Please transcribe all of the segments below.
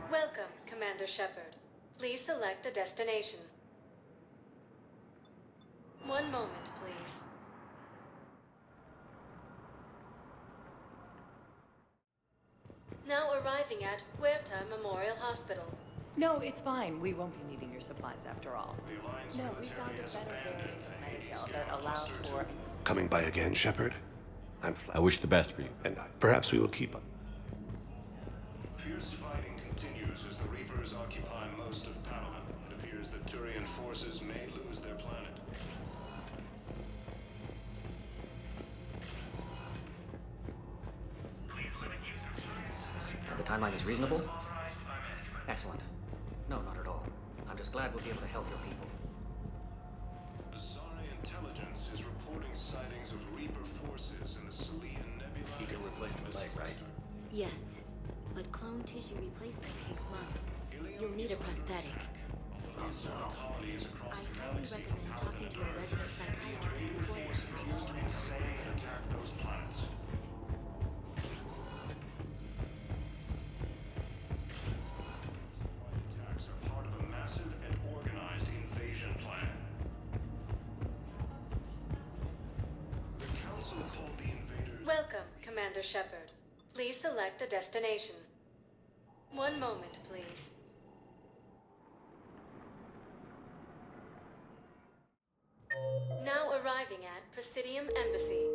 Welcome, Commander Shepard. Please select a destination. One moment, please. Now arriving at Huerta Memorial Hospital. No, it's fine. We won't be needing your supplies after all. No, we found a better variant of Medical that allows for... Coming by again, Shepard? I'm I flattered. wish the best for you. And perhaps we will keep up. Fierce fighting continues as the Reapers occupy most of Padawan. It appears that Turian forces may lose their planet. The timeline is reasonable? Excellent. No, not at all. I'm just glad we'll be able to help your people. Asari intelligence is reporting sightings of Reaper forces in the Salian Nebula. You can replace the leg, right? Yes, but clone tissue replacement takes months. You'll need a prosthetic. Colonies across I the highly galaxy recommend talking to a resident psychiatrist before force appears to be the same that attacked those planets. Attacks are part of a massive and organized invasion plan. The Council called the invaders... Welcome, Commander Shepard. Please select a destination. One moment, please. Now arriving at Presidium Embassy.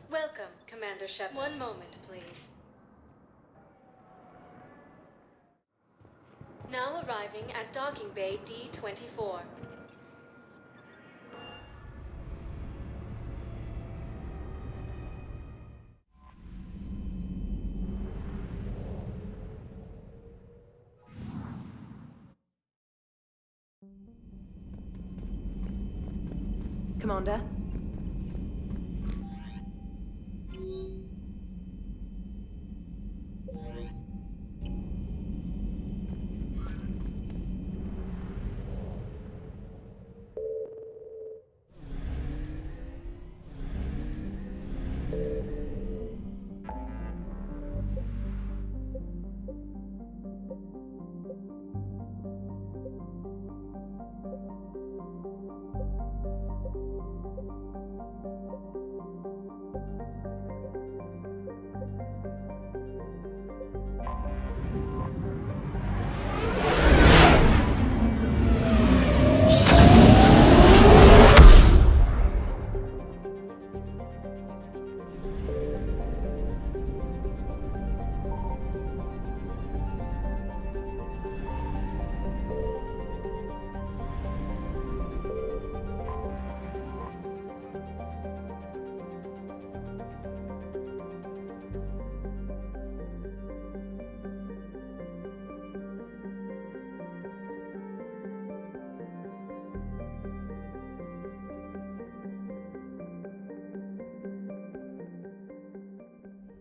Welcome, Commander Shepard. One moment, please. Now arriving at Docking Bay D-24. Commander?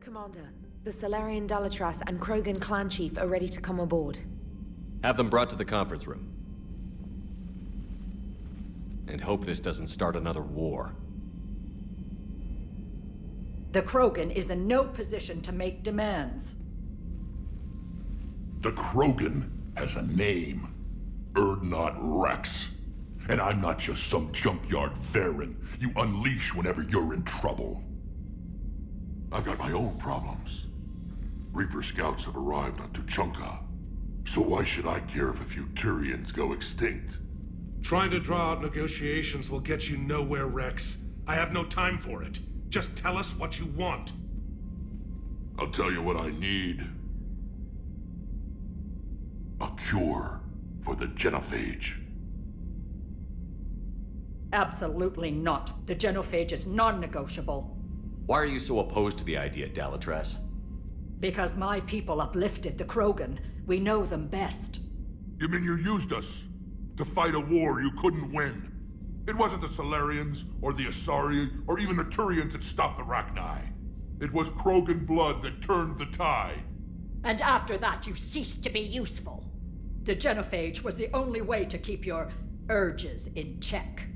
Commander, the Solarian Dalatras and Krogan clan chief are ready to come aboard. Have them brought to the conference room. And hope this doesn't start another war. The Krogan is in no position to make demands. The Krogan has a name. Urdnot Rex. And I'm not just some junkyard Varen you unleash whenever you're in trouble. I've got my own problems. Reaper scouts have arrived on Tuchanka. So why should I care if a few Turians go extinct? Trying to draw out negotiations will get you nowhere, Rex. I have no time for it. Just tell us what you want. I'll tell you what I need. A cure for the genophage. Absolutely not. The genophage is non-negotiable. Why are you so opposed to the idea, Dalatrass? Because my people uplifted the Krogan. We know them best. You mean you used us to fight a war you couldn't win? It wasn't the Solarians, or the Asari, or even the Turians that stopped the Rachni. It was Krogan blood that turned the tide. And after that, you ceased to be useful. The genophage was the only way to keep your urges in check.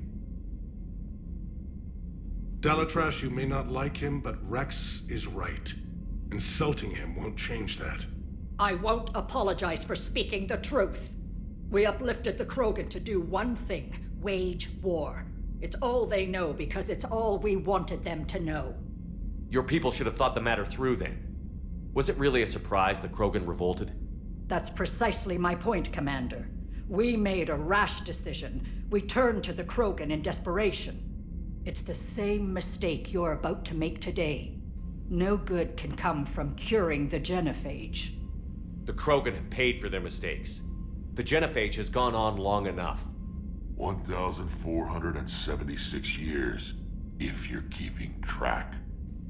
Dalatrash, you may not like him, but Rex is right. Insulting him won't change that. I won't apologize for speaking the truth. We uplifted the Krogan to do one thing: wage war. It's all they know because it's all we wanted them to know. Your people should have thought the matter through then. Was it really a surprise the Krogan revolted? That's precisely my point, Commander. We made a rash decision. We turned to the Krogan in desperation. It's the same mistake you're about to make today. No good can come from curing the genophage. The Krogan have paid for their mistakes. The genophage has gone on long enough. 1,476 years, if you're keeping track.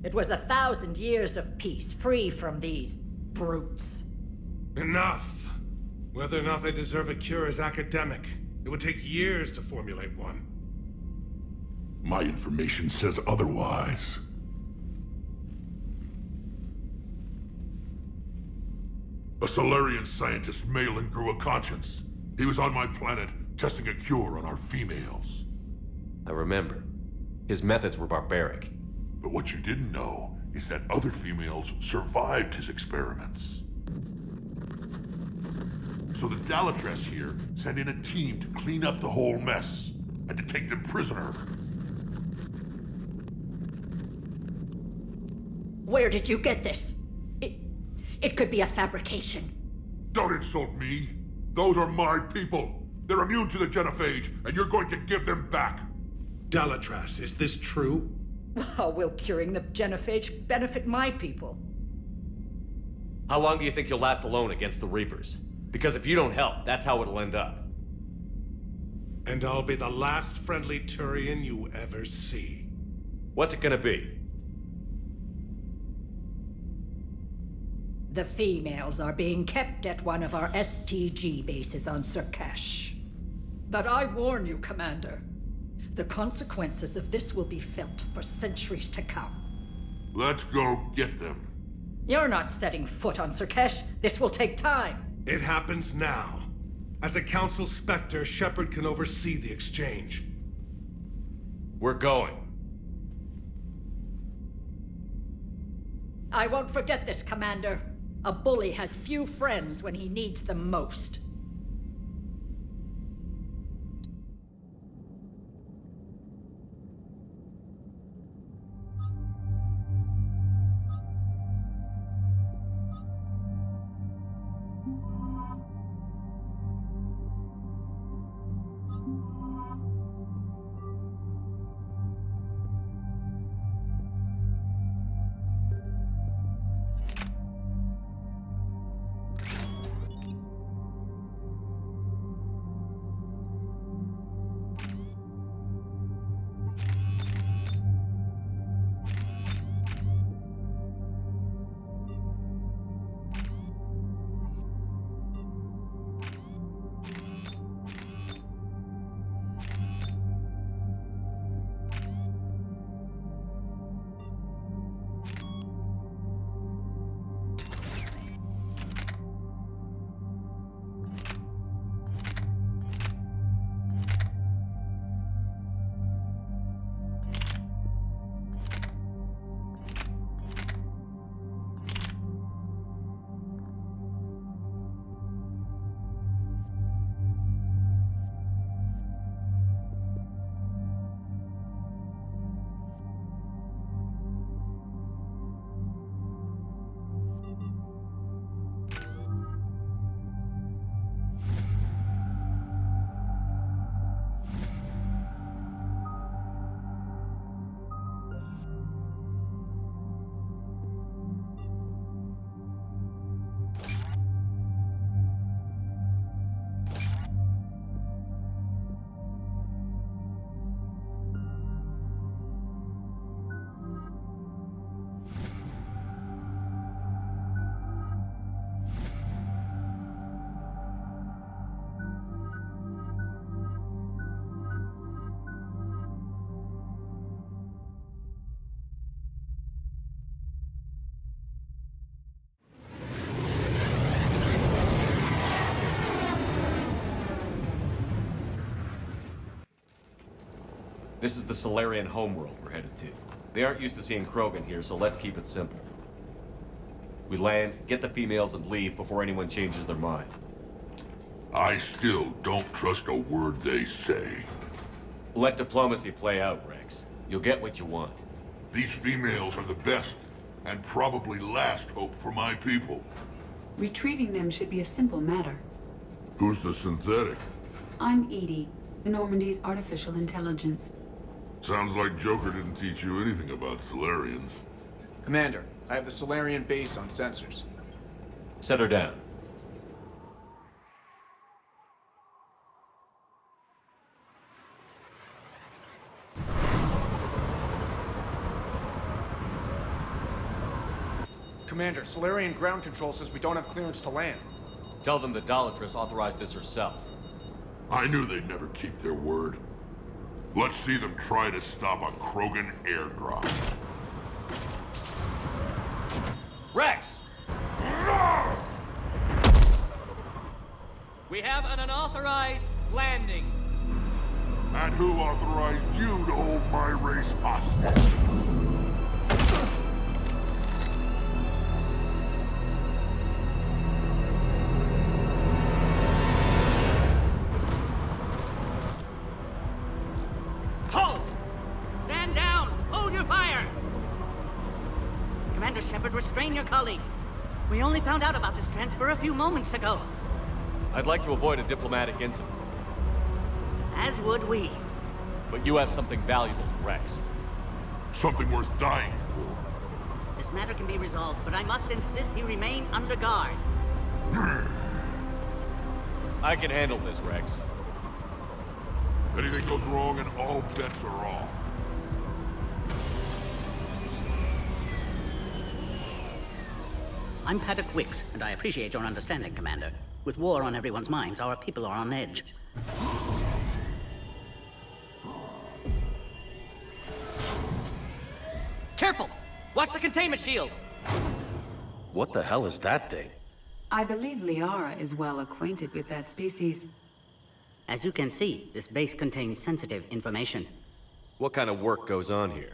It was 1,000 years of peace, free from these brutes. Enough! Whether or not they deserve a cure is academic. It would take years to formulate one. My information says otherwise. A Solarian scientist, Malin, grew a conscience. He was on my planet, testing a cure on our females. I remember. His methods were barbaric. But what you didn't know is that other females survived his experiments. So the Dalatrass here sent in a team to clean up the whole mess, and to take them prisoner. Where did you get this? It could be a fabrication. Don't insult me. Those are my people. They're immune to the genophage, and you're going to give them back. Dalatrass, is this true? How will curing the genophage benefit my people? How long do you think you'll last alone against the Reapers? Because if you don't help, that's how it'll end up. And I'll be the last friendly Turian you ever see. What's it gonna be? The females are being kept at one of our STG bases on Surkash. But I warn you, Commander. The consequences of this will be felt for centuries to come. Let's go get them. You're not setting foot on Surkash. This will take time. It happens now. As a Council Spectre, Shepard can oversee the exchange. We're going. I won't forget this, Commander. A bully has few friends when he needs them most. This is the Solarian homeworld we're headed to. They aren't used to seeing Krogan here, so let's keep it simple. We land, get the females, and leave before anyone changes their mind. I still don't trust a word they say. Let diplomacy play out, Rex. You'll get what you want. These females are the best, and probably last hope for my people. Retrieving them should be a simple matter. Who's the synthetic? I'm Edie, the Normandy's artificial intelligence. Sounds like Joker didn't teach you anything about Solarians. Commander, I have the Solarian base on sensors. Set her down. Commander, Solarian ground control says we don't have clearance to land. Tell them the Dolatress authorized this herself. I knew they'd never keep their word. Let's see them try to stop a Krogan airdrop. Rex! We have an unauthorized landing. And who authorized you to hold my race hostage? Halt! Stand down! Hold your fire! Commander Shepard, restrain your colleague. We only found out about this transfer a few moments ago. I'd like to avoid a diplomatic incident, As would we. but you have something valuable to Rex. Something worth dying for. This matter can be resolved, but I must insist he remain under guard. I can handle this, Rex. Anything goes wrong and all bets are off. I'm Paddock Wicks, and I appreciate your understanding, Commander. With war on everyone's minds, our people are on edge. Careful! Watch the containment shield! What the hell is that thing? I believe Liara is well acquainted with that species. As you can see, this base contains sensitive information. What kind of work goes on here?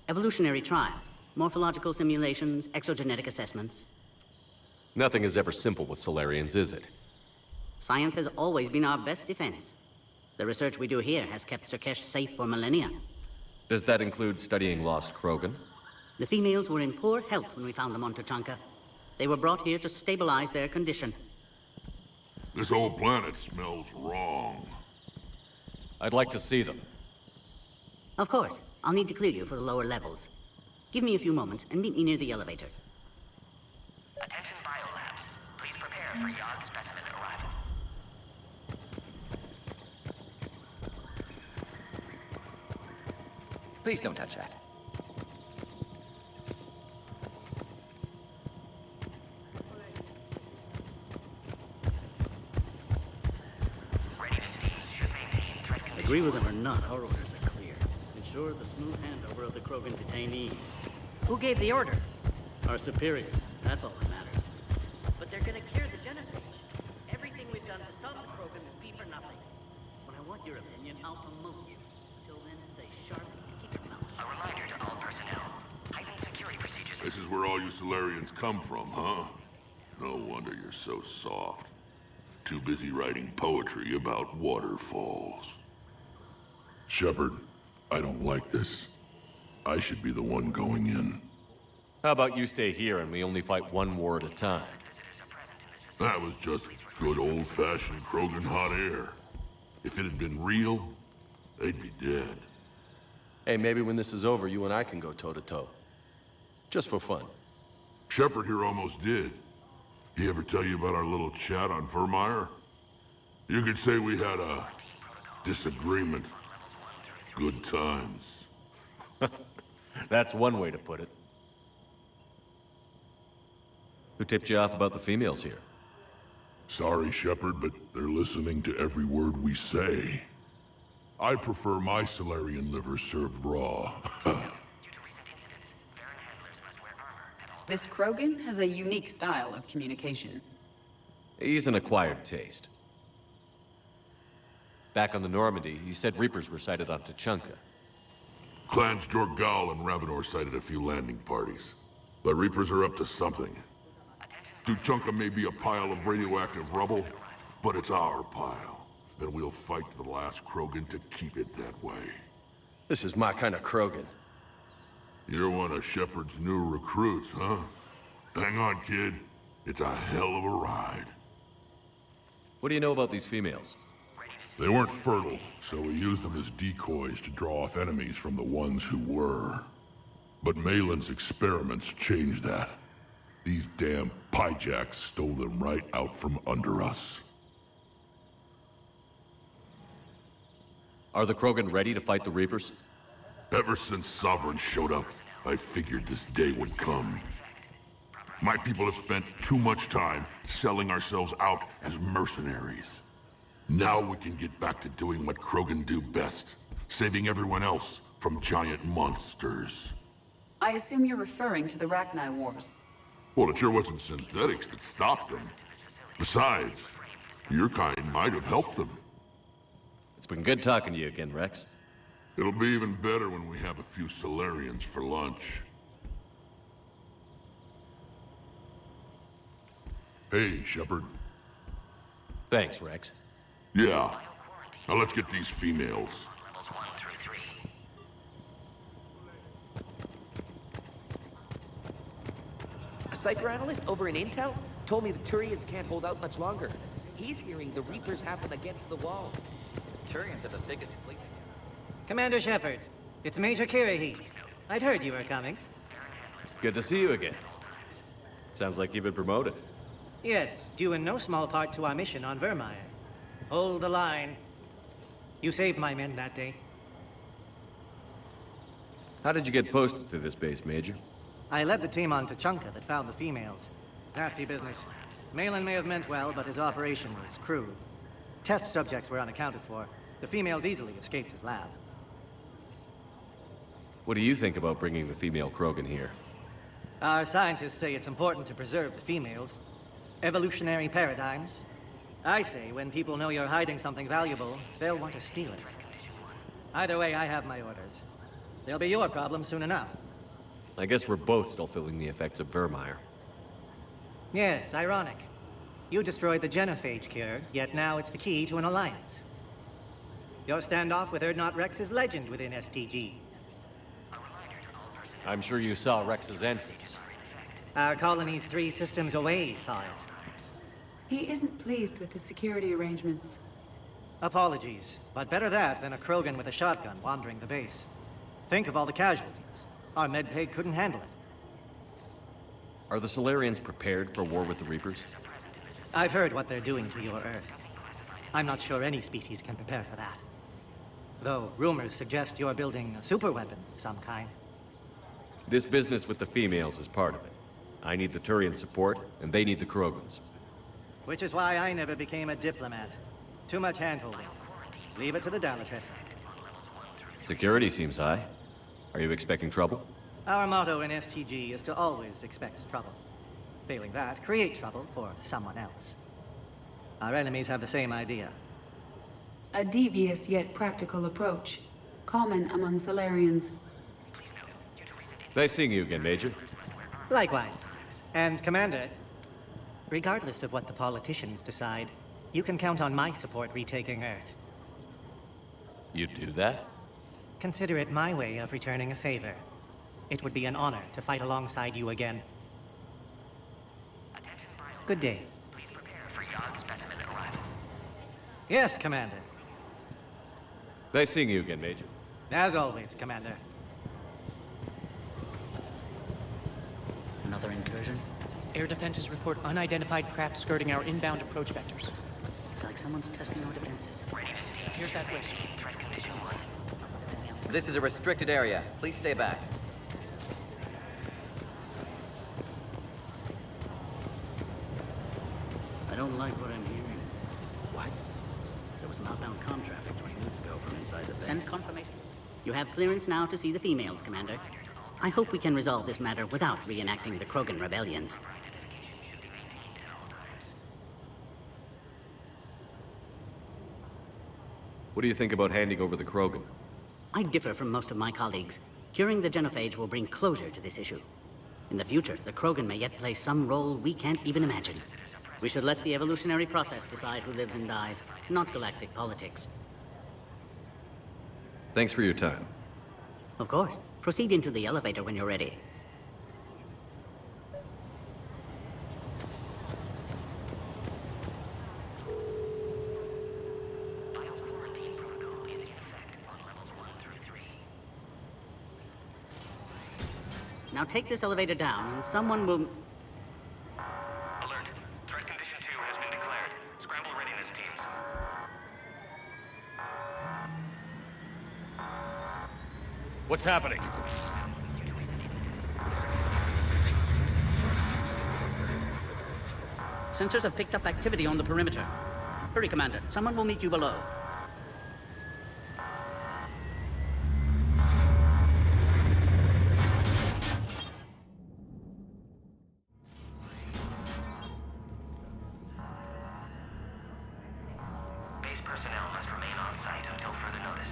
Evolutionary trials, morphological simulations, exogenetic assessments. Nothing is ever simple with Solarians, is it? Science has always been our best defense. The research we do here has kept Sirkesh safe for millennia. Does that include studying lost Krogan? The females were in poor health when we found them on Tuchanka. They were brought here to stabilize their condition. This whole planet smells wrong. I'd like to see them. Of course, I'll need to clear you for the lower levels. Give me a few moments and meet me near the elevator. Attention biolabs. Please prepare for Yod specimen arrival. Please don't touch that. Agree with them or not, our orders are clear. Ensure the smooth handover of the Krogan detainees. Who gave the order? Our superiors. That's all that matters. But they're gonna clear the genophage. Everything we've done to stop the Krogan will be for nothing. When I want your opinion, I'll promote you. Until then, stay sharp and keep your mouth shut. A reminder to all personnel. Heightened security procedures. This is where all you Solarians come from, huh? No wonder you're so soft. Too busy writing poetry about waterfalls. Shepard, I don't like this. I should be the one going in. How about you stay here and we only fight one war at a time? That was just good old-fashioned Krogan hot air. If it had been real, they'd be dead. Hey, maybe when this is over, you and I can go toe-to-toe. Just for fun. Shepard here almost did. He ever tell you about our little chat on Vermeer? You could say we had a disagreement. Good times. That's one way to put it. Who tipped you off about the females here? Sorry, Shepard, but they're listening to every word we say. I prefer my Solarian liver served raw. This Krogan has a unique style of communication. He's an acquired taste. Back on the Normandy, he said Reapers were sighted on Tuchanka. Clans Jorgal and Ravenor sighted a few landing parties. The Reapers are up to something. Tuchanka may be a pile of radioactive rubble, but it's our pile. And we'll fight to the last Krogan to keep it that way. This is my kind of Krogan. You're one of Shepard's new recruits, huh? Hang on, kid. It's a hell of a ride. What do you know about these females? They weren't fertile, so we used them as decoys to draw off enemies from the ones who were. But Malin's experiments changed that. These damn pyjacks stole them right out from under us. Are the Krogan ready to fight the Reapers? Ever since Sovereign showed up, I figured this day would come. My people have spent too much time selling ourselves out as mercenaries. Now we can get back to doing what Krogan do best, saving everyone else from giant monsters. I assume you're referring to the Rachni Wars. Well, it sure wasn't synthetics that stopped them. Besides, your kind might have helped them. It's been good talking to you again, Rex. It'll be even better when we have a few Solarians for lunch. Hey, Shepard. Thanks, Rex. Yeah. Now let's get these females. A cypher analyst over in Intel told me the Turians can't hold out much longer. He's hearing the Reapers have them against the wall. Turians have the biggest fleet. Commander Shepard, it's Major Kirahi. I'd heard you were coming. Good to see you again. Sounds like you've been promoted. Yes, due in no small part to our mission on Vermeer. Hold the line. You saved my men that day. How did you get posted to this base, Major? I led the team on Tuchanka that found the females. Nasty business. Malin may have meant well, but his operation was crude. Test subjects were unaccounted for. The females easily escaped his lab. What do you think about bringing the female Krogan here? Our scientists say it's important to preserve the females. Evolutionary paradigms. I say when people know you're hiding something valuable, they'll want to steal it. Either way, I have my orders. They'll be your problem soon enough. I guess we're both still feeling the effects of Vermeer. Yes, ironic. You destroyed the genophage cure, yet now it's the key to an alliance. Your standoff with Urdnot Rex is legend within STG. I'm sure you saw Rex's entrance. Our colony's 3 systems away saw it. He isn't pleased with the security arrangements. Apologies, but better that than a Krogan with a shotgun wandering the base. Think of all the casualties. Our medpay couldn't handle it. Are the Solarians prepared for war with the Reapers? I've heard what they're doing to your Earth. I'm not sure any species can prepare for that. Though rumors suggest you're building a superweapon of some kind. This business with the females is part of it. I need the Turian support, and they need the Krogans. Which is why I never became a diplomat. Too much hand-holding. Leave it to the Dalatress. Security seems high. Are you expecting trouble? Our motto in STG is to always expect trouble. Failing that, create trouble for someone else. Our enemies have the same idea. A devious yet practical approach, common among Solarians. Nice seeing you again, Major. Likewise. And Commander, regardless of what the politicians decide, you can count on my support retaking Earth. You do that? Consider it my way of returning a favor. It would be an honor to fight alongside you again. Good day. Yes, Commander. Nice seeing you again, Major. As always, Commander. Another incursion? Air defenses report unidentified craft skirting our inbound approach vectors. It's like someone's testing our defenses. Here's that way. This is a restricted area. Please stay back. I don't like what I'm hearing. What? There was some outbound comm traffic 20 minutes ago from inside the base. Send confirmation. You have clearance now to see the females, Commander. I hope we can resolve this matter without reenacting the Krogan rebellions. What do you think about handing over the Krogan? I differ from most of my colleagues. Curing the genophage will bring closure to this issue. In the future, the Krogan may yet play some role we can't even imagine. We should let the evolutionary process decide who lives and dies, not galactic politics. Thanks for your time. Of course. Proceed into the elevator when you're ready. Now take this elevator down, and someone will... Alert. Threat condition 2 has been declared. Scramble readiness teams. What's happening? Sensors have picked up activity on the perimeter. Hurry, Commander. Someone will meet you below. Base personnel must remain on site until further notice.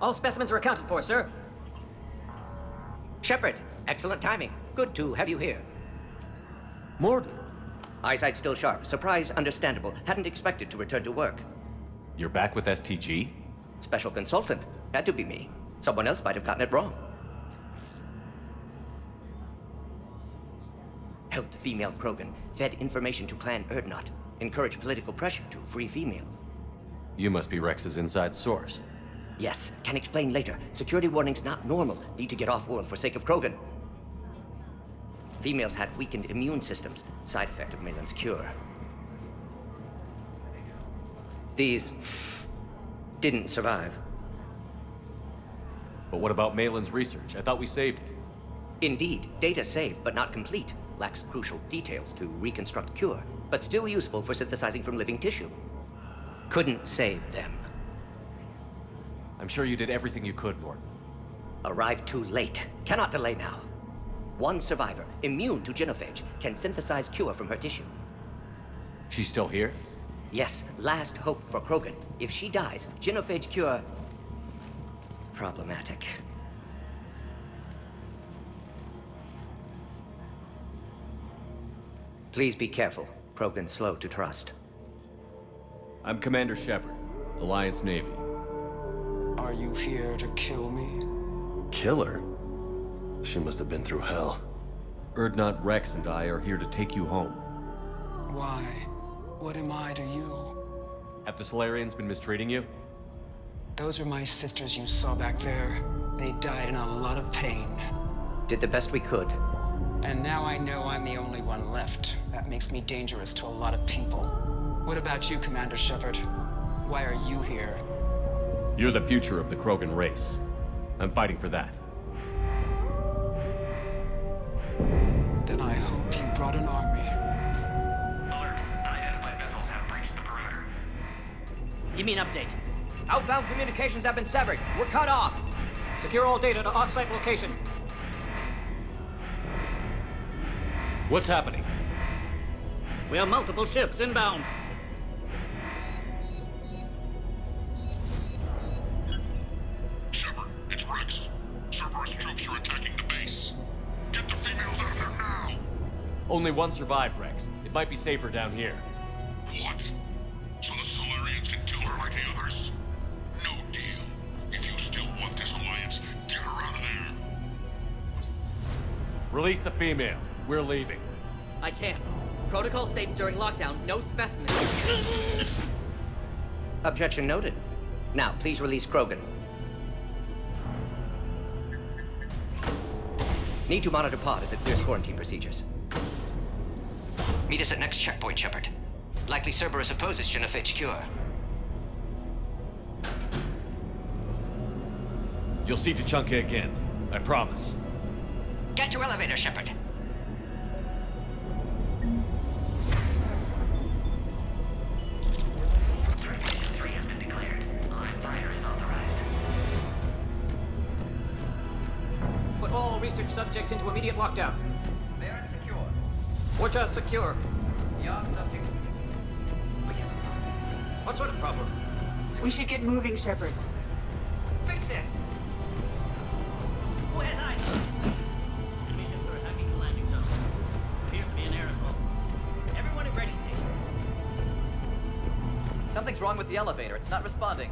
All specimens are accounted for, sir. Shepard, excellent timing. Good to have you here. Morden. Eyesight still sharp. Surprise understandable. Hadn't expected to return to work. You're back with STG? Special consultant. Had to be me. Someone else might have gotten it wrong. Helped female Krogan. Fed information to Clan Erdnot. Encouraged political pressure to free females. You must be Rex's inside source. Yes, can explain later. Security warnings not normal. Need to get off-world for sake of Krogan. Females had weakened immune systems. Side effect of Malin's cure. These didn't survive. But what about Malin's research? I thought we saved it. Indeed, data saved, but not complete. Lacks crucial details to reconstruct cure, but still useful for synthesizing from living tissue. Couldn't save them. I'm sure you did everything you could, Morden. Arrived too late. Cannot delay now. One survivor, immune to genophage, can synthesize cure from her tissue. She's still here? Yes, last hope for Krogan. If she dies, genophage cure... problematic. Please be careful. Krogan's slow to trust. I'm Commander Shepard, Alliance Navy. Are you here to kill me? Kill her? She must have been through hell. Erdnot, Rex, and I are here to take you home. Why? What am I to you? Have the Solarians been mistreating you? Those are my sisters you saw back there. They died in a lot of pain. Did the best we could. And now I know I'm the only one left. That makes me dangerous to a lot of people. What about you, Commander Shepard? Why are you here? You're the future of the Krogan race. I'm fighting for that. Then I hope you brought an army. Alert. Unidentified vessels have breached the perimeter. Give me an update. Outbound communications have been severed. We're cut off. Secure all data to off-site location. What's happening? We have multiple ships inbound. Shepard, it's Rex. Cerberus troops are attacking the base. Get the females out of there now! Only one survived, Rex. It might be safer down here. What? So the Solarians can kill her like the others? No deal. If you still want this alliance, get her out of there. Release the female. We're leaving. I can't. Protocol states during lockdown, no specimens. Objection noted. Now, please release Krogan. Need to monitor pod as it clears quarantine procedures. Meet us at next checkpoint, Shepard. Likely Cerberus opposes genophage cure. You'll see Tuchanka again. I promise. Get to elevator, Shepard. Put all research subjects into immediate lockdown. They aren't secure. Which are secure. Young subjects. What sort of problem? We should get moving, Shepard. Fix it! Where's I? Enemy ships are attacking the landing zone. Appears to be an aerosol. Everyone at ready stations. Something's wrong with the elevator. It's not responding.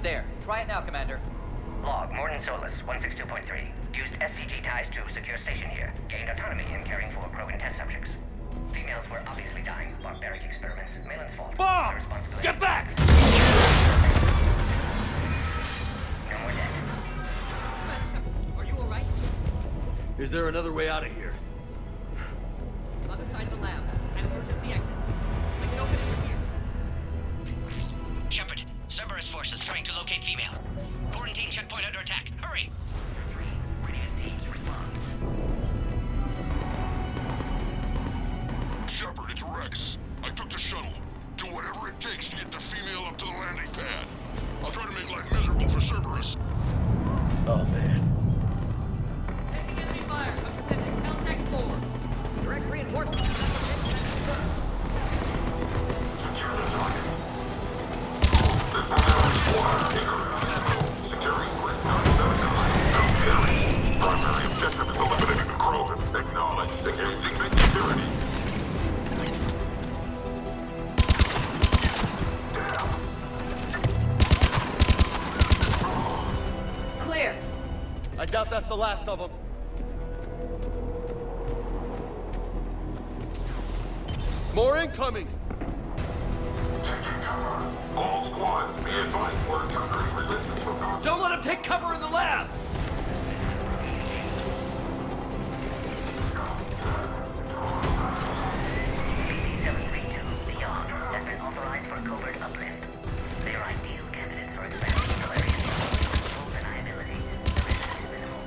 There. Try it now, Commander. Log, Morton Solus, 162.3. Used STG ties to secure station here. Gained autonomy in caring for Krogan test subjects. Females were obviously dying. Barbaric experiments. Malin's fault. Bob! Get back! No more dead. Are you alright? Is there another way out of here? Other side of the lab. An emergency exit. I can open it from here. Shepard, Cerberus forces trying to locate female. Quarantine checkpoint under attack. Hurry! Shepard, it's Rex. I took the shuttle. Do whatever it takes to get the female up to the landing pad. I'll try to make life miserable for Cerberus. Oh, man. Taking enemy fire. I'm sending Caltech forward. Direct reinforcements. Secure the target. Securing grid 979. Primary objective is eliminating the Krogan. Acknowledge. Engaging the security. Clear. I doubt that's the last of them. More incoming! All squads, be advised we're encountering resistance from Nazis. Don't let him take cover in the lab! Beyond has been authorized for covert uplift. They are ideal candidates for expanding Solarian full deniability. The risk is minimal.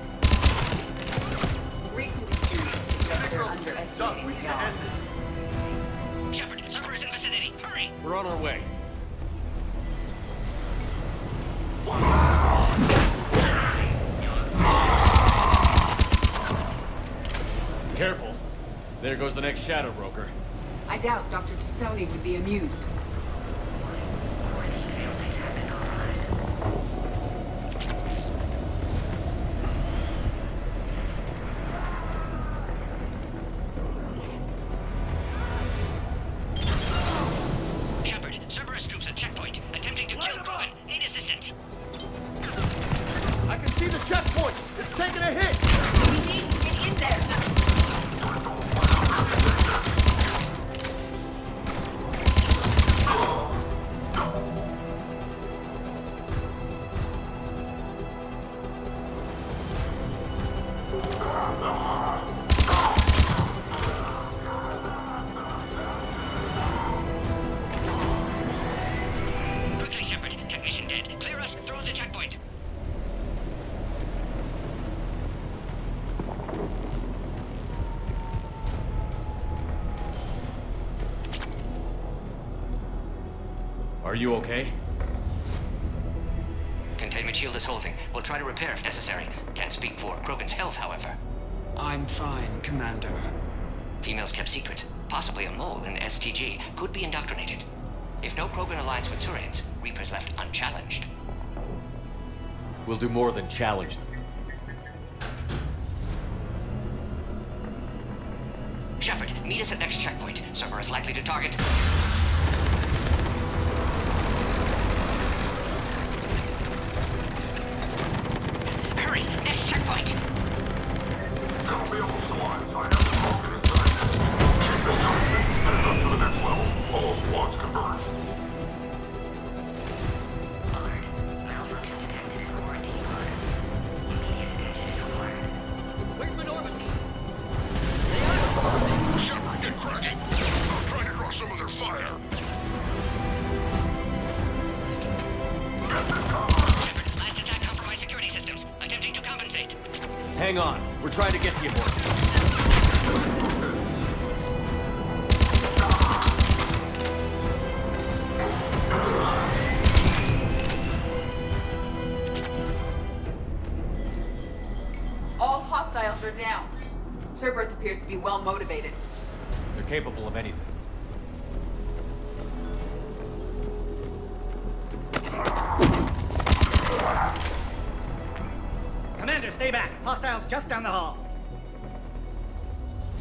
Recent experience suggests they're underestimating the odds. Shepard, Cerberus in vicinity. Hurry! We're on our way. Careful. There goes the next shadow broker. I doubt Dr. Tassoni would be amused. Shepard, Cerberus troops at checkpoint. Attempting to kill Krogan. Need assistance. I can see the checkpoint! It's taking a hit! We need to get in there. Quickly, Shepard. Technician dead. Clear us through the checkpoint. Are you okay? Containment shield is holding. We'll try to repair if necessary. Can't speak for Krogan's health, however. I'm fine, Commander. Females kept secret. Possibly a mole in STG. Could be indoctrinated. If no Krogan aligns with Turians, Reapers left unchallenged. We'll do more than challenge them. Shepard, meet us at next checkpoint. Cerberus likely to target. Hurry! Next checkpoint! Don't be able squads. I have the Krogan inside this. Keep this target. Get it up to the next level. All squads converge. Where's Minorva team? Shepard, get cracking. I'm trying to draw some of their fire. Shepard, last attack compromised security systems. Attempting to compensate. Hang on. We're trying to get to you, boy. All hostiles are down. Cerberus appears to be well motivated. They're capable of anything. Commander, stay back. Hostiles just down the hall.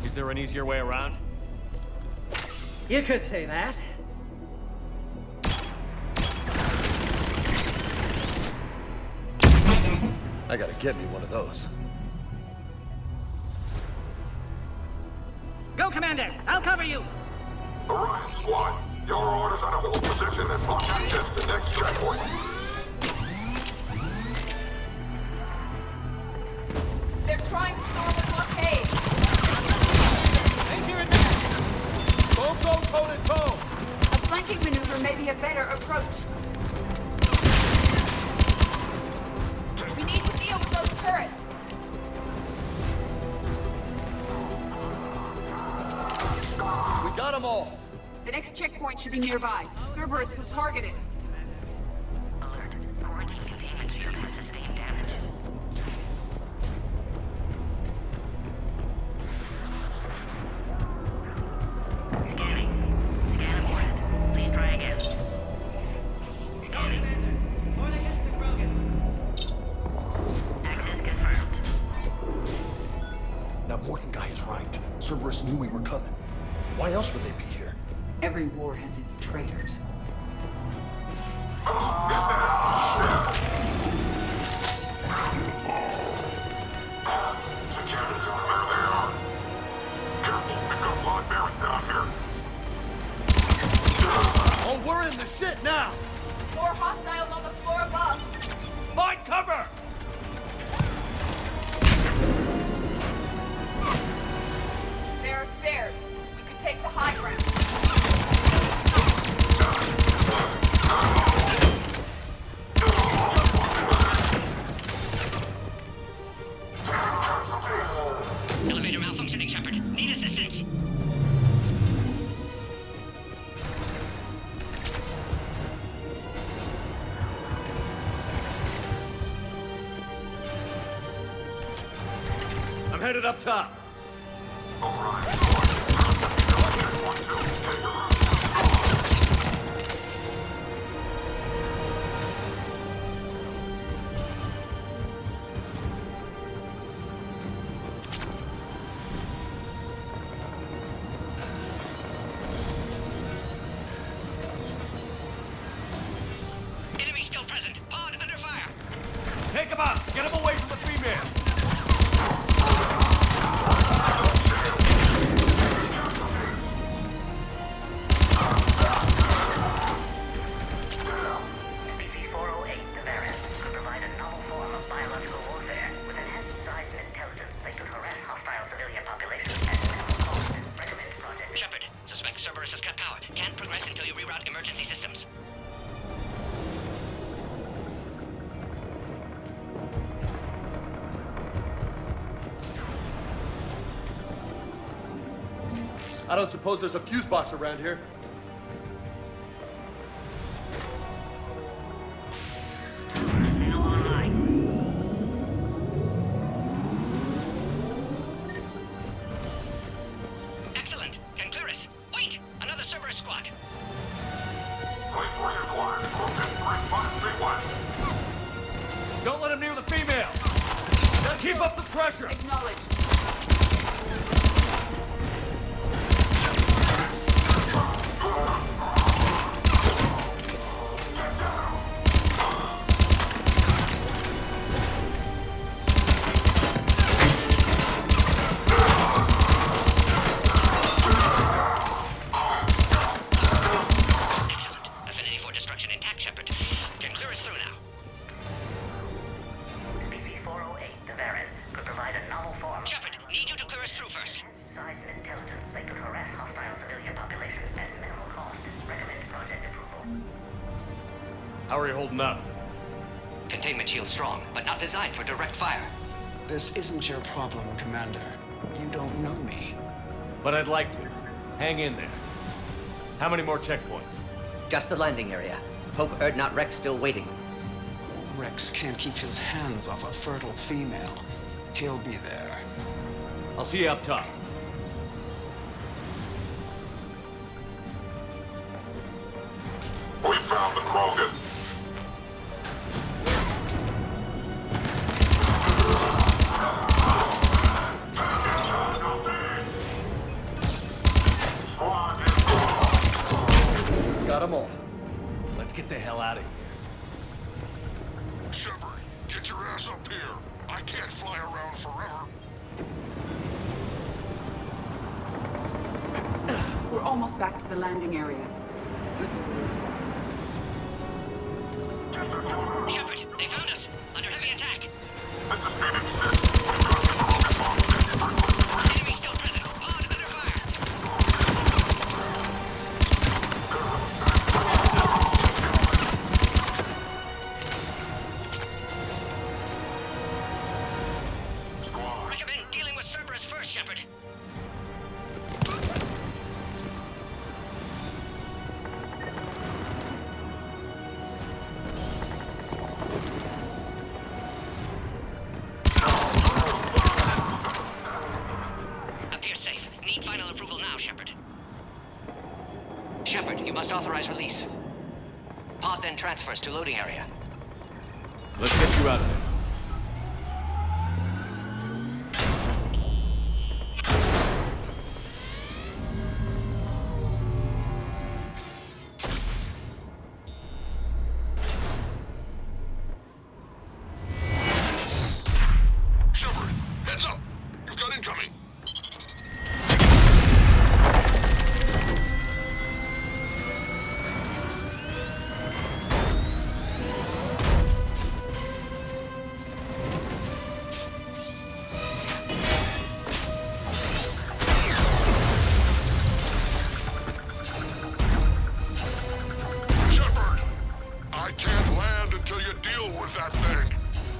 Is there an easier way around? You could say that. I gotta get me one of those. Go, Commander! I'll cover you! Orion Squad, your orders are to hold position and block access to next checkpoint. They're trying to storm the blockade. Here and there. Don't go toe-to-toe! A flanking maneuver may be a better approach. We need to deal with those turrets. We got them all! The next checkpoint should be nearby. Cerberus will target it. Alert. Quarantine containment strip has sustained damage. Scanning. Scan aborted. Please try again. Scanning. Access confirmed. That Morgan guy is right. Cerberus knew we were coming. Why else would they be here? Every war has its traitors. Oh, we're in the shit now! More hostiles on the floor above. Find cover! There are stairs. We could take the high ground. Elevator malfunctioning, Shepard. Need assistance. I'm headed up top. Enemy still present. Pod under fire. Take him out! Get him away from the female! Species 408, the variant, could provide a novel form of biological warfare with enhanced size and intelligence that could harass hostile civilian populations at minimal cost. Recommend project. Shepard, suspect Cerberus has cut power. Can't progress until you reroute emergency systems. I don't suppose there's a fuse box around here. Now online. Excellent. Can clear us. Wait! Another Cerberus squad. Don't let him near the female! Gotta keep up the pressure! Acknowledge. Excellent. Affinity for destruction intact, Shepard. Can clear us through now. Species 408, the variant, could provide a novel form. Shepard, need you to clear us through first. Size and intelligence that could harass hostile civilian populations at minimal cost. Recommend project approval. How are you holding up? Containment shield strong, but not designed for direct fire. This isn't your problem, Commander. You don't know me. But I'd like to. Hang in there. How many more checkpoints? Just the landing area. Hope Erdnot Rex still waiting. Rex can't keep his hands off a fertile female. He'll be there. I'll see you up top. We found the Krogan. got them all. Let's get the hell out of here. Shepard, get your ass up here. I can't fly around forever. We're almost back to the landing area. Shepard, they found us. Under heavy attack. Enemy still present. All under fire. Recommend dealing with Cerberus first, Shepard. Shepard, you must authorize release. Pod then transfers to loading area. Let's get you out of there. Shepard, heads up! You've got incoming! That thing.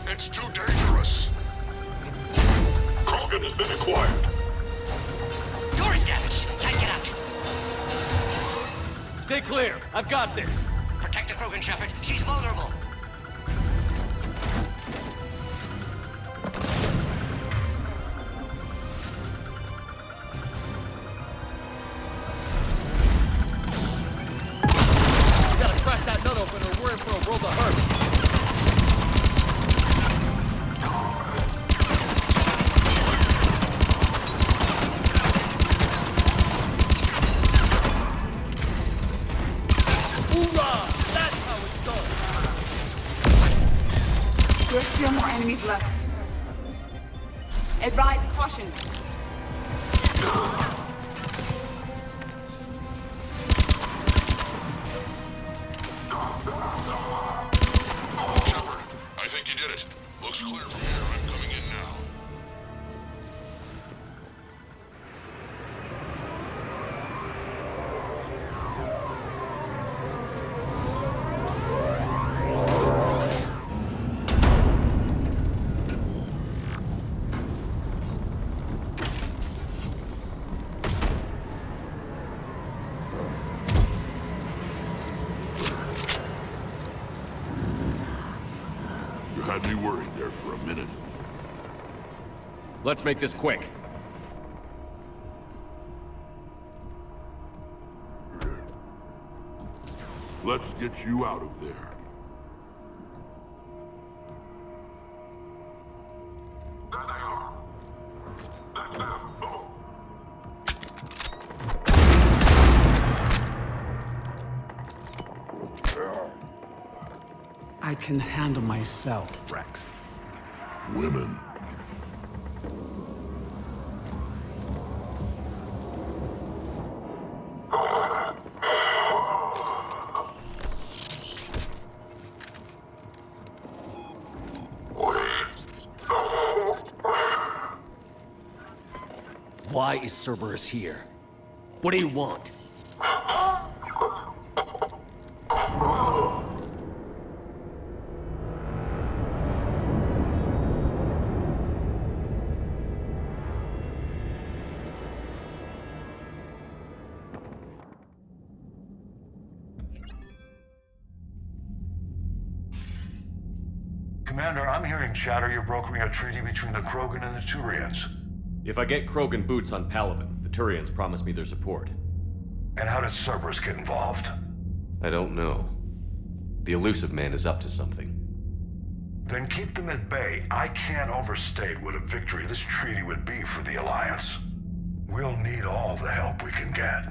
It's too dangerous. Krogan has been acquired. Door is damaged. Can't get out. Stay clear. I've got this. Protect the Krogan, Shepard. She's vulnerable. We gotta crack that nut open or we're in for a world of hurt. There's still more enemies left. Advise caution. Shepard, I think you did it. Looks clear from here. I'm coming in now. Had me worried there for a minute. Let's make this quick. Let's get you out of there. I can handle myself, Rex. Women. Why is Cerberus here? What do you want? Commander, I'm hearing chatter you're brokering a treaty between the Krogan and the Turians. If I get Krogan boots on Palaven, the Turians promise me their support. And how does Cerberus get involved? I don't know. The Elusive Man is up to something. Then keep them at bay. I can't overstate what a victory this treaty would be for the Alliance. We'll need all the help we can get.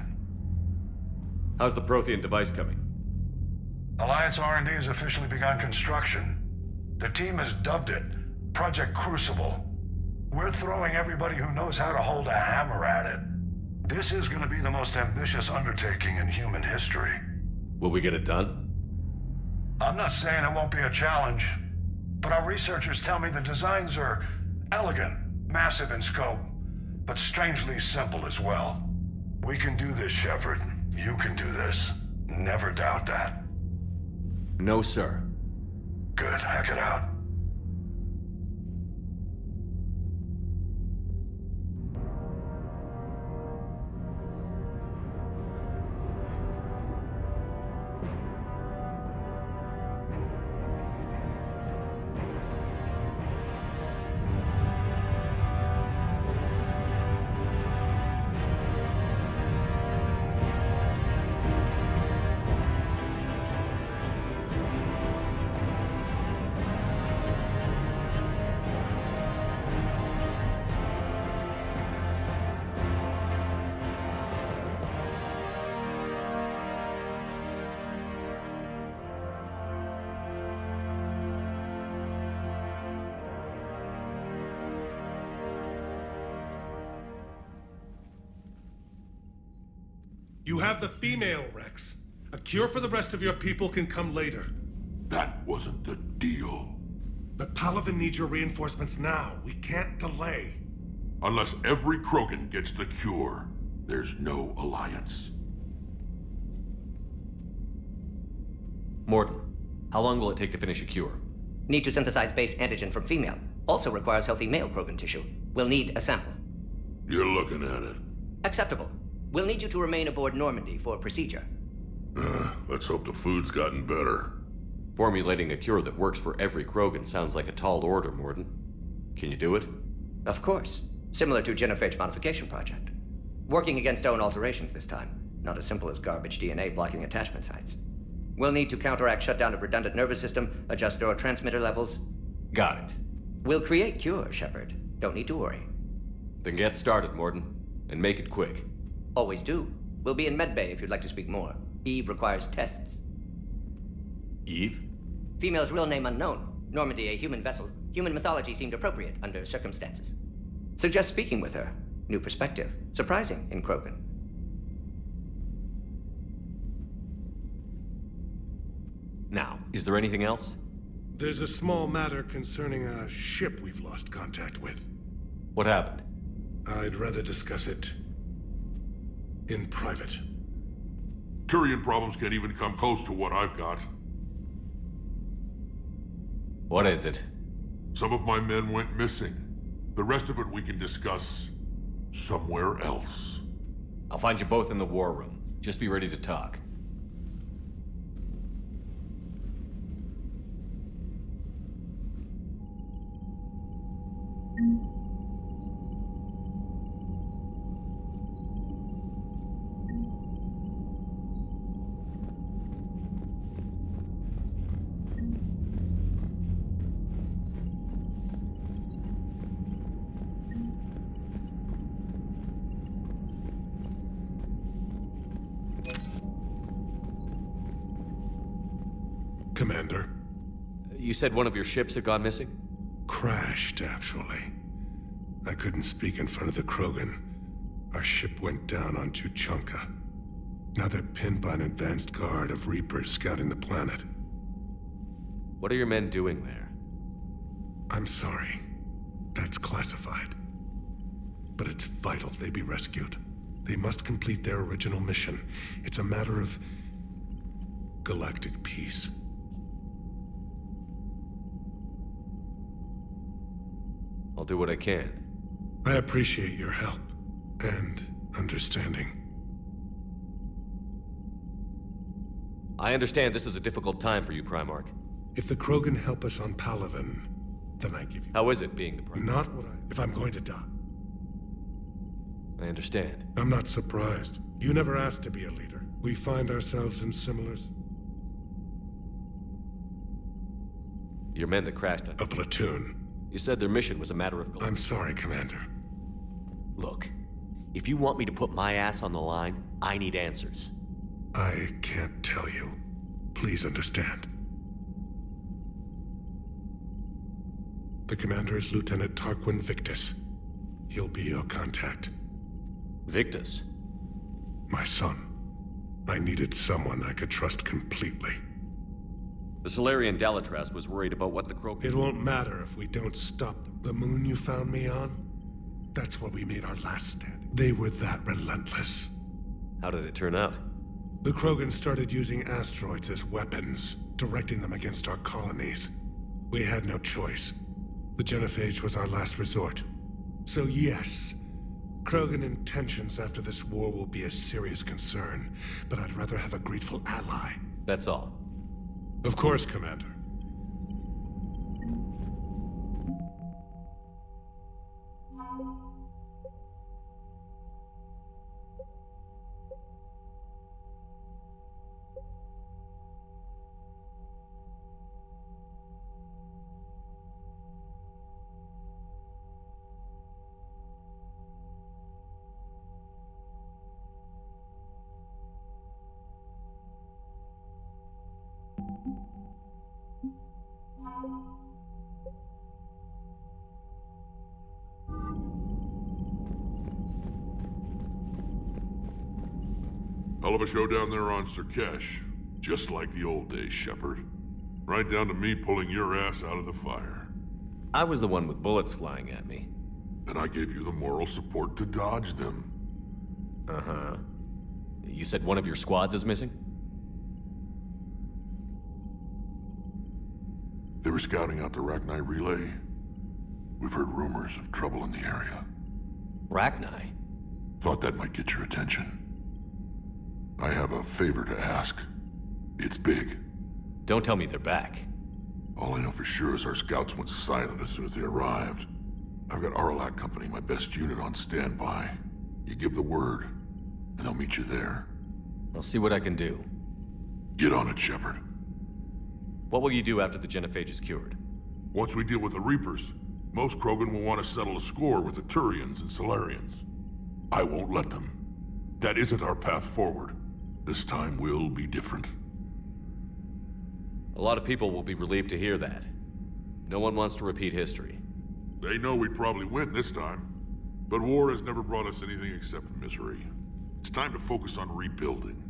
How's the Prothean device coming? Alliance R&D has officially begun construction. The team has dubbed it Project Crucible. We're throwing everybody who knows how to hold a hammer at it. This is going to be the most ambitious undertaking in human history. Will we get it done? I'm not saying it won't be a challenge, but our researchers tell me the designs are elegant, massive in scope, but strangely simple as well. We can do this, Shepard. You can do this. Never doubt that. No, sir. Good. Hack it out. You have the female, Rex. A cure for the rest of your people can come later. That wasn't the deal. But Palaven needs your reinforcements now. We can't delay. Unless every Krogan gets the cure, there's no alliance. Morton, how long will it take to finish a cure? Need to synthesize base antigen from female. Also requires healthy male Krogan tissue. We'll need a sample. You're looking at it. Acceptable. We'll need you to remain aboard Normandy for procedure. Let's hope the food's gotten better. Formulating a cure that works for every Krogan sounds like a tall order, Morton. Can you do it? Of course. Similar to Genophage modification project. Working against own alterations this time. Not as simple as garbage DNA blocking attachment sites. We'll need to counteract shutdown of redundant nervous system, adjust neurotransmitter levels. Got it. We'll create cure, Shepard. Don't need to worry. Then get started, Morton. And make it quick. Always do. We'll be in medbay if you'd like to speak more. Eve requires tests. Eve? Female's real name unknown. Normandy a human vessel. Human mythology seemed appropriate under circumstances. Suggest speaking with her. New perspective. Surprising in Krogan. Now, is there anything else? There's a small matter concerning a ship we've lost contact with. What happened? I'd rather discuss it in private. Turian problems can't even come close to what I've got. What is it? Some of my men went missing. The rest of it we can discuss somewhere else. I'll find you both in the war room. Just be ready to talk. Commander. You said one of your ships had gone missing? Crashed, actually. I couldn't speak in front of the Krogan. Our ship went down on Tuchanka. Now they're pinned by an advanced guard of Reapers scouting the planet. What are your men doing there? I'm sorry. That's classified. But it's vital they be rescued. They must complete their original mission. It's a matter of galactic peace. I'll do what I can. I appreciate your help and understanding. I understand this is a difficult time for you, Primarch. If the Krogan help us on Palaven, then I give you... How is it being the Primarch? Not what if I'm going to die. I understand. I'm not surprised. You never asked to be a leader. We find ourselves in similars. Your men that crashed on... A platoon. You said their mission was a matter of... I'm sorry, Commander. Look, if you want me to put my ass on the line, I need answers. I can't tell you. Please understand. The commander is Lieutenant Tarquin Victus. He'll be your contact. Victus? My son. I needed someone I could trust completely. The Solarian Dalatras was worried about what the Krogan... It won't matter if we don't stop them. The moon you found me on? That's where we made our last stand. They were that relentless. How did it turn out? The Krogan started using asteroids as weapons, directing them against our colonies. We had no choice. The genophage was our last resort. So yes, Krogan intentions after this war will be a serious concern, but I'd rather have a grateful ally. That's all. Of course, Commander. Hell of a show down there on Surkesh. Just like the old days, Shepard. Right down to me pulling your ass out of the fire. I was the one with bullets flying at me. And I gave you the moral support to dodge them. Uh-huh. You said one of your squads is missing? They were scouting out the Rachni relay. We've heard rumors of trouble in the area. Rachni? Thought that might get your attention. I have a favor to ask. It's big. Don't tell me they're back. All I know for sure is our scouts went silent as soon as they arrived. I've got Aralak Company, my best unit, on standby. You give the word, and I'll meet you there. I'll see what I can do. Get on it, Shepard. What will you do after the genophage is cured? Once we deal with the Reapers, most Krogan will want to settle a score with the Turians and Solarians. I won't let them. That isn't our path forward. This time will be different. A lot of people will be relieved to hear that. No one wants to repeat history. They know we'd probably win this time. But war has never brought us anything except misery. It's time to focus on rebuilding.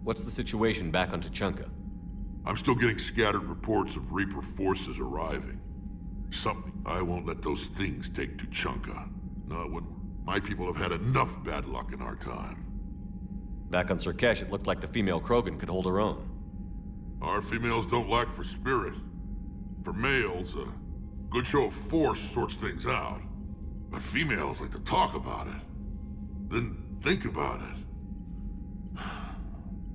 What's the situation back on Tuchanka? I'm still getting scattered reports of Reaper forces arriving. I won't let those things take Tuchanka. Not when my people have had enough bad luck in our time. Back on Surkesh, it looked like the female Krogan could hold her own. Our females don't lack for spirit. For males, a good show of force sorts things out. But females like to talk about it. Then think about it.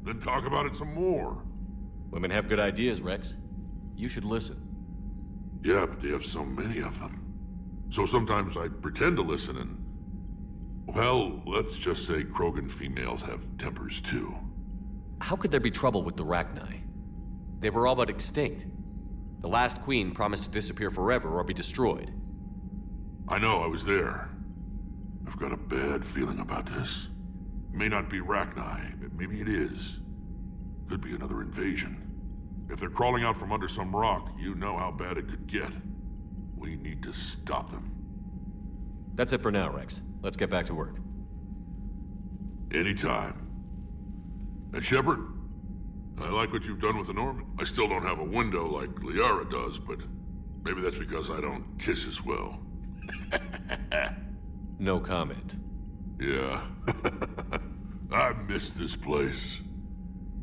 Then talk about it some more. Women have good ideas, Rex. You should listen. Yeah, but they have so many of them. So sometimes I pretend to listen and... Well, let's just say Krogan females have tempers too. How could there be trouble with the Rachni? They were all but extinct. The last queen promised to disappear forever or be destroyed. I know, I was there. I've got a bad feeling about this. It may not be Rachni, maybe it is. Could be another invasion. If they're crawling out from under some rock, you know how bad it could get. We need to stop them. That's it for now, Rex. Let's get back to work. Anytime. And Shepard, I like what you've done with the Norman. I still don't have a window like Liara does, but maybe that's because I don't kiss as well. No comment. Yeah. I miss this place.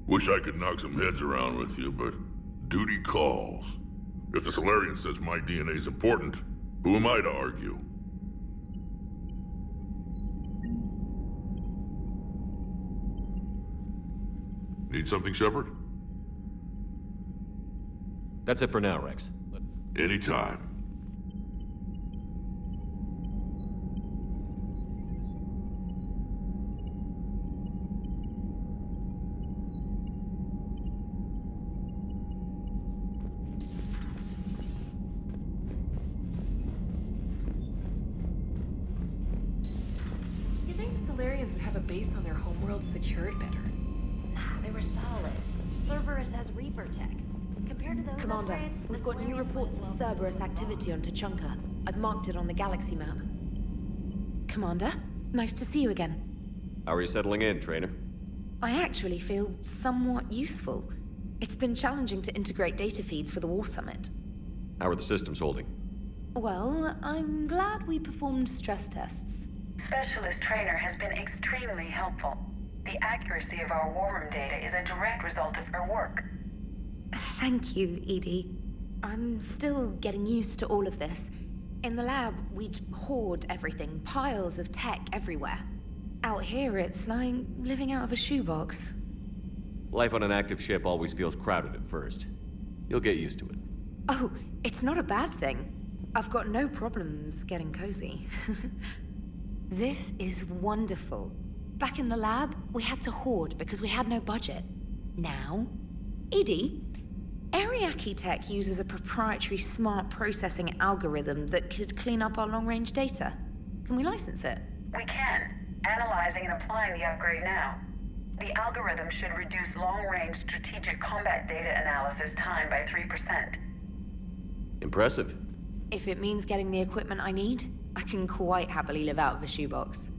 Wish I could knock some heads around with you, but duty calls. If the Solarian says my DNA is important, who am I to argue? Need something, Shepard? That's it for now, Rex. Anytime. You think the Solarians would have a base on their homeworld secured better. They were solid. Cerberus has Reaper tech. Compared to those Commander, upgrades, we've the got new Solarians reports of might as well- Cerberus activity on Tuchanka. I've marked it on the galaxy map. Commander, nice to see you again. How are you settling in, Trainer? I actually feel somewhat useful. It's been challenging to integrate data feeds for the War Summit. How are the systems holding? Well, I'm glad we performed stress tests. Specialist Trainer has been extremely helpful. The accuracy of our war room data is a direct result of her work. Thank you, Edie. I'm still getting used to all of this. In the lab, we'd hoard everything, piles of tech everywhere. Out here, it's like living out of a shoebox. Life on an active ship always feels crowded at first. You'll get used to it. Oh, it's not a bad thing. I've got no problems getting cozy. This is wonderful. Back in the lab, we had to hoard because we had no budget. Now, Edie, Ariake Tech uses a proprietary smart processing algorithm that could clean up our long-range data. Can we license it? We can. Analyzing and applying the upgrade now. The algorithm should reduce long-range strategic combat data analysis time by 3%. Impressive. If it means getting the equipment I need, I can quite happily live out of a shoebox.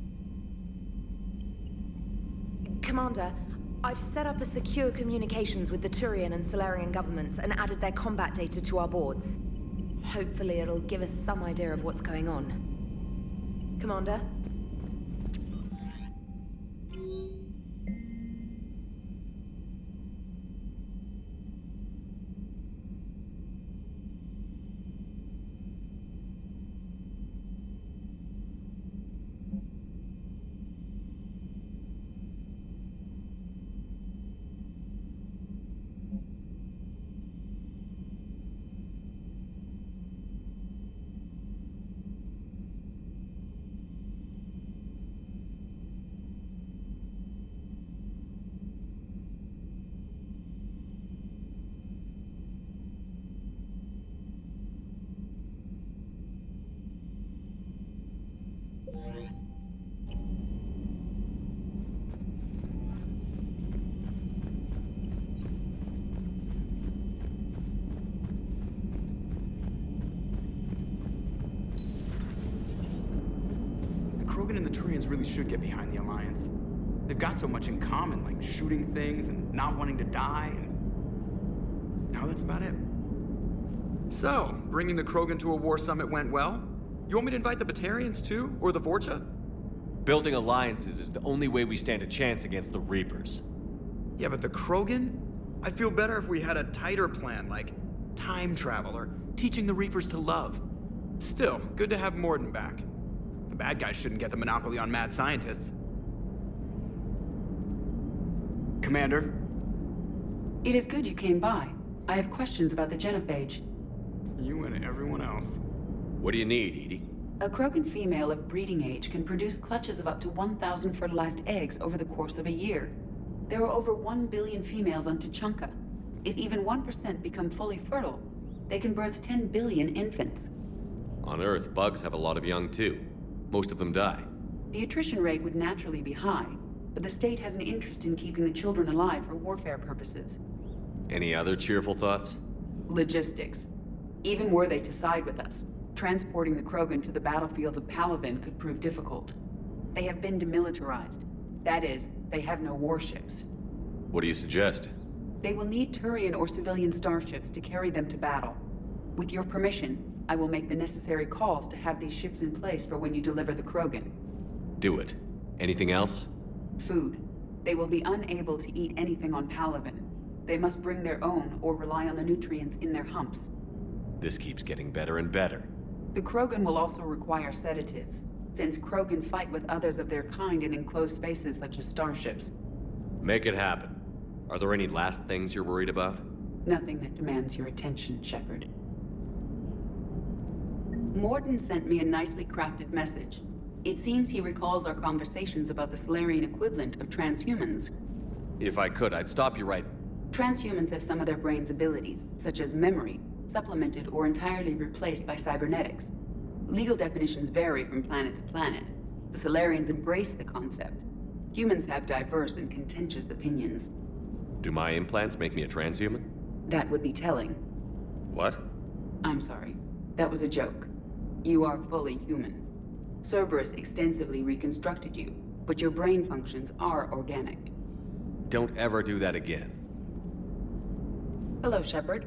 Commander, I've set up a secure communications with the Turian and Solarian governments and added their combat data to our boards. Hopefully it'll give us some idea of what's going on. Commander? Krogan and the Turians really should get behind the Alliance. They've got so much in common, like shooting things and not wanting to die, and now that's about it. So, bringing the Krogan to a war summit went well? You want me to invite the Batarians too, or the Vorcha? Building alliances is the only way we stand a chance against the Reapers. Yeah, but the Krogan? I'd feel better if we had a tighter plan, like time travel or teaching the Reapers to love. Still, good to have Morden back. The bad guys shouldn't get the monopoly on mad scientists. Commander? It is good you came by. I have questions about the genophage. You and everyone else. What do you need, Edie? A Krogan female of breeding age can produce clutches of up to 1,000 fertilized eggs over the course of a year. There are over 1 billion females on Tuchanka. If even 1% become fully fertile, they can birth 10 billion infants. On Earth, bugs have a lot of young too. Most of them die. The attrition rate would naturally be high, but the state has an interest in keeping the children alive for warfare purposes. Any other cheerful thoughts? Logistics. Even were they to side with us, transporting the Krogan to the battlefields of Palaven could prove difficult. They have been demilitarized. That is, they have no warships. What do you suggest? They will need Turian or civilian starships to carry them to battle. With your permission, I will make the necessary calls to have these ships in place for when you deliver the Krogan. Do it. Anything else? Food. They will be unable to eat anything on Palaven. They must bring their own or rely on the nutrients in their humps. This keeps getting better and better. The Krogan will also require sedatives, since Krogan fight with others of their kind in enclosed spaces such as starships. Make it happen. Are there any last things you're worried about? Nothing that demands your attention, Shepard. Morden sent me a nicely crafted message. It seems he recalls our conversations about the Solarian equivalent of transhumans. If I could, I'd stop you right... Transhumans have some of their brain's abilities, such as memory, supplemented or entirely replaced by cybernetics. Legal definitions vary from planet to planet. The Solarians embrace the concept. Humans have diverse and contentious opinions. Do my implants make me a transhuman? That would be telling. What? I'm sorry. That was a joke. You are fully human. Cerberus extensively reconstructed you, but your brain functions are organic. Don't ever do that again. Hello, Shepard.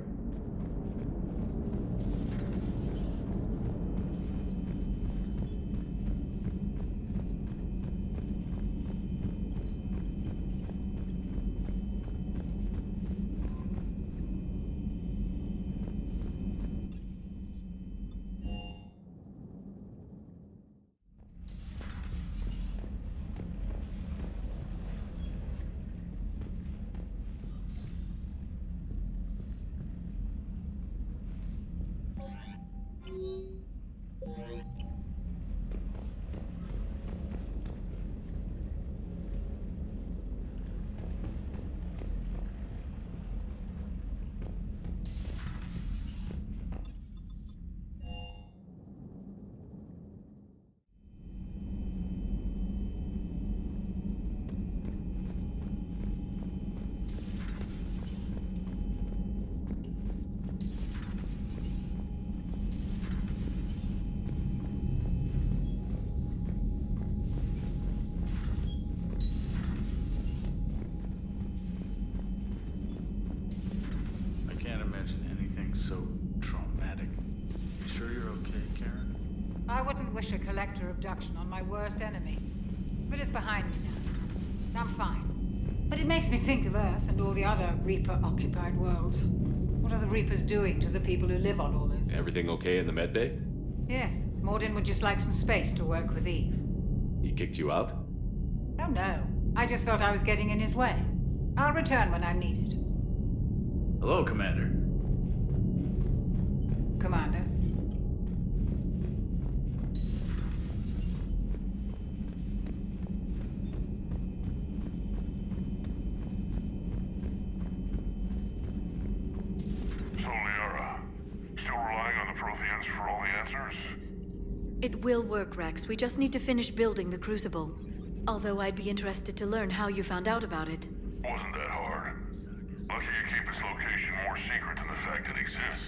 So traumatic. You sure you're okay, Karen? I wouldn't wish a collector abduction on my worst enemy. But it's behind me now. I'm fine. But it makes me think of Earth and all the other Reaper-occupied worlds. What are the Reapers doing to the people who live on all those? Everything okay in the medbay? Yes. Mordin would just like some space to work with Eve. He kicked you out? Oh no. I just felt I was getting in his way. I'll return when I'm needed. Hello, Commander. Commander. So, Liara, still relying on the Protheans for all the answers? It will work, Rex. We just need to finish building the Crucible. Although I'd be interested to learn how you found out about it. Wasn't that hard. Lucky you keep its location more secret than the fact it exists.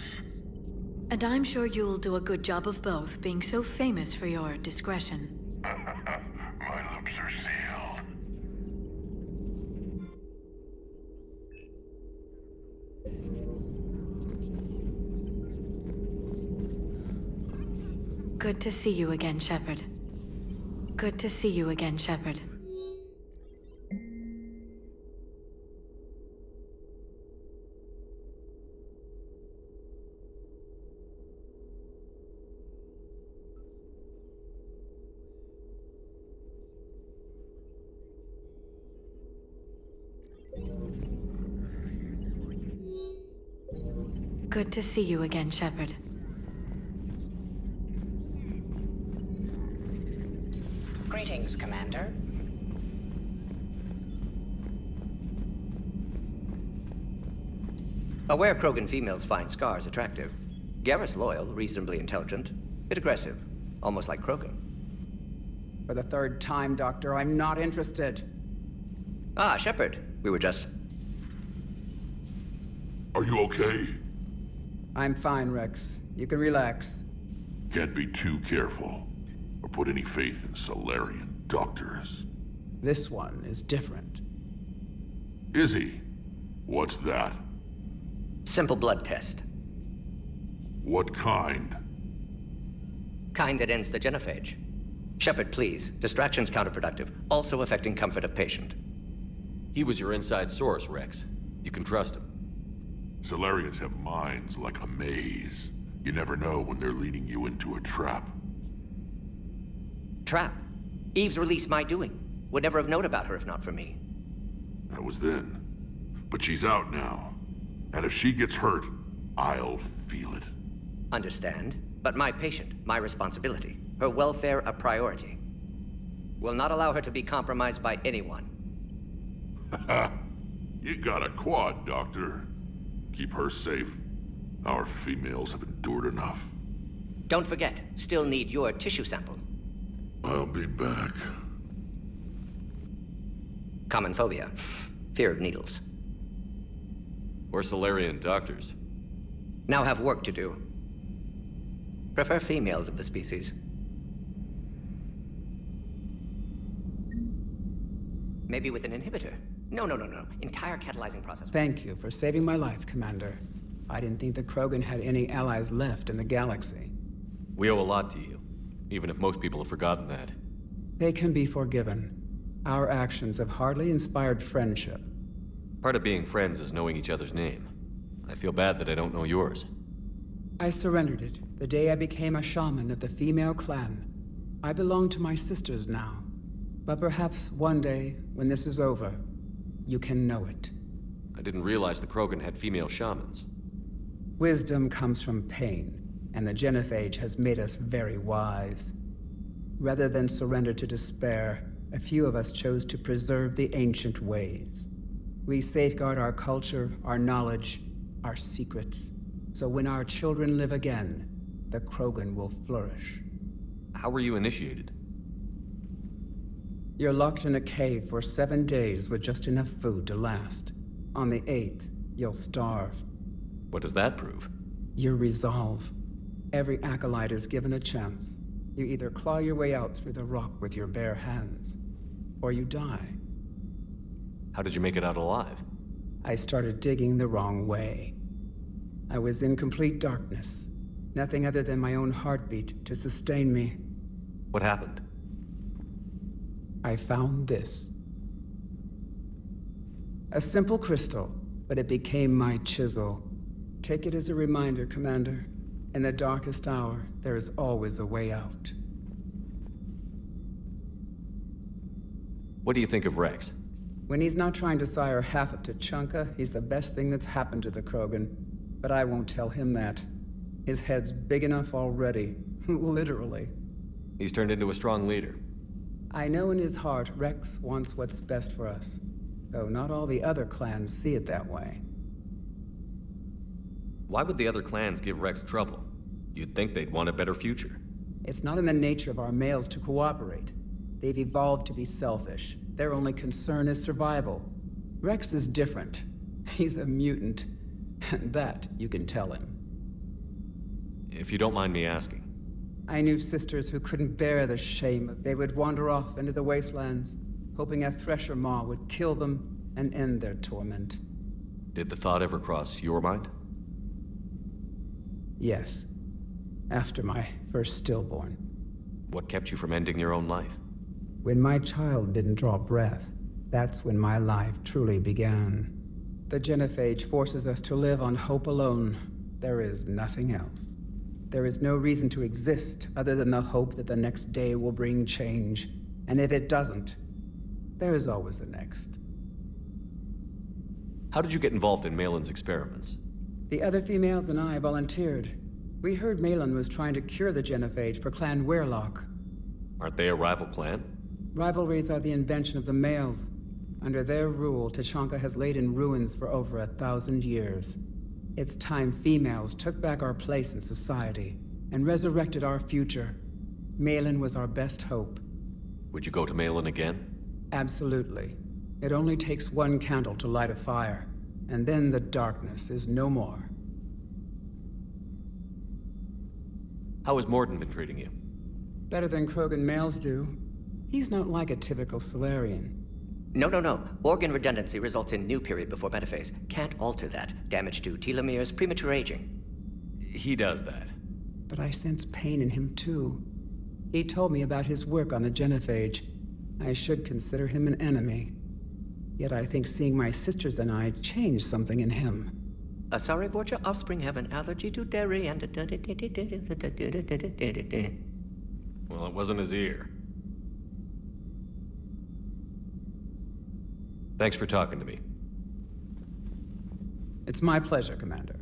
And I'm sure you'll do a good job of both, being so famous for your discretion. My lips are sealed. Good to see you again, Shepard. Good to see you again, Shepard. Good to see you again, Shepard. Greetings, Commander. Aware Krogan females find scars attractive. Garrus loyal, reasonably intelligent, bit aggressive, almost like Krogan. For the third time, Doctor, I'm not interested. Ah, Shepard. We were just... Are you okay? I'm fine, Rex. You can relax. Can't be too careful, or put any faith in Solarian doctors. This one is different. Is he? What's that? Simple blood test. What kind? Kind that ends the genophage. Shepard, please. Distraction's counterproductive, also affecting comfort of patient. He was your inside source, Rex. You can trust him. Solarians have minds like a maze. You never know when they're leading you into a trap. Trap? Eve's release my doing. Would never have known about her if not for me. That was then. But she's out now. And if she gets hurt, I'll feel it. Understand. But my patient, my responsibility. Her welfare a priority. Will not allow her to be compromised by anyone. You got a quad, Doctor. Keep her safe. Our females have endured enough. Don't forget, still need your tissue sample. I'll be back. Common phobia. Fear of needles. Or Solarian doctors. Now have work to do. Prefer females of the species. Maybe with an inhibitor. No. Entire catalyzing process. Thank you for saving my life, Commander. I didn't think the Krogan had any allies left in the galaxy. We owe a lot to you, even if most people have forgotten that. They can be forgiven. Our actions have hardly inspired friendship. Part of being friends is knowing each other's name. I feel bad that I don't know yours. I surrendered it the day I became a shaman of the female clan. I belong to my sisters now. But perhaps one day, when this is over, you can know it. I didn't realize the Krogan had female shamans. Wisdom comes from pain, and the Genophage has made us very wise. Rather than surrender to despair, a few of us chose to preserve the ancient ways. We safeguard our culture, our knowledge, our secrets. So when our children live again, the Krogan will flourish. How were you initiated? You're locked in a cave for 7 days with just enough food to last. On the 8th, you'll starve. What does that prove? Your resolve. Every acolyte is given a chance. You either claw your way out through the rock with your bare hands, or you die. How did you make it out alive? I started digging the wrong way. I was in complete darkness. Nothing other than my own heartbeat to sustain me. What happened? I found this. A simple crystal, but it became my chisel. Take it as a reminder, Commander. In the darkest hour, there is always a way out. What do you think of Rex? When he's not trying to sire half of Tuchanka, he's the best thing that's happened to the Krogan. But I won't tell him that. His head's big enough already. Literally. He's turned into a strong leader. I know in his heart Rex wants what's best for us. Though not all the other clans see it that way. Why would the other clans give Rex trouble? You'd think they'd want a better future. It's not in the nature of our males to cooperate. They've evolved to be selfish. Their only concern is survival. Rex is different. He's a mutant. And that you can tell him. If you don't mind me asking. I knew sisters who couldn't bear the shame. They would wander off into the wastelands, hoping a Thresher Maw would kill them and end their torment. Did the thought ever cross your mind? Yes. After my first stillborn. What kept you from ending your own life? When my child didn't draw breath, that's when my life truly began. The Genophage forces us to live on hope alone. There is nothing else. There is no reason to exist other than the hope that the next day will bring change. And if it doesn't, there is always the next. How did you get involved in Malin's experiments? The other females and I volunteered. We heard Malin was trying to cure the Genophage for Clan Weirlock. Aren't they a rival clan? Rivalries are the invention of the males. Under their rule, Tuchanka has laid in ruins for over 1,000 years. It's time females took back our place in society and resurrected our future. Malin was our best hope. Would you go to Malin again? Absolutely. It only takes one candle to light a fire, and then the darkness is no more. How has Morden been treating you? Better than Krogan males do. He's not like a typical Solarian. No. Organ redundancy results in new period before metaphase. Can't alter that. Damage to telomeres, premature aging. He does that. But I sense pain in him too. He told me about his work on the Genophage. I should consider him an enemy. Yet I think seeing my sisters and I changed something in him. Sorry, Vorcha offspring have an allergy to dairy and... Well, it wasn't his ear. Thanks for talking to me. It's my pleasure, Commander.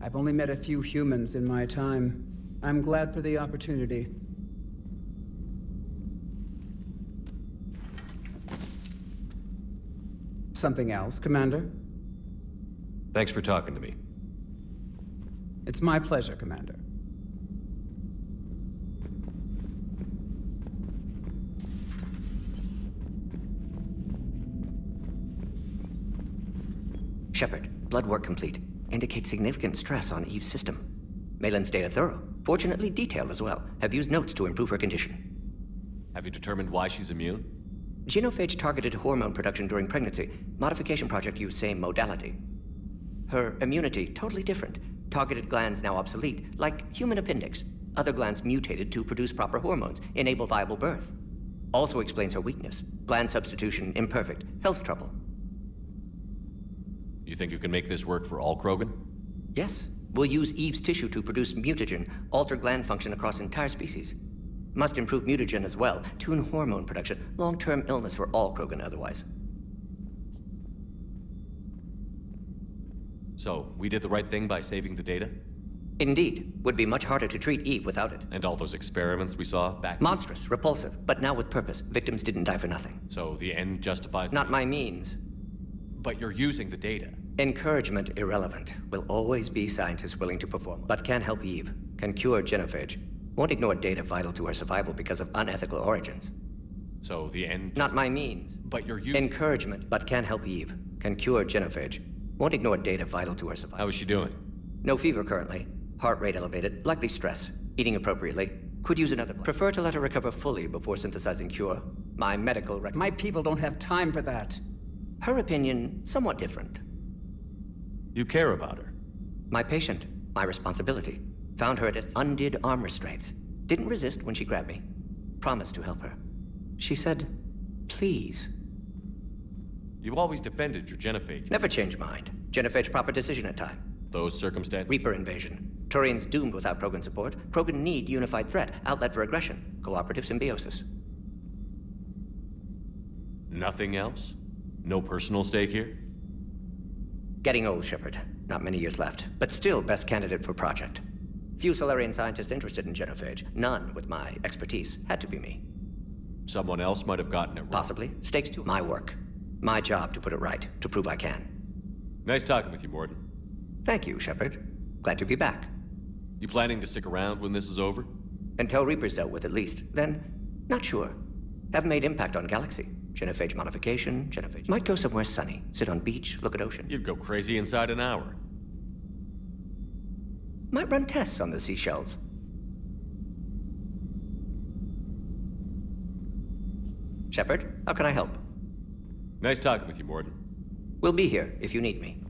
I've only met a few humans in my time. I'm glad for the opportunity. Something else, Commander? Thanks for talking to me. It's my pleasure, Commander. Shepard, blood work complete. Indicates significant stress on Eve's system. Malin's data thorough. Fortunately detailed as well. Have used notes to improve her condition. Have you determined why she's immune? Genophage targeted hormone production during pregnancy. Modification project used same modality. Her immunity totally different. Targeted glands now obsolete, like human appendix. Other glands mutated to produce proper hormones, enable viable birth. Also explains her weakness. Gland substitution imperfect. Health trouble. You think you can make this work for all Krogan? Yes. We'll use Eve's tissue to produce mutagen, alter gland function across entire species. Must improve mutagen as well, tune hormone production, long-term illness for all Krogan otherwise. So, we did the right thing by saving the data? Indeed. Would be much harder to treat Eve without it. And all those experiments we saw back... Monstrous, repulsive, but now with purpose. Victims didn't die for nothing. So the end justifies... Not my means. But you're using the data. Encouragement irrelevant. Will always be scientists willing to perform. But can help Eve. Can cure genophage. Won't ignore data vital to her survival because of unethical origins. So the end... Not my means. But you're using... Encouragement, but can help Eve. Can cure genophage. Won't ignore data vital to her survival. How is she doing? No fever currently. Heart rate elevated. Likely stress. Eating appropriately. Could use another blood. Prefer to let her recover fully before synthesizing cure. My medical record... My people don't have time for that. Her opinion, somewhat different. You care about her. My patient. My responsibility. Found her at undid arm restraints. Didn't resist when she grabbed me. Promised to help her. She said, please. You always defended your genophage. Never change mind. Genophage proper decision at time. Those circumstances? Reaper invasion. Turians doomed without Krogan support. Krogan need unified threat. Outlet for aggression. Cooperative symbiosis. Nothing else? No personal stake here? Getting old, Shepard. Not many years left. But still best candidate for project. Few Solarian scientists interested in genophage. None with my expertise. Had to be me. Someone else might have gotten it wrong. Possibly. Stakes too. My work. My job to put it right. To prove I can. Nice talking with you, Morden. Thank you, Shepard. Glad to be back. You planning to stick around when this is over? Until Reaper's dealt with, at least. Then, not sure. Haven't made impact on Galaxy. Genophage modification, genophage... Might go somewhere sunny. Sit on beach, look at ocean. You'd go crazy inside an hour. Might run tests on the seashells. Shepard, how can I help? Nice talking with you, Morden. We'll be here if you need me.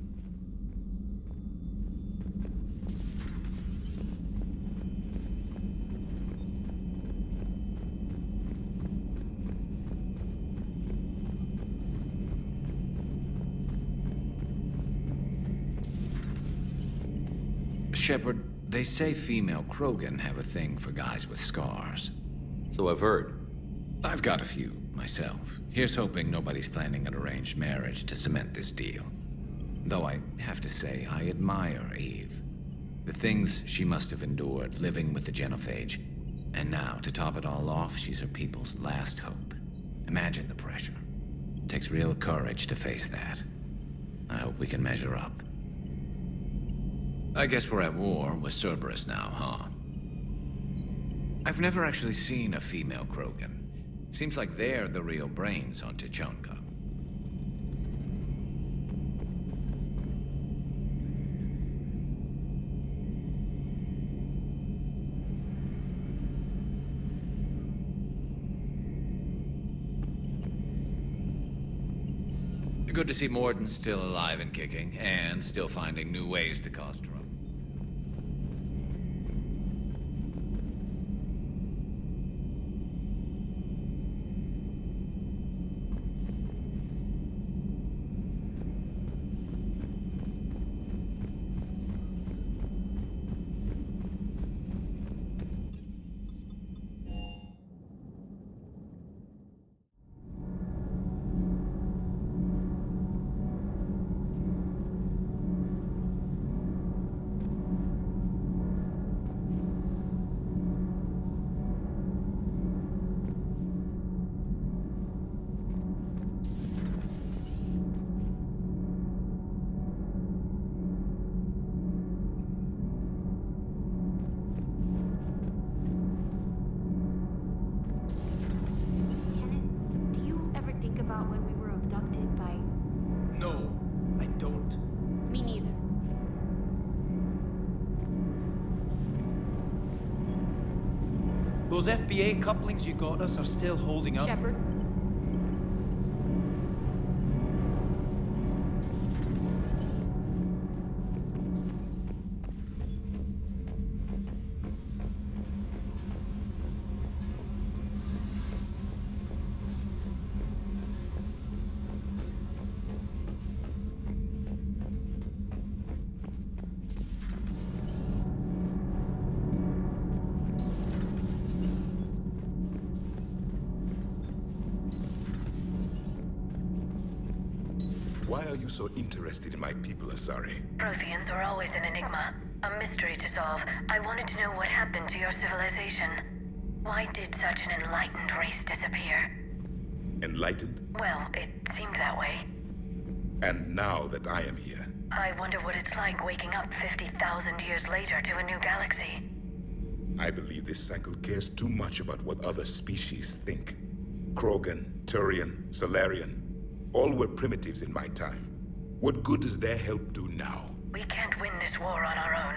Shepard, they say female Krogan have a thing for guys with scars. So I've heard. I've got a few, myself. Here's hoping nobody's planning an arranged marriage to cement this deal. Though I have to say, I admire Eve. The things she must have endured living with the genophage. And now, to top it all off, she's her people's last hope. Imagine the pressure. It takes real courage to face that. I hope we can measure up. I guess we're at war with Cerberus now, huh? I've never actually seen a female Krogan. Seems like they're the real brains on Tuchanka. Good to see Morden's still alive and kicking, and still finding new ways to cause trouble. Those FBA couplings you got us are still holding up. Shepard. Why are you so interested in my people, Asari? Protheans are always an enigma, a mystery to solve. I wanted to know what happened to your civilization. Why did such an enlightened race disappear? Enlightened? Well, it seemed that way. And now that I am here, I wonder what it's like waking up 50,000 years later to a new galaxy. I believe this cycle cares too much about what other species think. Krogan, Turian, Solarian, all were primitives in my time. What good does their help do now? We can't win this war on our own.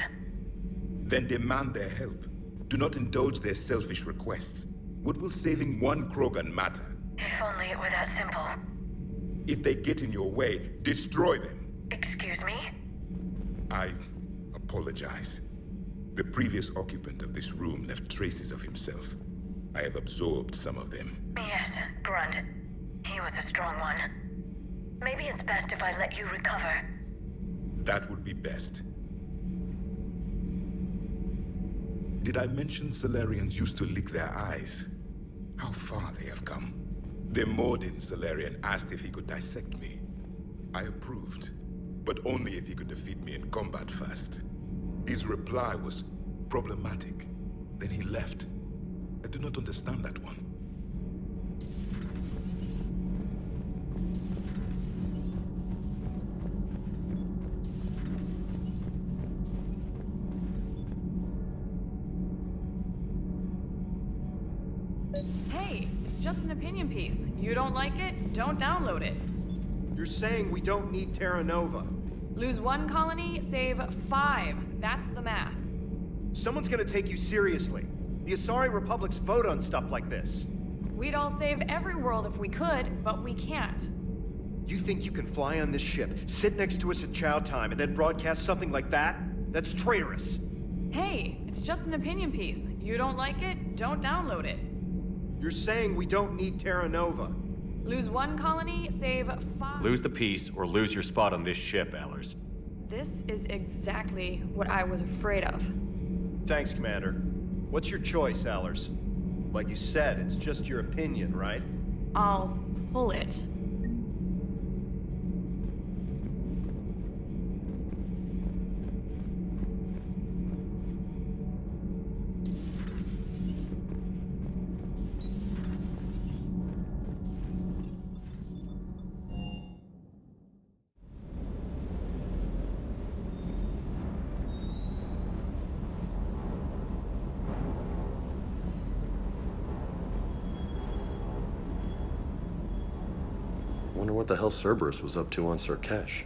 Then demand their help. Do not indulge their selfish requests. What will saving one Krogan matter? If only it were that simple. If they get in your way, destroy them. Excuse me? I apologize. The previous occupant of this room left traces of himself. I have absorbed some of them. Yes, Grunt. He was a strong one. Maybe it's best if I let you recover. That would be best. Did I mention Solarians used to lick their eyes? How far they have come. The Mordin Solarian asked if he could dissect me. I approved, but only if he could defeat me in combat first. His reply was problematic. Then he left. I do not understand that one. Hey, it's just an opinion piece. You don't like it? Don't download it. You're saying we don't need Terra Nova. Lose one colony, save 5. That's the math. Someone's gonna take you seriously. The Asari Republics vote on stuff like this. We'd all save every world if we could, but we can't. You think you can fly on this ship, sit next to us at chow time, and then broadcast something like that? That's traitorous. Hey, it's just an opinion piece. You don't like it? Don't download it. You're saying we don't need Terra Nova. Lose one colony, save 5. Lose the peace or lose your spot on this ship, Allers. This is exactly what I was afraid of. Thanks, Commander. What's your choice, Allers? Like you said, it's just your opinion, right? I'll pull it. Wonder what the hell Cerberus was up to on Sirkesh.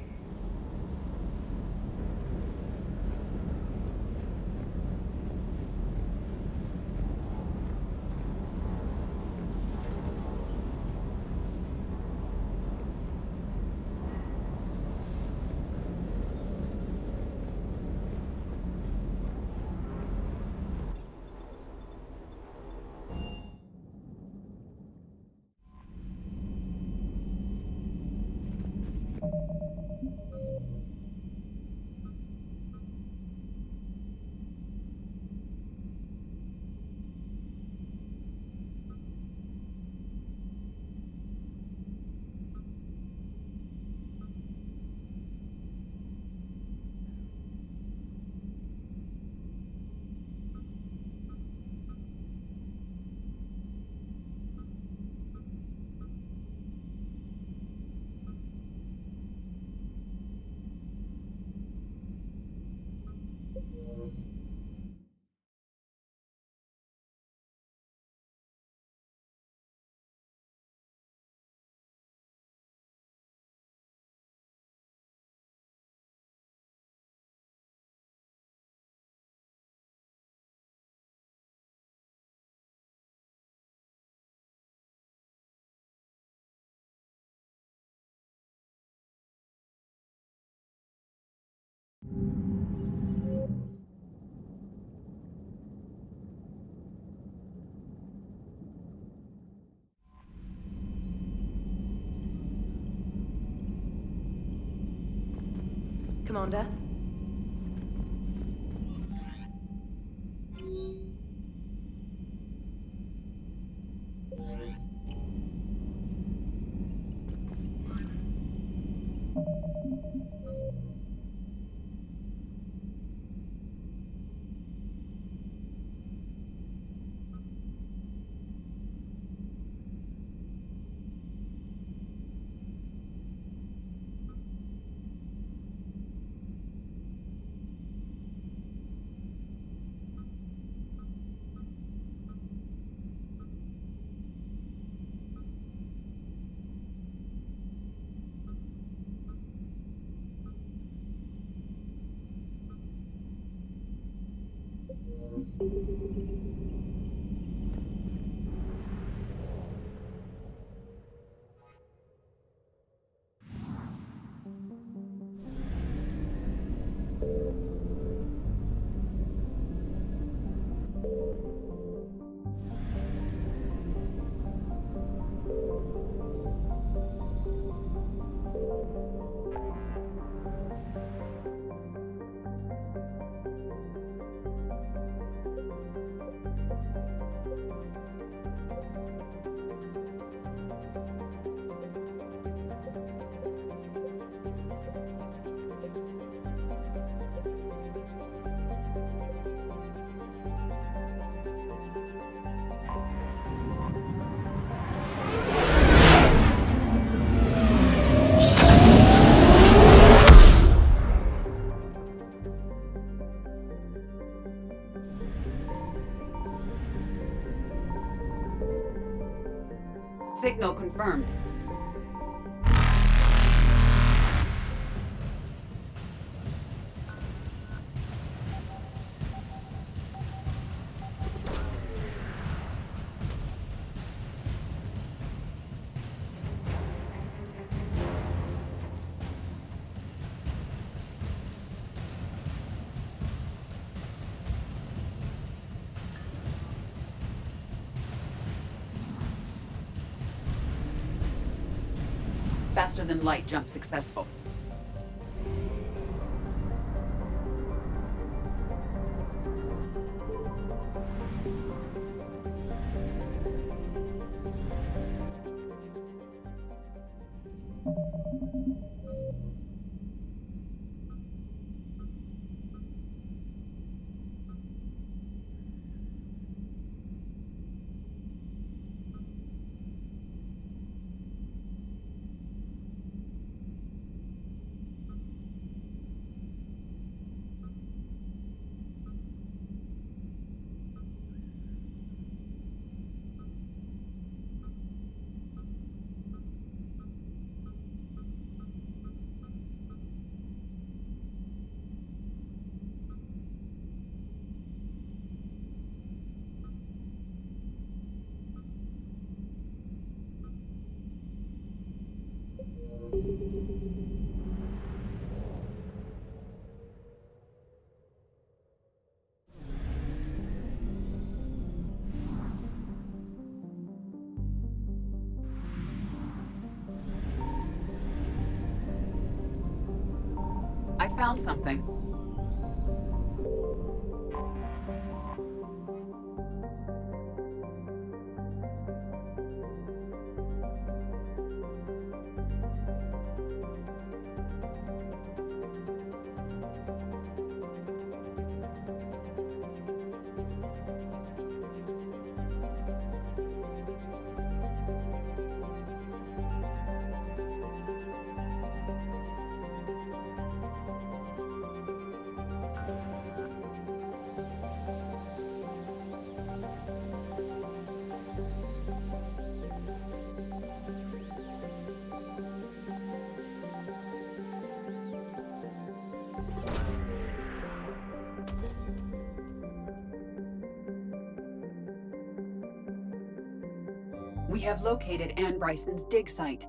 Commander. Signal confirmed. Faster than light jump successful. I found something. We have located Anne Bryson's dig site.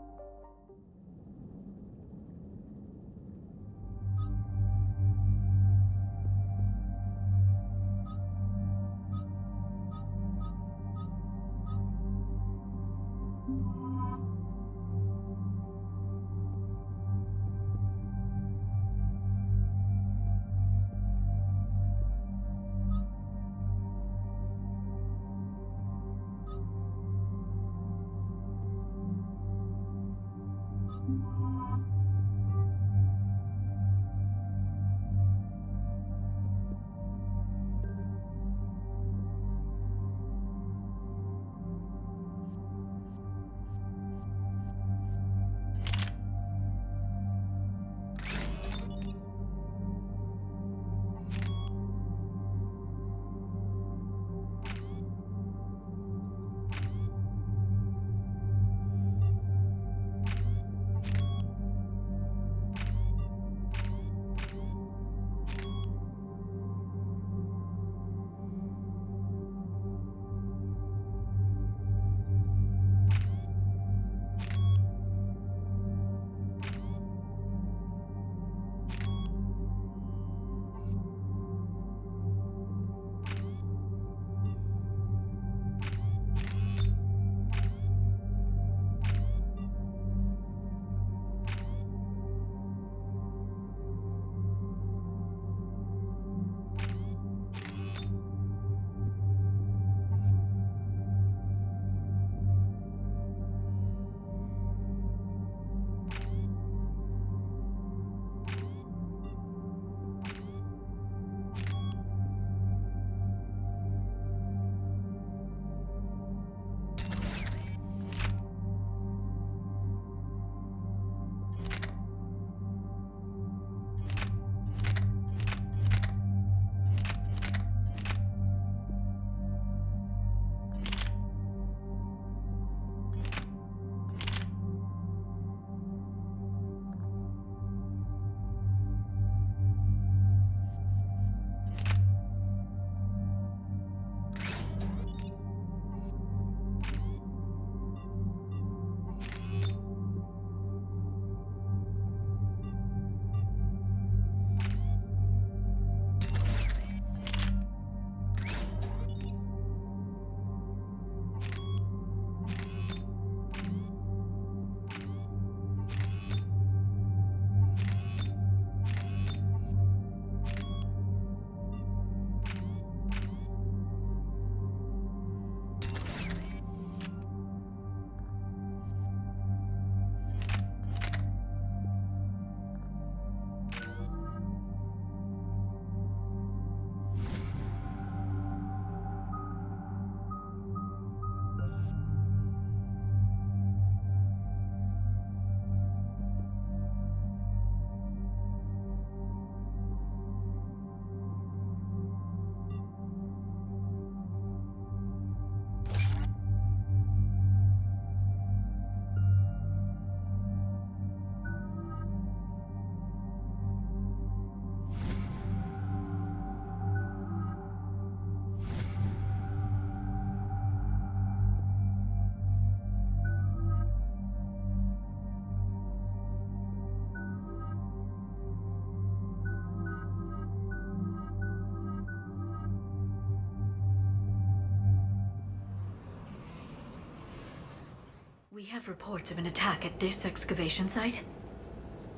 We have reports of an attack at this excavation site.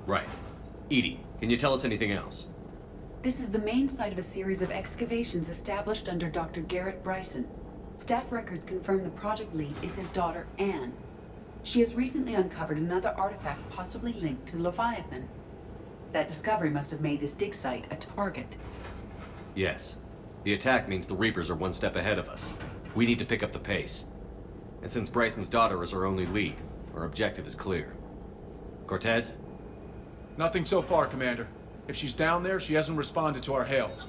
Right. Edie, can you tell us anything else? This is the main site of a series of excavations established under Dr. Garrett Bryson. Staff records confirm the project lead is his daughter, Anne. She has recently uncovered another artifact possibly linked to Leviathan. That discovery must have made this dig site a target. Yes. The attack means the Reapers are one step ahead of us. We need to pick up the pace. And since Bryson's daughter is our only lead, our objective is clear. Cortez? Nothing so far, Commander. If she's down there, she hasn't responded to our hails.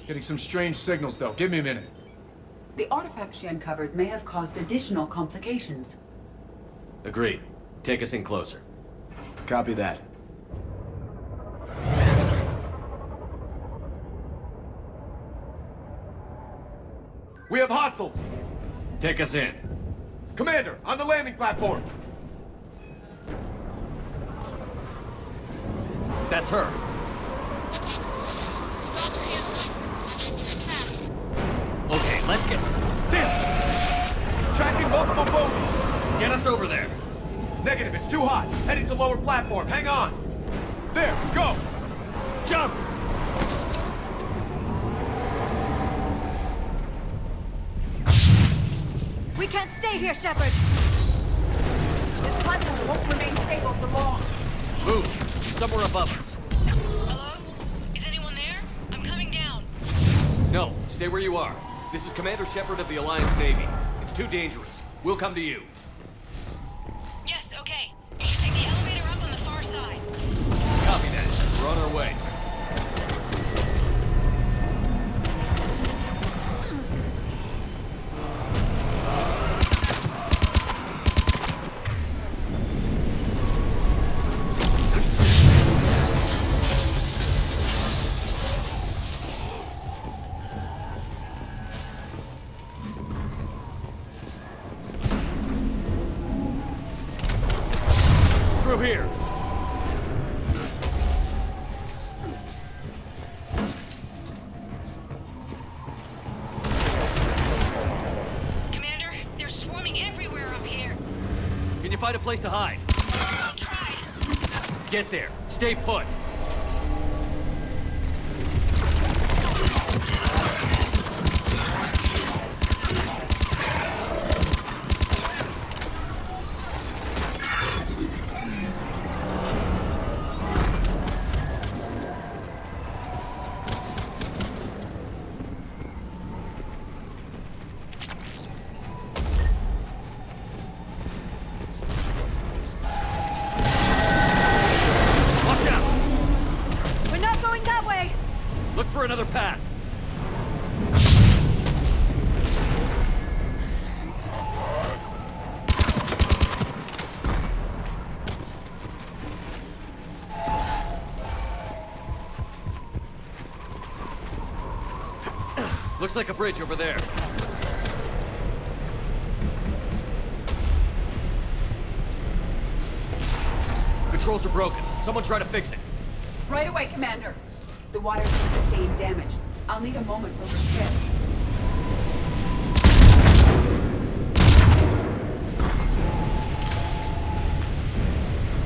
Getting some strange signals, though. Give me a minute. The artifact she uncovered may have caused additional complications. Agreed. Take us in closer. Copy that. We have hostiles! Take us in. Commander, on the landing platform! That's her. Okay, let's get... Damn! Tracking multiple boats! Get us over there. Negative, it's too hot. Heading to lower platform. Hang on. There, go! Jump! We can't stay here, Shepard! This platform won't remain stable for long. Move! She's somewhere above us. Hello? Is anyone there? I'm coming down. No, stay where you are. This is Commander Shepard of the Alliance Navy. It's too dangerous. We'll come to you. Yes, okay. You should take the elevator up on the far side. Copy that. We're on our way. Through here. Commander, they're swarming everywhere up here. Can you find a place to hide? I'll try. Get there. Stay put. Watch out! We're not going that way! Look for another path. Looks like a bridge over there. Controls are broken. Someone try to fix it. Right away, Commander. The wires have sustained damage. I'll need a moment for repair.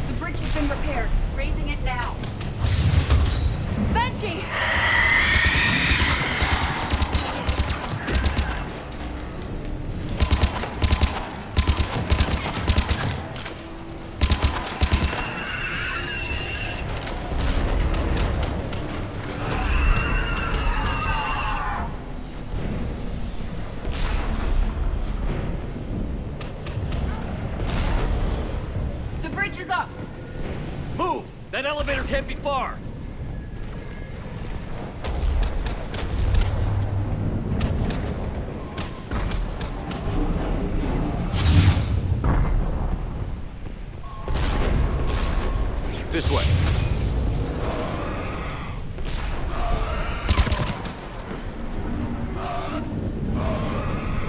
The bridge has been repaired. Raising it now. Banshee! The bridge is up. Move! That elevator can't be far. This way.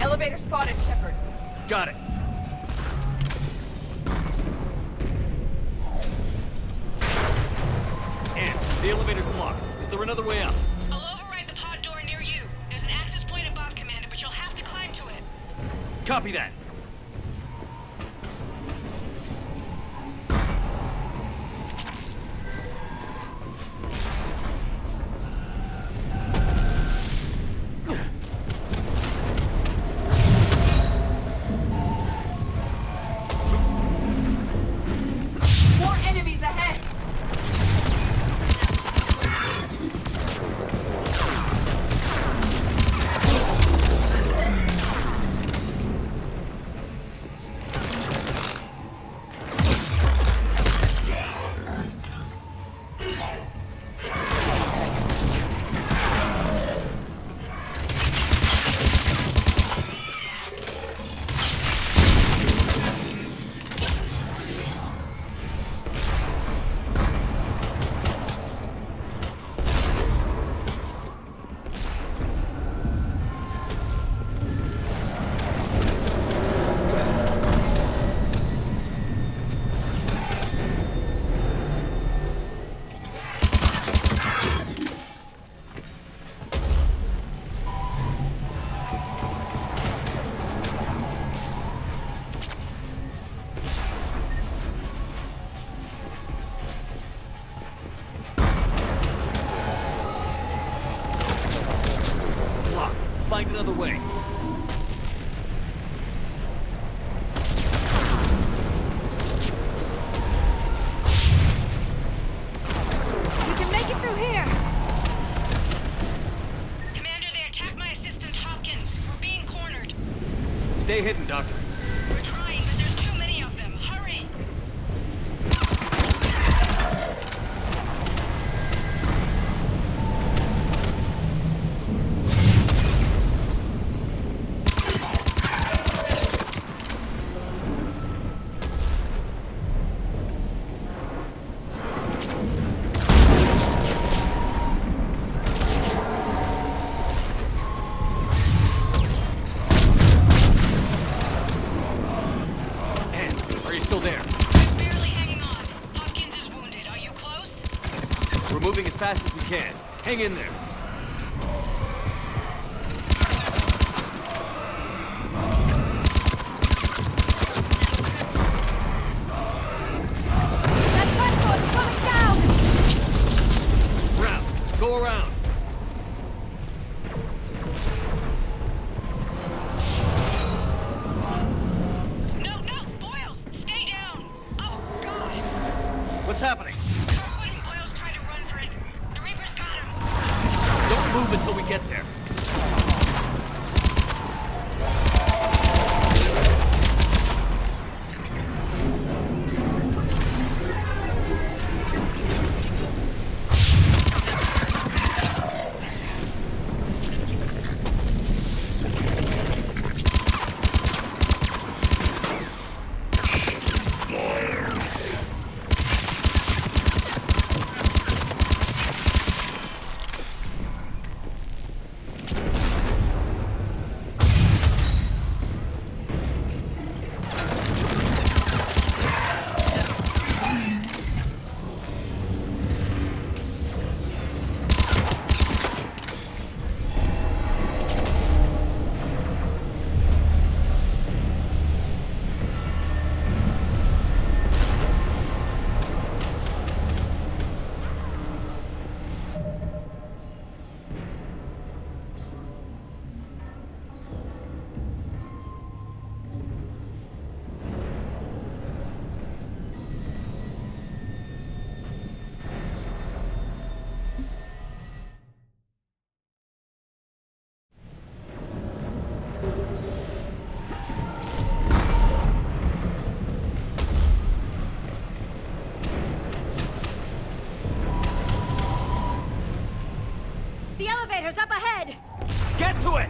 Elevator spotted, Shepard. Got it. And the elevator's blocked. Is there another way up? I'll override the pod door near you. There's an access point above, Commander, but you'll have to climb to it. Copy that. More enemies ahead. Find another way. Stay hidden, Doctor. We're trying, but there's too many of them. Hurry! Are you still there? I'm barely hanging on. Hopkins is wounded. Are you close? We're moving as fast as we can. Hang in there. Round. Go around. What's happening? Kirkwood and Boyle's trying to run for it. The Reaper's got him. Don't move until we get there. The elevator's up ahead! Get to it!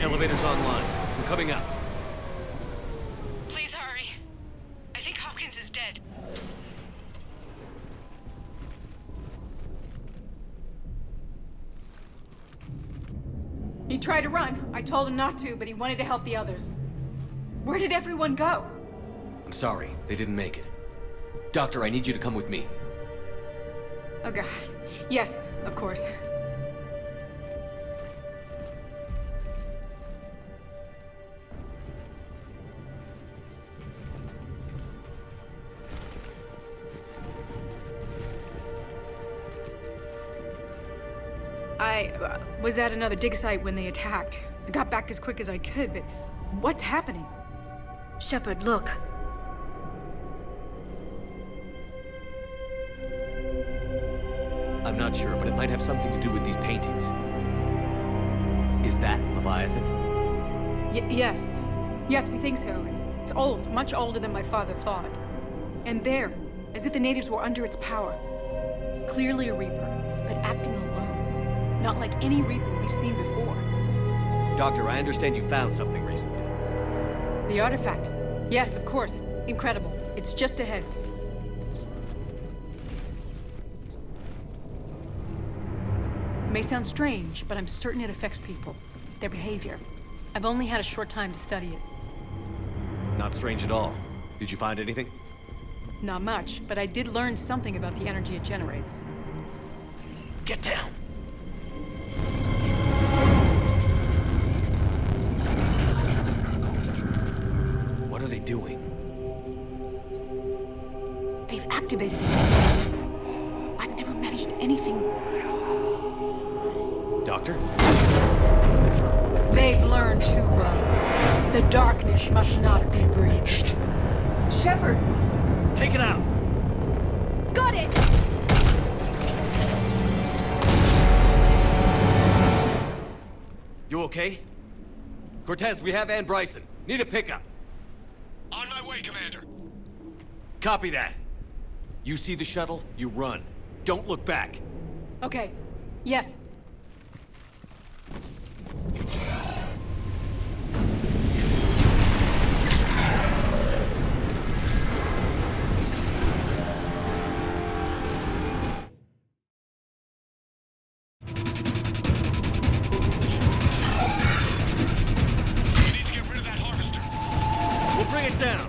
Elevator's online. We're coming up. Please hurry. I think Hopkins is dead. He tried to run. I told him not to, but he wanted to help the others. Where did everyone go? I'm sorry, they didn't make it. Doctor, I need you to come with me. Oh god. Yes, of course. I was at another dig site when they attacked. I got back as quick as I could, but what's happening? Shepard, look. I'm not sure, but it might have something to do with these paintings. Is that Leviathan? Yes. Yes, we think so. It's old, much older than my father thought. And there, as if the natives were under its power. Clearly a Reaper, but acting alone. Not like any Reaper we've seen before. Doctor, I understand you found something recently. The artifact. Yes, of course. Incredible. It's just ahead. It may sound strange, but I'm certain it affects people. Their behavior. I've only had a short time to study it. Not strange at all. Did you find anything? Not much, but I did learn something about the energy it generates. Get down! What are they doing? They've activated it. I've never managed anything. Doctor? They've learned to run. The darkness must not be breached. Shepard! Take it out! Got it! You okay? Cortez, we have Ann Bryson. Need a pickup. On my way, Commander. Copy that. You see the shuttle, you run. Don't look back. Okay. Yes. We'll bring it down.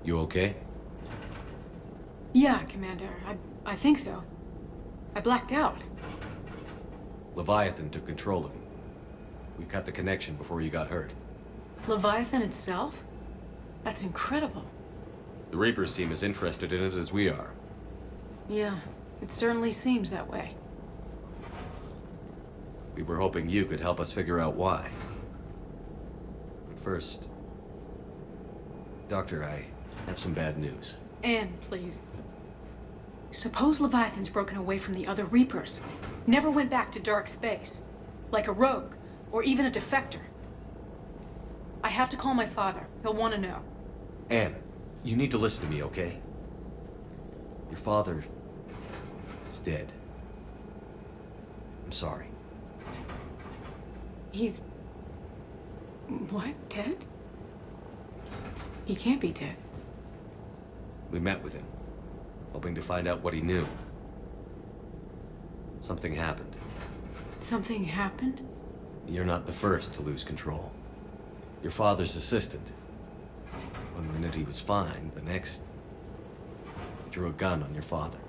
You okay? Yeah, Commander. I think so. I blacked out. Leviathan took control of him. We cut the connection before you got hurt. Leviathan itself? That's incredible. The Reapers seem as interested in it as we are. Yeah, it certainly seems that way. We were hoping you could help us figure out why. But first... Doctor, I have some bad news. Anne, please. Suppose Leviathan's broken away from the other Reapers. Never went back to dark space. Like a rogue, or even a defector. I have to call my father. He'll want to know. Anne, you need to listen to me, okay? Your father is dead. I'm sorry. He's... what? Dead? He can't be dead. We met with him, hoping to find out what he knew. Something happened. Something happened? You're not the first to lose control. Your father's assistant. One minute he was fine, the next... drew a gun on your father.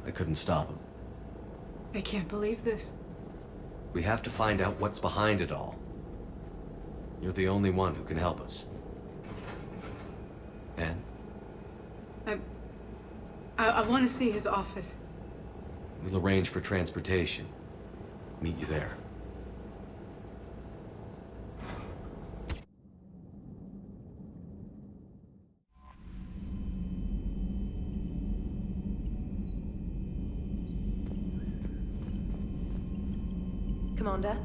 I couldn't stop him. I can't believe this. We have to find out what's behind it all. You're the only one who can help us. Anne? I want to see his office. We'll arrange for transportation. Meet you there. Commander?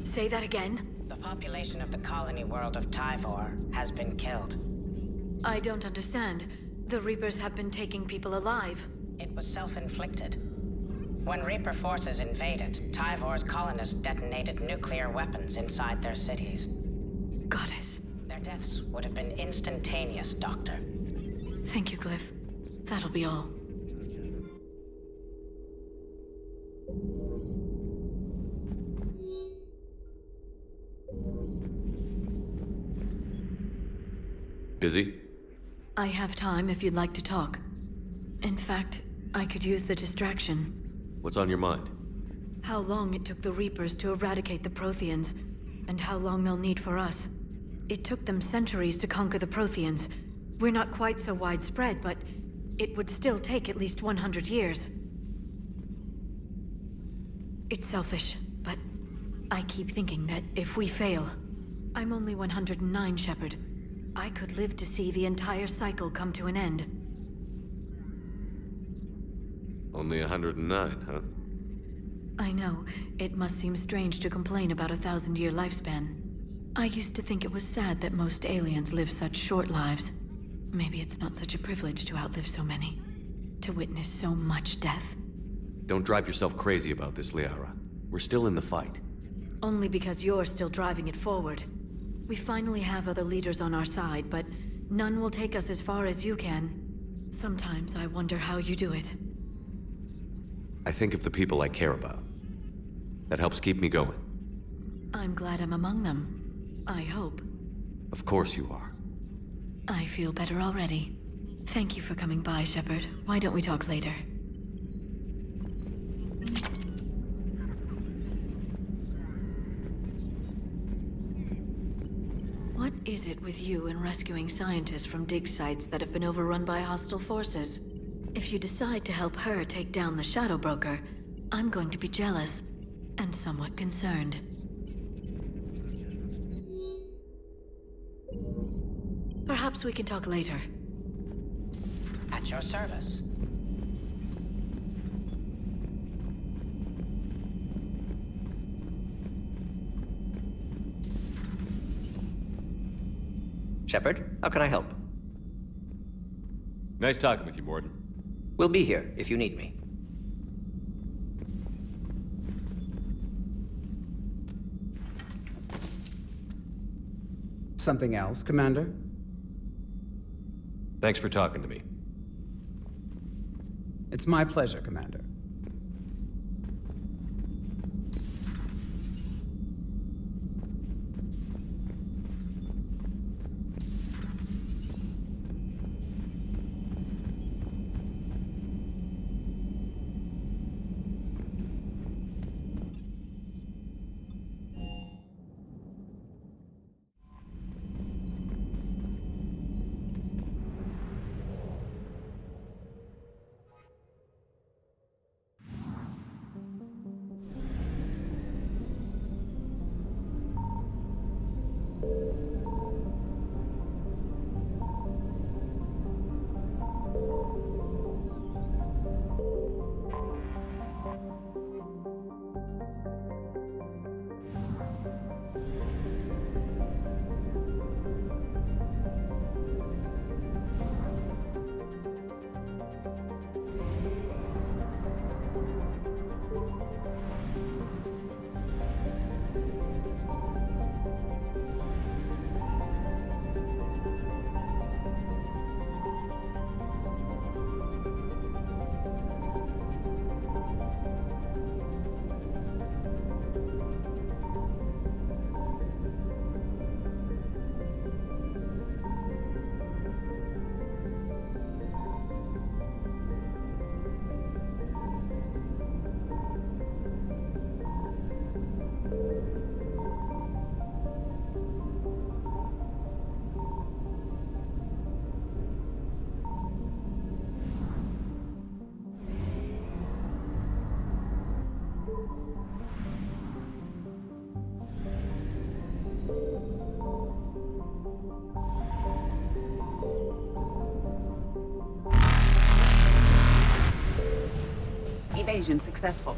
Say that again? The population of the colony world of Tyvor has been killed. I don't understand. The Reapers have been taking people alive. It was self-inflicted. When Reaper forces invaded, Tyvor's colonists detonated nuclear weapons inside their cities. Goddess. Their deaths would have been instantaneous, Doctor. Thank you, Glyph. That'll be all. Busy? I have time if you'd like to talk. In fact, I could use the distraction. What's on your mind? How long it took the Reapers to eradicate the Protheans, and how long they'll need for us. It took them centuries to conquer the Protheans. We're not quite so widespread, but it would still take at least 100 years. It's selfish, but I keep thinking that if we fail... I'm only 109, Shepard. I could live to see the entire cycle come to an end. Only 109, huh? I know. It must seem strange to complain about a 1,000-year lifespan. I used to think it was sad that most aliens live such short lives. Maybe it's not such a privilege to outlive so many. To witness so much death. Don't drive yourself crazy about this, Liara. We're still in the fight. Only because you're still driving it forward. We finally have other leaders on our side, but none will take us as far as you can. Sometimes I wonder how you do it. I think of the people I care about. That helps keep me going. I'm glad I'm among them. I hope. Of course you are. I feel better already. Thank you for coming by, Shepard. Why don't we talk later? What is it with you and rescuing scientists from dig sites that have been overrun by hostile forces? If you decide to help her take down the Shadow Broker, I'm going to be jealous and somewhat concerned. Perhaps we can talk later. At your service. Shepard, how can I help? Nice talking with you, Morden. We'll be here if you need me. Something else, Commander? Thanks for talking to me. It's my pleasure, Commander. Evasion successful.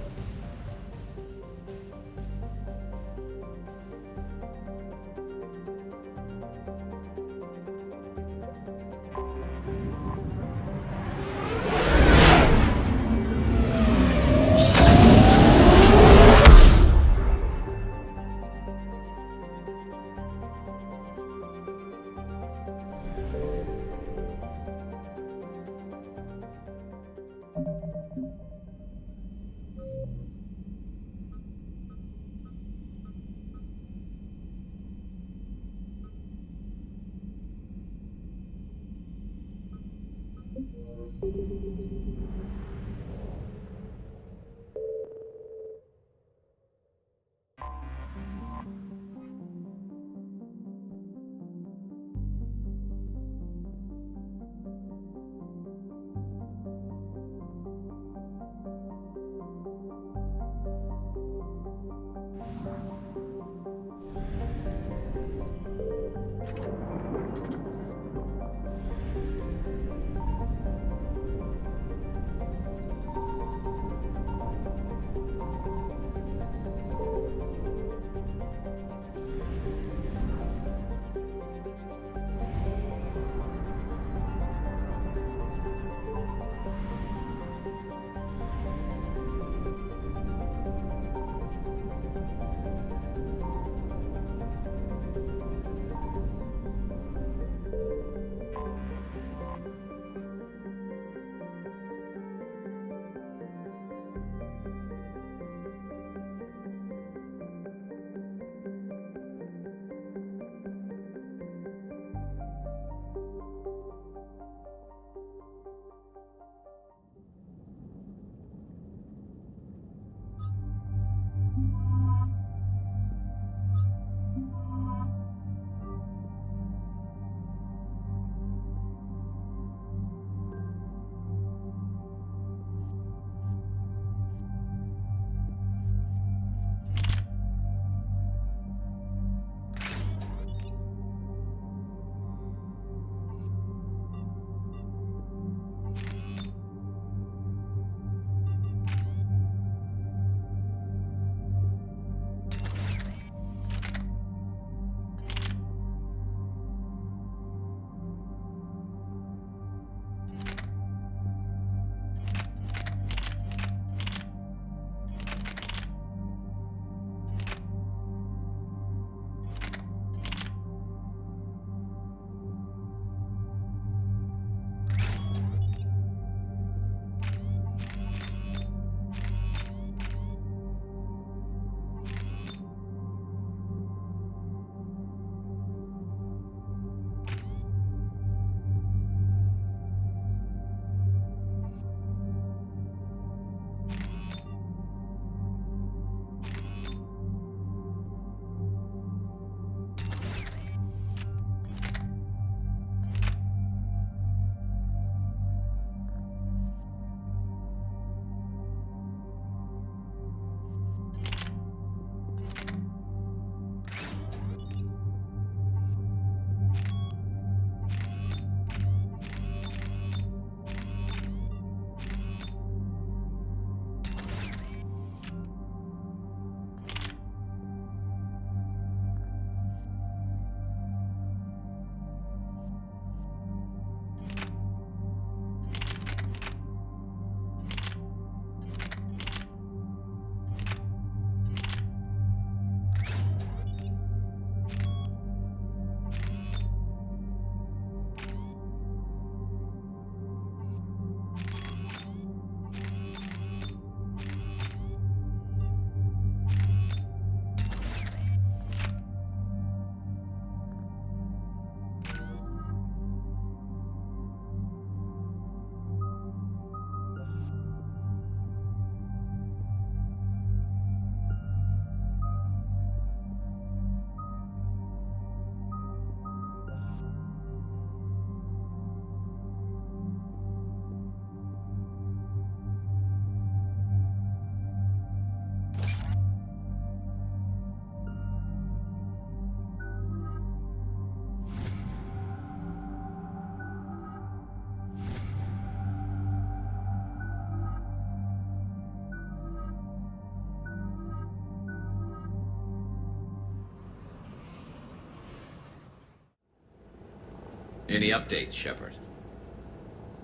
Any updates, Shepard?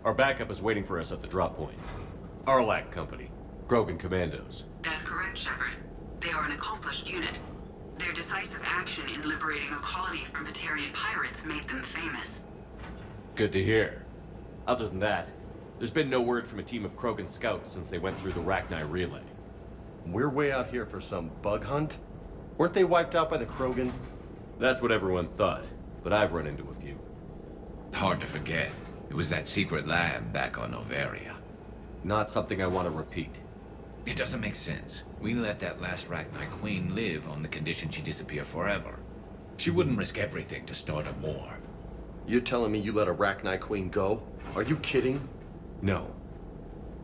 Our backup is waiting for us at the drop point. Arlac Company. Krogan Commandos. That's correct, Shepard. They are an accomplished unit. Their decisive action in liberating a colony from Batarian pirates made them famous. Good to hear. Other than that, there's been no word from a team of Krogan scouts since they went through the Rachni relay. We're way out here for some bug hunt? Weren't they wiped out by the Krogan? That's what everyone thought, but I've run into a few. Hard to forget. It was that secret lab back on Noveria. Not something I want to repeat. It doesn't make sense. We let that last Rachni Queen live on the condition she disappear forever. She wouldn't risk everything to start a war. You're telling me you let a Rachni Queen go? Are you kidding? No.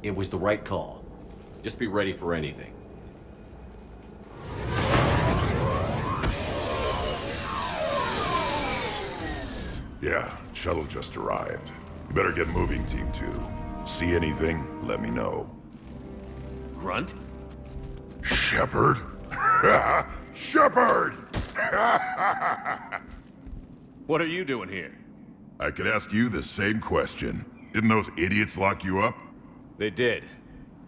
It was the right call. Just be ready for anything. Yeah, shuttle just arrived. You better get moving, Team 2. See anything, let me know. Grunt? Shepard? Shepard! What are you doing here? I could ask you the same question. Didn't those idiots lock you up? They did.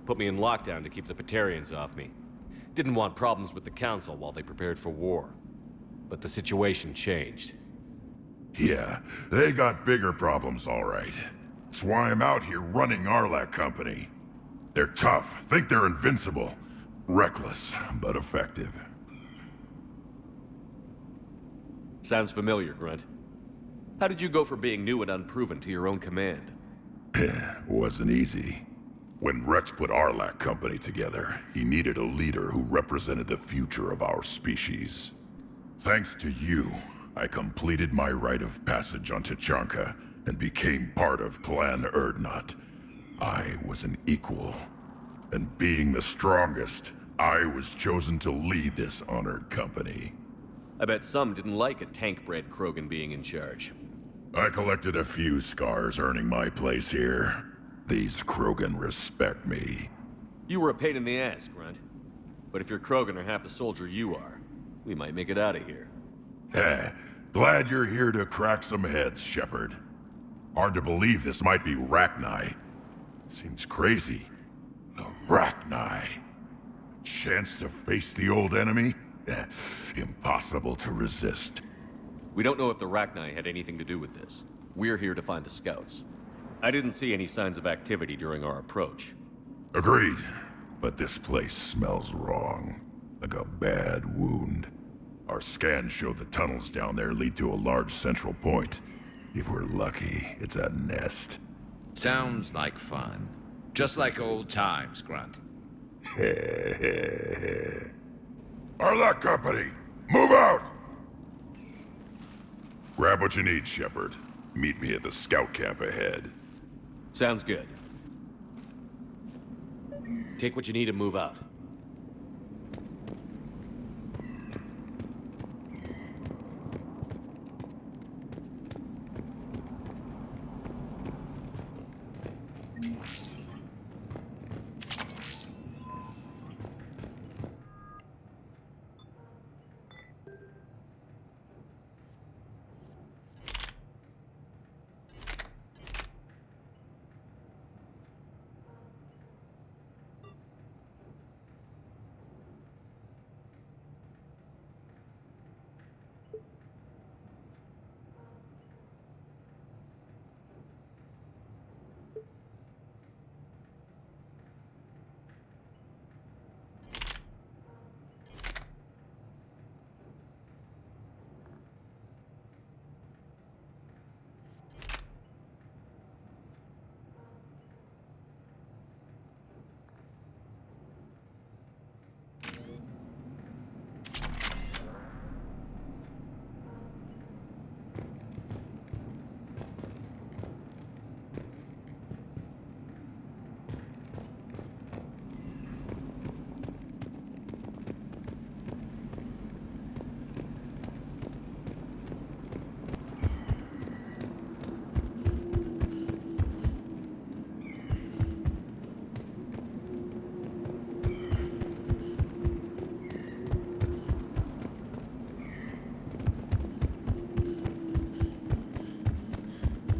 Put me in lockdown to keep the Batarians off me. Didn't want problems with the Council while they prepared for war. But the situation changed. Yeah, they got bigger problems, all right. That's why I'm out here running Arlac Company. They're tough, think they're invincible. Reckless, but effective. Sounds familiar, Grunt. How did you go from being new and unproven to your own command? Wasn't easy. When Rex put Arlac Company together, he needed a leader who represented the future of our species. Thanks to you, I completed my rite of passage on Tachanka and became part of Clan Urdnot. I was an equal. And being the strongest, I was chosen to lead this honored company. I bet some didn't like a tank-bred Krogan being in charge. I collected a few scars earning my place here. These Krogan respect me. You were a pain in the ass, Grunt. But if your Krogan are half the soldier you are, we might make it out of here. Glad you're here to crack some heads, Shepard. Hard to believe this might be Rachni. Seems crazy. The Rachni. Chance to face the old enemy? Impossible to resist. We don't know if the Rachni had anything to do with this. We're here to find the scouts. I didn't see any signs of activity during our approach. Agreed. But this place smells wrong. Like a bad wound. Our scans show the tunnels down there lead to a large central point. If we're lucky, it's a nest. Sounds like fun. Just like old times, Grunt. Arlec Company, move out! Grab what you need, Shepard. Meet me at the scout camp ahead. Sounds good. Take what you need and move out.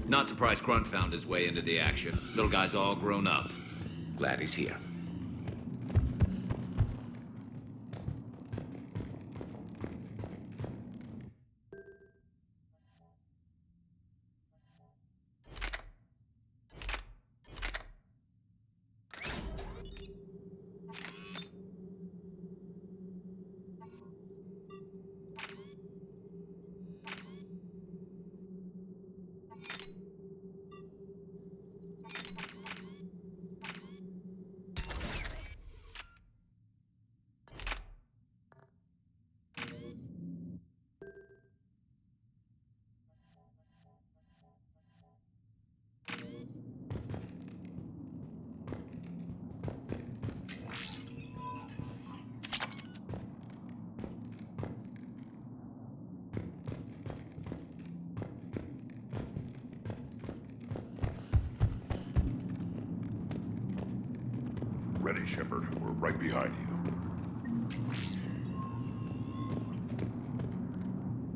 Not surprised Grunt found his way into the action. Little guy's all grown up. Glad he's here. Ready, Shepard. We're right behind you.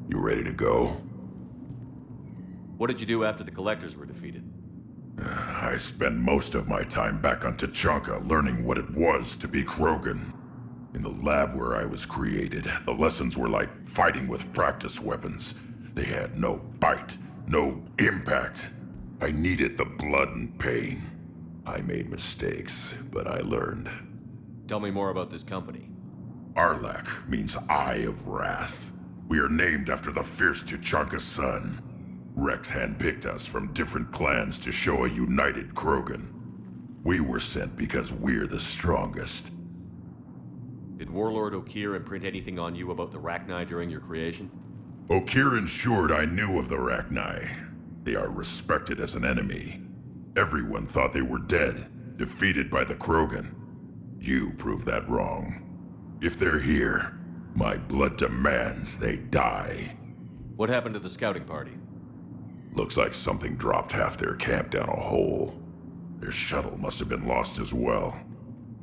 You ready to go? What did you do after the Collectors were defeated? I spent most of my time back on Tuchanka learning what it was to be Krogan. In the lab where I was created, the lessons were like fighting with practice weapons. They had no bite, no impact. I needed the blood and pain. I made mistakes, but I learned. Tell me more about this company. Arlec means Eye of Wrath. We are named after the fierce Tuchanka sun. Rex handpicked us from different clans to show a united Krogan. We were sent because we're the strongest. Did Warlord Okeer imprint anything on you about the Rachni during your creation? Okeer ensured I knew of the Rachni. They are respected as an enemy. Everyone thought they were dead, defeated by the Krogan. You proved that wrong. If they're here, my blood demands they die. What happened to the scouting party? Looks like something dropped half their camp down a hole. Their shuttle must have been lost as well.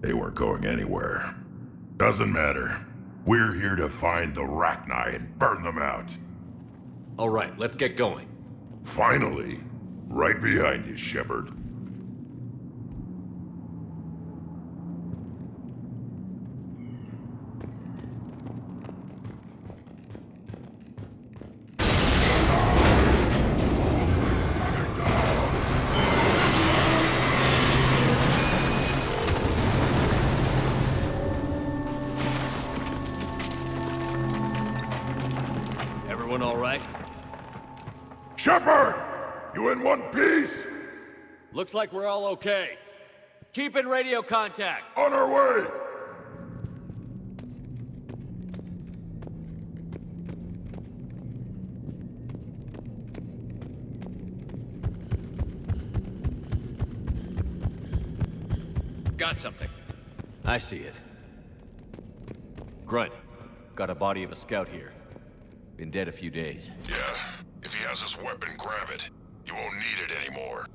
They weren't going anywhere. Doesn't matter. We're here to find the Rachni and burn them out. All right, let's get going. Finally. Right behind you, Shepard. Everyone all right? Shepard! You in one piece? Looks like we're all okay. Keep in radio contact. On our way! Got something. I see it. Grunt, got a body of a scout here. Been dead a few days. Yeah, if he has his weapon, grab it. You won't need it anymore.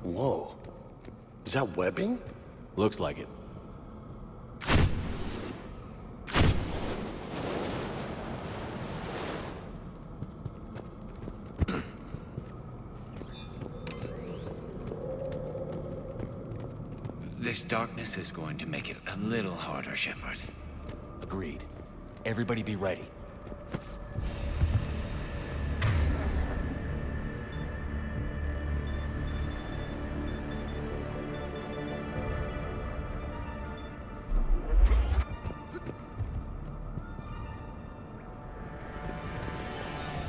Whoa. Is that webbing? Looks like it. This darkness is going to make it a little harder, Shepard. Agreed. Everybody be ready.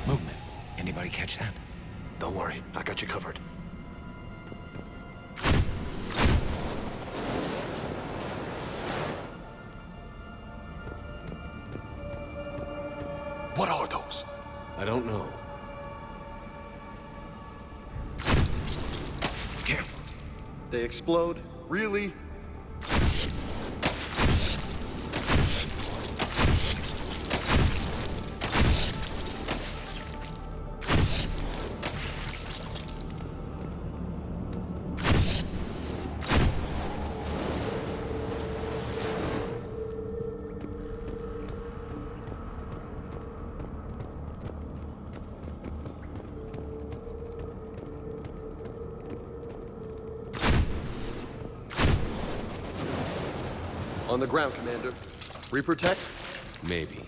Movement. Anybody catch that? Don't worry, I got you covered. What are those? I don't know. Careful. They explode? Really? On the ground, Commander. Reaper tech? Maybe.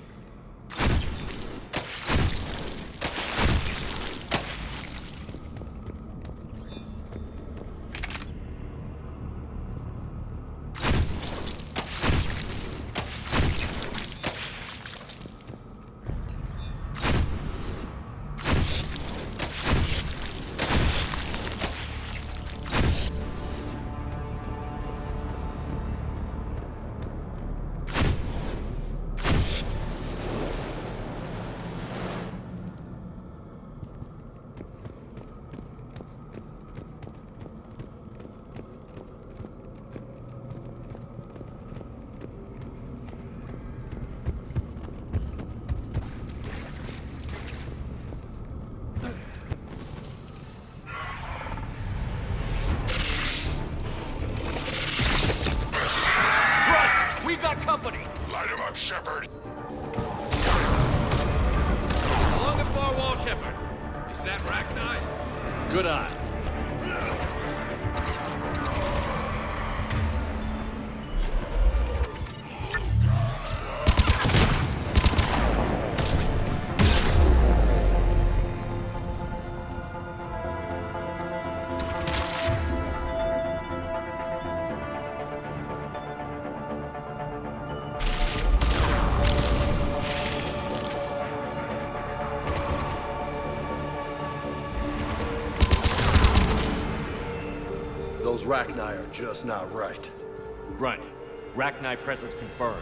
Company! Light him up, Shepard! Along the far wall, Shepard. Is that Rachni? Good eye. Those Rachni are just not right. Grunt, Rachni presence confirmed.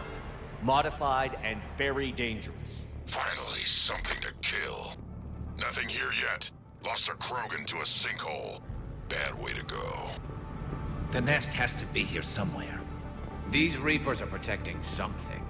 Modified and very dangerous. Finally, something to kill. Nothing here yet. Lost a Krogan to a sinkhole. Bad way to go. The nest has to be here somewhere. These Reapers are protecting something.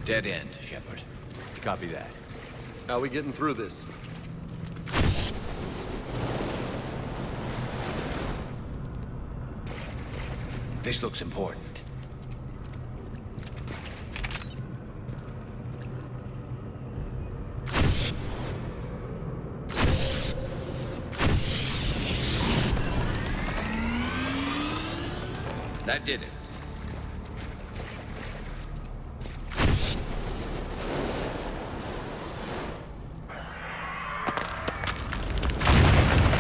Dead end, Shepard. Copy that. How we getting through this? This looks important. That did it.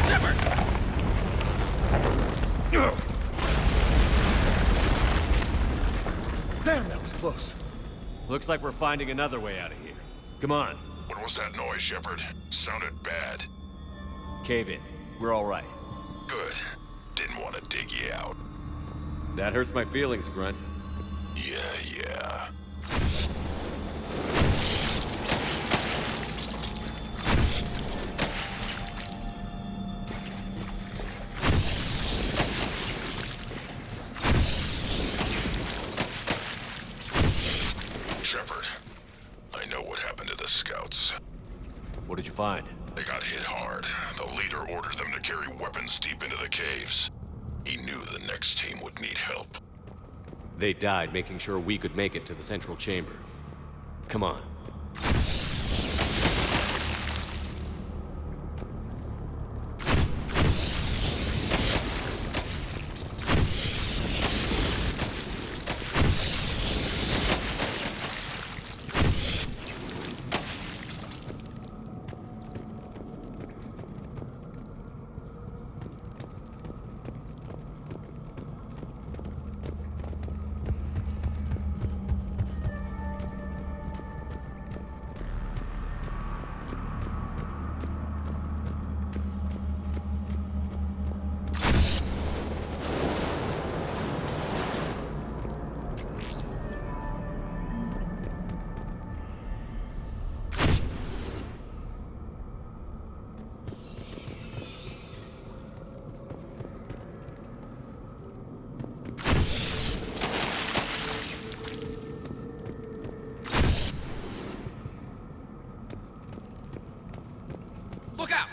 Shepard! Damn, that was close. Looks like we're finding another way out of here. Come on. What was that noise, Shepard? Sounded bad. Cave in. We're all right. Good. Didn't want to dig you out. That hurts my feelings, Grunt. Yeah. Shepard, I know what happened to the scouts. What did you find? They got hit hard. The leader ordered them to carry weapons deep into the caves. He knew the next team would need help. They died making sure we could make it to the central chamber. Come on. Look out!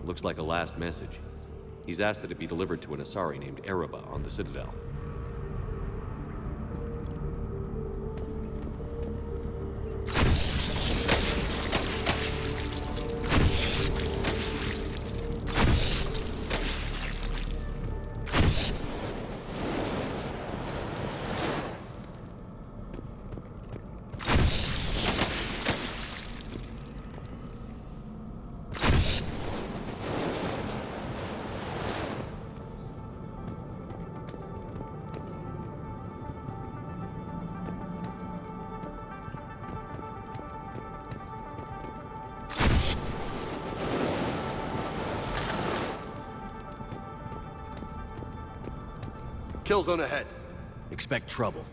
Looks like a last message. He's asked that it be delivered to an Asari named Erebba on the Citadel. Kill zone ahead. Expect trouble.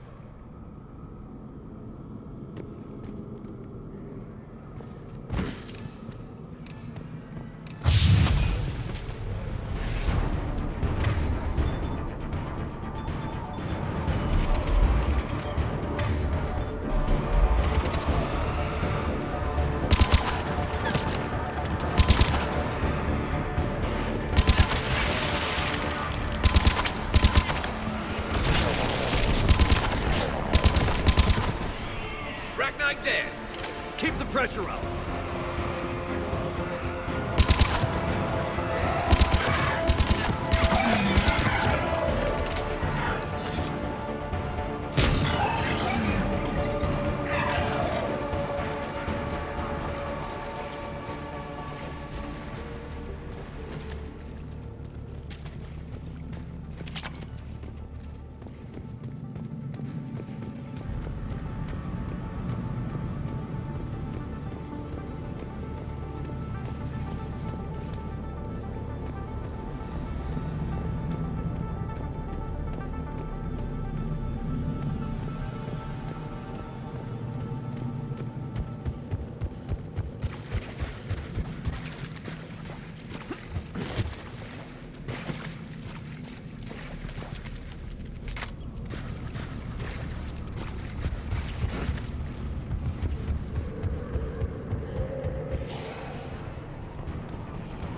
Dead. Keep the pressure up.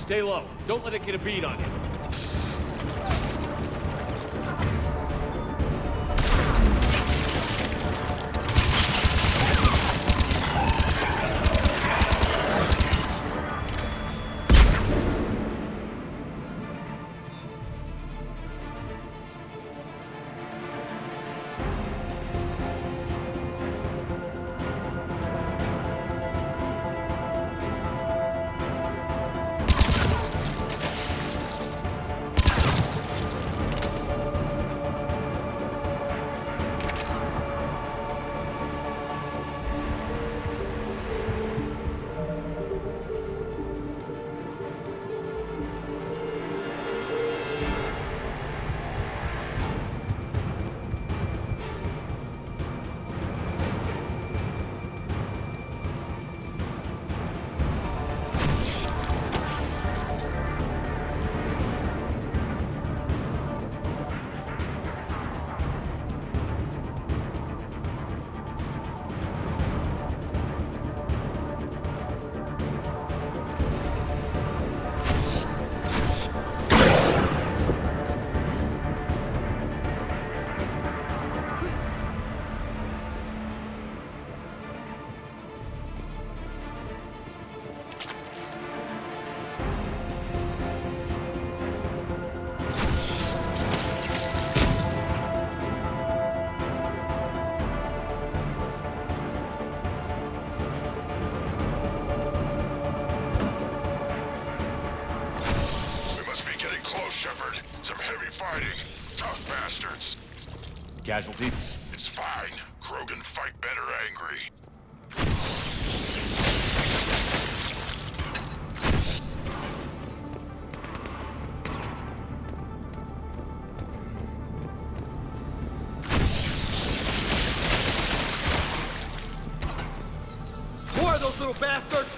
Stay low. Don't let it get a bead on you. Casualties? It's fine. Krogan fight better angry. More of those little bastards!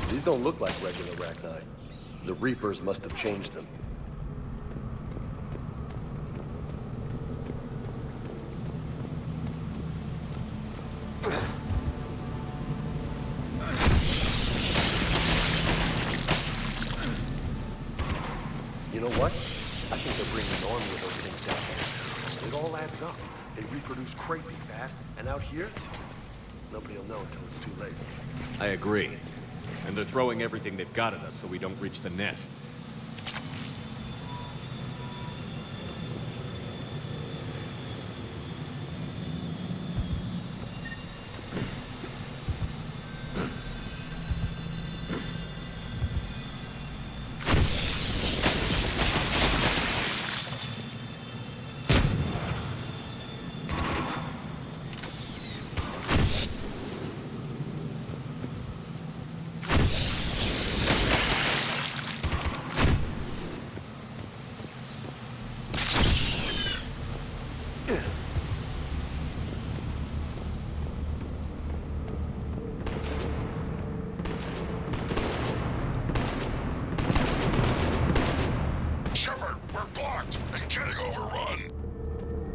These don't look like regular Rachni. The Reapers must have changed them. You know what? I think they're bringing an army of those things down here. It all adds up. They reproduce crazy fast, and out here, nobody will know until it's too late. I agree. And they're throwing everything they've got at us so we don't reach the nest.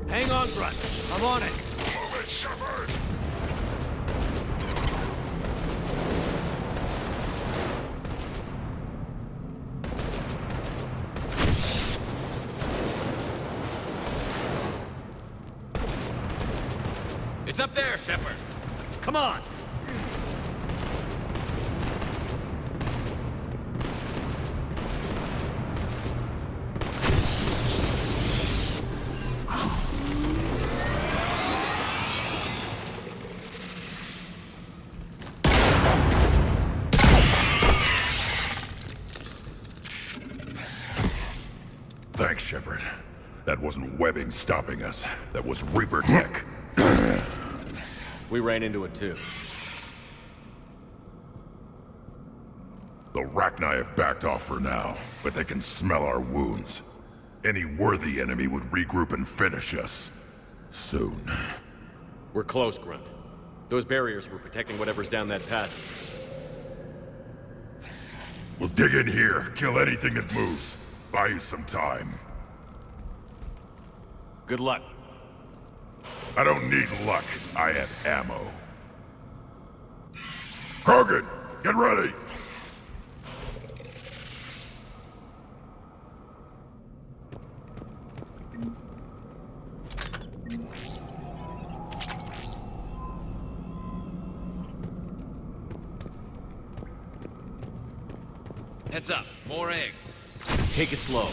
Hang on, Grunt. I'm on it. Move it, Shepard! It's up there, Shepard. Come on. Thanks, Shepard. That wasn't webbing stopping us. That was Reaper tech. We ran into it too. The Rachni have backed off for now, but they can smell our wounds. Any worthy enemy would regroup and finish us. Soon. We're close, Grunt. Those barriers were protecting whatever's down that passage. We'll dig in here, kill anything that moves. Buy you some time. Good luck. I don't need luck. I have ammo. Krogan, get ready! Heads up, more eggs. Take it slow.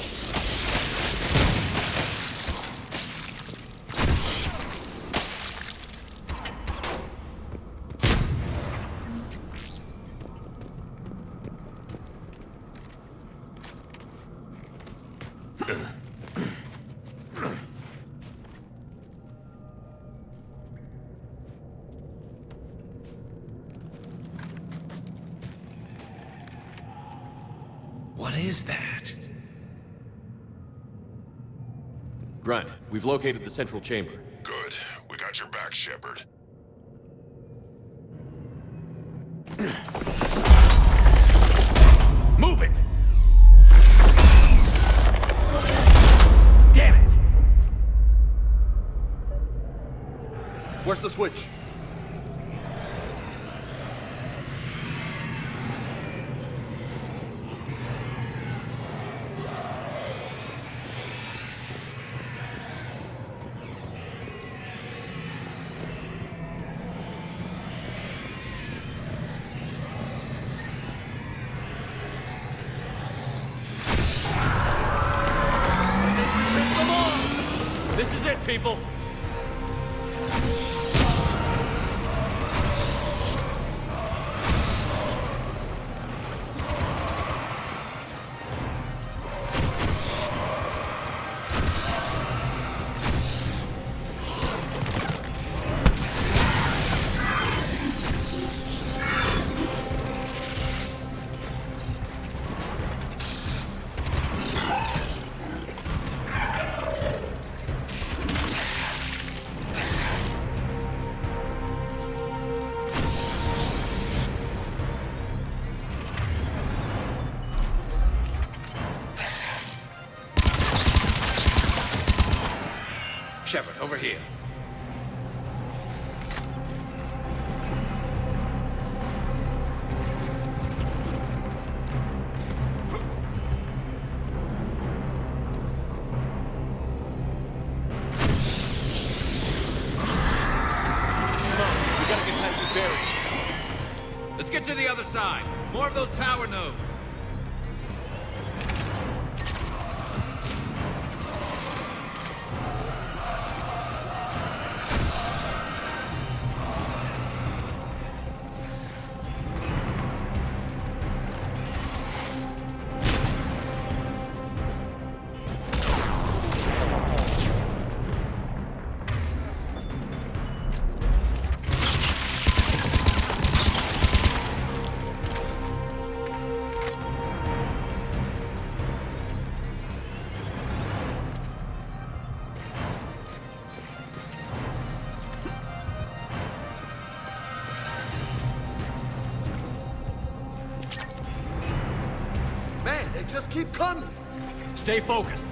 What is that? Grunt, we've located the central chamber. Good. We got your back, Shepard. Move it! Damn it! Where's the switch? This is it, people! Shepard, over here. Let's get to the other side. More of those power nodes. Man, they just keep coming! Stay focused.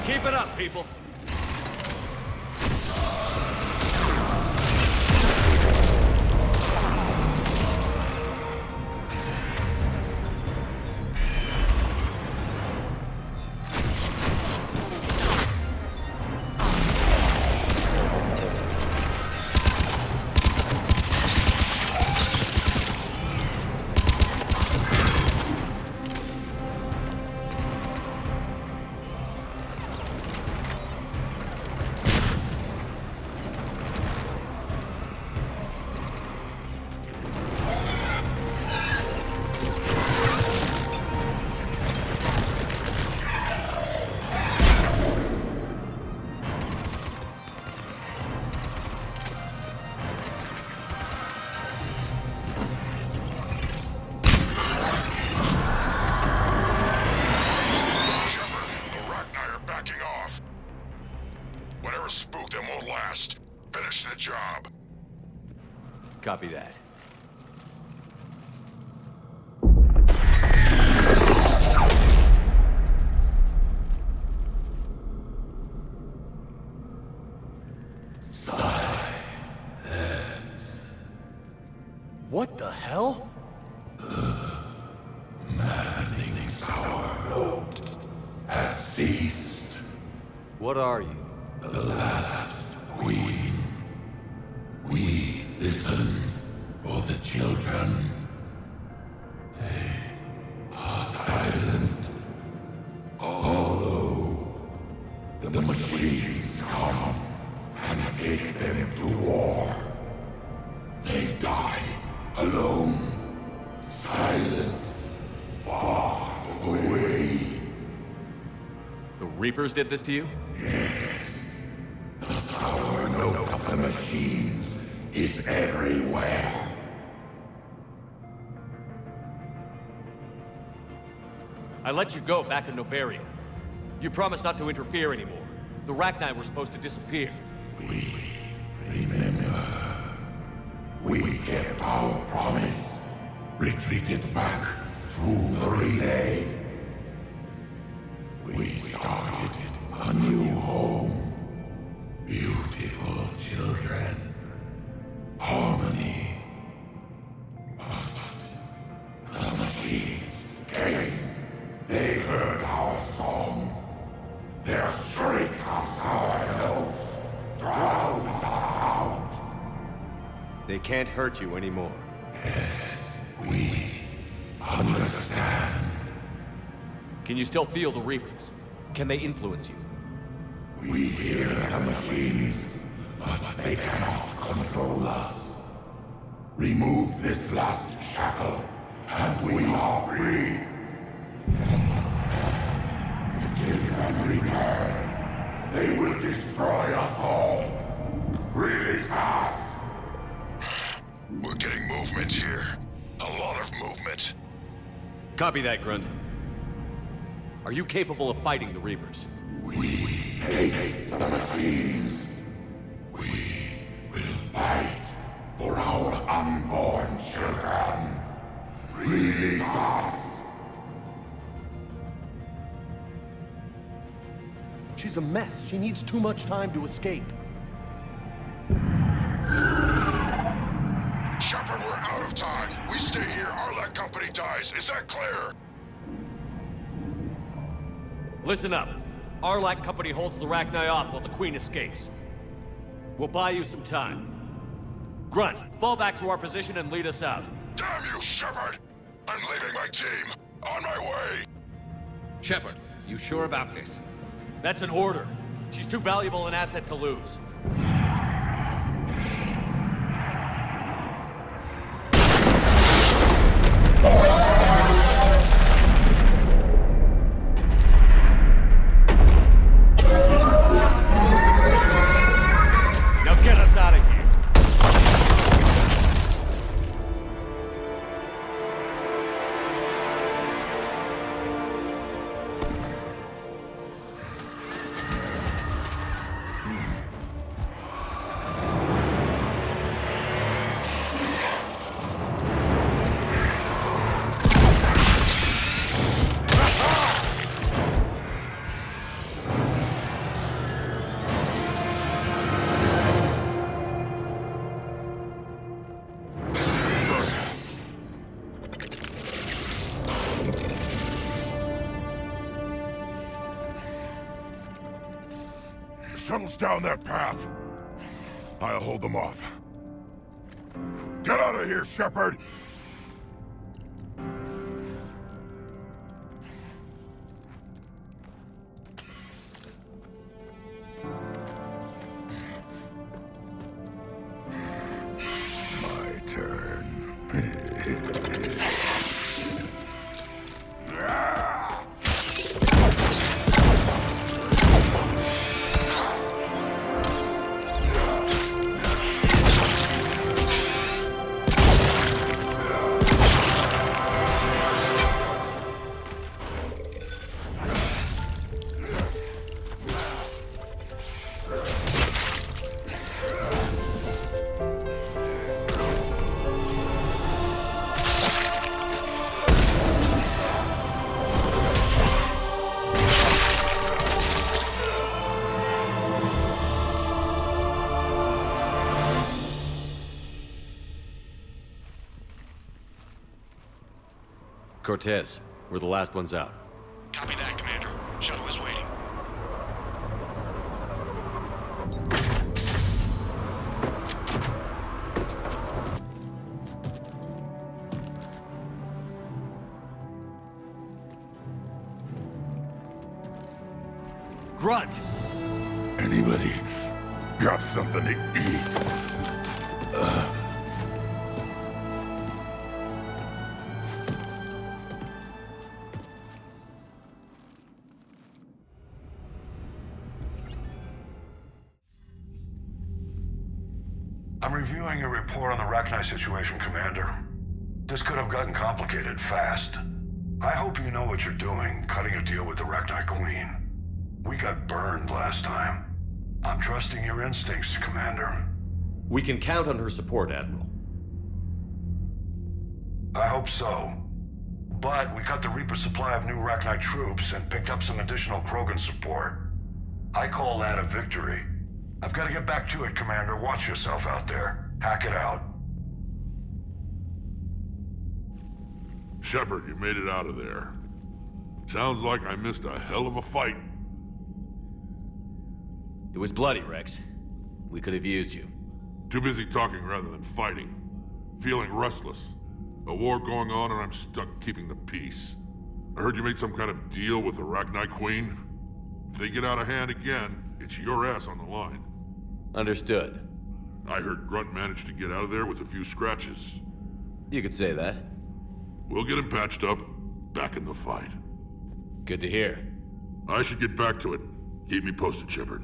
Keep it up, people. Copy that. What the hell? Maddening sour note has ceased. What are you? The last queen. We listen for the children. They are silent. Although the machines come and take them to war, they die alone, silent, far away. The Reapers did this to you? Yes. The sour note of the machines is everywhere. I let you go back in Novaria. You promised not to interfere anymore. The Rachni were supposed to disappear. We remember. We kept our promise. Retreated back through the relay. We started a new home. Beautiful children. Harmony. But the machines came. They heard our song. Their shriek of sour notes drowned us out. They can't hurt you anymore. Yes, we understand. Can you still feel the Reapers? Can they influence you? We hear the machines, but they cannot control us. Remove this last shackle, and we are free. The children return. They will destroy us all. Really fast. We're getting movement here. A lot of movement. Copy that, Grunt. Are you capable of fighting the Reapers? We hate the machines. We will fight for our unborn children. Release us. She's a mess. She needs too much time to escape. Shepard, we're out of time. We stay here, our company dies. Is that clear? Listen up. Arlac Company holds the Rachni off while the Queen escapes. We'll buy you some time. Grunt, fall back to our position and lead us out. Damn you, Shepard! I'm leaving my team. On my way! Shepard, you sure about this? That's an order. She's too valuable an asset to lose. Now get us out of here. Shuttles down that path. I'll hold them off. Get out of here, Shepard! My turn. Cortez, we're the last ones out. Copy that, Commander. Shuttle is waiting. Grunt! Anybody got something to eat? I'm reviewing your report on the Rachni situation, Commander. This could have gotten complicated fast. I hope you know what you're doing, cutting a deal with the Rachni Queen. We got burned last time. I'm trusting your instincts, Commander. We can count on her support, Admiral. I hope so. But we cut the Reaper supply of new Rachni troops and picked up some additional Krogan support. I call that a victory. I've got to get back to it, Commander. Watch yourself out there. Hack it out. Shepard, you made it out of there. Sounds like I missed a hell of a fight. It was bloody, Rex. We could have used you. Too busy talking rather than fighting. Feeling restless. A war going on and I'm stuck keeping the peace. I heard you made some kind of deal with the Rachni Queen. If they get out of hand again, it's your ass on the line. Understood. I heard Grunt managed to get out of there with a few scratches. You could say that. We'll get him patched up, back in the fight. Good to hear. I should get back to it. Keep me posted, Shepard.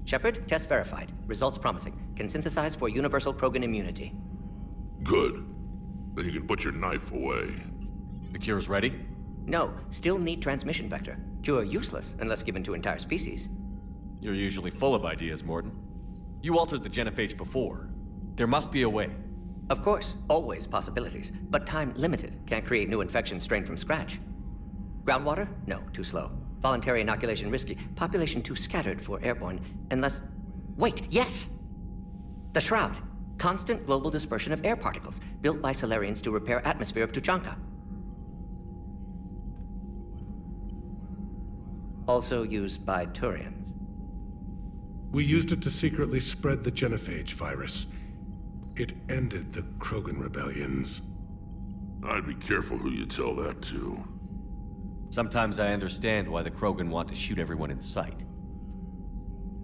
Shepard, test verified. Results promising. Can synthesize for universal Krogan immunity. Good. Then you can put your knife away. The cure's ready? No, still need transmission vector. Cure useless unless given to entire species. You're usually full of ideas, Morton. You altered the genophage before. There must be a way. Of course, always possibilities, but time limited. Can't create new infections strained from scratch. Groundwater? No, too slow. Voluntary inoculation risky. Population too scattered for airborne, unless... Wait, yes! The Shroud. Constant global dispersion of air particles, built by Solarians to repair atmosphere of Tuchanka. Also used by Turians. We used it to secretly spread the genophage virus. It ended the Krogan rebellions. I'd be careful who you tell that to. Sometimes I understand why the Krogan want to shoot everyone in sight.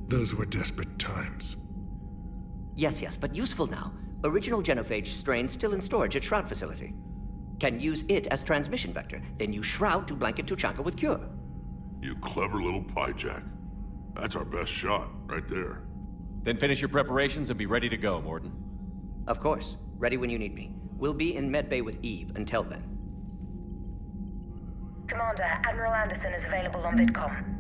Those were desperate times. Yes, but useful now. Original genophage strain still in storage at Shroud facility. Can use it as transmission vector, then use Shroud to blanket Tuchanka with cure. You clever little pyjack. That's our best shot, right there. Then finish your preparations and be ready to go, Morton. Of course. Ready when you need me. We'll be in medbay with Eve until then. Commander, Admiral Anderson is available on VidCom.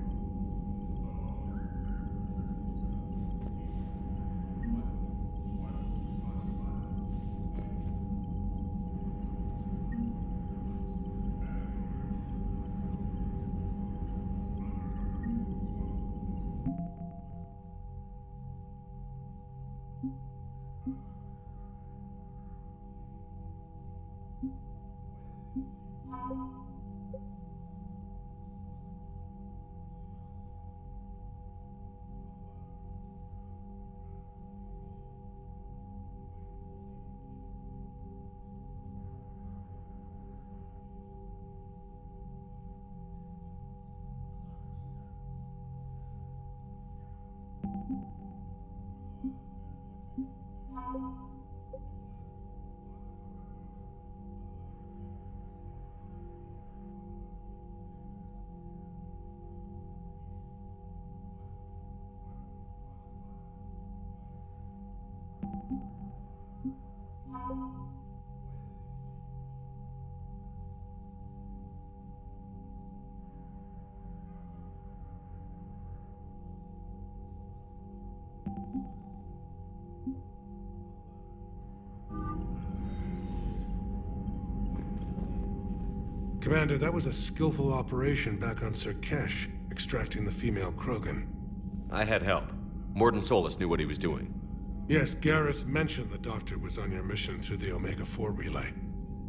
Commander, that was a skillful operation back on Sirkesh, extracting the female Krogan. I had help. Morton Solus knew what he was doing. Yes, Garrus mentioned the Doctor was on your mission through the Omega-4 relay.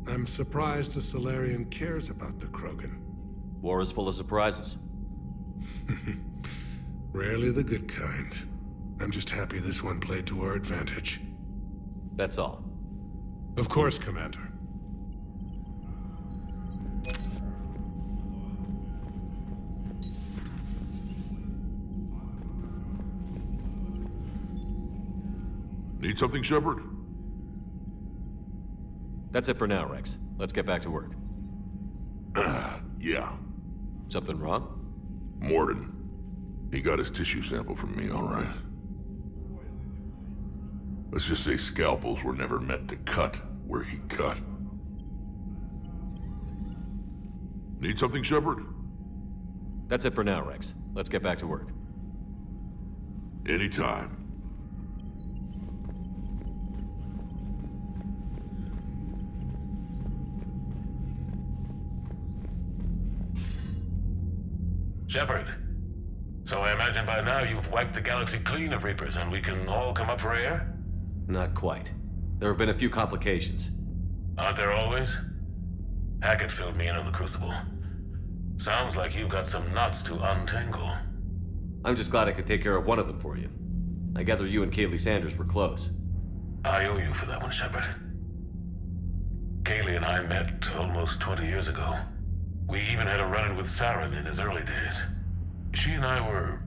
I'm surprised a Solarian cares about the Krogan. War is full of surprises. Rarely the good kind. I'm just happy this one played to our advantage. That's all. Of course, Commander. Need something, Shepard? That's it for now, Rex. Let's get back to work. Yeah. Something wrong? Morden. He got his tissue sample from me, all right. Let's just say scalpels were never meant to cut where he cut. Need something, Shepard? That's it for now, Rex. Let's get back to work. Anytime. Shepard, so I imagine by now you've wiped the galaxy clean of Reapers and we can all come up for air? Not quite. There have been a few complications. Aren't there always? Hackett filled me in on the Crucible. Sounds like you've got some knots to untangle. I'm just glad I could take care of one of them for you. I gather you and Kaylee Sanders were close. I owe you for that one, Shepard. Kaylee and I met almost 20 years ago. We even had a run-in with Saren in his early days. She and I were...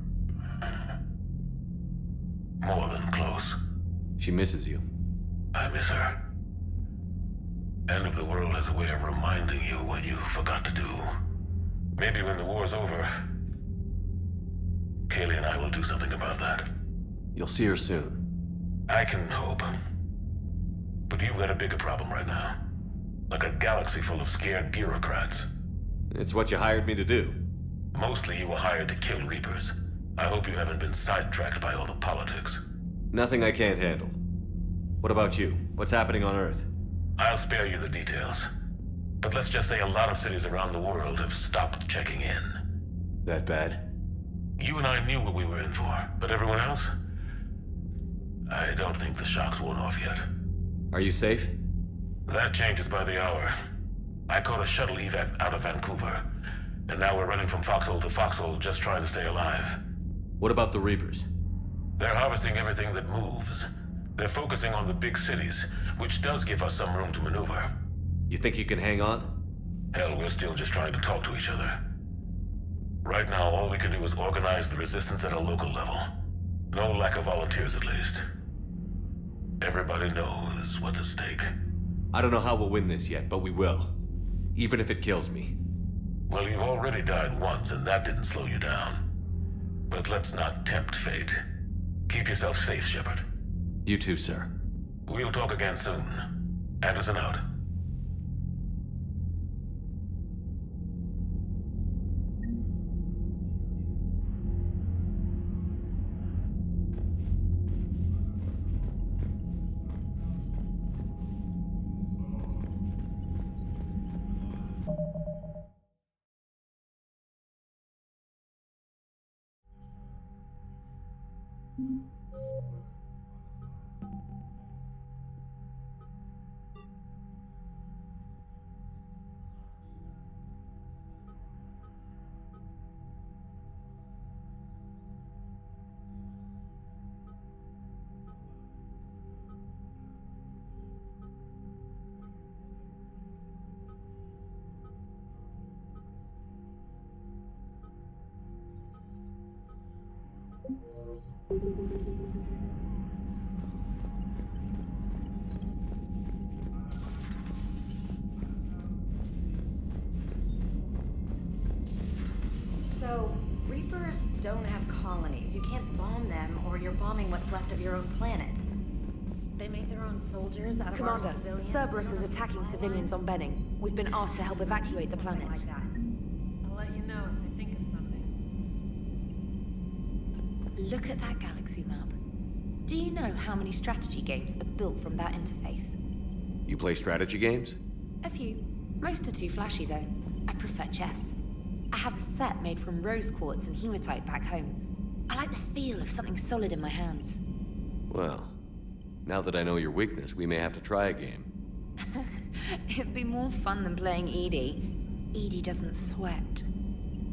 more than close. She misses you. I miss her. End of the world has a way of reminding you what you forgot to do. Maybe when the war's over, Kaylee and I will do something about that. You'll see her soon. I can hope. But you've got a bigger problem right now. Like a galaxy full of scared bureaucrats. It's what you hired me to do. Mostly you were hired to kill Reapers. I hope you haven't been sidetracked by all the politics. Nothing I can't handle. What about you? What's happening on Earth? I'll spare you the details. But let's just say a lot of cities around the world have stopped checking in. That bad? You and I knew what we were in for, but everyone else? I don't think the shock's worn off yet. Are you safe? That changes by the hour. I caught a shuttle evac out of Vancouver, and now we're running from foxhole to foxhole just trying to stay alive. What about the Reapers? They're harvesting everything that moves. They're focusing on the big cities, which does give us some room to maneuver. You think you can hang on? Hell, we're still just trying to talk to each other. Right now, all we can do is organize the resistance at a local level. No lack of volunteers, at least. Everybody knows what's at stake. I don't know how we'll win this yet, but we will. Even if it kills me. Well, you've already died once, and that didn't slow you down. But let's not tempt fate. Keep yourself safe, Shepard. You too, sir. We'll talk again soon. Anderson out. So, Reapers don't have colonies. You can't bomb them, or you're bombing what's left of your own planet. They make their own soldiers out of our Commander, civilians. Cerberus is attacking civilians on Benning. We've been asked to help evacuate the planet. Like that. I'll let you know if I think of something. Look at that galaxy map. Do you know how many strategy games are built from that interface? You play strategy games? A few. Most are too flashy, though. I prefer chess. I have a set made from rose quartz and hematite back home. I like the feel of something solid in my hands. Well, Now that I know your weakness, we may have to try a game. It'd be more fun than playing Edie. Edie doesn't sweat.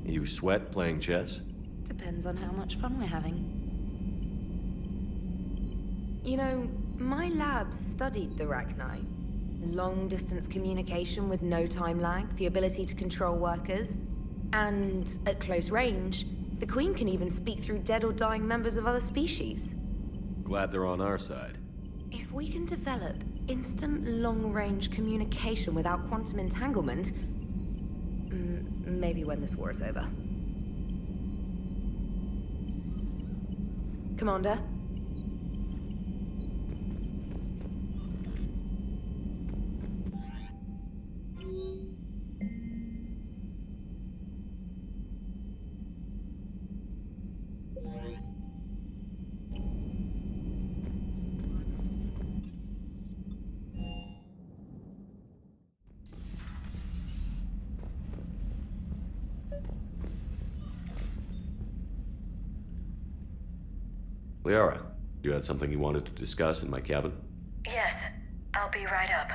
You sweat playing chess? Depends on how much fun we're having. You know, my lab studied the Rachni. Long-distance communication with no time lag, the ability to control workers, and at close range, the Queen can even speak through dead or dying members of other species. Glad they're on our side. If we can develop instant long-range communication without quantum entanglement, maybe when this war is over. Commander? Liara, you had something you wanted to discuss in my cabin? Yes, I'll be right up.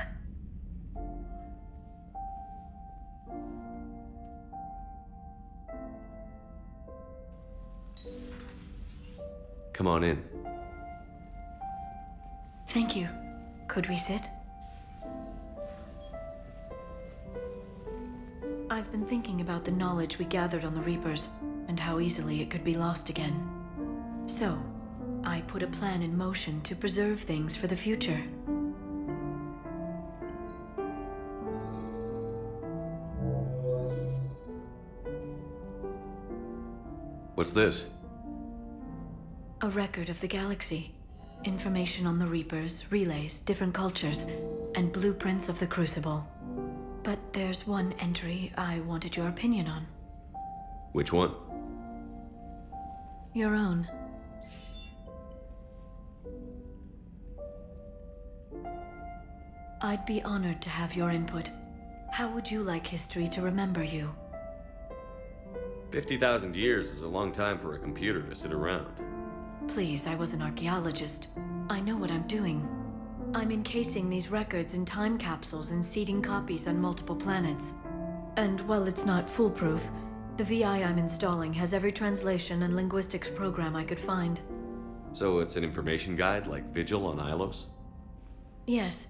Come on in. Thank you. Could we sit? I've been thinking about the knowledge we gathered on the Reapers, and how easily it could be lost again. So, I put a plan in motion to preserve things for the future. What's this? A record of the galaxy. Information on the Reapers, relays, different cultures, and blueprints of the Crucible. But there's one entry I wanted your opinion on. Which one? Your own. I'd be honored to have your input. How would you like history to remember you? 50,000 years is a long time for a computer to sit around. Please, I was an archaeologist. I know what I'm doing. I'm encasing these records in time capsules and seeding copies on multiple planets. And while it's not foolproof, the VI I'm installing has every translation and linguistics program I could find. So it's an information guide like Vigil on Ilos? Yes,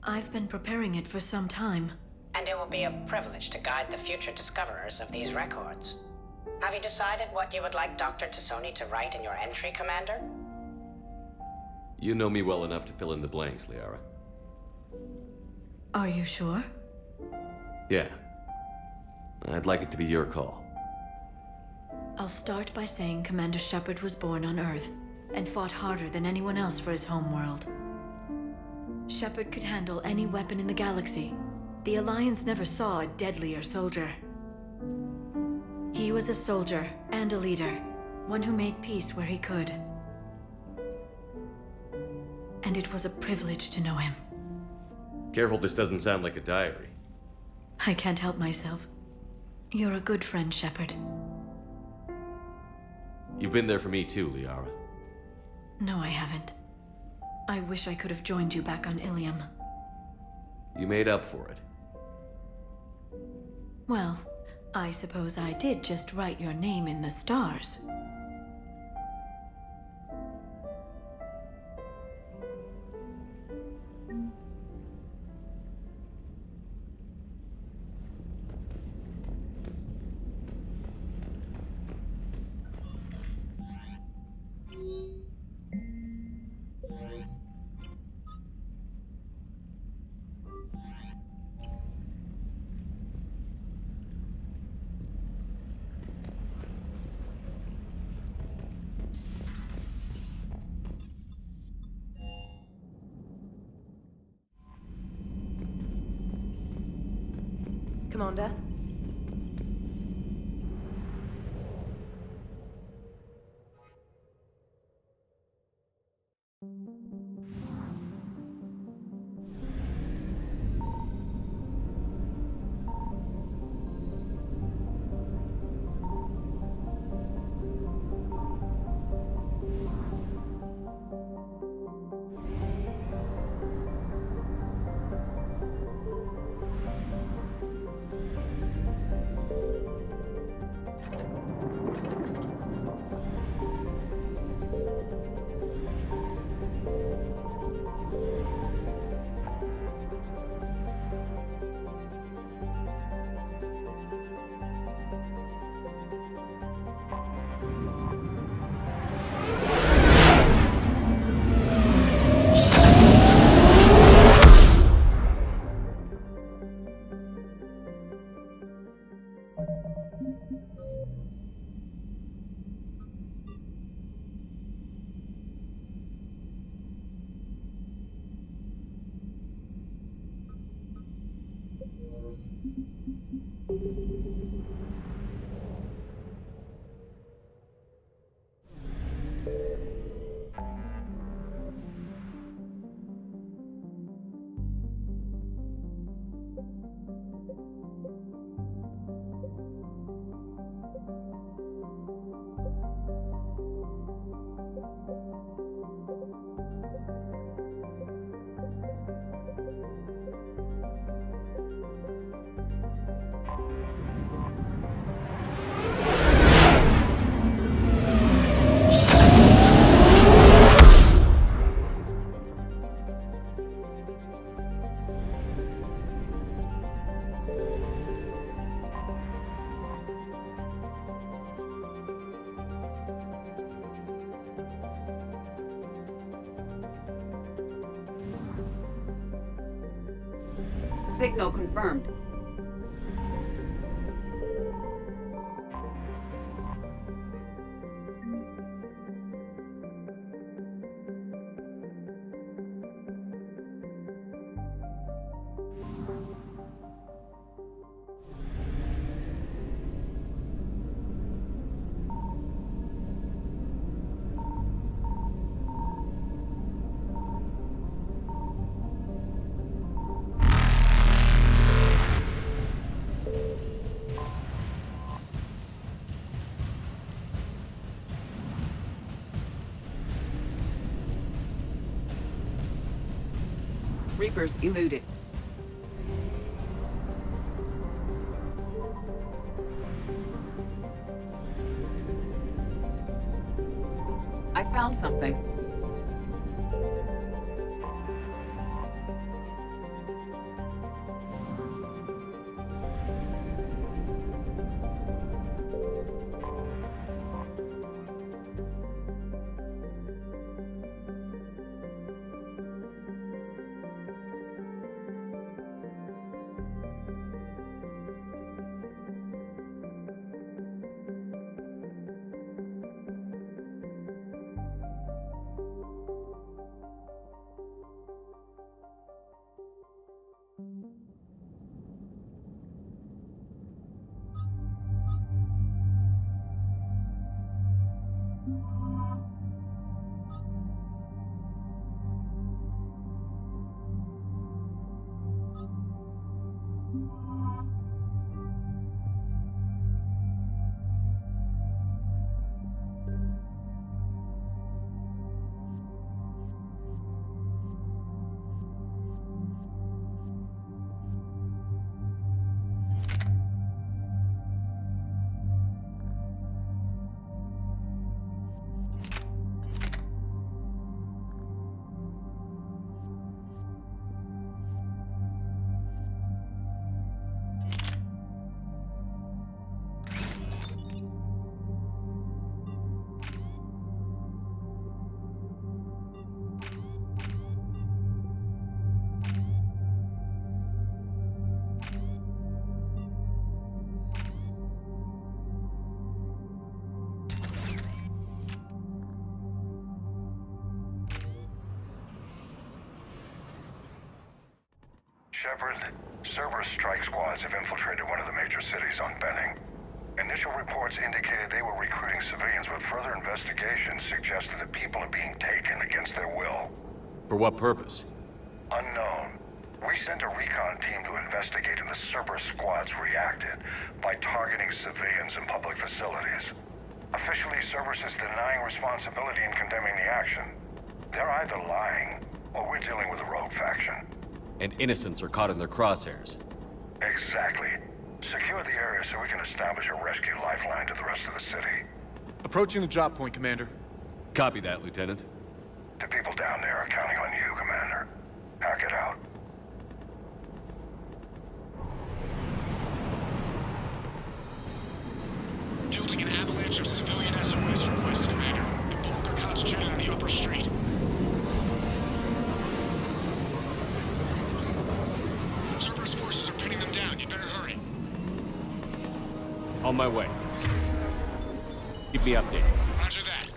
I've been preparing it for some time. And it will be a privilege to guide the future discoverers of these records. Have you decided what you would like Dr. Tassoni to write in your entry, Commander? You know me well enough to fill in the blanks, Liara. Are you sure? Yeah. I'd like it to be your call. I'll start by saying Commander Shepard was born on Earth, and fought harder than anyone else for his homeworld. Shepard could handle any weapon in the galaxy. The Alliance never saw a deadlier soldier. He was a soldier and a leader, one who made peace where he could. And it was a privilege to know him. Careful this doesn't sound like a diary. I can't help myself. You're a good friend, Shepard. You've been there for me too, Liara. No, I haven't. I wish I could have joined you back on Ilium. You made up for it. Well, I suppose I did just write your name in the stars. Commander? Signal confirmed. Reapers eluded. I found something. Shepard, Cerberus strike squads have infiltrated one of the major cities on Benning. Initial reports indicated they were recruiting civilians, but further investigation suggests that the people are being taken against their will. For what purpose? Unknown. We sent a recon team to investigate, and the Cerberus squads reacted by targeting civilians and public facilities. Officially, Cerberus is denying responsibility and condemning the action. They're either lying, or we're dealing with a rogue faction. And innocents are caught in their crosshairs. Exactly. Secure the area so we can establish a rescue lifeline to the rest of the city. Approaching the drop point, Commander. Copy that, Lieutenant. The people down there are counting on you, Commander. Hack it out. Fielding an avalanche of civilian SOS requests, Commander. The bulk are concentrated on the upper street. Cerberus forces are pinning them down. You better hurry. On my way. Keep me updated. Roger that.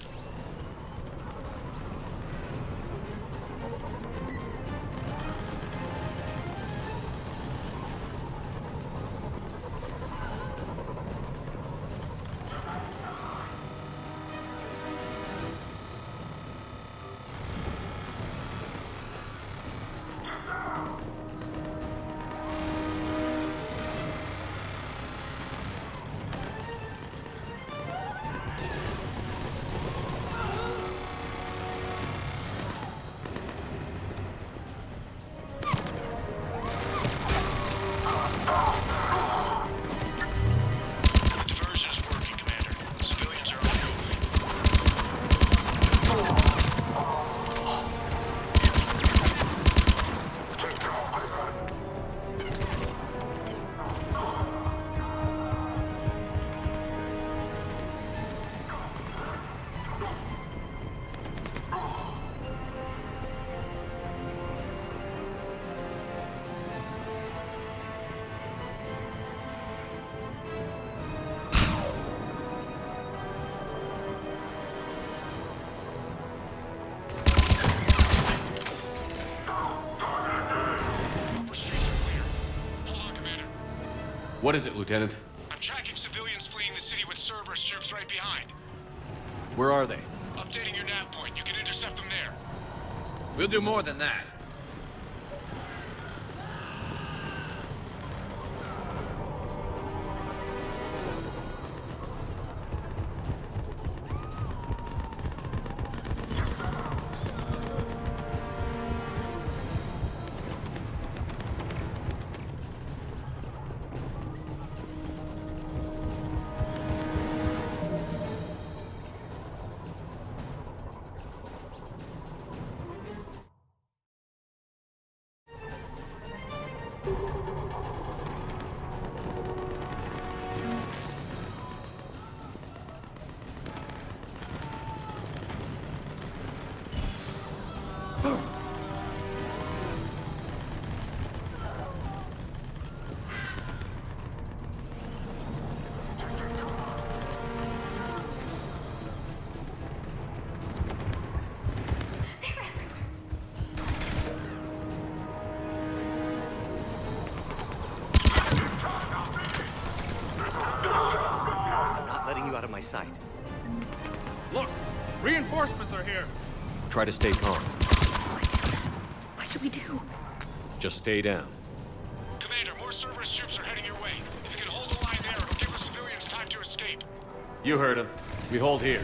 What is it, Lieutenant? I'm tracking civilians fleeing the city with Cerberus troops right behind. Where are they? Updating your nav point. You can intercept them there. We'll do more than that. Out of my sight. Look! Reinforcements are here! Try to stay calm. What should we do? Just stay down. Commander, more Cerberus troops are heading your way. If you can hold the line there, it'll give the civilians time to escape. You heard him. We hold here.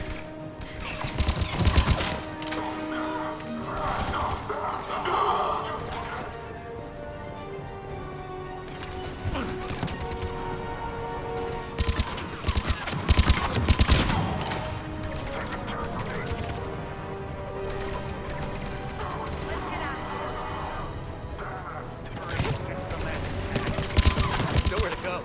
Nowhere to go.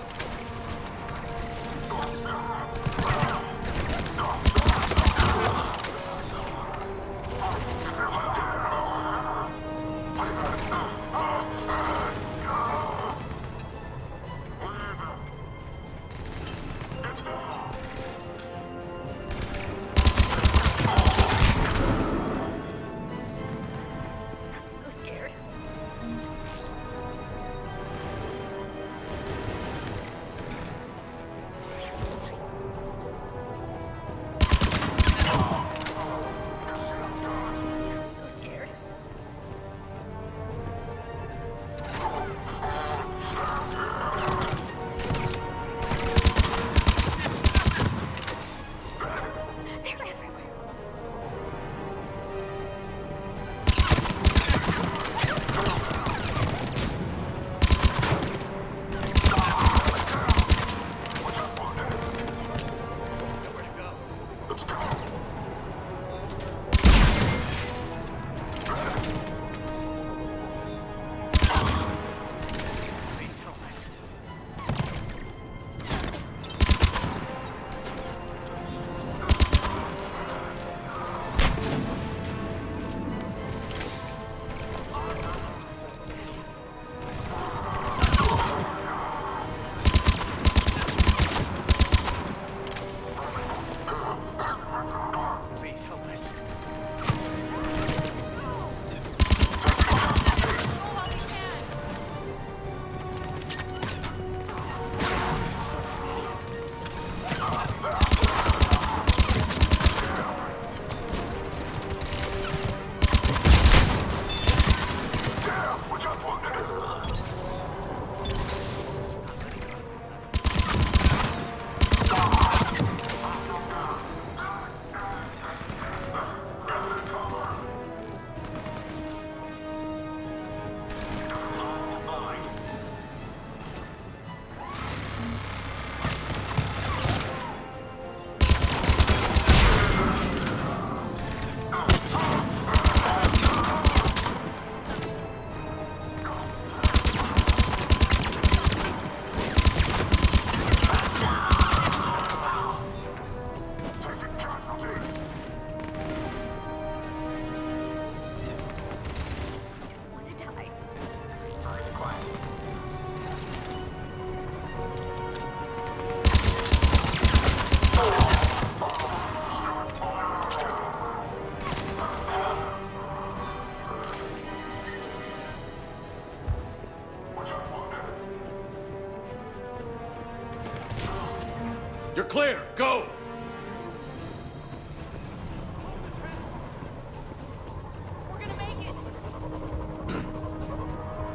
clear. Go!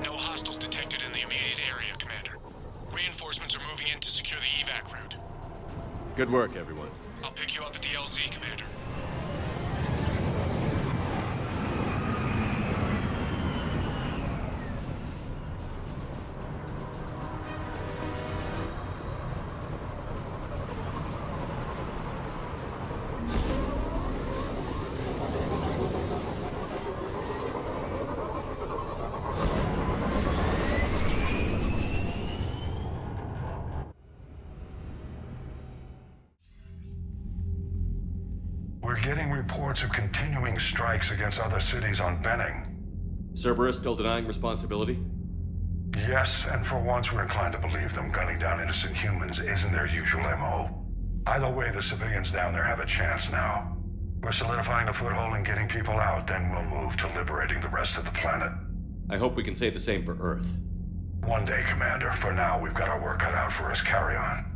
No hostiles detected in the immediate area, Commander. Reinforcements are moving in to secure the evac route. Good work, everyone. I'll pick you up at the LZ, Commander. We're getting reports of continuing strikes against other cities on Benning. Cerberus still denying responsibility? Yes, and for once we're inclined to believe them. Gunning down innocent humans isn't their usual MO. Either way, the civilians down there have a chance now. We're solidifying the foothold and getting people out, then we'll move to liberating the rest of the planet. I hope we can say the same for Earth. One day, Commander. For now, we've got our work cut out for us. Carry on.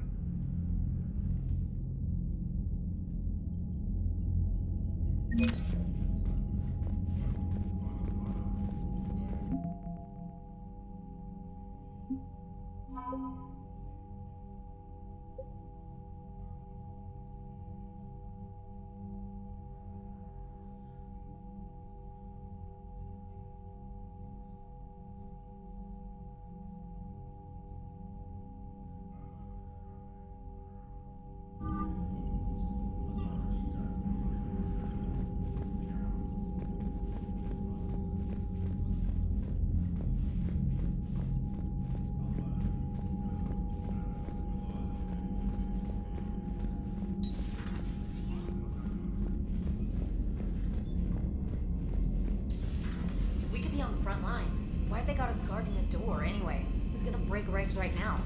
We could be on the front lines. Why have they got us guarding a door anyway? Who's gonna break regs right now?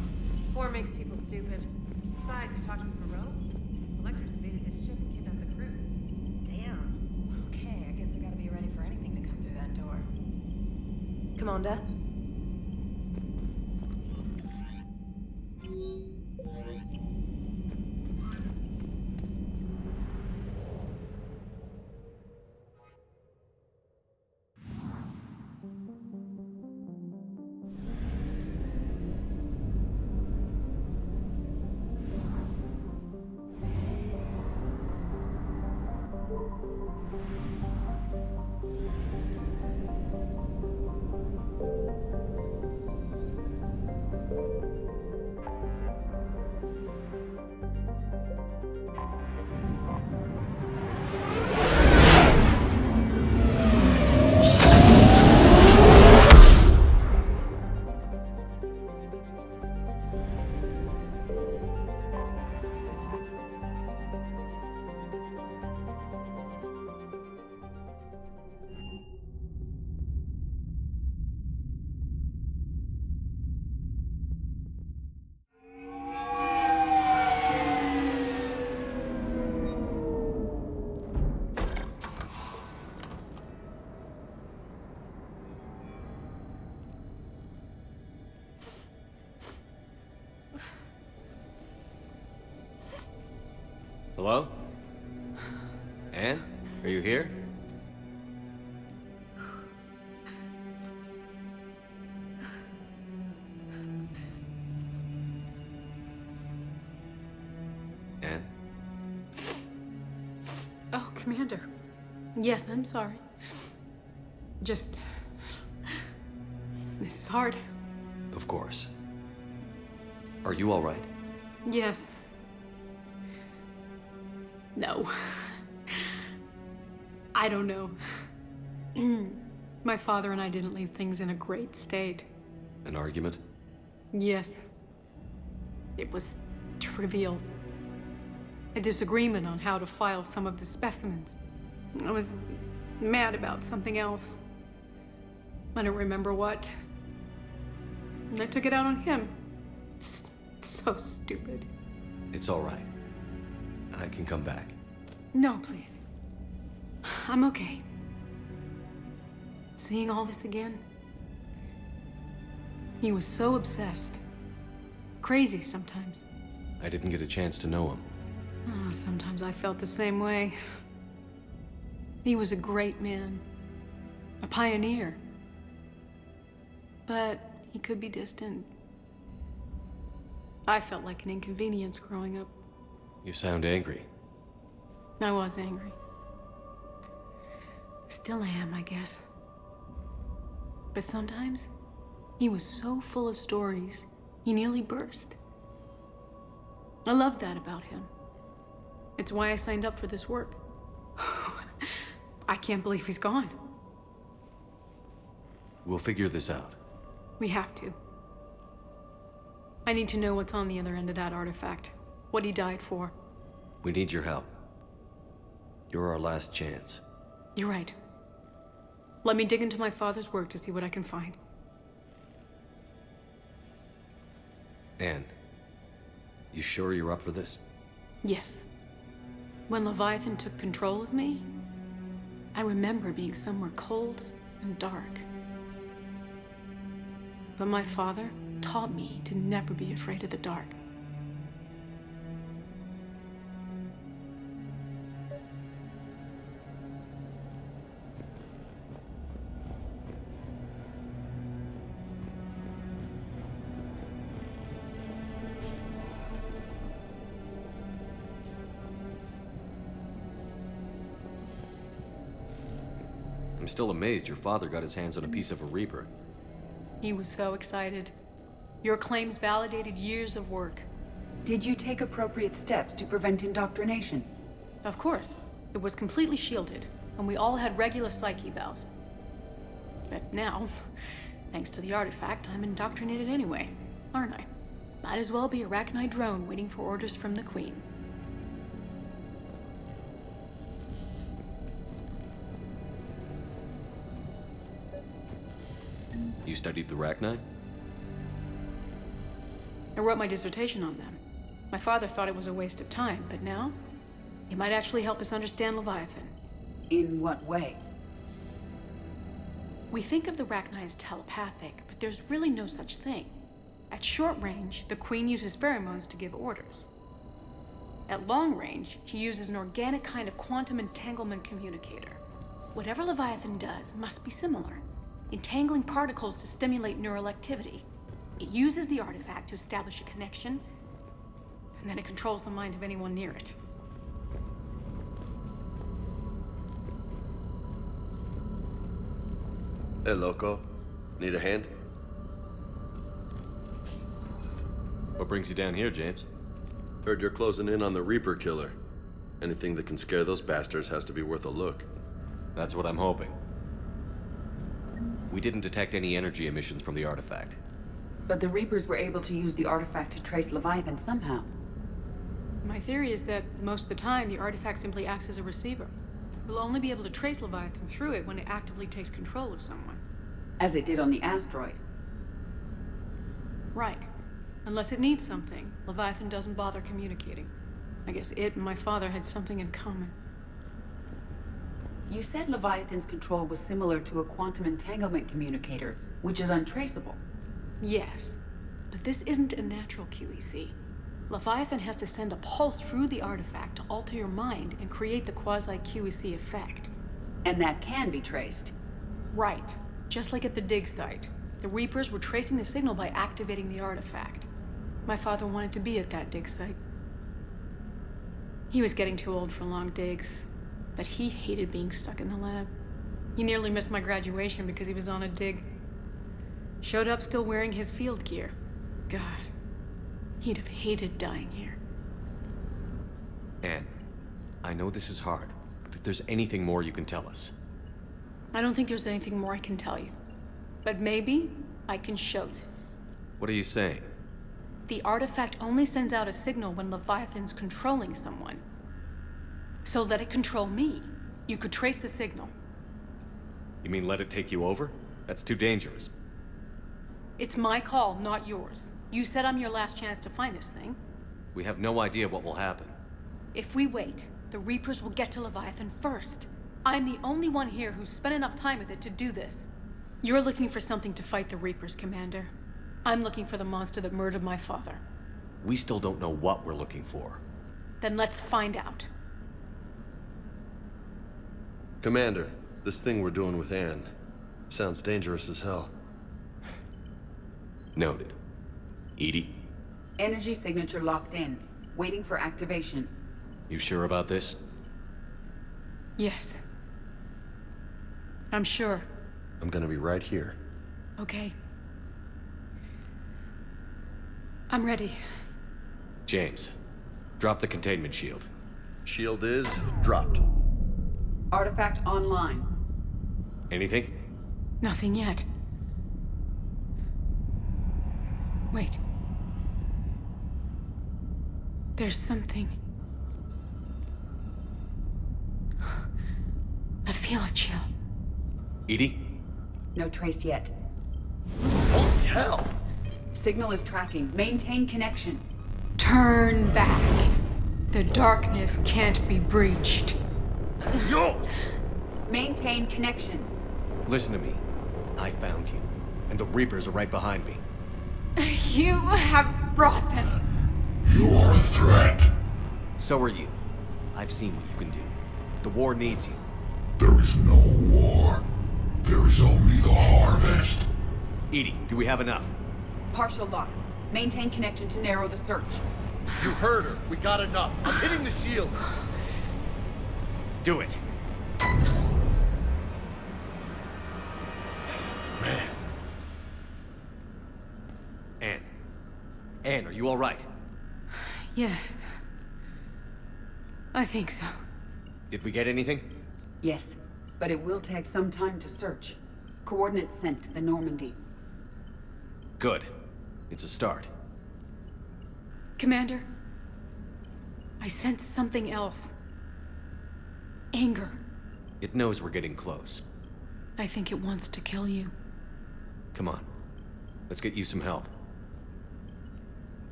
War makes people stupid. Besides, you talked with Moreau? Collectors invaded this ship and kidnapped the crew. Damn. Okay, I guess we gotta be ready for anything to come through that door. Commander? Hello? Anne? Are you here? Anne? Oh, Commander. Yes, I'm sorry. Just... This is hard. Of course. Are you all right? Yes. No. I don't know. My father and I didn't leave things in a great state. An argument? Yes. It was trivial. A disagreement on how to file some of the specimens. I was mad about something else. I don't remember what. And I took it out on him. So stupid. It's all right. I can come back. No, please. I'm okay. Seeing all this again, he was so obsessed. Crazy sometimes. I didn't get a chance to know him. Oh, sometimes I felt the same way. He was a great man. A pioneer. But he could be distant. I felt like an inconvenience growing up. You sound angry. I was angry. Still am, I guess. But sometimes, he was so full of stories, he nearly burst. I loved that about him. It's why I signed up for this work. I can't believe he's gone. We'll figure this out. We have to. I need to know what's on the other end of that artifact. What he died for. We need your help. You're our last chance. You're right. Let me dig into my father's work to see what I can find. Anne, you sure you're up for this? Yes. When Leviathan took control of me, I remember being somewhere cold and dark. But my father taught me to never be afraid of the dark. I'm still amazed your father got his hands on a piece of a Reaper. He was so excited. Your claims validated years of work. Did you take appropriate steps to prevent indoctrination? Of course. It was completely shielded, and we all had regular psyche evals. But now, thanks to the artifact, I'm indoctrinated anyway, aren't I? Might as well be a Arachnite drone waiting for orders from the Queen. You studied the Arachnite? I wrote my dissertation on them. My father thought it was a waste of time, but now, it might actually help us understand Leviathan. In what way? We think of the Arachnite as telepathic, but there's really no such thing. At short range, the Queen uses pheromones to give orders. At long range, she uses an organic kind of quantum entanglement communicator. Whatever Leviathan does must be similar, entangling particles to stimulate neural activity. It uses the artifact to establish a connection, and then it controls the mind of anyone near it. Hey, loco. Need a hand? What brings you down here, James? Heard you're closing in on the Reaper killer. Anything that can scare those bastards has to be worth a look. That's what I'm hoping. We didn't detect any energy emissions from the artifact. But the Reapers were able to use the artifact to trace Leviathan somehow. My theory is that most of the time, the artifact simply acts as a receiver. We'll only be able to trace Leviathan through it when it actively takes control of someone. As it did on the asteroid. Right. Unless it needs something, Leviathan doesn't bother communicating. I guess it and my father had something in common. You said Leviathan's control was similar to a quantum entanglement communicator, which is untraceable. Yes, but this isn't a natural QEC. Leviathan has to send a pulse through the artifact to alter your mind and create the quasi-QEC effect. And that can be traced. Right. Just like at the dig site. The Reapers were tracing the signal by activating the artifact. My father wanted to be at that dig site. He was getting too old for long digs, but he hated being stuck in the lab. He nearly missed my graduation because he was on a dig. Showed up still wearing his field gear. God, he'd have hated dying here. Anne, I know this is hard, but if there's anything more you can tell us. I don't think there's anything more I can tell you. But maybe I can show you. What are you saying? The artifact only sends out a signal when Leviathan's controlling someone. So let it control me. You could trace the signal. You mean let it take you over? That's too dangerous. It's my call, not yours. You said I'm your last chance to find this thing. We have no idea what will happen. If we wait, the Reapers will get to Leviathan first. I'm the only one here who's spent enough time with it to do this. You're looking for something to fight the Reapers, Commander. I'm looking for the monster that murdered my father. We still don't know what we're looking for. Then let's find out. Commander, this thing we're doing with Anne sounds dangerous as hell. Noted. Edie? Energy signature locked in, waiting for activation. You sure about this? Yes. I'm sure. I'm gonna be right here. Okay. I'm ready. James, drop the containment shield. Shield is dropped. Artifact online. Anything? Nothing yet. Wait. There's something. I feel a chill. Edie? No trace yet. Holy hell! Signal is tracking. Maintain connection. Turn back. The darkness can't be breached. Yo! Maintain connection. Listen to me. I found you, and the Reapers are right behind me. You have brought them. You are a threat. So are you. I've seen what you can do. The war needs you. There is no war. There is only the harvest. Edie, do we have enough? Partial lock. Maintain connection to narrow the search. You heard her. We got enough. I'm hitting the shield. Do it. Man. Anne. Anne, are you all right? Yes. I think so. Did we get anything? Yes, but it will take some time to search. Coordinates sent to the Normandy. Good. It's a start. Commander, I sense something else. Anger. It knows we're getting close. I think it wants to kill you. Come on. Let's get you some help.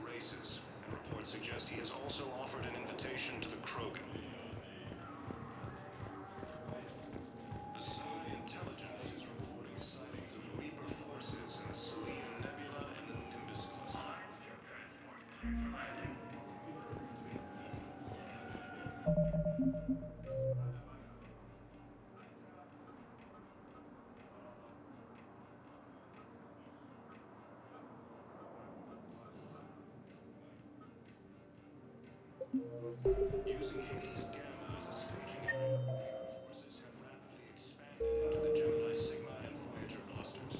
Races, and reports suggest he has also offered an invitation to the Krogan. The Soviet intelligence is reporting sightings of Reaper forces in the Selene Nebula and the Nimbus cluster. Using Hades Gamma as a staging area, forces have rapidly expanded into the Gemini Sigma and Voyager clusters.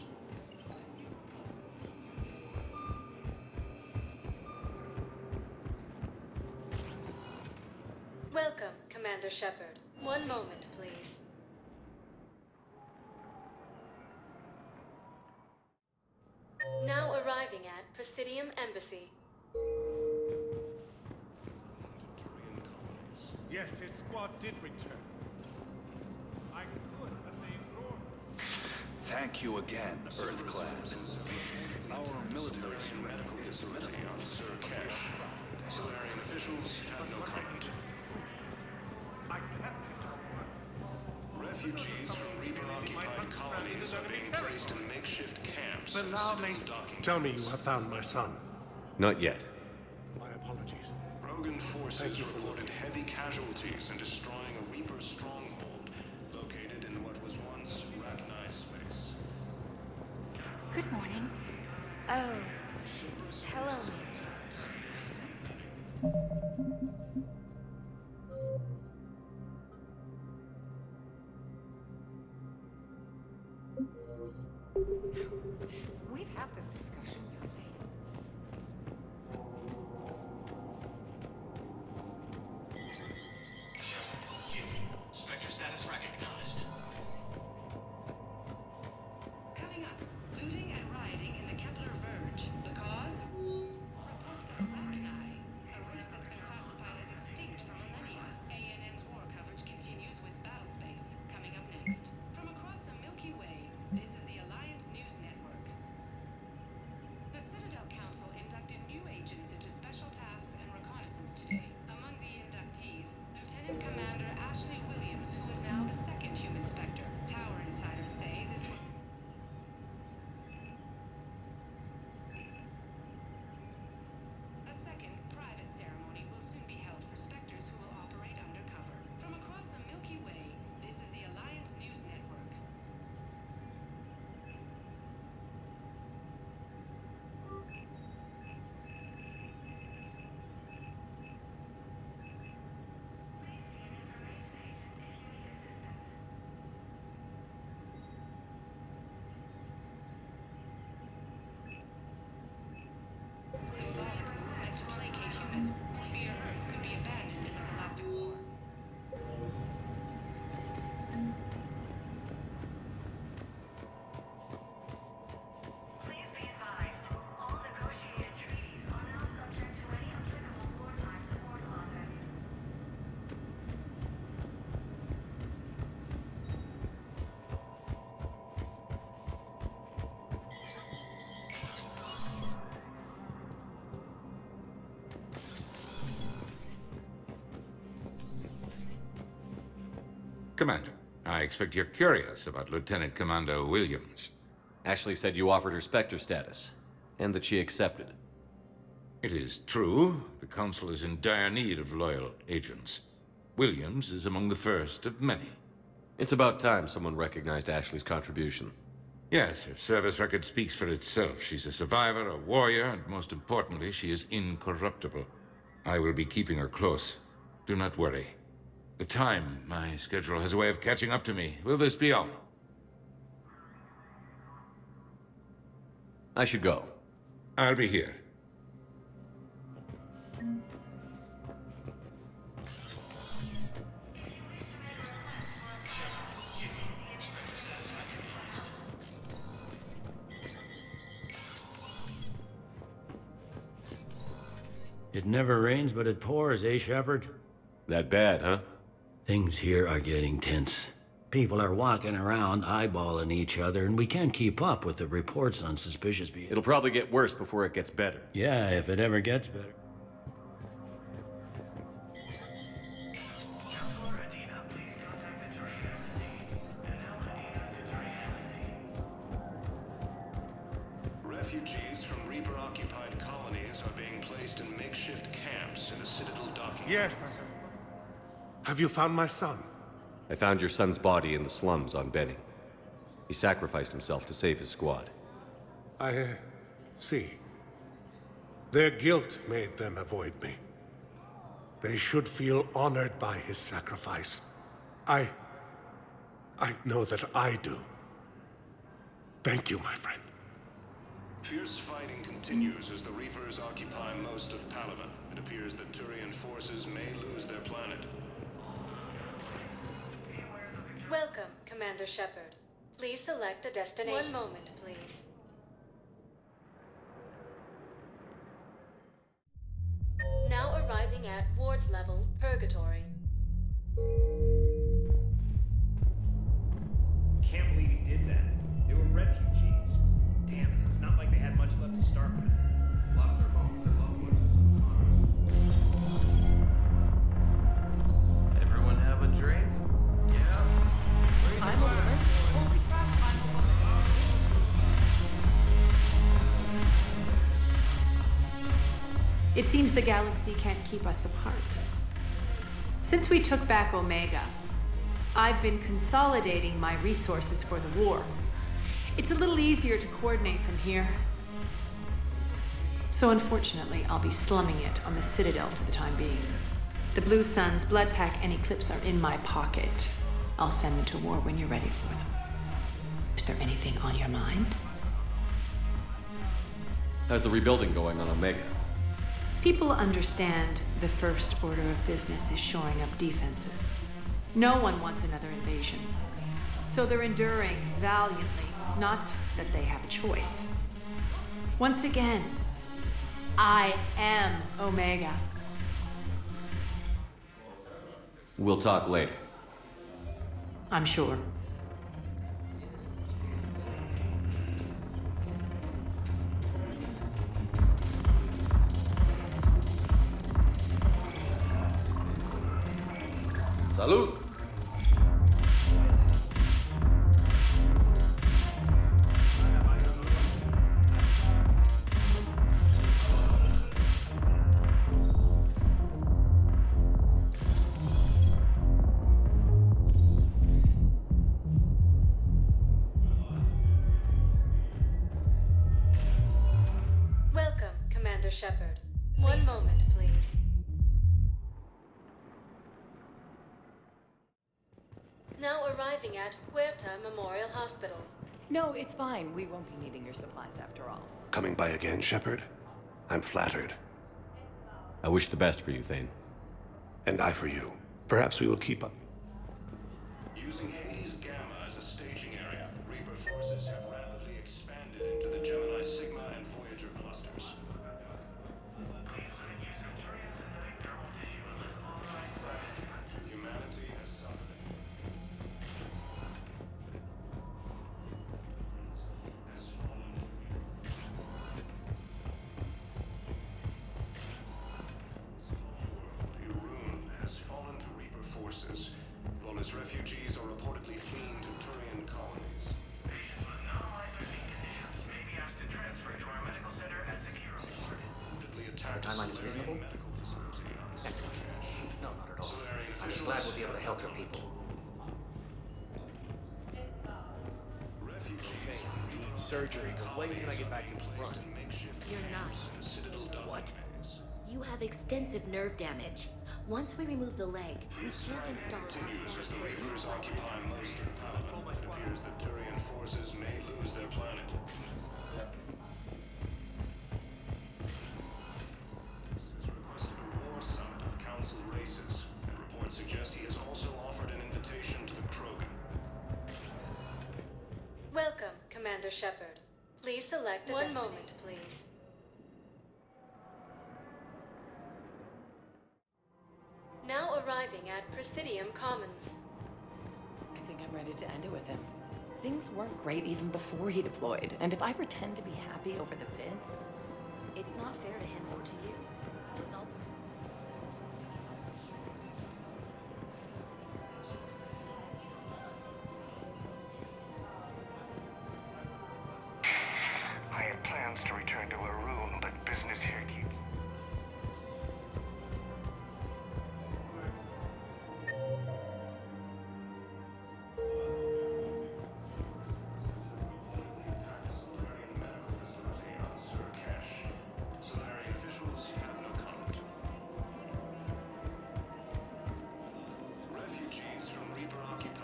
Welcome, Commander Shepard. One moment, please. Now arriving arriving at Presidium Embassy. Yes, his squad did return. I could, but they ignored me. Thank you again, Earth Class. Our military and medical facility on Surkesh. Solarian officials have no comment. I kept it. Refugees from Reaper-occupied colonies are being placed in makeshift camps. But now they tell me you have found my son. Not yet. My apologies. Rogan forces reported heavy casualties in destroying a Reaper stronghold located in what was once Rachni space. Good morning. Oh, hello. We've had this discussion. Spectre status recognized. Coming up, looting and rioting in the Kettler Verge. The cause? Reports of Rachni, a race that's been classified as extinct for millennia. ANN's war coverage continues with Battlespace, coming up next. From across the Milky Way, this is the Alliance News Network. The Citadel Council inducted new agents into special tasks and reconnaissance today. Among the inductees, Lieutenant Commander Ashley Williams, who is now the second human Spectre. Tower insiders say this was... A second, private ceremony will soon be held for Spectres who will operate undercover. From across the Milky Way, this is the Alliance News Network. Symbolic movement to placate humans who fear Earth could be abandoned in the galactic war. Please be advised, all negotiated treaties are now subject to any applicable wartime support clauses. Commander, I expect you're curious about Lieutenant Commander Williams. Ashley said you offered her Spectre status, and that she accepted. It is true. The Council is in dire need of loyal agents. Williams is among the first of many. It's about time someone recognized Ashley's contribution. Yes, her service record speaks for itself. She's a survivor, a warrior, and most importantly, she is incorruptible. I will be keeping her close. Do not worry. The time, my schedule has a way of catching up to me. Will this be all? I should go. I'll be here. It never rains, but it pours, eh, Shepard? That bad, huh? Things here are getting tense. People are walking around eyeballing each other, and we can't keep up with the reports on suspicious behavior. It'll probably get worse before it gets better. Yeah, if it ever gets better. Refugees from Reaper-occupied colonies are being placed in makeshift camps in the Citadel docking. Yes, I have. Have you found my son? I found your son's body in the slums on Benny. He sacrificed himself to save his squad. I see. Their guilt made them avoid me. They should feel honored by his sacrifice. I know that I do. Thank you, my friend. Fierce fighting continues as the Reapers occupy most of Palaven. It appears that Turian forces may lose their planet. Welcome, Commander Shepard. Please select a destination. One moment, please. Damn it, it's not like they had much left to start with. Lost their homes and loved ones. Everyone have a drink? Yeah. I'm a woman. Holy crap, I'm a woman. It seems the galaxy can't keep us apart. Since we took back Omega, I've been consolidating my resources for the war. It's a little easier to coordinate from here. So unfortunately, I'll be slumming it on the Citadel for the time being. The Blue Suns, Blood Pack, and Eclipse are in my pocket. I'll send them to war when you're ready for them. Is there anything on your mind? How's the rebuilding going on Omega? People understand the first order of business is shoring up defenses. No one wants another invasion. So they're enduring valiantly, not that they have a choice. Once again, I am Omega. We'll talk later. I'm sure. Salud! Welcome, Commander Shepard. One moment, please. Now arriving at Huerta Memorial Hospital. No, it's fine. We won't be needing your supplies after all. Coming by again, Shepard? I'm flattered. I wish the best for you, Thane. And I for you. Perhaps we will keep up. Using Hades Gamma as a staging area, Reaper forces have rapidly expanded into the Gemini Sigma and Voyager clusters. Humanity has suffered. Has fallen to Reaper forces, while its refugees are reportedly fleeing to Turian colonies. Patients with non-life-threatening conditions may be asked to transfer to our medical center at Secure. Reportedly attacked a Timeline is Solarian reasonable? medical facility on Excellent. No, not at all. Solarian I'm just officials glad we'll be able to help have your no people. Refugees You need surgery, but when can I get back to the front? You're not. What? You have extensive nerve damage. Once we remove the leg, we can't install it. Continues as the Reapers occupy most of Palaven. It appears that Turian forces may lose their planet. Has requested a war summit of council races, and reports suggest he has also offered an invitation to the Krogan. Welcome, Commander Shepard. Please select a One moment, please. Now arriving at Presidium Commons. I think I'm ready to end it with him. Things weren't great even before he deployed, and if I pretend to be happy over the vids, it's not fair to him or to you. It's all- I had plans to return to Arun, but business here keeps...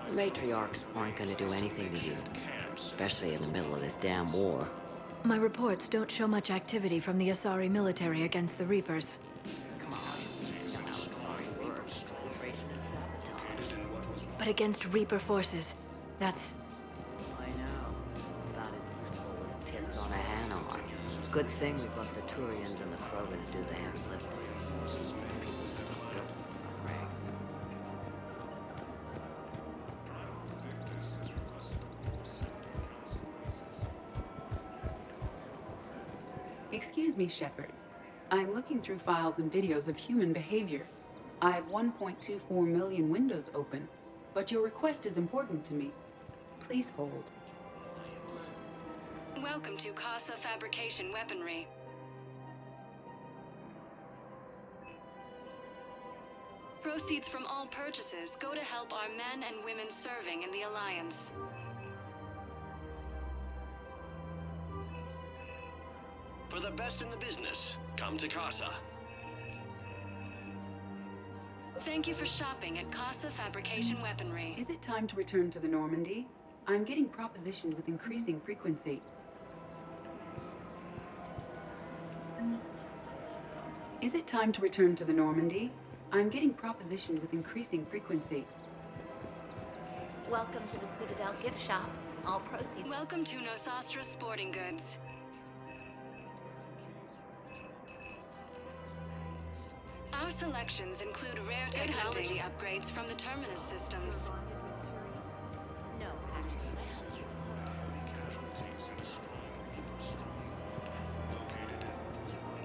The matriarchs aren't going to do anything to you, especially in the middle of this damn war. My reports don't show much activity from the Asari military against the Reapers. But against Reaper forces, that's... I know. About as useful as tits on a hand-arm. Good thing we've got the Turians and the Krogan to do the heavy lifting. Excuse me, Shepard. I'm looking through files and videos of human behavior. I have 1.24 million windows open, but your request is important to me. Please hold. Welcome to Casa Fabrication Weaponry. Proceeds from all purchases go to help our men and women serving in the Alliance. For the best in the business, come to Casa. Thank you for shopping at Casa Fabrication Weaponry. Is it time to return to the Normandy? I'm getting propositioned with increasing frequency. Is it time to return to the Normandy? I'm getting propositioned with increasing frequency. Welcome to the Citadel gift shop. All proceeds. Welcome to Nosastra Sporting Goods. Our selections include rare technology upgrades from the Terminus systems. No,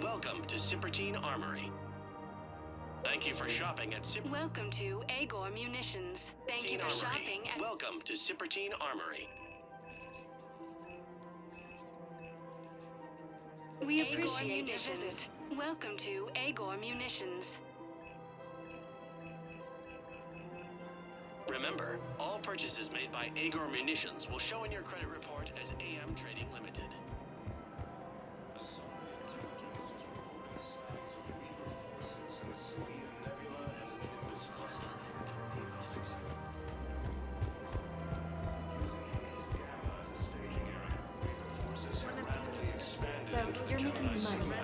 Welcome to Cipertine Armory. Thank you for shopping at Cipertine. Welcome to Agor Munitions. Thank you for Armory. shopping at... Welcome to Cipertine Armory. We appreciate your visit. Welcome to Agor Munitions. Remember, all purchases made by Agor Munitions will show in your credit report as AM Trading Limited. So you're making money.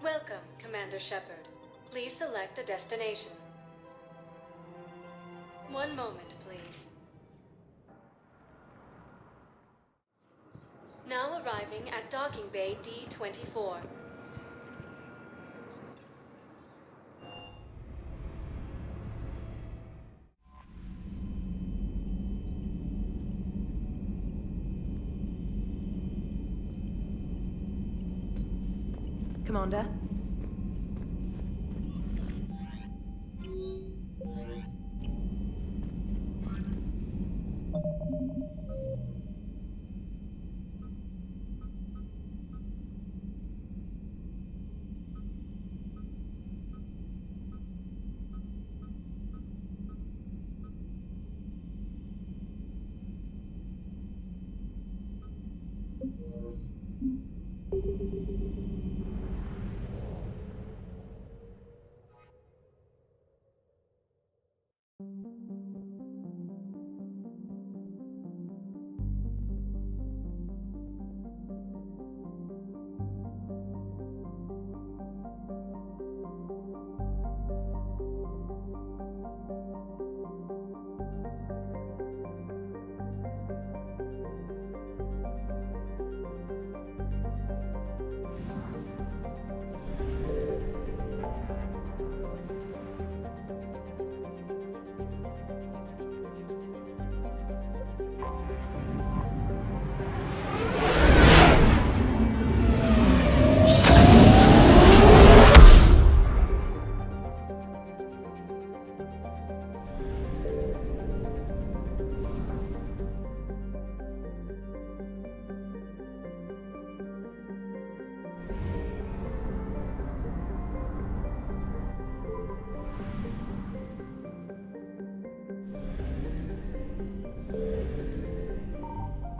Welcome, Commander Shepard. Please select a destination. One moment, please. Now arriving at Docking Bay D-24. Commander?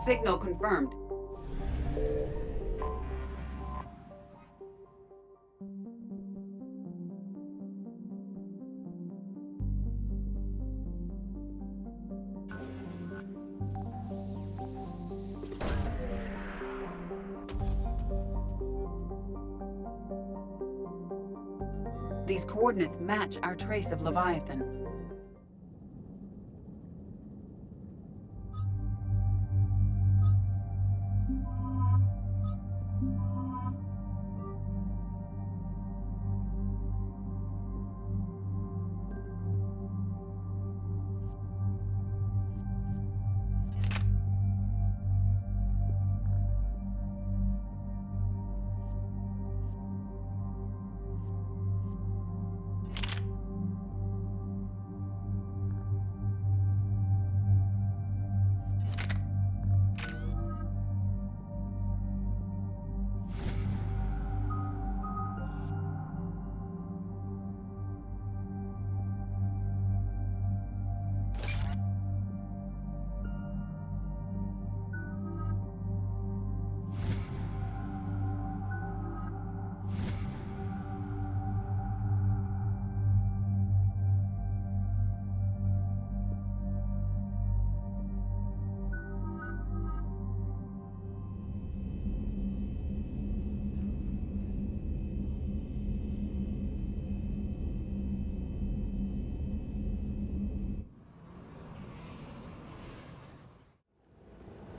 Signal confirmed. These coordinates match our trace of Leviathan.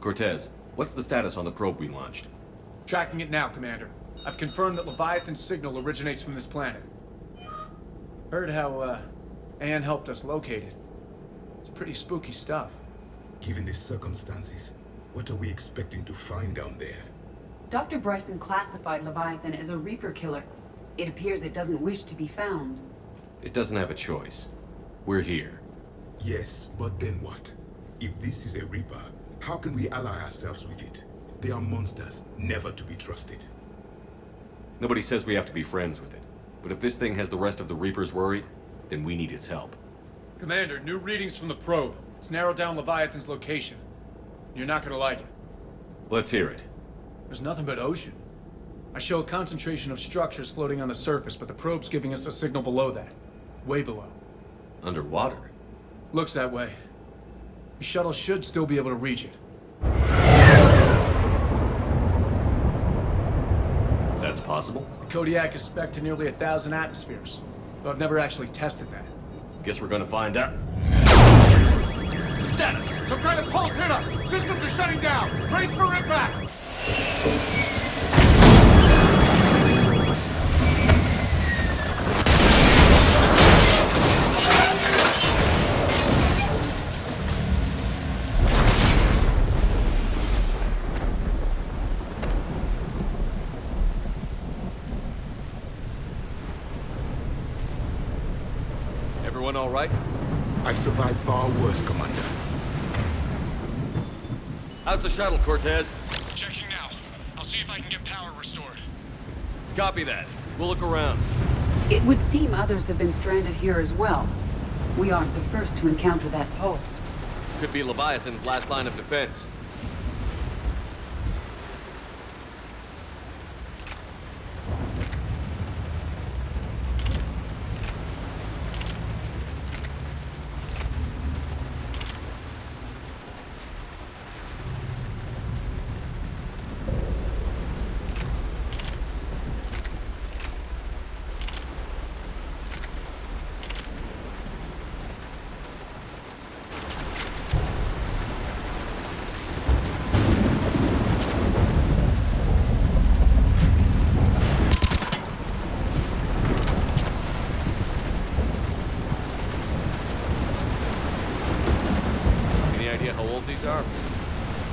Cortez, what's the status on the probe we launched? Tracking it now, Commander. I've confirmed that Leviathan's signal originates from this planet. Heard how, Anne helped us locate it. It's pretty spooky stuff. Given the circumstances, what are we expecting to find down there? Dr. Bryson classified Leviathan as a Reaper killer. It appears it doesn't wish to be found. It doesn't have a choice. We're here. Yes, but then what? If this is a Reaper, how can we ally ourselves with it? They are monsters, never to be trusted. Nobody says we have to be friends with it. But if this thing has the rest of the Reapers worried, then we need its help. Commander, new readings from the probe. It's narrowed down Leviathan's location. You're not gonna like it. Let's hear it. There's nothing but ocean. I show a concentration of structures floating on the surface, but the probe's giving us a signal below that. Way below. Underwater? Looks that way. The shuttle should still be able to reach it. That's possible? The Kodiak is spec'd to nearly 1,000 atmospheres, but I've never actually tested that. Guess we're gonna find out. Status! Some kind of pulse hit us! Systems are shutting down! Brace for impact! Everyone all right? I've survived far worse, Commander. How's the shuttle, Cortez? Checking now. I'll see if I can get power restored. Copy that. We'll look around. It would seem others have been stranded here as well. We aren't the first to encounter that pulse. Could be Leviathan's last line of defense.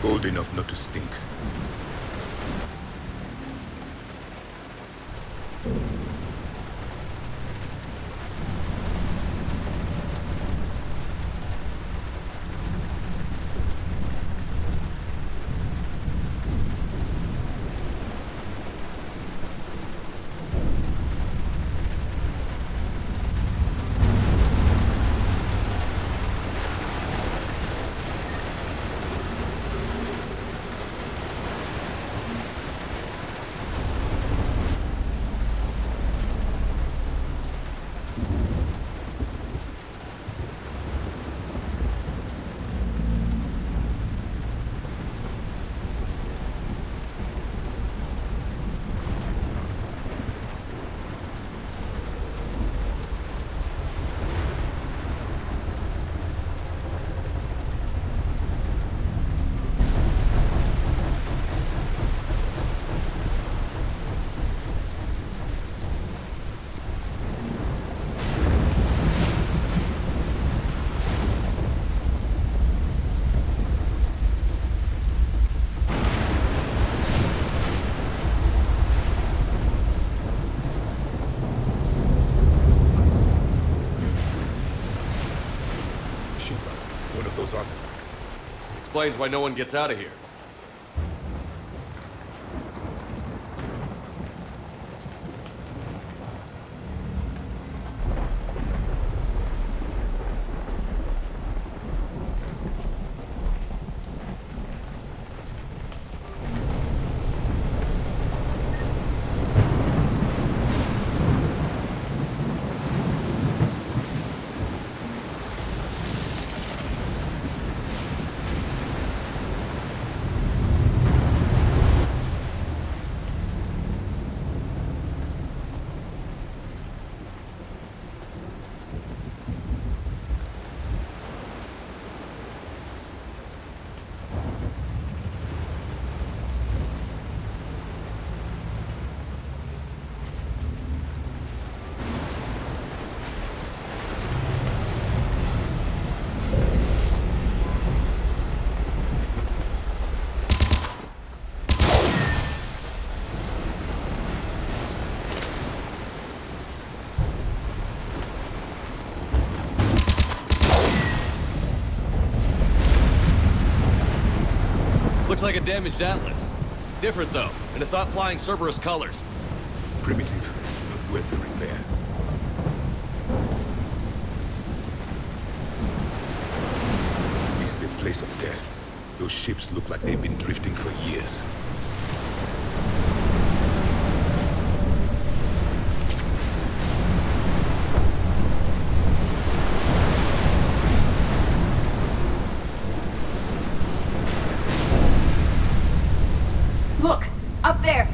Old enough not to stink. Explains why no one gets out of here. Looks like a damaged Atlas. Different, though, and it's not flying Cerberus colors. Primitive, but worth the repair. This is a place of death. Those ships look like they've been drifting for years. Look! Up there!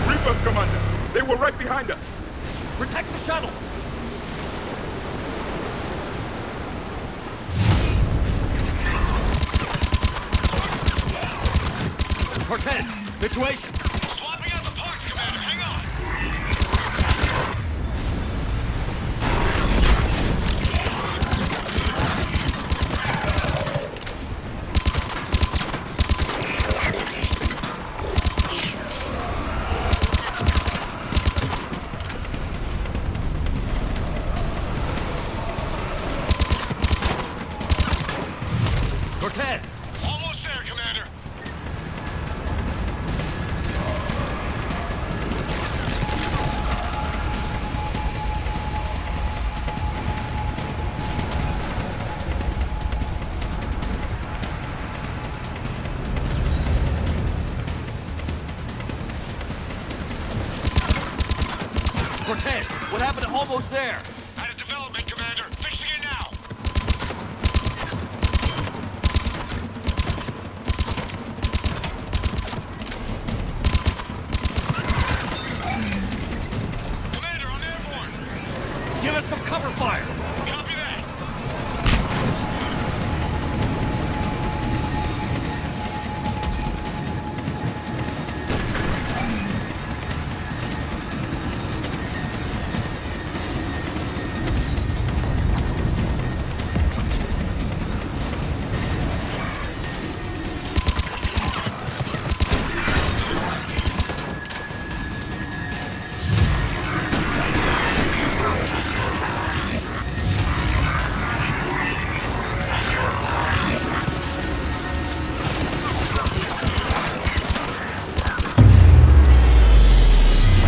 Reapers, Commander! They were right behind us! Protect the shuttle! Cortez, situation! Swapping out the parts, Commander. Hang on. Cortez! Almost there, Commander. Cortez, what happened to almost there? Had a development, Commander. Fixing it now. Commander, I'm airborne. Give us some cover fire! Copy that.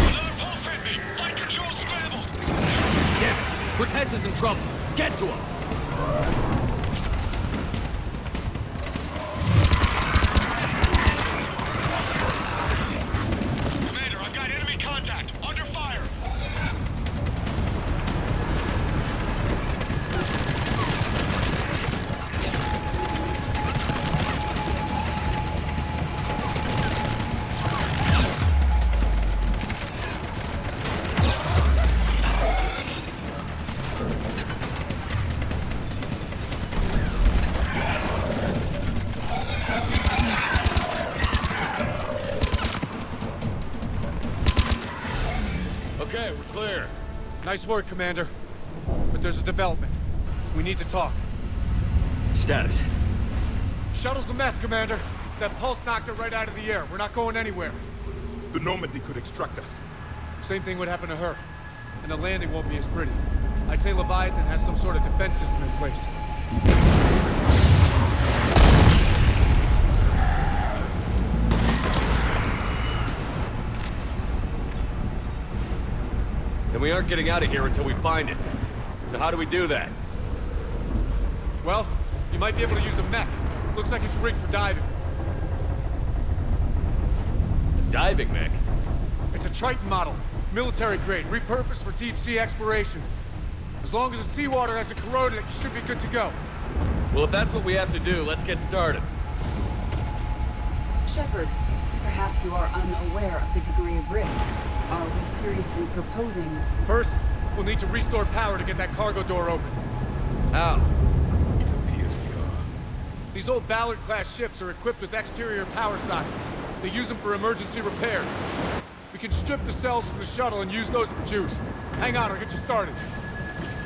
Another pulse hit me. Flight control scrambled. Damn it! Cortez is in trouble. Get to him! Commander, I've got enemy contact. Under fire. Okay, we're clear. Nice work, Commander. But there's a development. We need to talk. Status. Shuttle's a mess, Commander. That pulse knocked it right out of the air. We're not going anywhere. The Normandy could extract us. Same thing would happen to her. And the landing won't be as pretty. I'd say Leviathan has some sort of defense system in place. Then we aren't getting out of here until we find it. So how do we do that? Well, you might be able to use a mech. Looks like it's rigged for diving. Diving mech? It's a Triton model. Military grade, repurposed for deep sea exploration. As long as the seawater hasn't corroded, it should be good to go. Well, if that's what we have to do, let's get started. Shepard, perhaps you are unaware of the degree of risk. Are we seriously proposing? First, we'll need to restore power to get that cargo door open. How? It appears we are. These old Ballard-class ships are equipped with exterior power sockets. They use them for emergency repairs. We can strip the cells from the shuttle and use those for juice. Hang on, I'll get you started.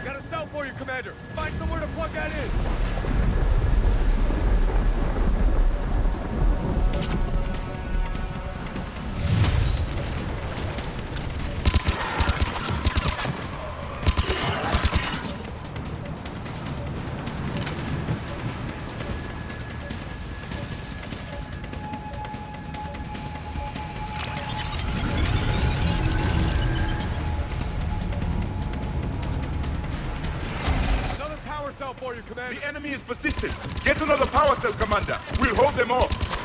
Got a cell for you, Commander. Find somewhere to plug that in. for you, Commander. The enemy is persistent. Get another power cell, Commander. We'll hold them off.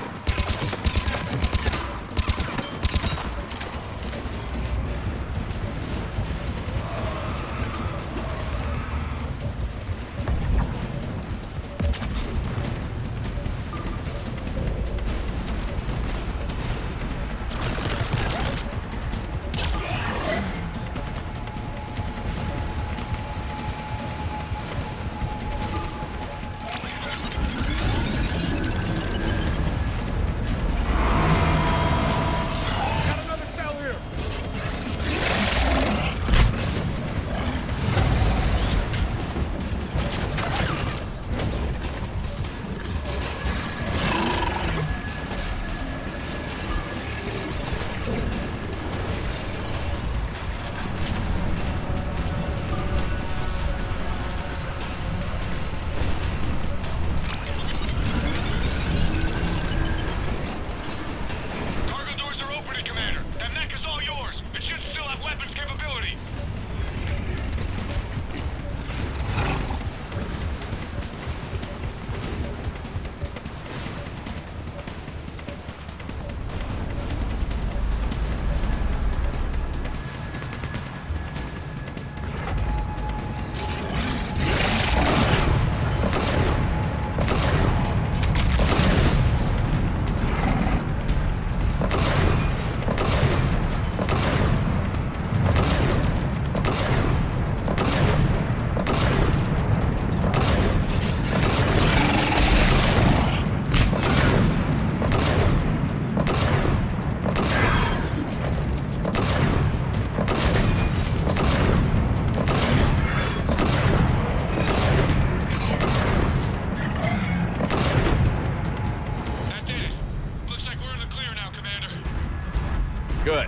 Good.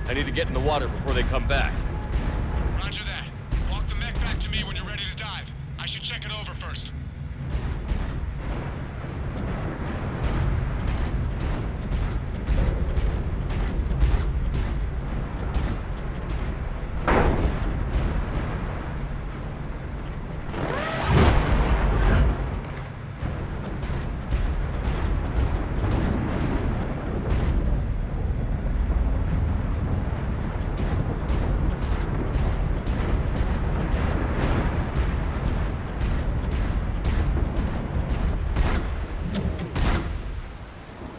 I need to get in the water before they come back. Roger that. Walk the mech back to me when you're ready to dive. I should check it over first.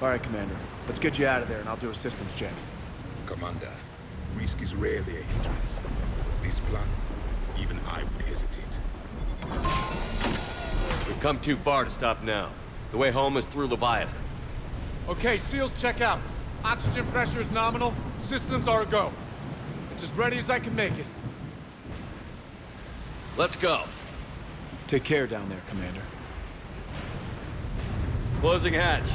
All right, Commander. Let's get you out of there, and I'll do a systems check. Commander, risk is rarely a hindrance. But this plan, even I would hesitate. We've come too far to stop now. The way home is through Leviathan. Okay, SEALs check out. Oxygen pressure is nominal. Systems are a go. It's as ready as I can make it. Let's go. Take care down there, Commander. Closing hatch.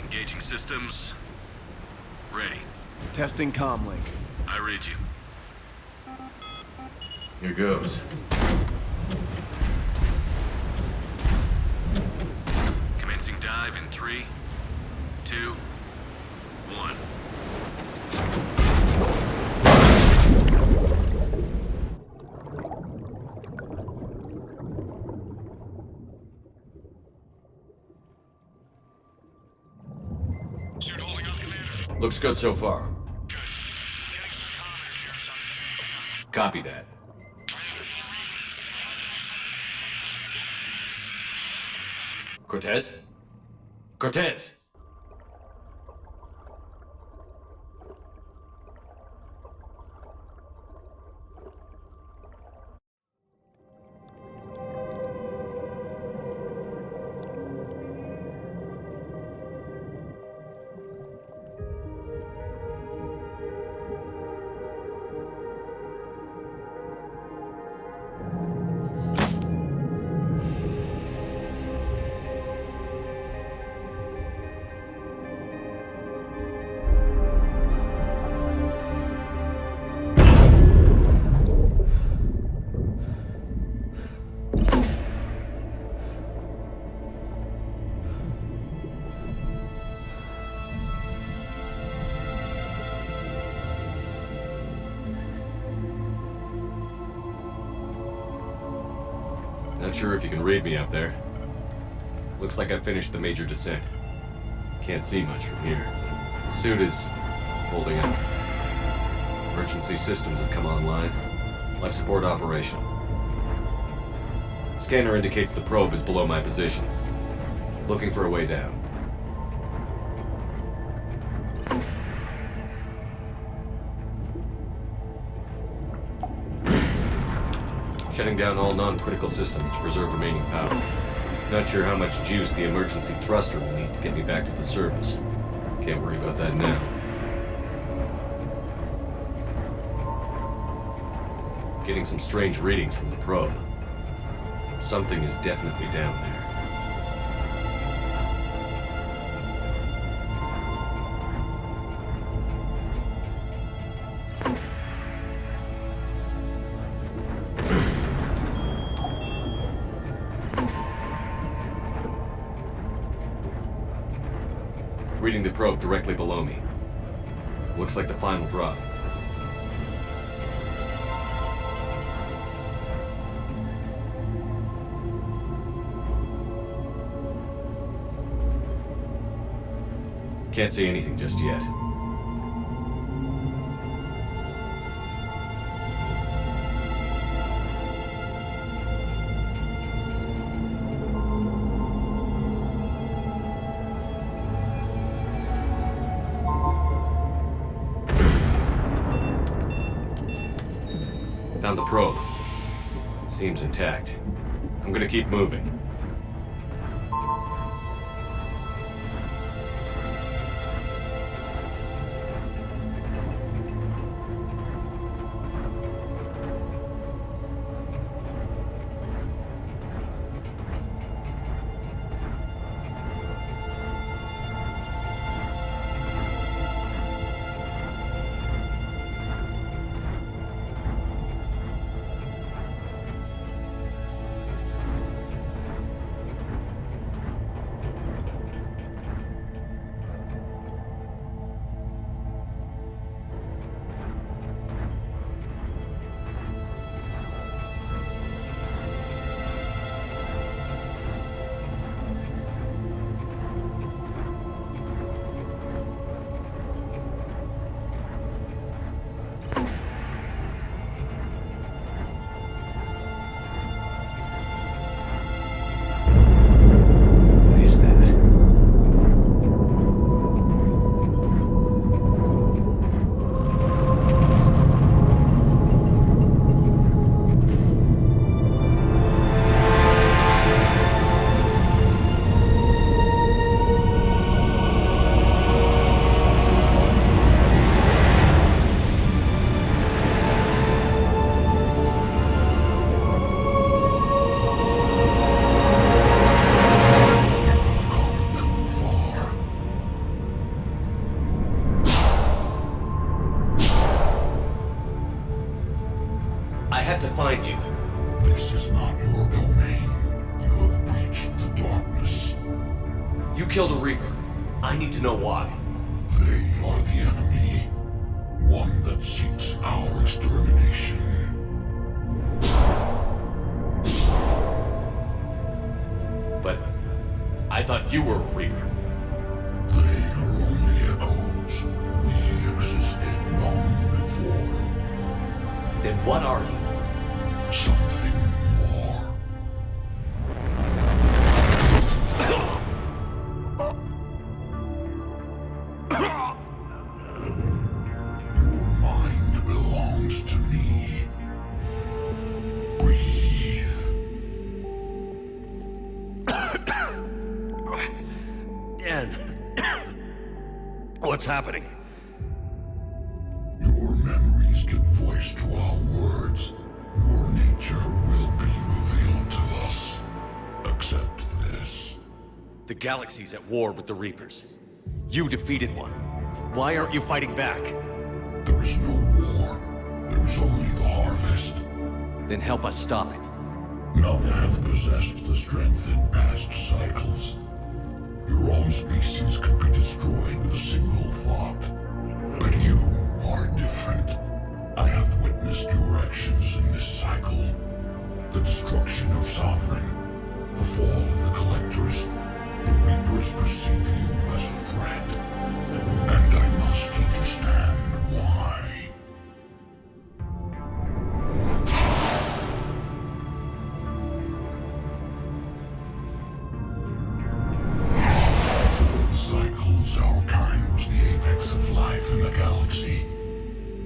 Engaging systems. Ready. Testing comlink. I read you. Here goes. Commencing dive in 3, 2, 1. Suit holding up, Commander. Looks good so far. Good. Getting some commenters here. It's on the Copy that. Cortez? Cortez! sure if you can read me up there. Looks like I finished the major descent. Can't see much from here. Suit is holding up. Emergency systems have come online. Life support operational. Scanner indicates the probe is below my position. Looking for a way down. Shutting down all non-critical systems to preserve remaining power. Not sure how much juice the emergency thruster will need to get me back to the surface. Can't worry about that now. Getting some strange readings from the probe. Something is definitely down there. Reading the probe directly below me. Looks like the final drop. Can't see anything just yet. Found the probe. Seems intact. I'm gonna keep moving. Find you. This is not your domain. You have breached the darkness. You killed a Reaper. I need to know why. They are the enemy. One that seeks our extermination. But I thought you were a Reaper. They are only echoes. We existed long before. Then what are you? Something more. Your mind belongs to me. Breathe. Dan, what's happening? Your memories give voice to our words. Your nature will be revealed to us. Accept this. The galaxy's at war with the Reapers. You defeated one. Why aren't you fighting back? There is no war. There is only the harvest. Then help us stop it. None have possessed the strength in past cycles. Your own species could be destroyed with a single thought. But you are different. I have witnessed your actions in this cycle. The destruction of Sovereign, fall of the Collectors, the Reapers perceive you as a threat. And I must understand why. Before the cycles, our kind was the apex of life in the galaxy.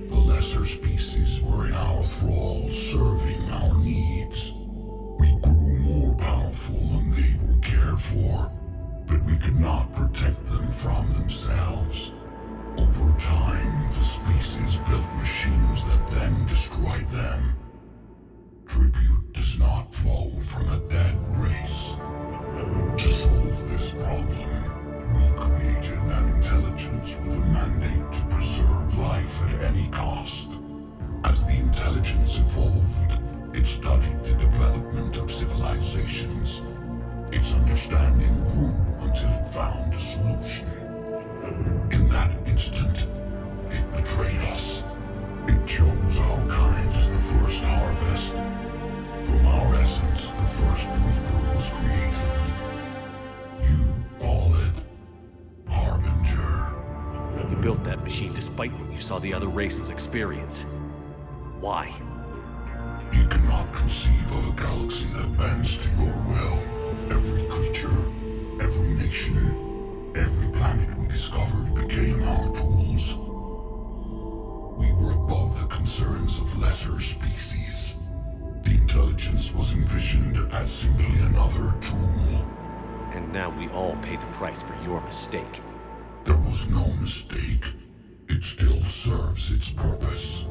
The lesser species were in our thrall, serving our needs. We grew more powerful and they were cared for, but we could not protect them from themselves. Over time, the species built machines that then destroyed them. Tribute does not flow from a dead race. To solve this problem, we created an intelligence with a mandate to preserve life at any cost. As the intelligence evolved, it studied the development of civilizations. Its understanding grew until it found a solution. In that instant, it betrayed us. It chose our kind as the first harvest. From our essence, the first Reaper was created. You call it Harbinger. You built that machine despite what you saw the other races experience. Why? You cannot conceive of a galaxy that bends to your will. Every creature, every nation, every planet we discovered became our tools. We were above the concerns of lesser species. The intelligence was envisioned as simply another tool. And now we all pay the price for your mistake. There was no mistake. It still serves its purpose.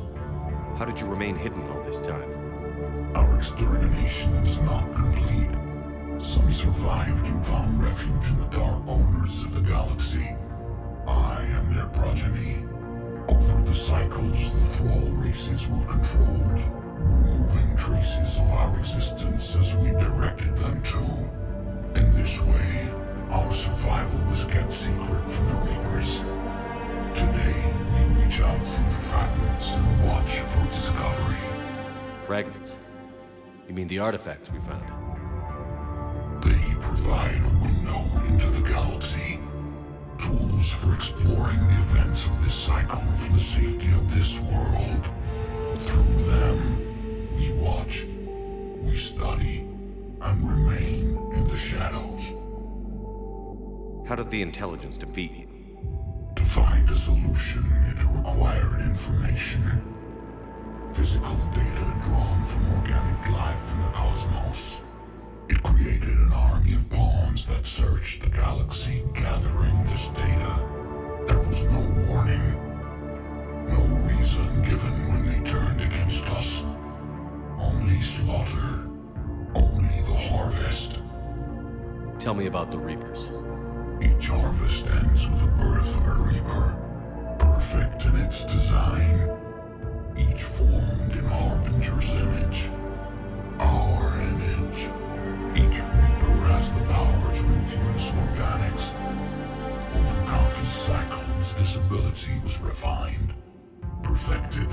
How did you remain hidden all this time? Our extermination is not complete. Some survived and found refuge in the dark corners of the galaxy. I am their progeny. Over the cycles, the thrall races were controlled, removing traces of our existence as we directed them to. In this way, our survival was kept secret from the Reapers. Today, we reach out through the fragments and watch for discovery. Fragments? You mean the artifacts we found? They provide a window into the galaxy. Tools for exploring the events of this cycle for the safety of this world. Through them, we watch, we study, and remain in the shadows. How did the intelligence defeat you? To find a solution, it required information. Physical data drawn from organic life in the cosmos. It created an army of pawns that searched the galaxy, gathering this data. There was no warning. No reason given when they turned against us. Only slaughter. Only the harvest. Tell me about the Reapers. Each harvest ends with the birth of a Reaper. Perfect in its design. Each formed in Harbinger's image. Our image. Each Reaper has the power to influence organics. Over countless cycles, this ability was refined, perfected,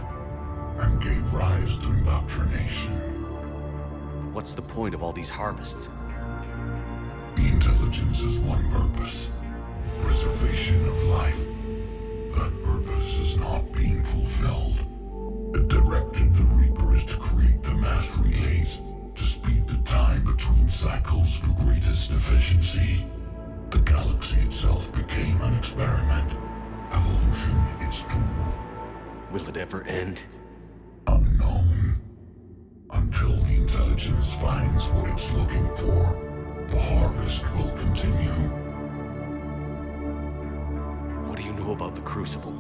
and gave rise to indoctrination. What's the point of all these harvests? The intelligence has one purpose. Preservation of life. That purpose is not being fulfilled. It directed the Reapers to create the mass relays to speed the time between cycles for greatest efficiency. The galaxy itself became an experiment. Evolution its tool. Will it ever end? Unknown. Until the intelligence finds what it's looking for, the harvest will continue. What do you know about the Crucible?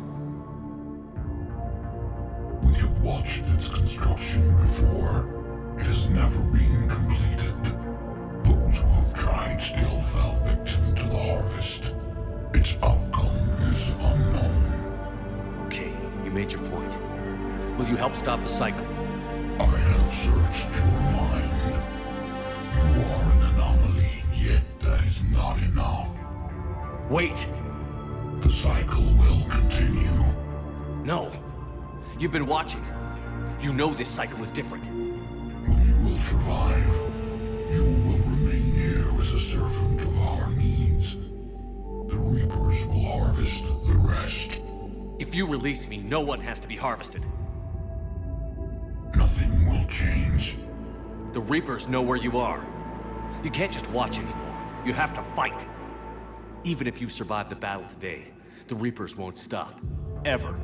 We have watched its construction before. It has never been completed. Those who have tried still fell victim to the harvest. Its outcome is unknown. Okay, you made your point. Will you help stop the cycle? I have searched your mind. You are an anomaly, yet that is not enough. Wait! The cycle will continue. No! You've been watching. You know this cycle is different. We will survive. You will remain here. you release me, no one has to be harvested. Nothing will change. The Reapers know where you are. You can't just watch anymore. You have to fight. Even if you survive the battle today, the Reapers won't stop. Ever.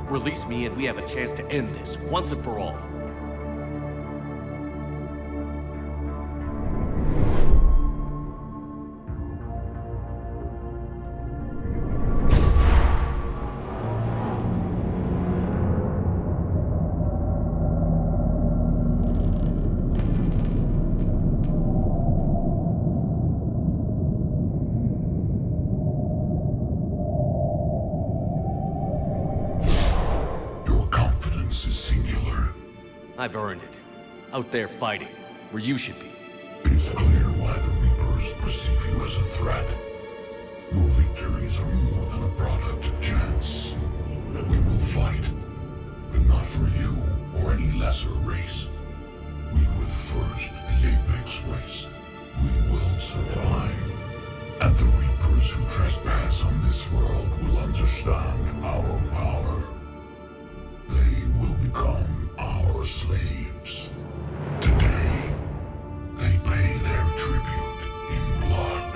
Release me and we have a chance to end this, once and for all. I've earned it. Out there fighting, where you should be. It is clear why the Reapers perceive you as a threat. Your victories are more than a product of chance. We will fight, but not for you or any lesser race. We were the first, the Apex race. We will survive. And the Reapers who trespass on this world will understand our power. They will become our slaves. Today, they pay their tribute in blood.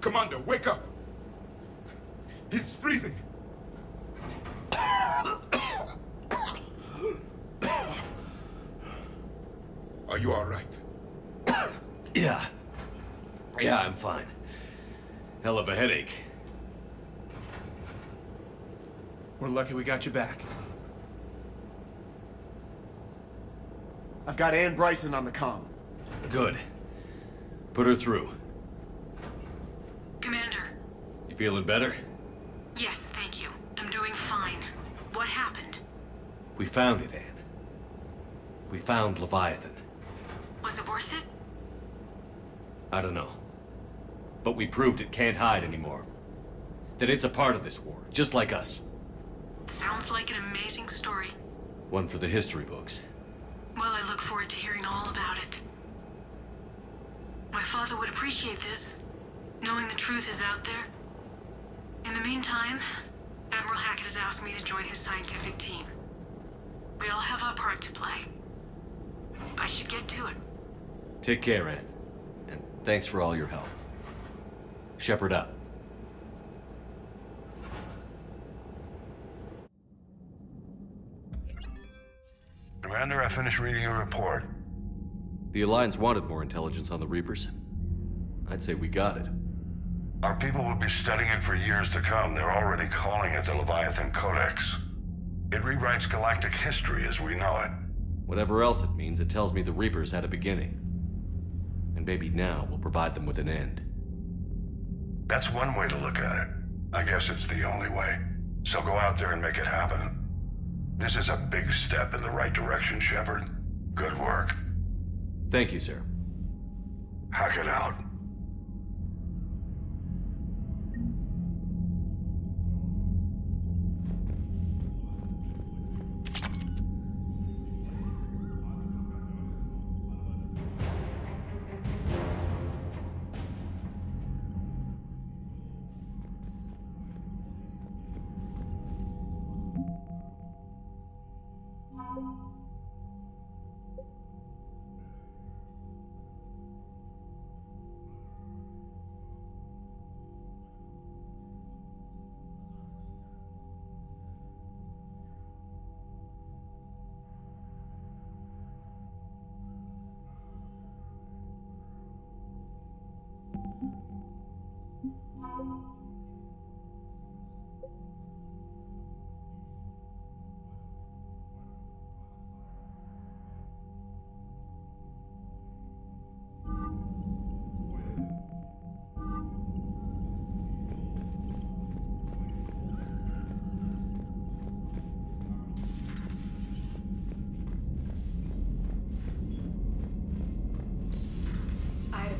Commander, wake up! He's freezing! Are you all right? Yeah. Yeah, I'm fine. Hell of a headache. We're lucky we got you back. I've got Ann Bryson on the comm. Good. Put her through. Commander. You feeling better? Yes, thank you. I'm doing fine. What happened? We found it, Ann. We found Leviathan. Was it worth it? I don't know. But we proved it can't hide anymore. That it's a part of this war, just like us. Sounds like an amazing story. One for the history books. Well, I look forward to hearing all about it. My father would appreciate this, knowing the truth is out there. In the meantime, Admiral Hackett has asked me to join his scientific team. We all have our part to play. I should get to it. Take care, Ann. And thanks for all your help. Shepard up. Commander, I finished reading your report. The Alliance wanted more intelligence on the Reapers. I'd say we got it. Our people will be studying it for years to come. They're already calling it the Leviathan Codex. It rewrites galactic history as we know it. Whatever else it means, it tells me the Reapers had a beginning. And maybe now we'll provide them with an end. That's one way to look at it. I guess it's the only way. So go out there and make it happen. This is a big step in the right direction, Shepard. Good work. Thank you, sir. Hackett out.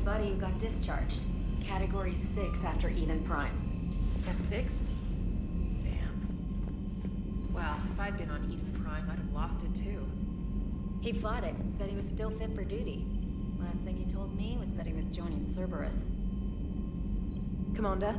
Buddy who got discharged. Category 6 after Eden Prime. At 6? Damn. Well, if I'd been on Eden Prime, I'd have lost it too. He fought it, said he was still fit for duty. Last thing he told me was that he was joining Cerberus. Commander?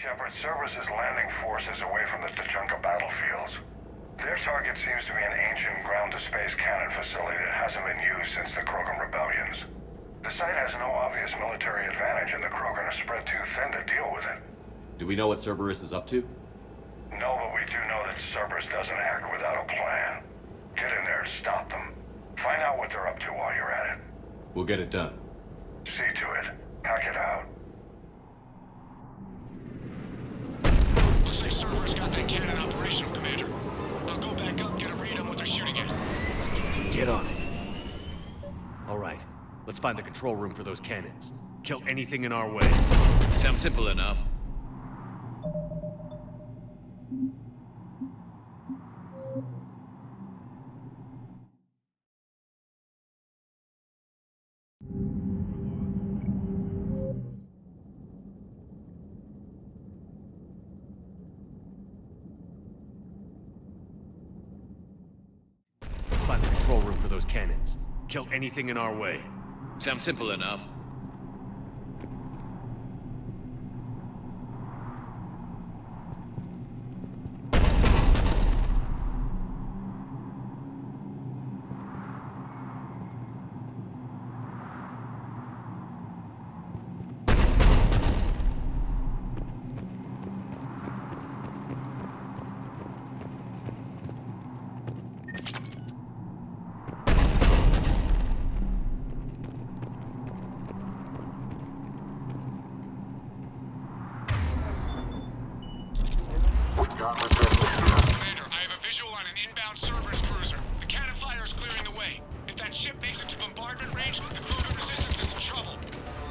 Shepard, Cerberus is landing forces away from the Tuchanka battlefields. Their target seems to be an ancient ground-to-space cannon facility that hasn't been used since the Krogan rebellions. The site has no obvious military advantage, and the Krogan are spread too thin to deal with it. Do we know what Cerberus is up to? No, but we do know that Cerberus doesn't act without a plan. Get in there and stop them. Find out what they're up to while you're at it. We'll get it done. See to it. Hack it out. Looks like Cerberus got that cannon operational, Commander. I'll go back up and get a read on what they're shooting at. Get on it. All right, let's find the control room for those cannons. Kill anything in our way. Sounds simple enough. Find the control room for those cannons. Kill anything in our way. Sounds simple enough. Commander, I have a visual on an inbound Cerberus cruiser. The cannon fire is clearing the way. If that ship makes it to bombardment range, the Krogan resistance is in trouble.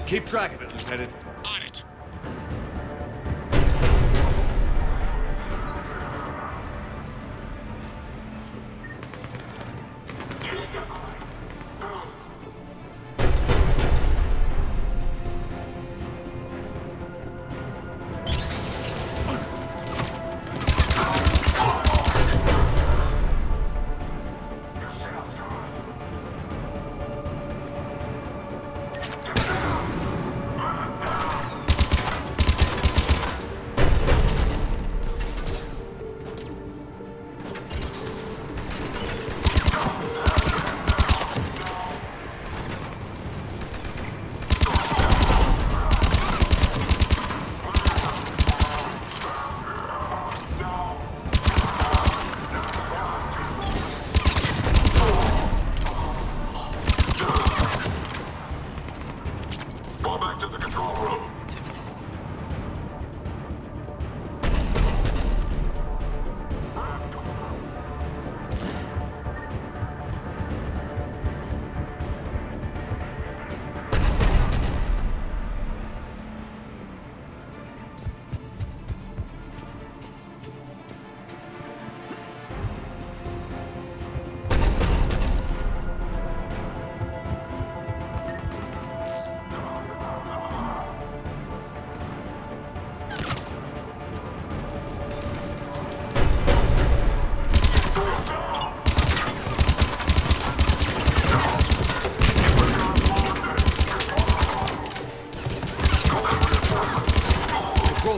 Keep track of it, Lieutenant. On it.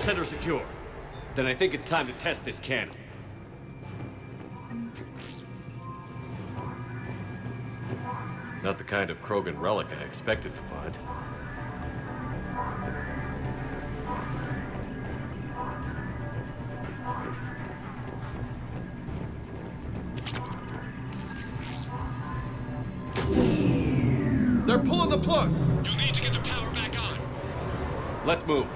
Center secure. Then I think it's time to test this cannon. Not the kind of Krogan relic I expected to find. They're pulling the plug! You'll need to get the power back on. Let's move.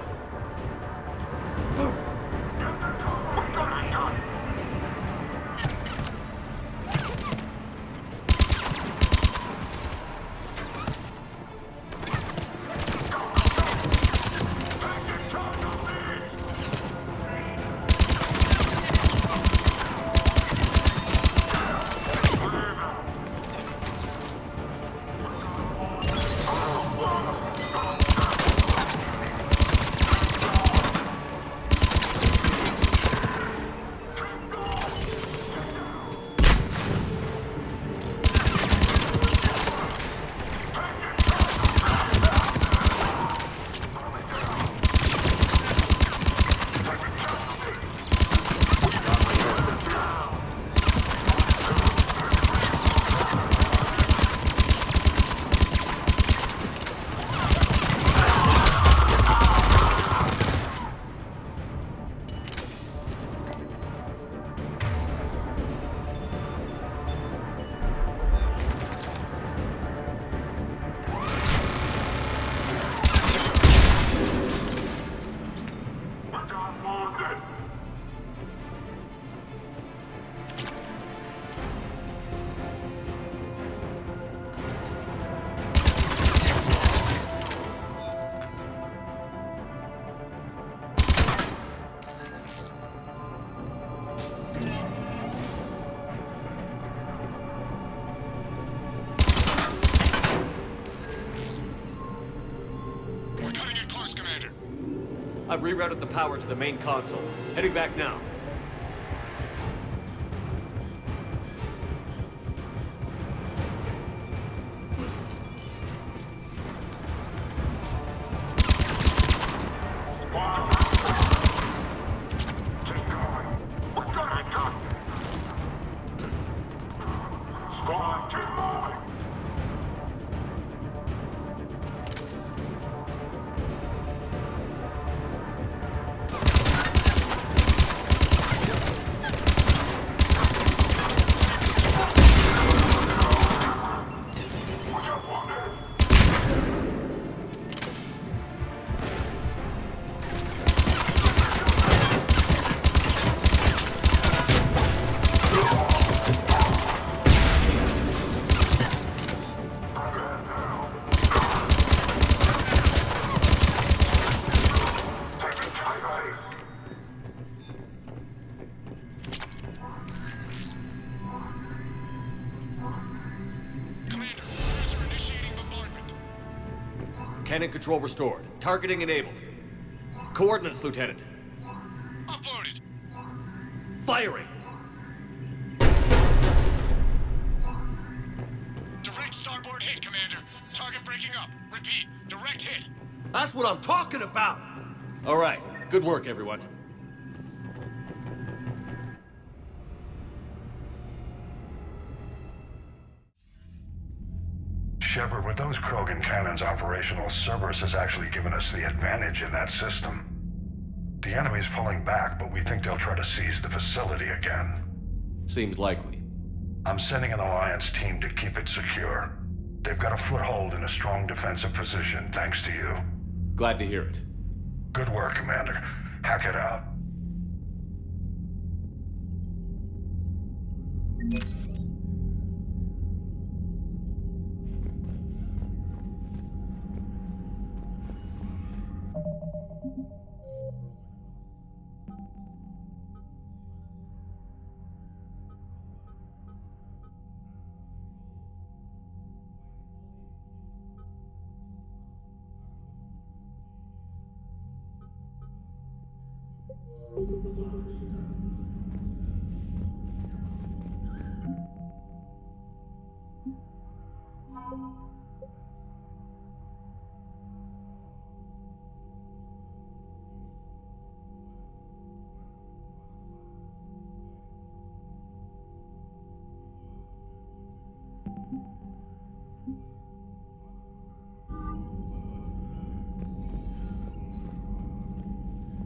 I've rerouted the power to the main console. Heading back now. Cannon control restored. Targeting enabled. Coordinates, Lieutenant. Uploaded. Firing! Direct starboard hit, Commander. Target breaking up. Repeat, direct hit. That's what I'm talking about! All right. Good work, everyone. Shepard, with those Krogan cannons operational, Cerberus has actually given us the advantage in that system. The enemy's pulling back, but we think they'll try to seize the facility again. Seems likely. I'm sending an Alliance team to keep it secure. They've got a foothold in a strong defensive position, thanks to you. Glad to hear it. Good work, Commander. Hack it out.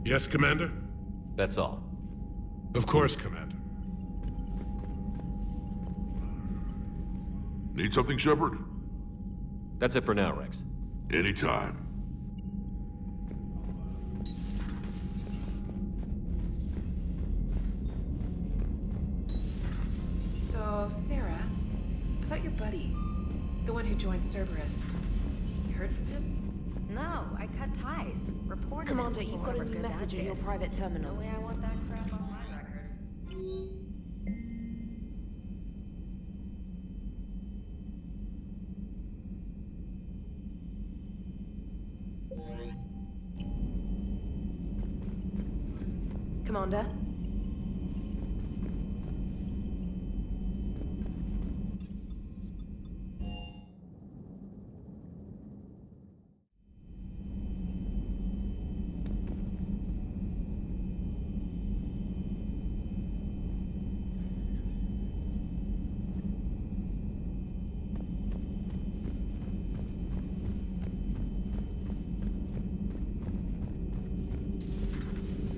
Yes, Commander? That's all. Of course, Commander. Need something, Shepard? That's it for now, Rex. Anytime. So, Sarah, about your buddy, the one who joined Cerberus. You heard from him? No, I cut ties. Reported Commander, it you've got a before new we're good message at in your it. private terminal. No way I want that crap on my record. Commander?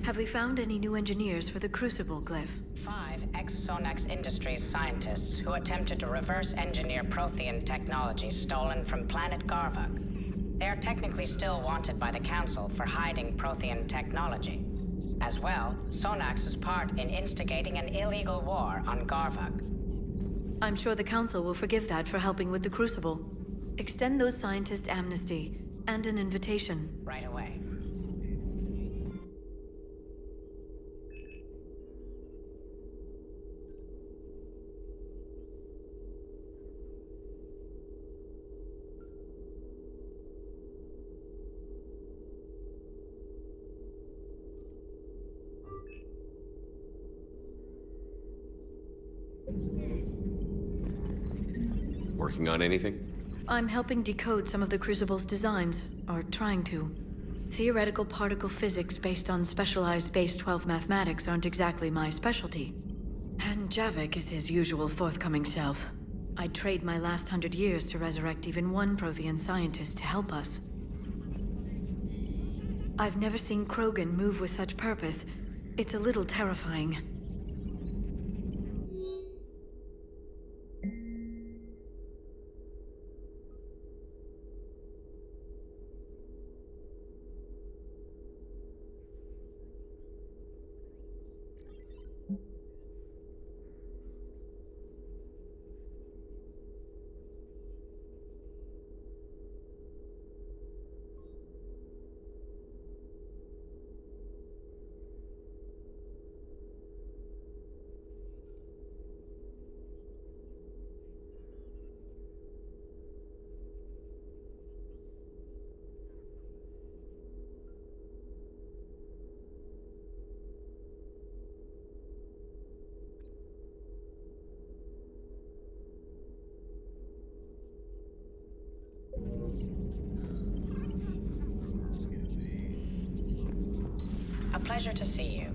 Have we found any new engineers for the Crucible glyph? 5 ex-Sonax Industries scientists who attempted to reverse engineer Prothean technology stolen from planet Garvuk. They are technically still wanted by the Council for hiding Prothean technology. As well, Sonax's part in instigating an illegal war on Garvuk. I'm sure the Council will forgive that for helping with the Crucible. Extend those scientists amnesty and an invitation. Right away. Working on anything? I'm helping decode some of the Crucible's designs, or trying to. Theoretical particle physics based on specialized base 12 mathematics aren't exactly my specialty. And Javik is his usual forthcoming self. I'd trade my last 100 years to resurrect even one Prothean scientist to help us. I've never seen Krogan move with such purpose. It's a little terrifying. A pleasure to see you.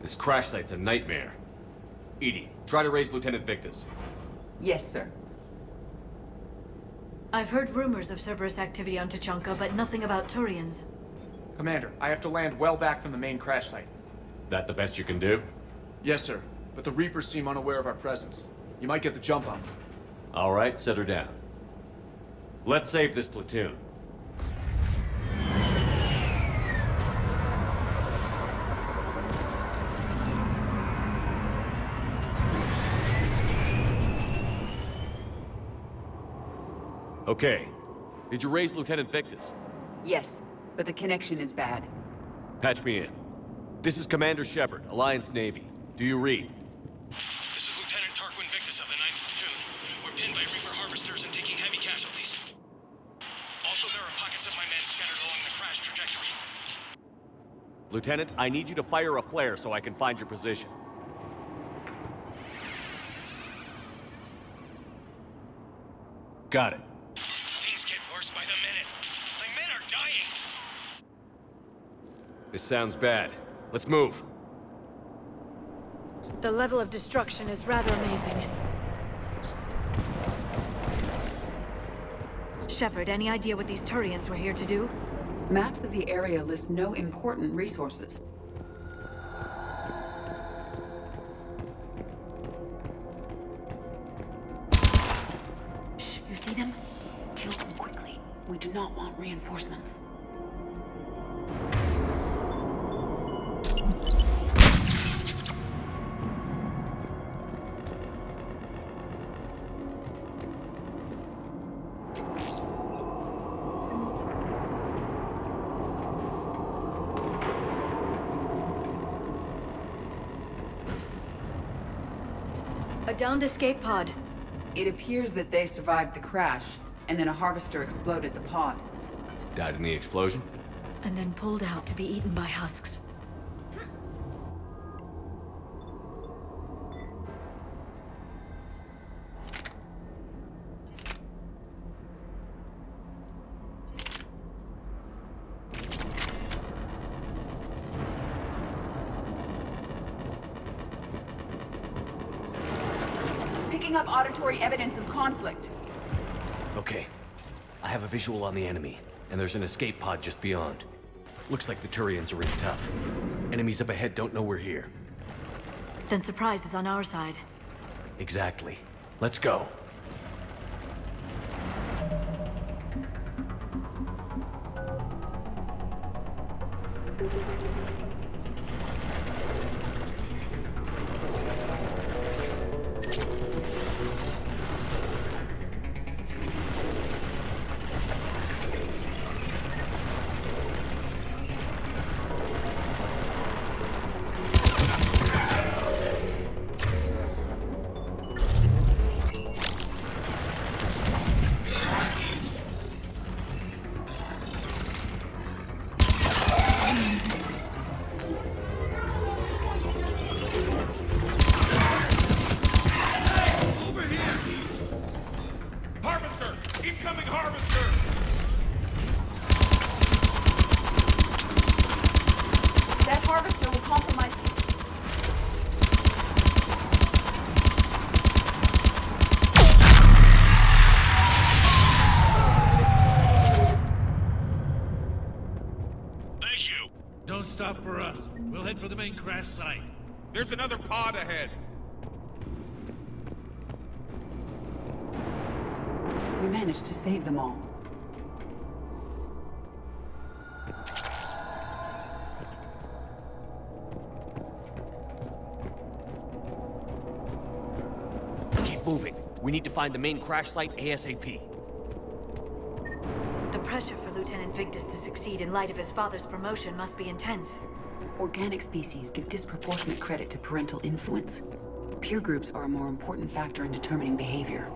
This crash site's a nightmare. Edie, try to raise Lieutenant Victus. Yes, sir. I've heard rumors of Cerberus activity on Tuchanka, but nothing about Turians. Commander, I have to land well back from the main crash site. That the best you can do? Yes, sir. But the Reapers seem unaware of our presence. You might get the jump on them. All right, set her down. Let's save this platoon. Okay. Did you raise Lieutenant Victus? Yes, but the connection is bad. Patch me in. This is Commander Shepard, Alliance Navy. Do you read? This is Lieutenant Tarquin Victus of the 9th Platoon. We're pinned by Reaper harvesters and taking heavy casualties. Also, there are pockets of my men scattered along the crash trajectory. Lieutenant, I need you to fire a flare so I can find your position. Got it. Things get worse by the minute. My men are dying! This sounds bad. Let's move. The level of destruction is rather amazing. Shepard, any idea what these Turians were here to do? Maps of the area list no important resources. Shh, you see them? Kill them quickly. We do not want reinforcements. A downed escape pod. It appears that they survived the crash, and then a harvester exploded the pod. Died in the explosion? And then pulled out to be eaten by husks. Picking up auditory evidence of conflict. Okay. I have a visual on the enemy, and there's an escape pod just beyond. Looks like the Turians are in tough. Enemies up ahead don't know we're here. Then surprise is on our side. Exactly. Let's go. Don't stop for us. We'll head for the main crash site. There's another pod ahead. We managed to save them all. Keep moving. We need to find the main crash site ASAP. The pressure for Lieutenant Victus to succeed in light of his father's promotion must be intense. Organic species give disproportionate credit to parental influence. Peer groups are a more important factor in determining behavior.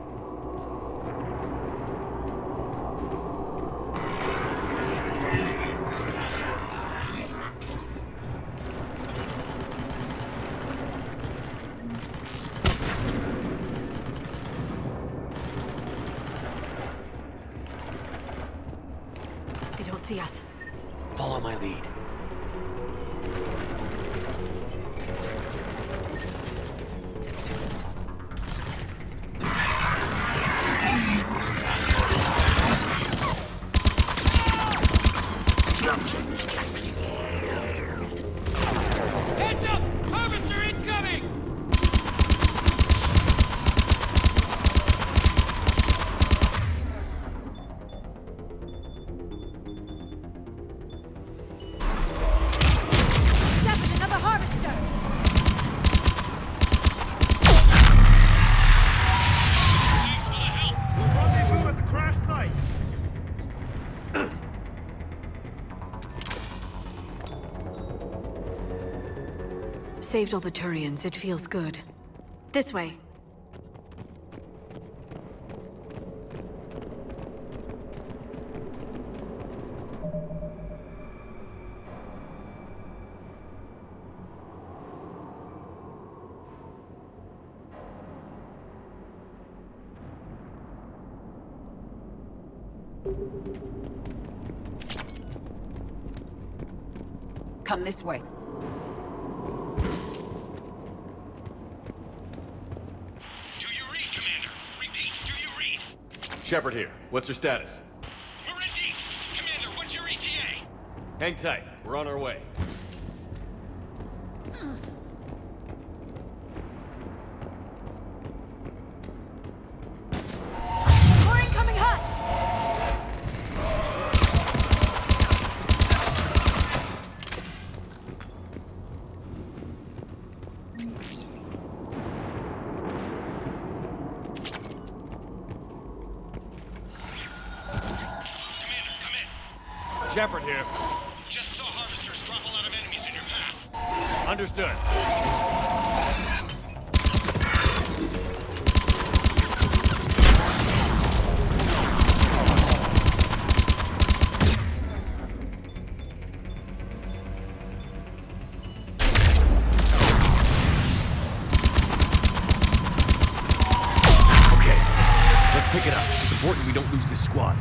They don't see us. Follow my lead. Heads up! Harvester incoming! Shepard, another harvester! Thanks for the help! We'll rendezvous at the crash site! Saved all the Turians. It feels good. This way. Come this way. Do you read, Commander? Repeat, do you read? Shepard here. What's your status? We're in deep. Commander, what's your ETA? Hang tight. We're on our way. More incoming hut! Shepard here. Just saw harvesters drop a lot of enemies in your path. Understood. Okay, let's pick it up. It's important we don't lose this squad.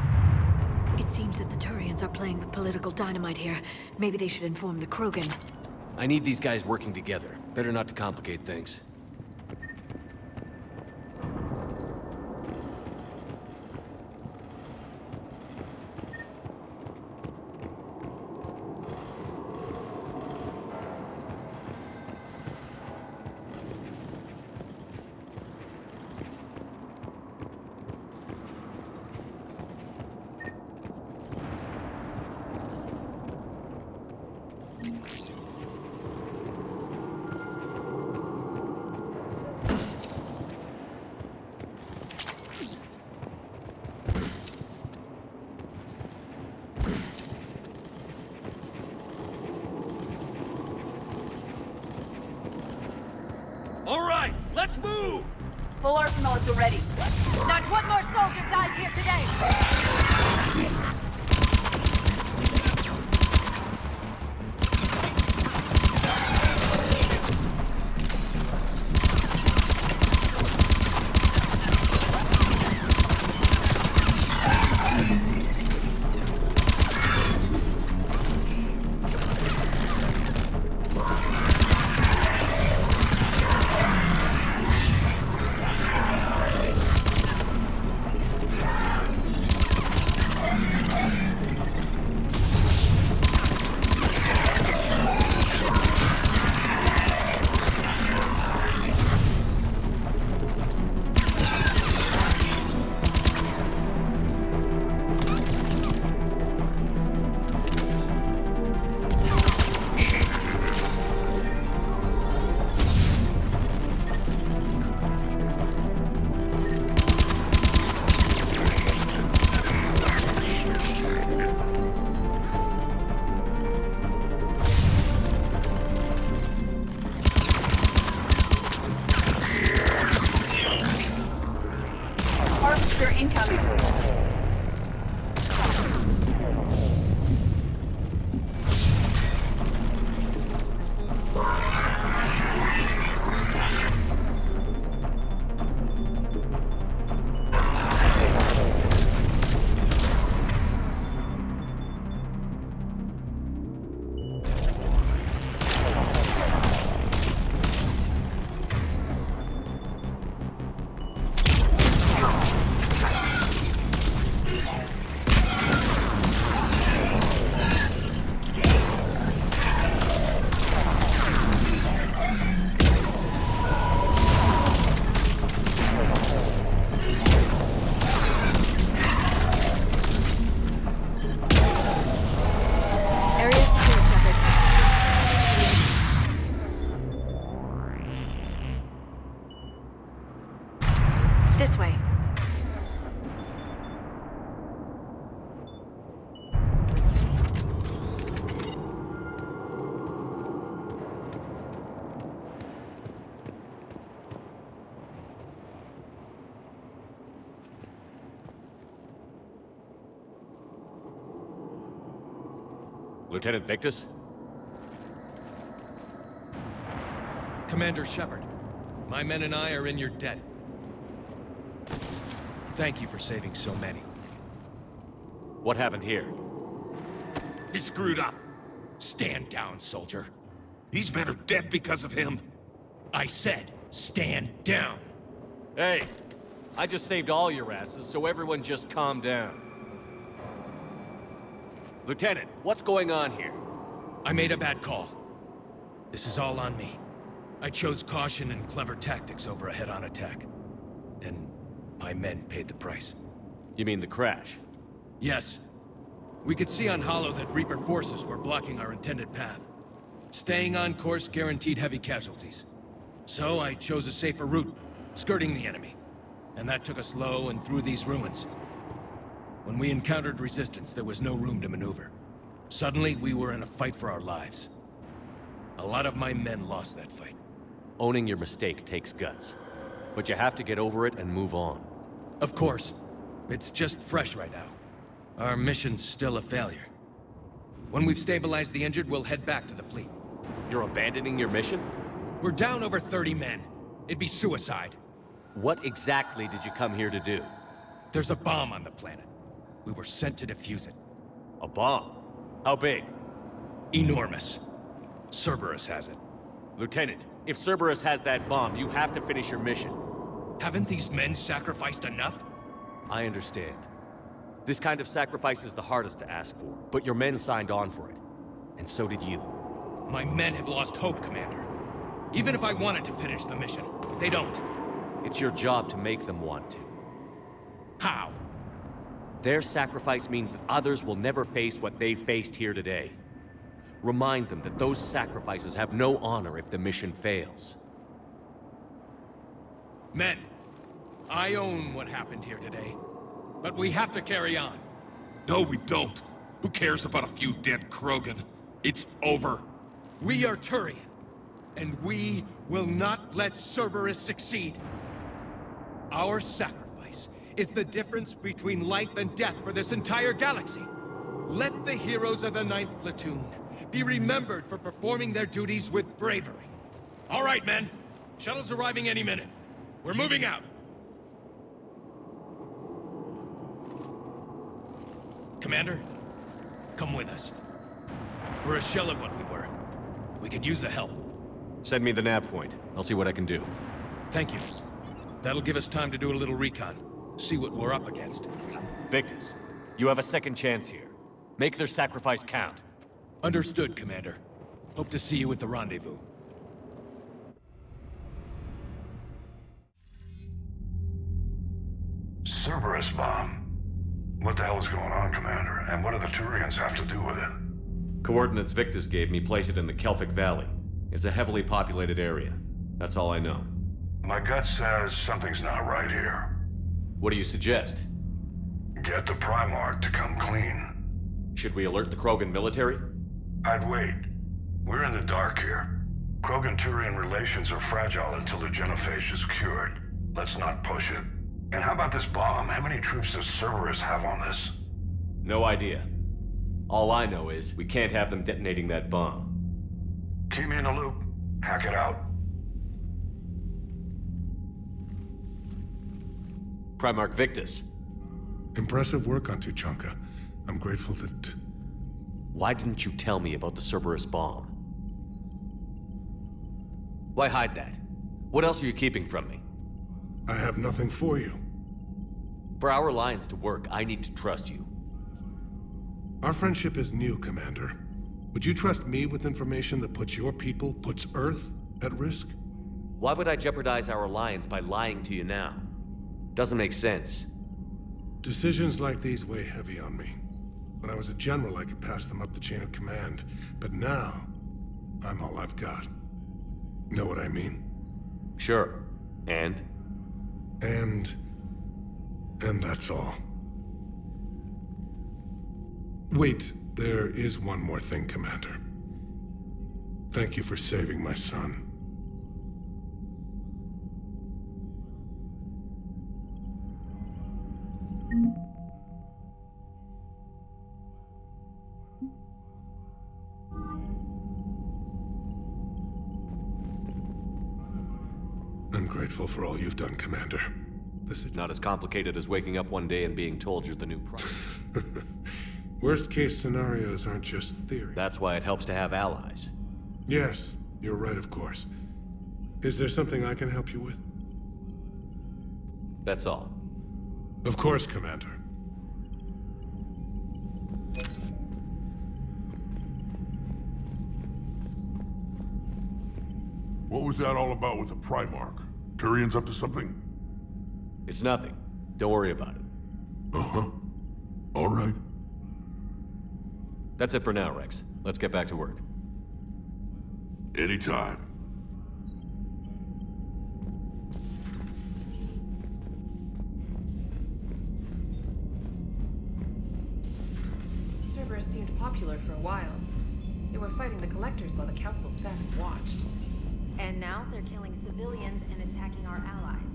It seems that the Turians are playing with political dynamite here. Maybe they should inform the Krogan. I need these guys working together. Better not to complicate things. All right, let's move! Full arsenal at the ready. Not one more soldier dies here today! Harvester incoming. This way. Lieutenant Victus? Commander Shepard, my men and I are in your debt. Thank you for saving so many. What happened here? He screwed up. Stand down, soldier. These men are dead because of him. I said, stand down. Hey, I just saved all your asses, so everyone just calm down. Lieutenant, what's going on here? I made a bad call. This is all on me. I chose caution and clever tactics over a head-on attack. And my men paid the price. You mean the crash? Yes. We could see on Hollow that Reaper forces were blocking our intended path. Staying on course guaranteed heavy casualties. So I chose a safer route, skirting the enemy. And that took us low and through these ruins. When we encountered resistance, there was no room to maneuver. Suddenly, we were in a fight for our lives. A lot of my men lost that fight. Owning your mistake takes guts. But you have to get over it and move on. Of course. It's just fresh right now. Our mission's still a failure. When we've stabilized the injured, we'll head back to the fleet. You're abandoning your mission? We're down over 30 men. It'd be suicide. What exactly did you come here to do? There's a bomb on the planet. We were sent to defuse it. A bomb? How big? Enormous. Cerberus has it. Lieutenant, if Cerberus has that bomb, you have to finish your mission. Haven't these men sacrificed enough? I understand. This kind of sacrifice is the hardest to ask for, but your men signed on for it. And so did you. My men have lost hope, Commander. Even if I wanted to finish the mission, they don't. It's your job to make them want to. How? Their sacrifice means that others will never face what they faced here today. Remind them that those sacrifices have no honor if the mission fails. Men, I own what happened here today. But we have to carry on. No, we don't. Who cares about a few dead Krogan? It's over. We are Turian, and we will not let Cerberus succeed. Our sacrifice is the difference between life and death for this entire galaxy. Let the heroes of the 9th Platoon be remembered for performing their duties with bravery. All right, men. Shuttle's arriving any minute. We're moving out. Commander, come with us. We're a shell of what we were. We could use the help. Send me the nav point. I'll see what I can do. Thank you. That'll give us time to do a little recon. See what we're up against. Victus, you have a second chance here. Make their sacrifice count. Understood, Commander. Hope to see you at the rendezvous. Cerberus bomb. What the hell is going on, Commander? And what do the Turians have to do with it? Coordinates Victus gave me place it in the Kelphic Valley. It's a heavily populated area. That's all I know. My gut says something's not right here. What do you suggest? Get the Primarch to come clean. Should we alert the Krogan military? I'd wait. We're in the dark here. Krogan-Turian relations are fragile until the genophage is cured. Let's not push it. And how about this bomb? How many troops does Cerberus have on this? No idea. All I know is we can't have them detonating that bomb. Keep me in the loop. Hack it out. Primarch Victus. Impressive work on Tuchanka. I'm grateful that... Why didn't you tell me about the Cerberus bomb? Why hide that? What else are you keeping from me? I have nothing for you. For our alliance to work, I need to trust you. Our friendship is new, Commander. Would you trust me with information that puts your people, puts Earth, at risk? Why would I jeopardize our alliance by lying to you now? Doesn't make sense. Decisions like these weigh heavy on me. When I was a general, I could pass them up the chain of command. But now, I'm all I've got. Know what I mean? Sure. And that's all. Wait, there is one more thing, Commander. Thank you for saving my son. I'm grateful for all you've done, Commander. This is not as complicated as waking up one day and being told you're the new prime. Worst-case scenarios aren't just theory. That's why it helps to have allies. Yes, you're right, of course. Is there something I can help you with? That's all. Of course, Commander. What was that all about with the Primarch? Turian's up to something? It's nothing. Don't worry about it. Uh-huh. All right. That's it for now, Rex. Let's get back to work. Anytime. Cerberus seemed popular for a while. They were fighting the Collectors while the Council sat and watched. And now they're killing civilians and attacking our allies.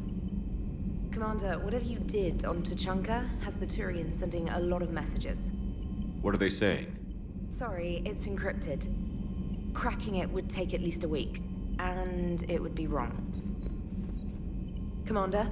Commander, whatever you did on Tuchanka has the Turians sending a lot of messages. What are they saying? Sorry, it's encrypted. Cracking it would take at least a week, and it would be wrong. Commander?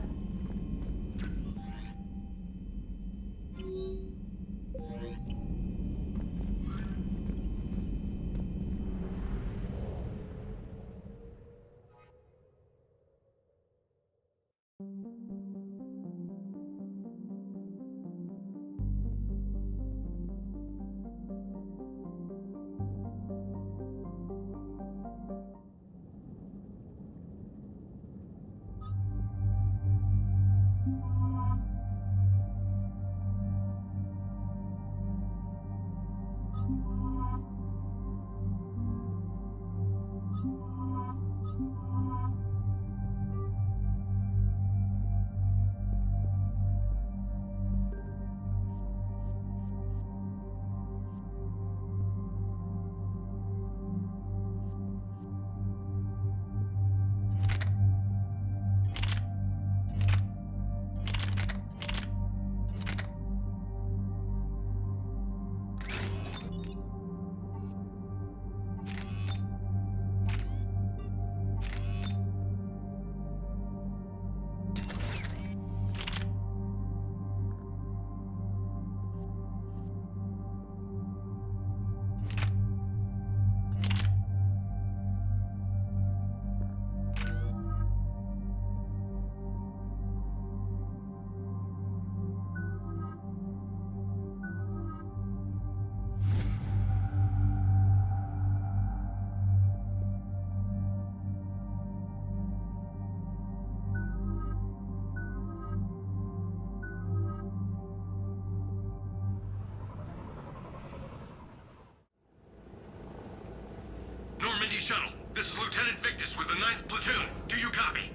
Normandy Shuttle, this is Lieutenant Victus with the 9th Platoon. Do you copy?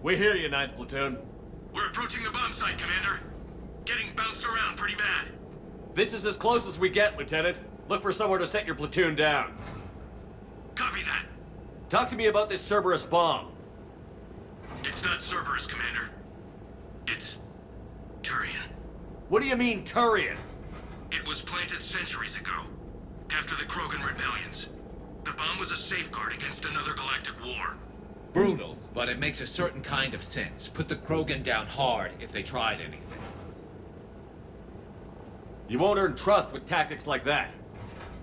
We hear you, 9th Platoon. We're approaching the bomb site, Commander. Getting bounced around pretty bad. This is as close as we get, Lieutenant. Look for somewhere to set your platoon down. Copy that. Talk to me about this Cerberus bomb. It's not Cerberus, Commander. It's Turian. What do you mean, Turian? It was planted centuries ago, after the Krogan rebellions. The bomb was a safeguard against another galactic war. Brutal, but it makes a certain kind of sense. Put the Krogan down hard if they tried anything. You won't earn trust with tactics like that.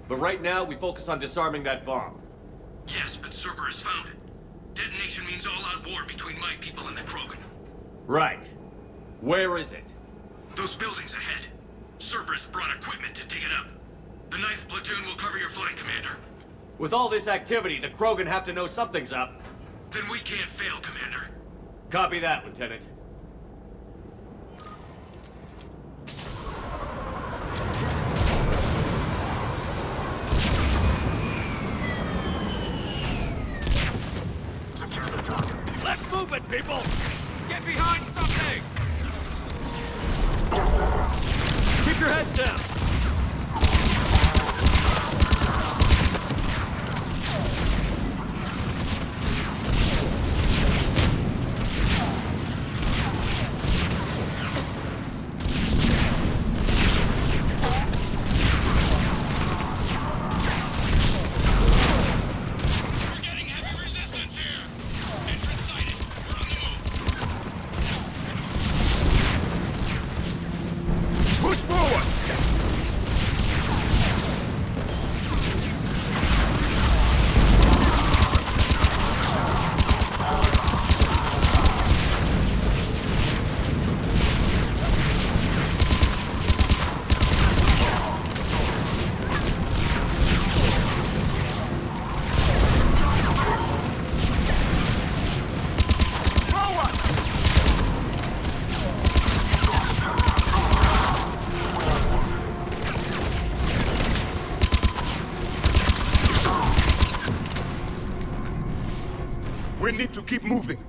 But right now, we focus on disarming that bomb. Yes, but Cerberus found it. Detonation means all-out war between my people and the Krogan. Right. Where is it? Those buildings ahead. Cerberus brought equipment to dig it up. The 9th Platoon will cover your flank, Commander. With all this activity, the Krogan have to know something's up. Then we can't fail, Commander. Copy that, Lieutenant. Let's move it, people! Get behind something! Keep your heads down! Push forward! We need to keep moving.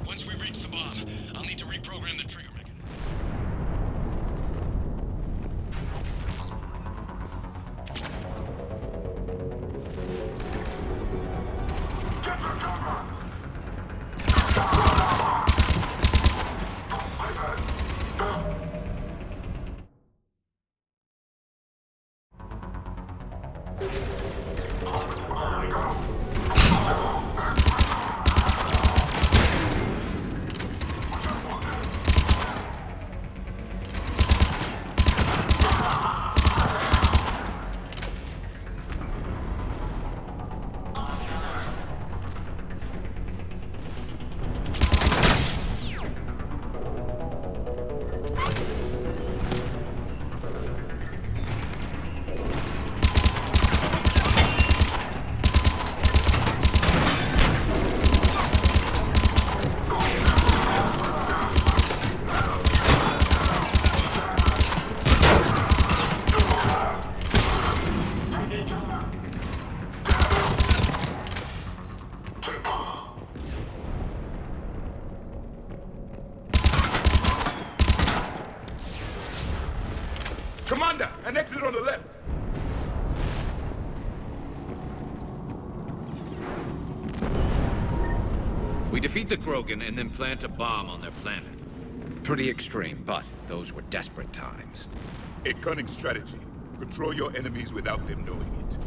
Once we reach the bomb, I'll need to reprogram the trigger mechanism. Commander, an exit on the left. We defeat the Krogan and then plant a bomb on their planet. Pretty extreme, but those were desperate times. A cunning strategy. Control your enemies without them knowing it.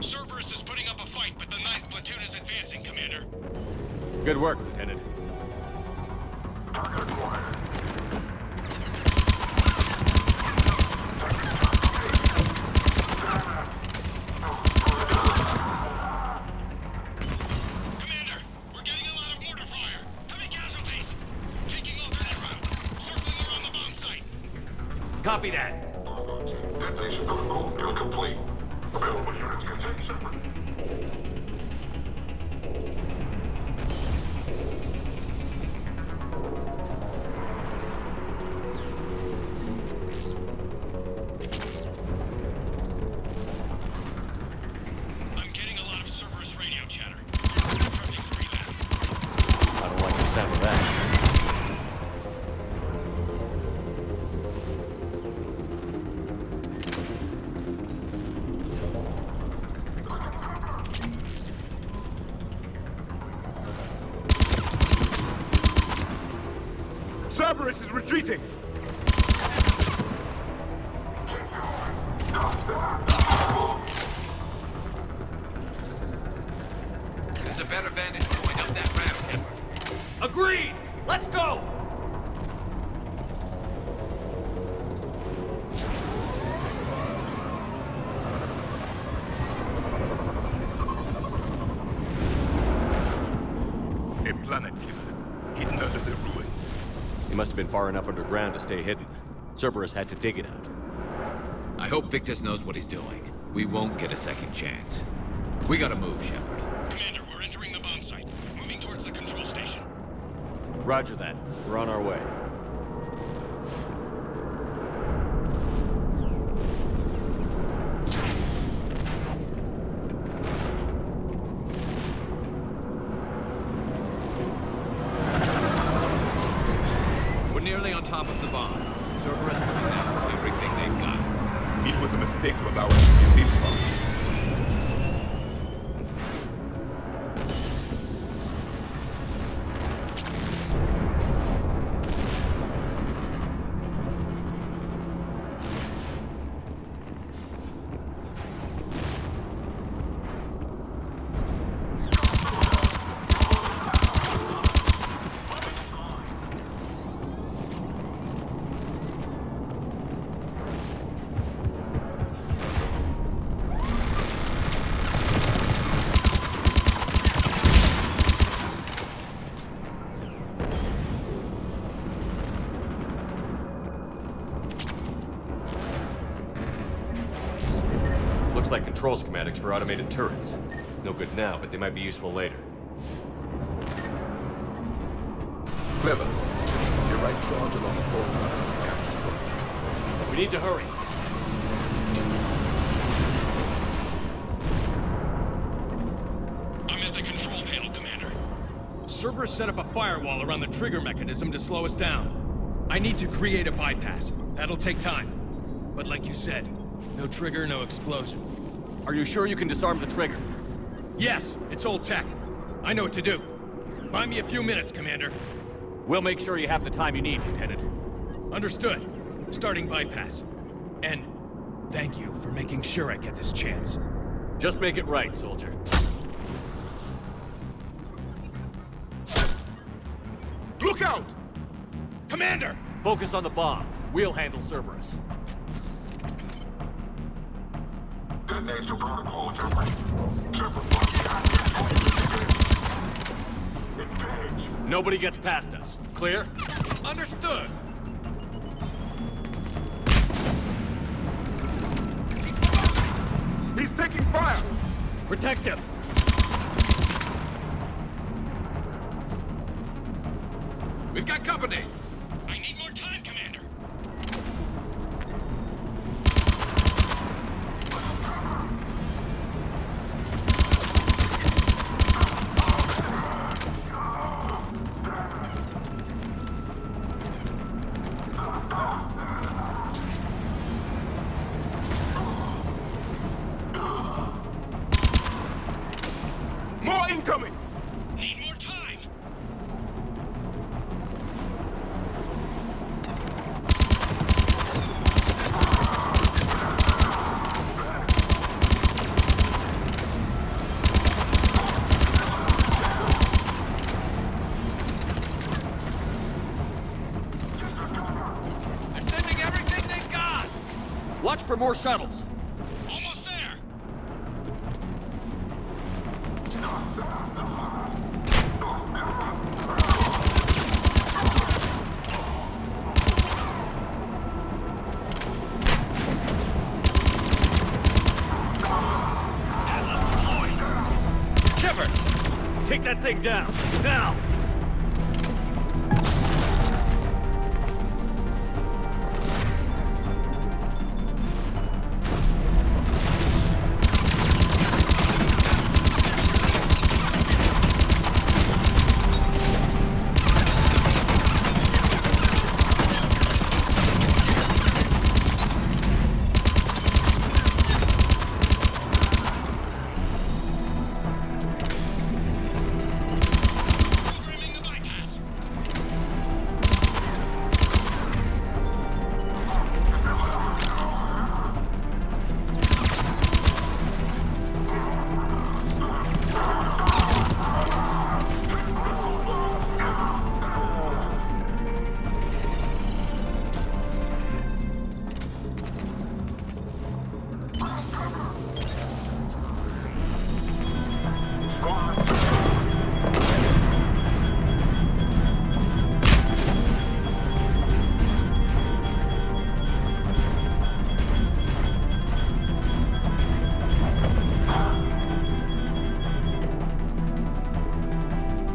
Cerberus is putting up a fight, but the 9th platoon is advancing, Commander. Good work, Lieutenant. Commander, we're getting a lot of mortar fire. Heavy casualties. Taking alternate route. Circling around the bomb site. Copy that. Detonation protocol incomplete. Available units can take Shepard. I'm getting a lot of Cerberus radio chatter. Prepping for evac. I don't like the sound of that. Cerberus is retreating. There's a better vantage point up that ramp, Shepard. Agreed! Let's go! A planet killer, hidden under the ruins. He must have been far enough underground to stay hidden. Cerberus had to dig it out. I hope Victus knows what he's doing. We won't get a second chance. We gotta move, Shepard. Commander, we're entering the bomb site. Moving towards the control station. Roger that. We're on our way. We're nearly on top of the bomb. Cerberus will do now with everything they've got. It was a mistake to allow us to get this far. Looks like control schematics for automated turrets. No good now, but they might be useful later. Clever. Your right charge along the border. We need to hurry. I'm at the control panel, Commander. Cerberus set up a firewall around the trigger mechanism to slow us down. I need to create a bypass. That'll take time. But like you said, no trigger, no explosion. Are you sure you can disarm the trigger? Yes, it's old tech. I know what to do. Buy me a few minutes, Commander. We'll make sure you have the time you need, Lieutenant. Understood. Starting bypass. And thank you for making sure I get this chance. Just make it right, soldier. Look out! Commander! Focus on the bomb. We'll handle Cerberus. Detonate your protocol, Nobody gets past us. Clear? Understood. He's taking fire! Protect him! We've got company! I need more time, Commander. More incoming! Need more time. They're sending everything they got! Watch for more shuttles. Almost there. Shepard! Take that thing down. Now! Programming the bypass.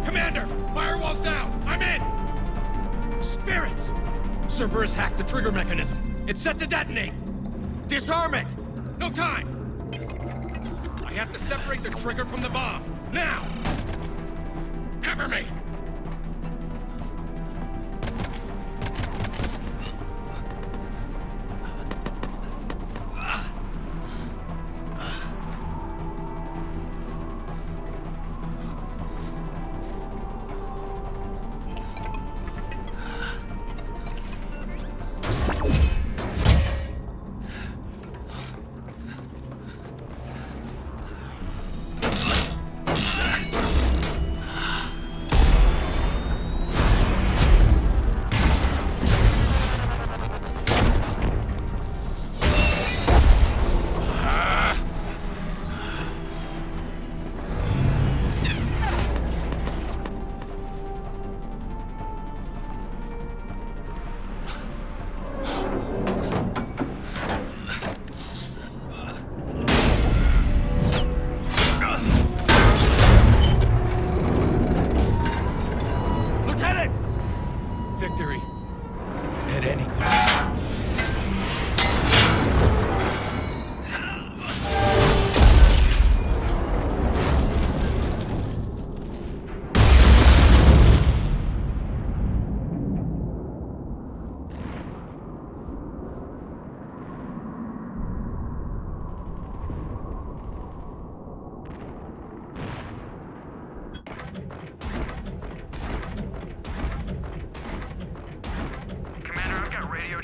Commander, firewall's down. I'm in. Spirits. Cerberus hacked the trigger mechanism. It's set to detonate. Disarm it! No time. I have to separate the trigger from the bomb. Now! Cover me! victory. At any cost.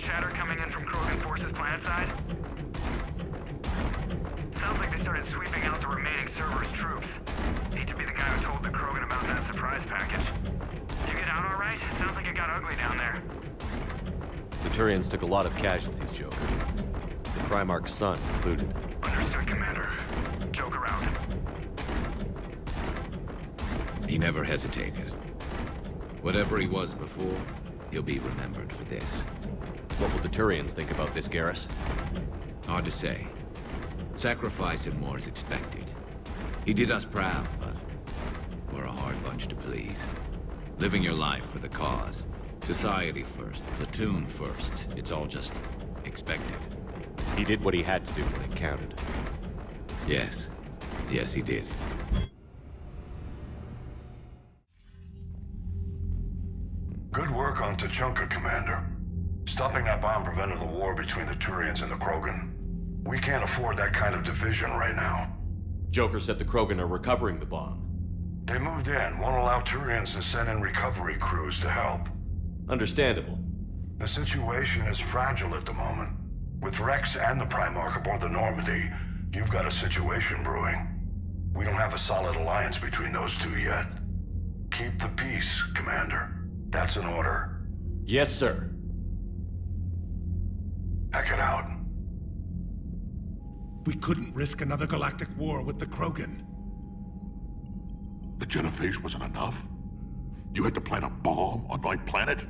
Chatter coming in from Krogan forces planet side. Sounds like they started sweeping out the remaining Cerberus troops. Hate to be the guy who told the Krogan about that surprise package. You get out all right? Sounds like it got ugly down there. The Turians took a lot of casualties, Joker. The Primarch's son included. Understood, Commander. Joker out. He never hesitated. Whatever he was before, he'll be remembered for this. What will the Turians think about this, Garrus? Hard to say. Sacrifice and more is expected. He did us proud, but we're a hard bunch to please. Living your life for the cause. Society first, platoon first. It's all just expected. He did what he had to do when it counted. Yes. Yes, he did. Good work on Tuchanka, Commander. Stopping that bomb prevented the war between the Turians and the Krogan. We can't afford that kind of division right now. Joker said the Krogan are recovering the bomb. They moved in, won't allow Turians to send in recovery crews to help. Understandable. The situation is fragile at the moment. With Rex and the Primarch aboard the Normandy, you've got a situation brewing. We don't have a solid alliance between those two yet. Keep the peace, Commander. That's an order. Yes, sir. Heck it out. We couldn't risk another galactic war with the Krogan. The Genophage wasn't enough? You had to plant a bomb on my planet?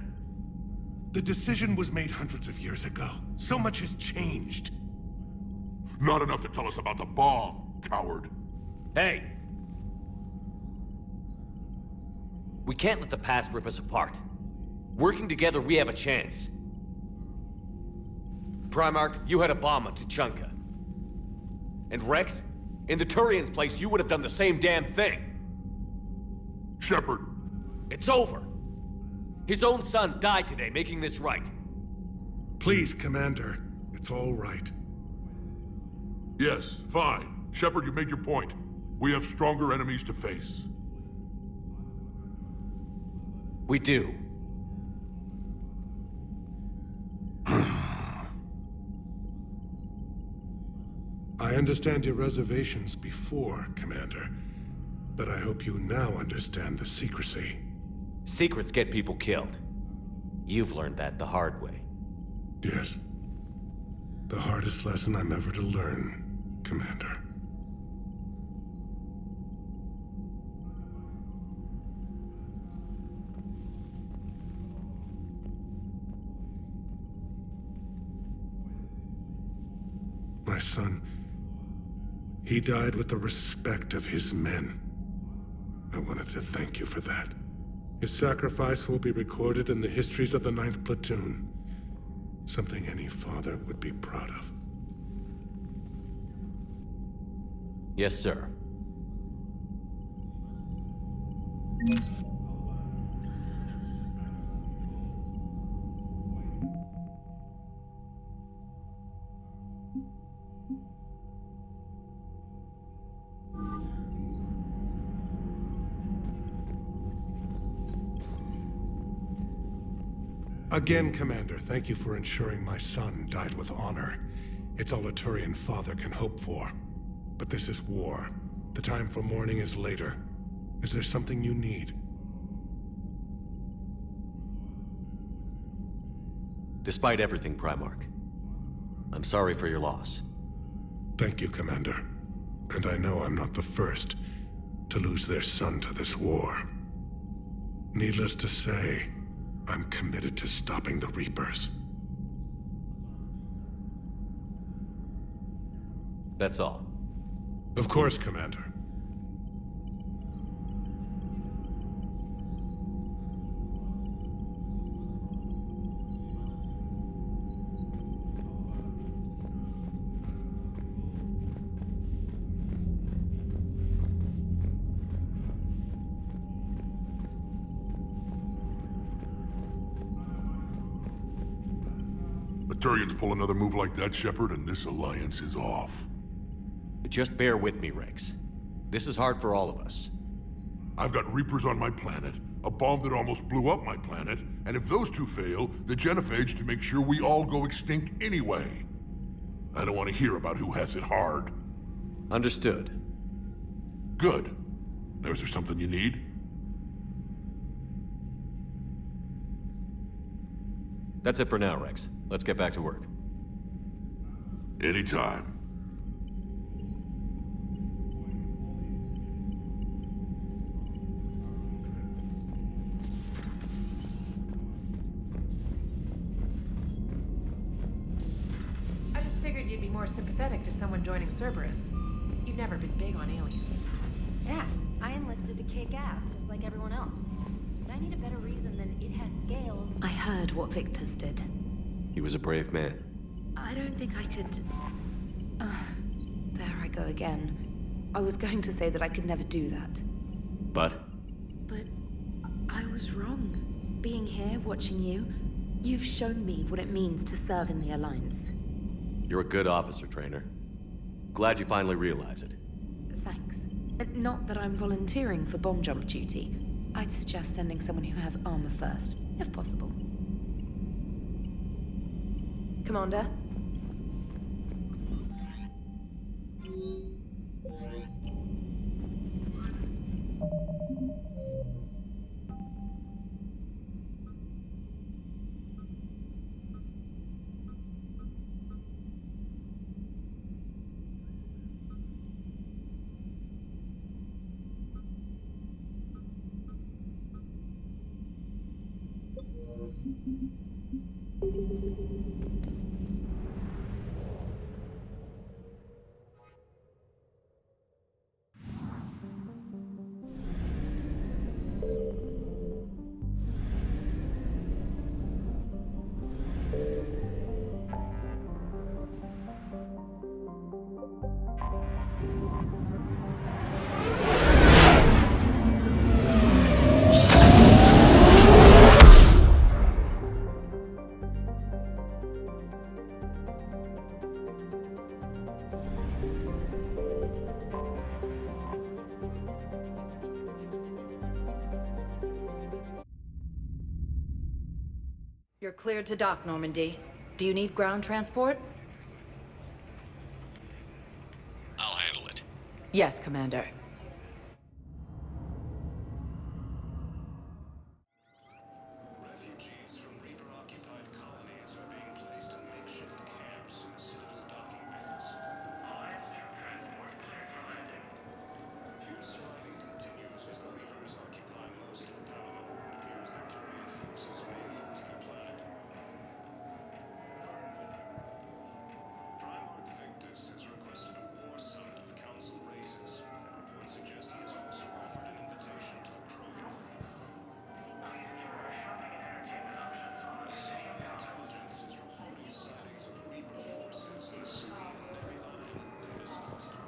The decision was made hundreds of years ago. So much has changed. Not enough to tell us about the bomb, coward. Hey! We can't let the past rip us apart. Working together, we have a chance. Primarch, you had a bomb on Tuchanka. And Rex, in the Turians' place, you would have done the same damn thing. Shepard. It's over. His own son died today, making this right. Please, Commander. It's all right. Yes, fine. Shepard, you made your point. We have stronger enemies to face. We do. I understand your reservations before, Commander. But I hope you now understand the secrecy. Secrets get people killed. You've learned that the hard way. Yes. The hardest lesson I'm ever to learn, Commander. My son, he died with the respect of his men. I wanted to thank you for that. His sacrifice will be recorded in the histories of the 9th Platoon. Something any father would be proud of. Yes, sir. Again, Commander, thank you for ensuring my son died with honor. It's all a Turian father can hope for. But this is war. The time for mourning is later. Is there something you need? Despite everything, Primarch, I'm sorry for your loss. Thank you, Commander. And I know I'm not the first to lose their son to this war. Needless to say, I'm committed to stopping the Reapers. That's all. Of course, Commander. Turians pull another move like that, Shepard, and this alliance is off. Just bear with me, Rex. This is hard for all of us. I've got Reapers on my planet, a bomb that almost blew up my planet, and if those two fail, the genophage to make sure we all go extinct anyway. I don't want to hear about who has it hard. Understood. Good. Now, is there something you need? That's it for now, Rex. Let's get back to work. Anytime. I just figured you'd be more sympathetic to someone joining Cerberus. You've never been big on aliens. Yeah, I enlisted to kick ass, just like everyone else. But I need a better reason than it has scales. I heard what Victor's did. He was a brave man. I don't think I could... there I go again. I was going to say that I could never do that. But? But I was wrong. Being here, watching you, you've shown me what it means to serve in the Alliance. You're a good officer, Trainer. Glad you finally realize it. Thanks. Not that I'm volunteering for bomb jump duty. I'd suggest sending someone who has armor first, if possible. Commander? You're cleared to dock, Normandy. Do you need ground transport? I'll handle it. Yes, Commander. Refugees from Reaper-occupied colonies are being placed in makeshift camps in the Citadel docking bays. Fierce fighting continues as the Reapers occupy most of Palamon. It appears that Turian forces may lose their planet. Primarch Victus has requested a war summit of Council races, and reports suggest he has also offered an invitation to the Krogan. Intelligence is reporting sightings of Reaper forces in the Selene Nebula and Nimbus cluster.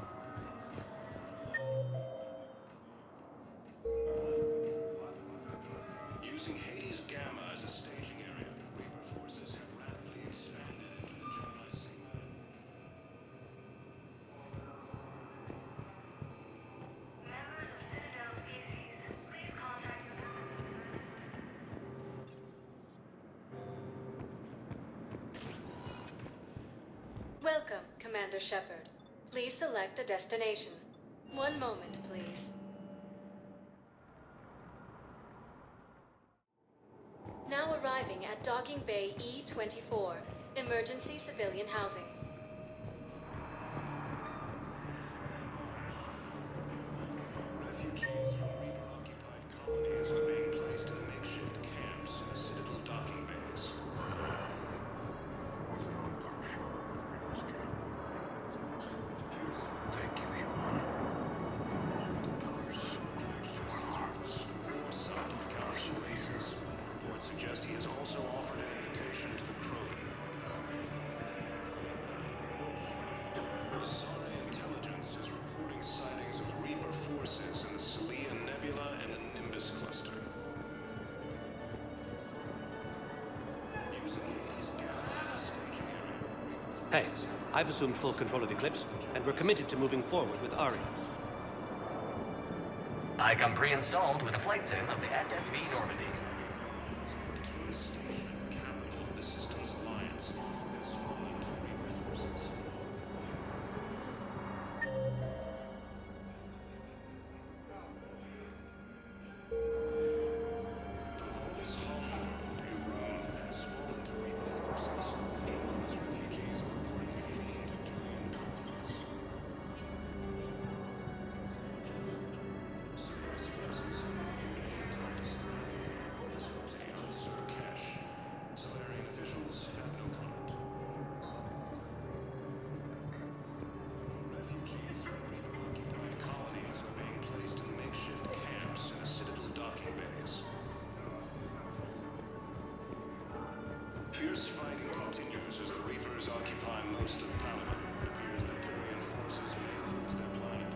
Using Hades Gamma as a staging area, Reaper forces have rapidly expanded into the Gemini Seaman. Welcome, Commander Shepard. Please select a destination. One moment, please. Now arriving at Docking Bay E-24, Emergency Civilian Housing. Refugees from Reaper-occupied colonies are being placed in makeshift camps in the Citadel docking bays. Thank you, human. We will hold the pillars close to our hearts. War summit of Council races. Reports suggest he has also offered an invitation to the Krogan. Asari intelligence is reporting sightings of Reaper forces in the Selene Nebula and the Nimbus cluster. Using Hades Gamma as a staging Hey, I've assumed full control of Eclipse, and we're committed to moving forward with Ari. I come pre-installed with a flight sim of the SSV Normandy. Fierce fighting continues as the Reapers occupy most of Paladin. It appears that Turian forces may lose their planet.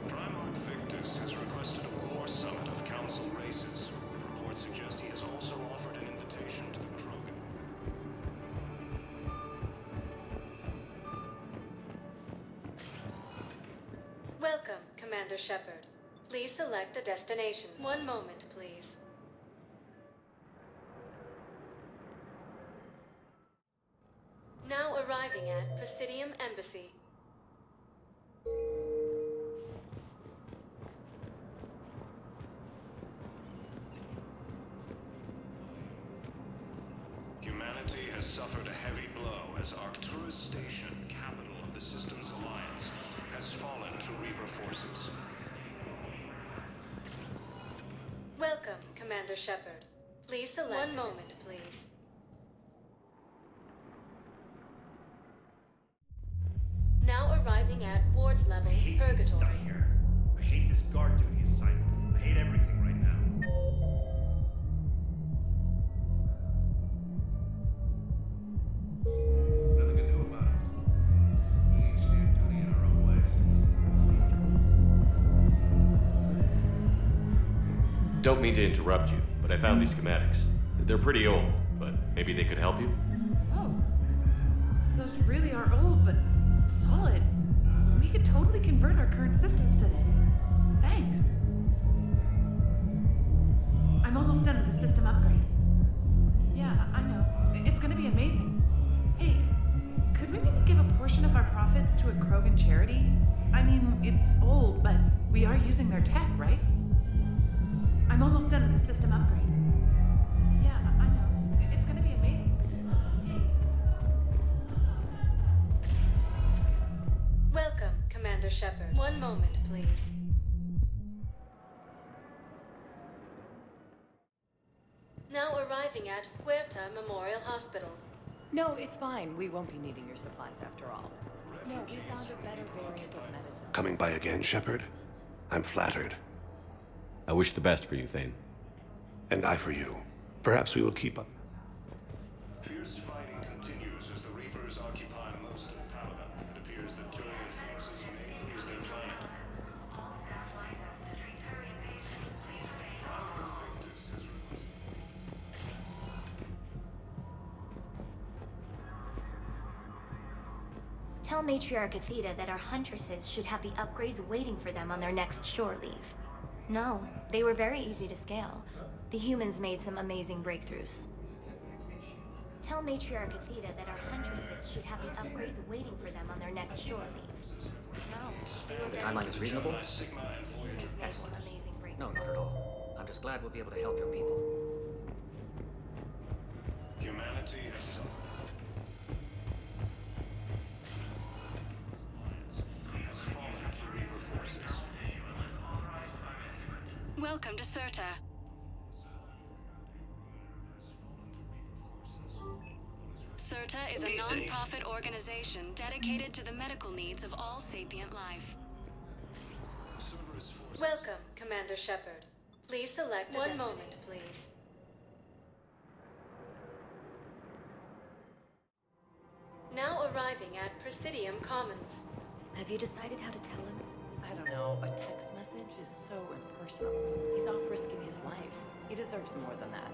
Primarch Victus has requested a war summit of Council races. Reports suggest he has also offered an invitation to the Krogan. Welcome, Commander Shepard. Please select a destination. One moment, please. Now arriving at Presidium Embassy. Humanity has suffered a heavy blow as Arcturus Station, capital of the Systems Alliance, has fallen to Reaper forces. Welcome, Commander Shepard. Please select... One moment, please. Now arriving at Ward's level, Purgatory. I hate this guard duty assignment. I hate everything right now. Nothing to do about it. We each stand duty in our own ways. Don't mean to interrupt you, but I found these schematics. They're pretty old, but maybe they could help you? Oh. Those really are old, but solid. We could totally convert our current systems to this. Thanks. I'm almost done with the system upgrade. Yeah, I know. It's gonna be amazing. Hey, could we maybe give a portion of our profits to a Krogan charity? I mean, it's old, but we are using their tech, right? I'm almost done with the system upgrade. Yeah, I know. It's gonna be amazing. Welcome, Commander Shepard. One moment, please. Now arriving at Huerta Memorial Hospital. No, it's fine. We won't be needing your supplies after all. No, we found a better variant of medicine. Coming by again, Shepard? I'm flattered. I wish the best for you, Thane. And I for you. Perhaps we will keep up. Fierce fighting continues as the Reapers occupy most of Paladin. It appears that Turian forces may lose their planet. Tell Matriarch Athena that our huntresses should have the upgrades waiting for them on their next shore leave. No, they were very easy to scale. The humans made some amazing breakthroughs. Tell Matriarch Athena that our huntresses should have the upgrades waiting for them on their next shore leave. No, they were The very timeline is reasonable? made some Excellent. amazing breakthroughs. No, not at all. I'm just glad we'll be able to help your people. Humanity has suffered. Welcome to Serta. Serta is a non-profit organization dedicated to the medical needs of all sapient life. Welcome, Commander Shepard. Please select one moment, please. Now arriving at Presidium Commons. Have you decided how to tell him? I don't know. A text message is so impersonal. He's off risking his life. He deserves more than that.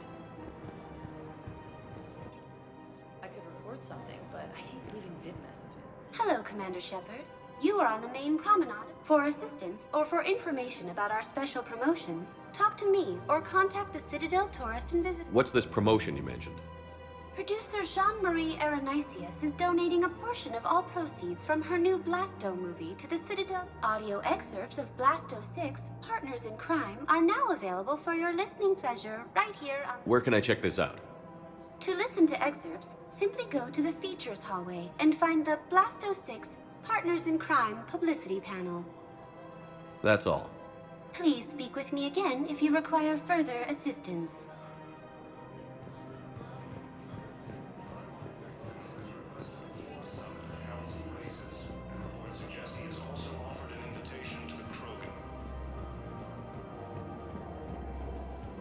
record something, but I hate leaving vid messages. Hello, Commander Shepard. You are on the main promenade. For assistance or for information about our special promotion, talk to me or contact the Citadel Tourist and Visitor. What's this promotion you mentioned? Producer Jean-Marie Aranicius is donating a portion of all proceeds from her new Blasto movie to the Citadel. Audio excerpts of Blasto 6, Partners in Crime, are now available for your listening pleasure right here on... Where can I check this out? To listen to excerpts, simply go to the features hallway and find the Blasto 6, Partners in Crime publicity panel. That's all. Please speak with me again if you require further assistance.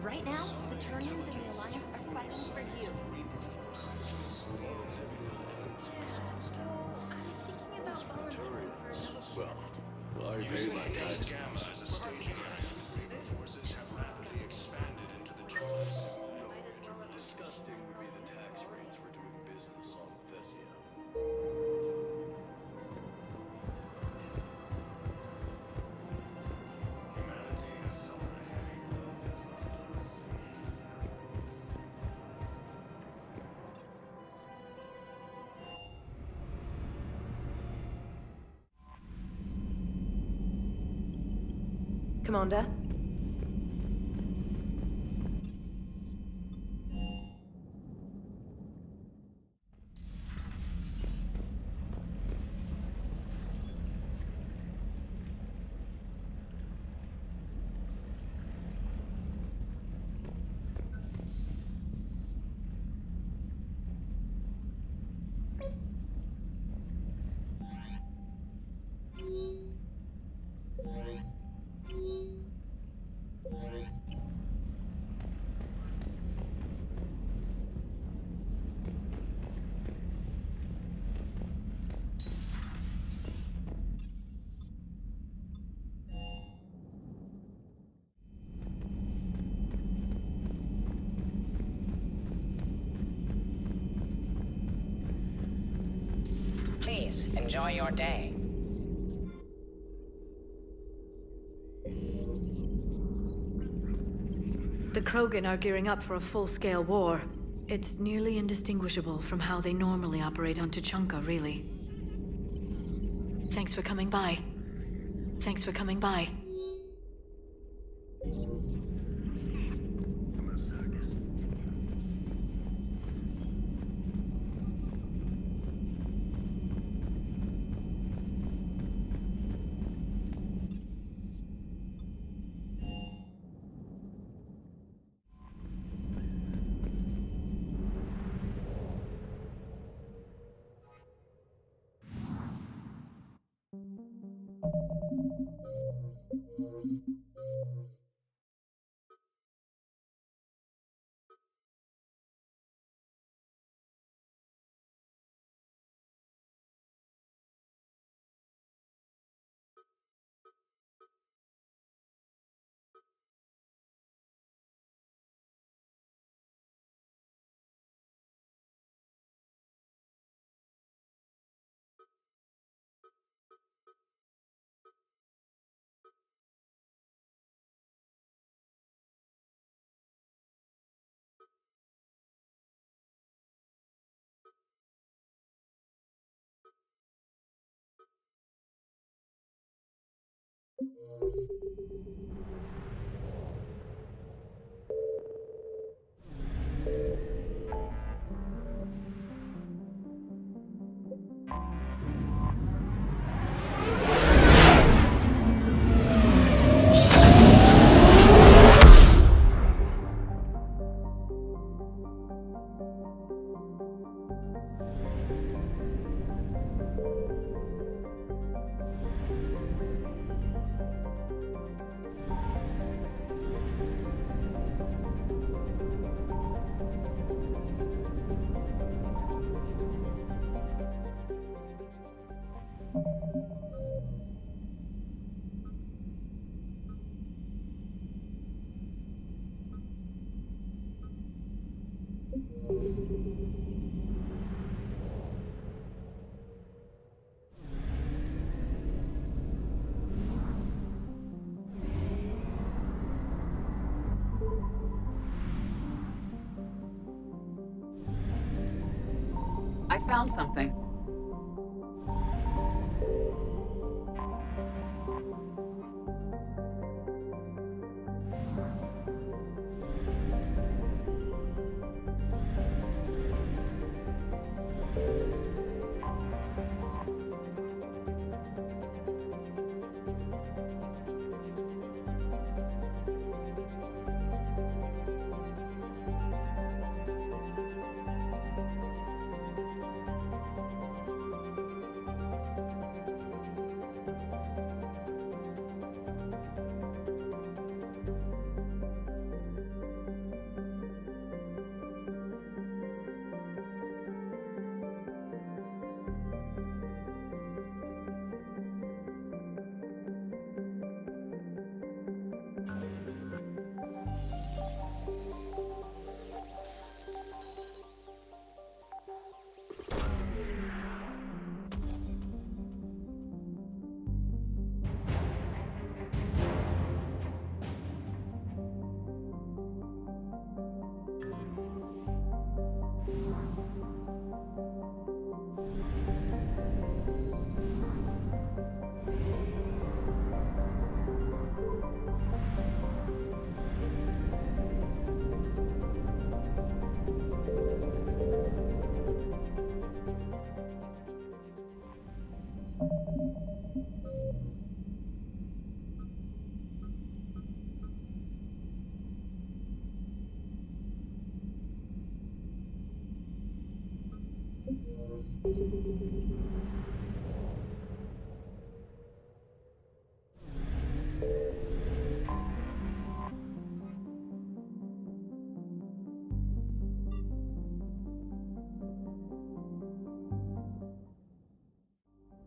Right now, the Turnians and the Alliance are fighting for you. Well, I pay my taxes. Gamma as a staging area. Reaper forces have rapidly expanded into the jungle. Disgusting would be the tax rates for doing business on Thessia. Commander? Please, enjoy your day. The Krogan are gearing up for a full-scale war. It's nearly indistinguishable from how they normally operate on Tuchanka, really. Thanks for coming by. Thanks for coming by. found something.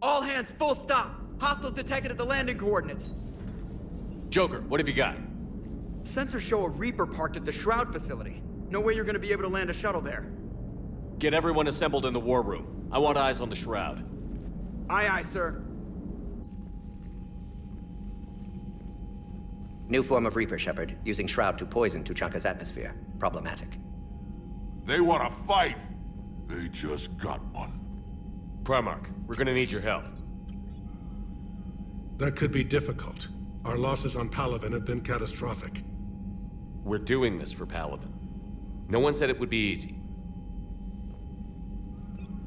All hands, full stop! Hostiles detected at the landing coordinates. Joker, what have you got? Sensors show a Reaper parked at the Shroud facility. No way you're gonna be able to land a shuttle there. Get everyone assembled in the war room. I want eyes on the Shroud. Aye, aye, sir. New form of Reaper, Shepard, using Shroud to poison Tuchanka's atmosphere. Problematic. They want to fight! They just got one. Primarch, we're gonna need your help. That could be difficult. Our losses on Palaven have been catastrophic. We're doing this for Palaven. No one said it would be easy.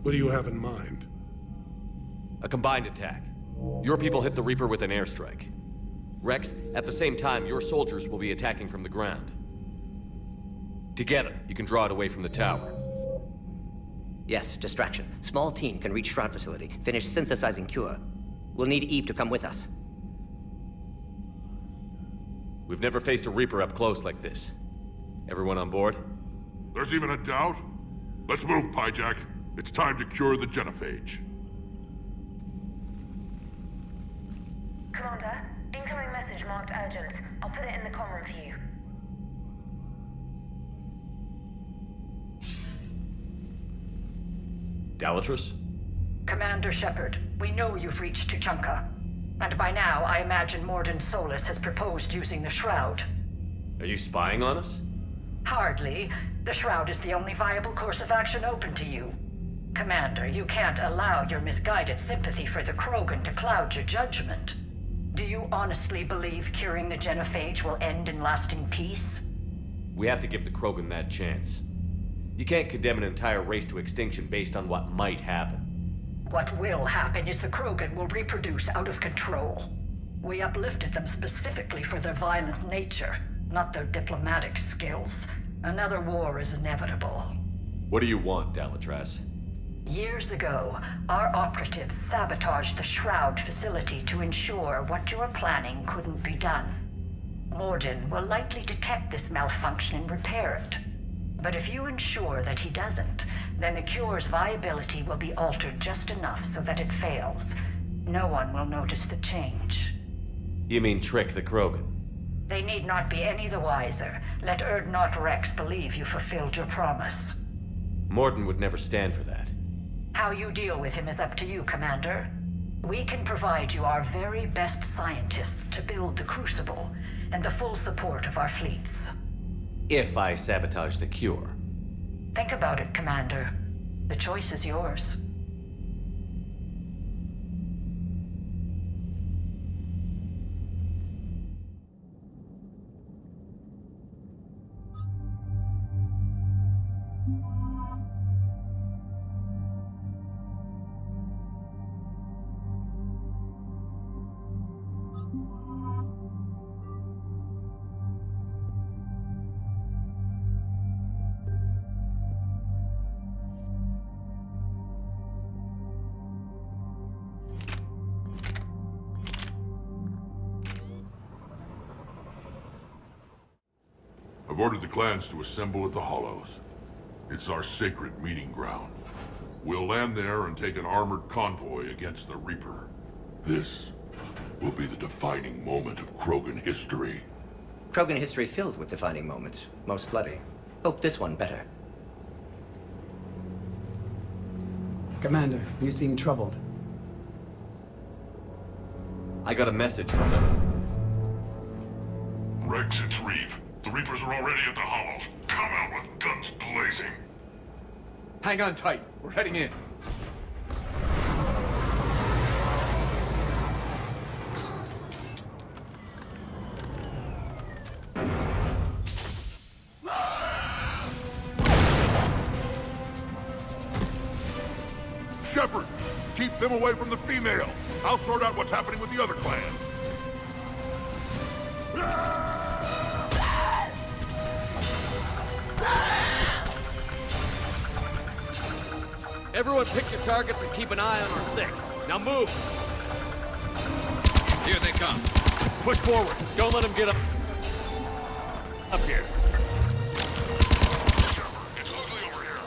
What do you have in mind? A combined attack. Your people hit the Reaper with an airstrike. Rex, at the same time, your soldiers will be attacking from the ground. Together, you can draw it away from the tower. Yes, distraction. Small team can reach Shroud facility, finish synthesizing cure. We'll need Eve to come with us. We've never faced a Reaper up close like this. Everyone on board? There's even a doubt? Let's move, Pyjack. It's time to cure the genophage. Commander, incoming message marked urgent. I'll put it in the comm room for you. Dalatrus? Commander Shepard, we know you've reached Tuchanka. And by now, I imagine Morden Solus has proposed using the Shroud. Are you spying on us? Hardly. The Shroud is the only viable course of action open to you. Commander, you can't allow your misguided sympathy for the Krogan to cloud your judgment. Do you honestly believe curing the genophage will end in lasting peace? We have to give the Krogan that chance. You can't condemn an entire race to extinction based on what might happen. What will happen is the Krogan will reproduce out of control. We uplifted them specifically for their violent nature, not their diplomatic skills. Another war is inevitable. What do you want, Dalatrus? Years ago, our operatives sabotaged the Shroud facility to ensure what you were planning couldn't be done. Morden will likely detect this malfunction and repair it. But if you ensure that he doesn't, then the cure's viability will be altered just enough so that it fails. No one will notice the change. You mean trick the Krogan? They need not be any the wiser. Let Erdnot Rex believe you fulfilled your promise. Morden would never stand for that. How you deal with him is up to you, Commander. We can provide you our very best scientists to build the Crucible, and the full support of our fleets. If I sabotage the cure. Think about it, Commander. The choice is yours. I've ordered the clans to assemble at the Hollows. It's our sacred meeting ground. We'll land there and take an armored convoy against the Reaper. This will be the defining moment of Krogan history. Krogan history filled with defining moments. Most bloody. Hope this one better. Commander, you seem troubled. I got a message from them. Rex, it's Reeve. The Reapers are already at the Hollows. Come out with guns blazing. Hang on tight. We're heading in. Shepard, keep them away from the female. I'll sort out what's happening with the other clans. Everyone pick your targets and keep an eye on our 6. Now move! Here they come. Push forward. Don't let them get up here. Shepard, it's ugly over here.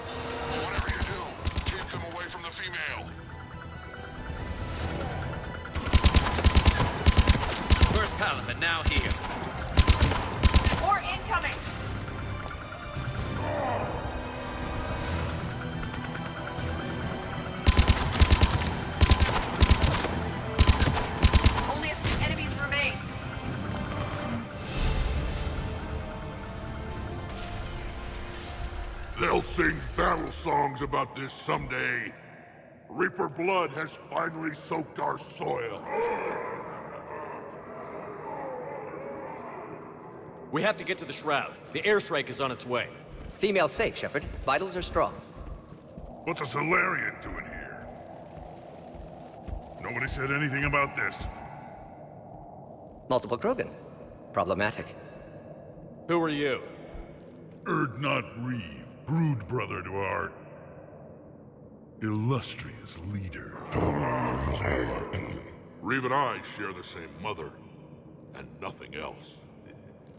Whatever you do, keep them away from the female. First Paladin, now here. More incoming! Only a few enemies remain. They'll sing battle songs about this someday. Reaper blood has finally soaked our soil. We have to get to the Shroud. The airstrike is on its way. Female safe, Shepard. Vitals are strong. What's a Solarian doing here? Nobody said anything about this. Multiple Krogan. Problematic. Who are you? Erdnot Reeve, brood brother to our illustrious leader. Reeve and I share the same mother, and nothing else.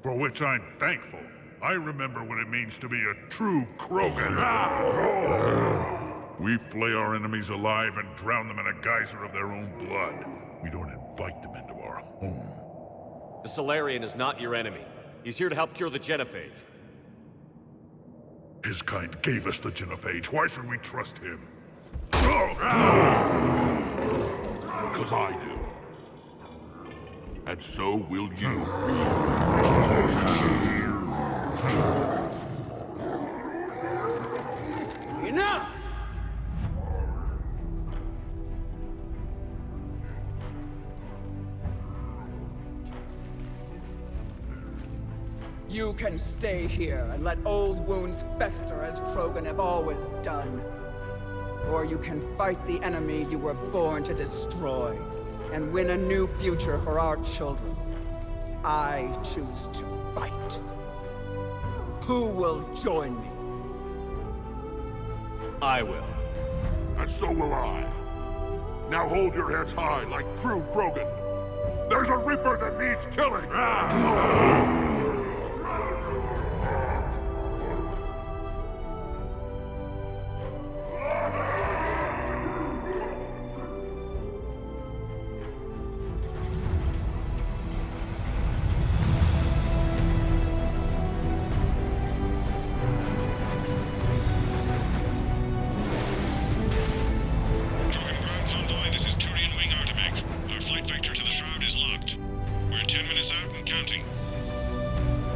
For which I'm thankful. I remember what it means to be a true Krogan. We flay our enemies alive and drown them in a geyser of their own blood. We don't invite them into our home. The Solarian is not your enemy. He's here to help cure the genophage. His kind gave us the genophage. Why should we trust him? Because I do. And so will you. Enough! You can stay here and let old wounds fester as Krogan have always done. Or you can fight the enemy you were born to destroy and win a new future for our children. I choose to fight. Who will join me? I will. And so will I. Now hold your heads high like true Krogan. There's a Reaper that needs killing!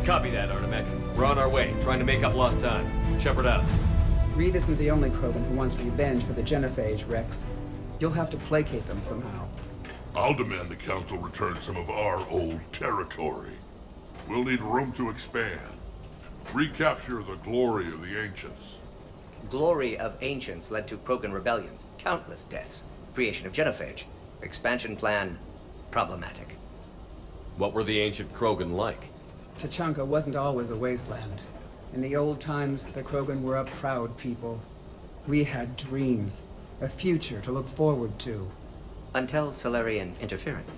Copy that, Artemek. We're on our way, trying to make up lost time. Shepard out. Reed isn't the only Krogan who wants revenge for the Genophage, Rex. You'll have to placate them somehow. I'll demand the Council return some of our old territory. We'll need room to expand. Recapture the glory of the Ancients. Glory of Ancients led to Krogan rebellions, countless deaths, creation of Genophage. Expansion plan, problematic. What were the ancient Krogan like? Tuchanka wasn't always a wasteland. In the old times, the Krogan were a proud people. We had dreams, a future to look forward to. Until Solarian interference.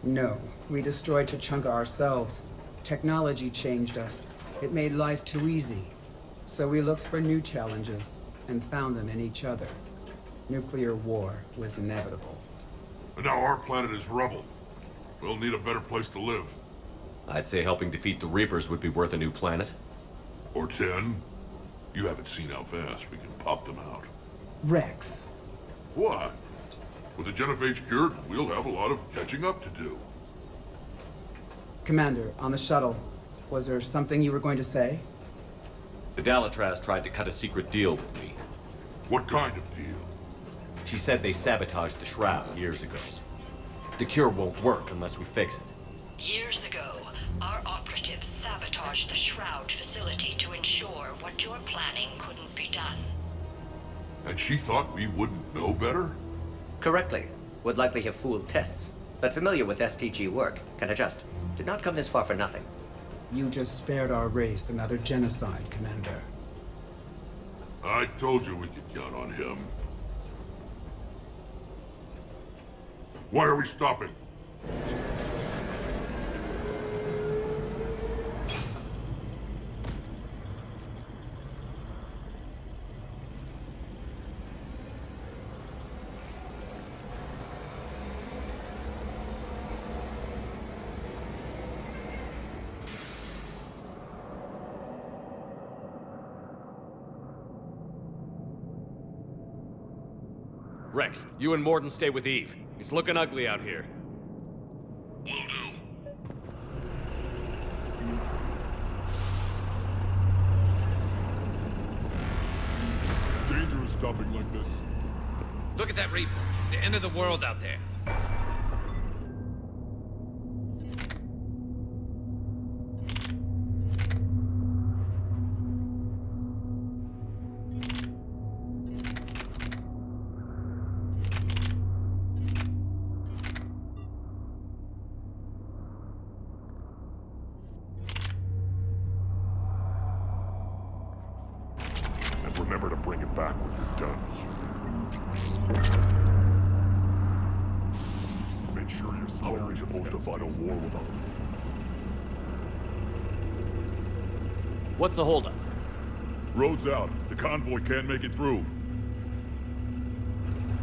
No, we destroyed Tuchanka ourselves. Technology changed us. It made life too easy. So we looked for new challenges, and found them in each other. Nuclear war was inevitable. And now our planet is rubble. We'll need a better place to live. I'd say helping defeat the Reapers would be worth a new planet. Or 10. You haven't seen how fast we can pop them out. Rex. What? With the Genophage cured, we'll have a lot of catching up to do. Commander, on the shuttle, was there something you were going to say? The Dalatraz tried to cut a secret deal with me. What kind of deal? She said they sabotaged the Shroud years ago. The cure won't work unless we fix it. Years ago, our operatives sabotaged the Shroud facility to ensure what you're planning couldn't be done. And she thought we wouldn't know better? Correctly. Would likely have fooled tests. But familiar with STG work, can adjust. Did not come this far for nothing. You just spared our race another genocide, Commander. I told you we could count on him. Why are we stopping? Rex, you and Morden stay with Eve. It's looking ugly out here. Will do. It's dangerous stopping like this. Look at that Reaper. It's the end of the world out there. Remember to bring it back when you're done, human. Make sure you're slowly supposed to fight a war with them. What's the holdup? Road's out. The convoy can't make it through.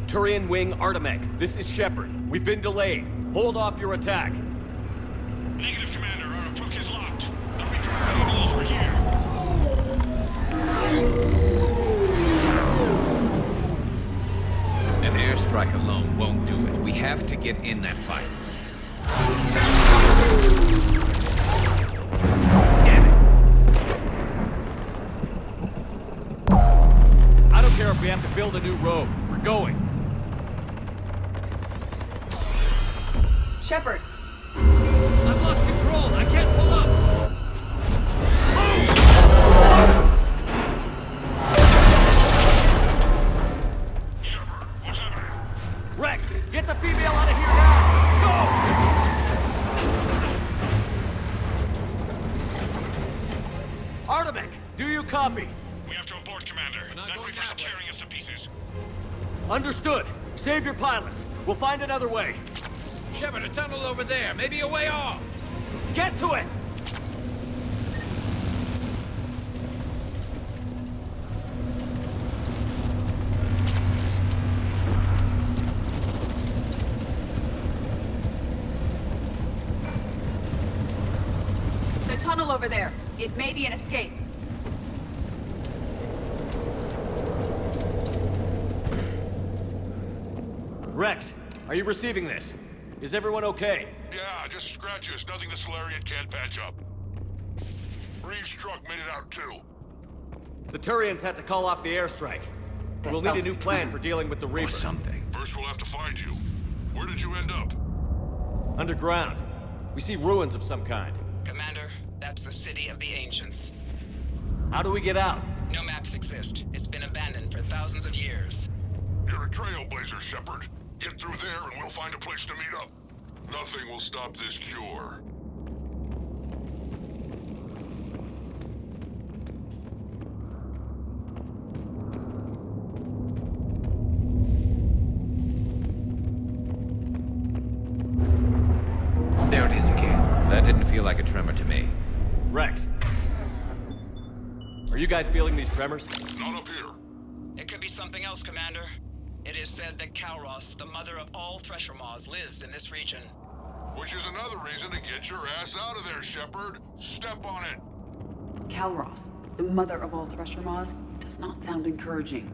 Turian Wing Artemec, this is Shepard. We've been delayed. Hold off your attack. Negative, Commander. Our approach is locked. The Reaper already knows we're here. An airstrike alone won't do it. We have to get in that fight. Damn it! I don't care if we have to build a new road. We're going. Shepard! I've lost control. I can't pull up. Rex, get the female out of here now! Go! Artemec, do you copy? We have to abort, Commander. That Reaper's tearing us to pieces. Understood. Save your pilots. We'll find another way. Shepard, a tunnel over there. Maybe a way off. Get to it! The tunnel over there. It may be an escape. Rex, are you receiving this? Is everyone okay? Yeah, just scratches. Nothing the Solarian can't patch up. Reeves' truck made it out too. The Turians had to call off the airstrike. We'll need a new plan for dealing with the Reaper. Or something. First we'll have to find you. Where did you end up? Underground. We see ruins of some kind. Commander, that's the City of the Ancients. How do we get out? No maps exist. It's been abandoned for thousands of years. You're a trailblazer, Shepard. Get through there and we'll find a place to meet up. Nothing will stop this cure. There it is again. That didn't feel like a tremor to me. Rex. Are you guys feeling these tremors? Not up here. It could be something else, Commander. It is said that Kalros, the mother of all Thresher Maws, lives in this region. Which is another reason to get your ass out of there, Shepard. Step on it. Kalros, the mother of all Thresher Maws, does not sound encouraging.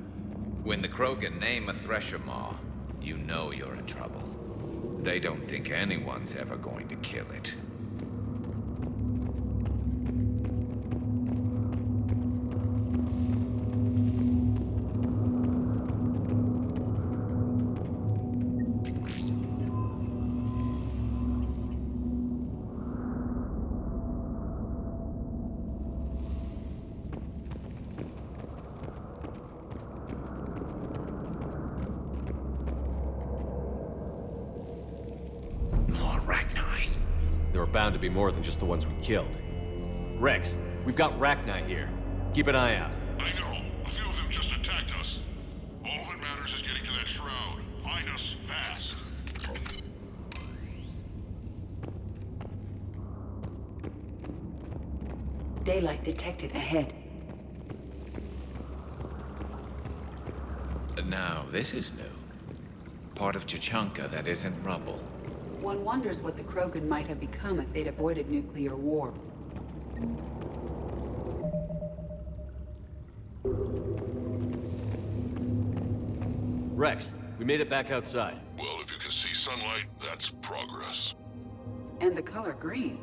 When the Krogan name a Thresher Maw, you know you're in trouble. They don't think anyone's ever going to kill it. There are bound to be more than just the ones we killed. Rex, we've got Rachni here. Keep an eye out. I know. A few of them just attacked us. All that matters is getting to that shroud. Find us fast. Daylight detected ahead. Now, this is new. Part of Chichanka that isn't rubble. One wonders what the Krogan might have become if they'd avoided nuclear war. Rex, we made it back outside. Well, if you can see sunlight, that's progress. And the color green.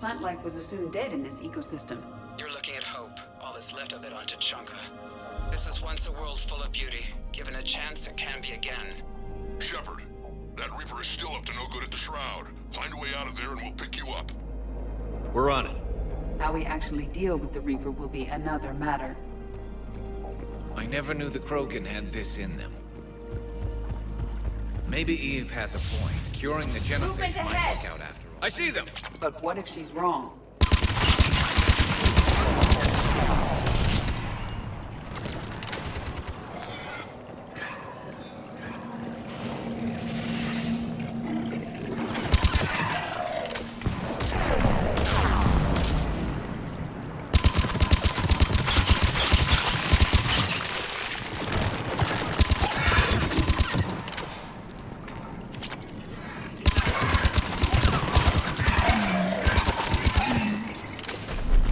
Plant life was assumed dead in this ecosystem. You're looking at hope, all that's left of it on Chichanka. This is once a world full of beauty. Given a chance, it can be again. Shepard, that Reaper is still up to no good at the Shroud. Find a way out of there and we'll pick you up. We're on it. How we actually deal with the Reaper will be another matter. I never knew the Krogan had this in them. Maybe Eve has a point. Curing the genophage Movement might ahead. work out after all. I see them! But what if she's wrong?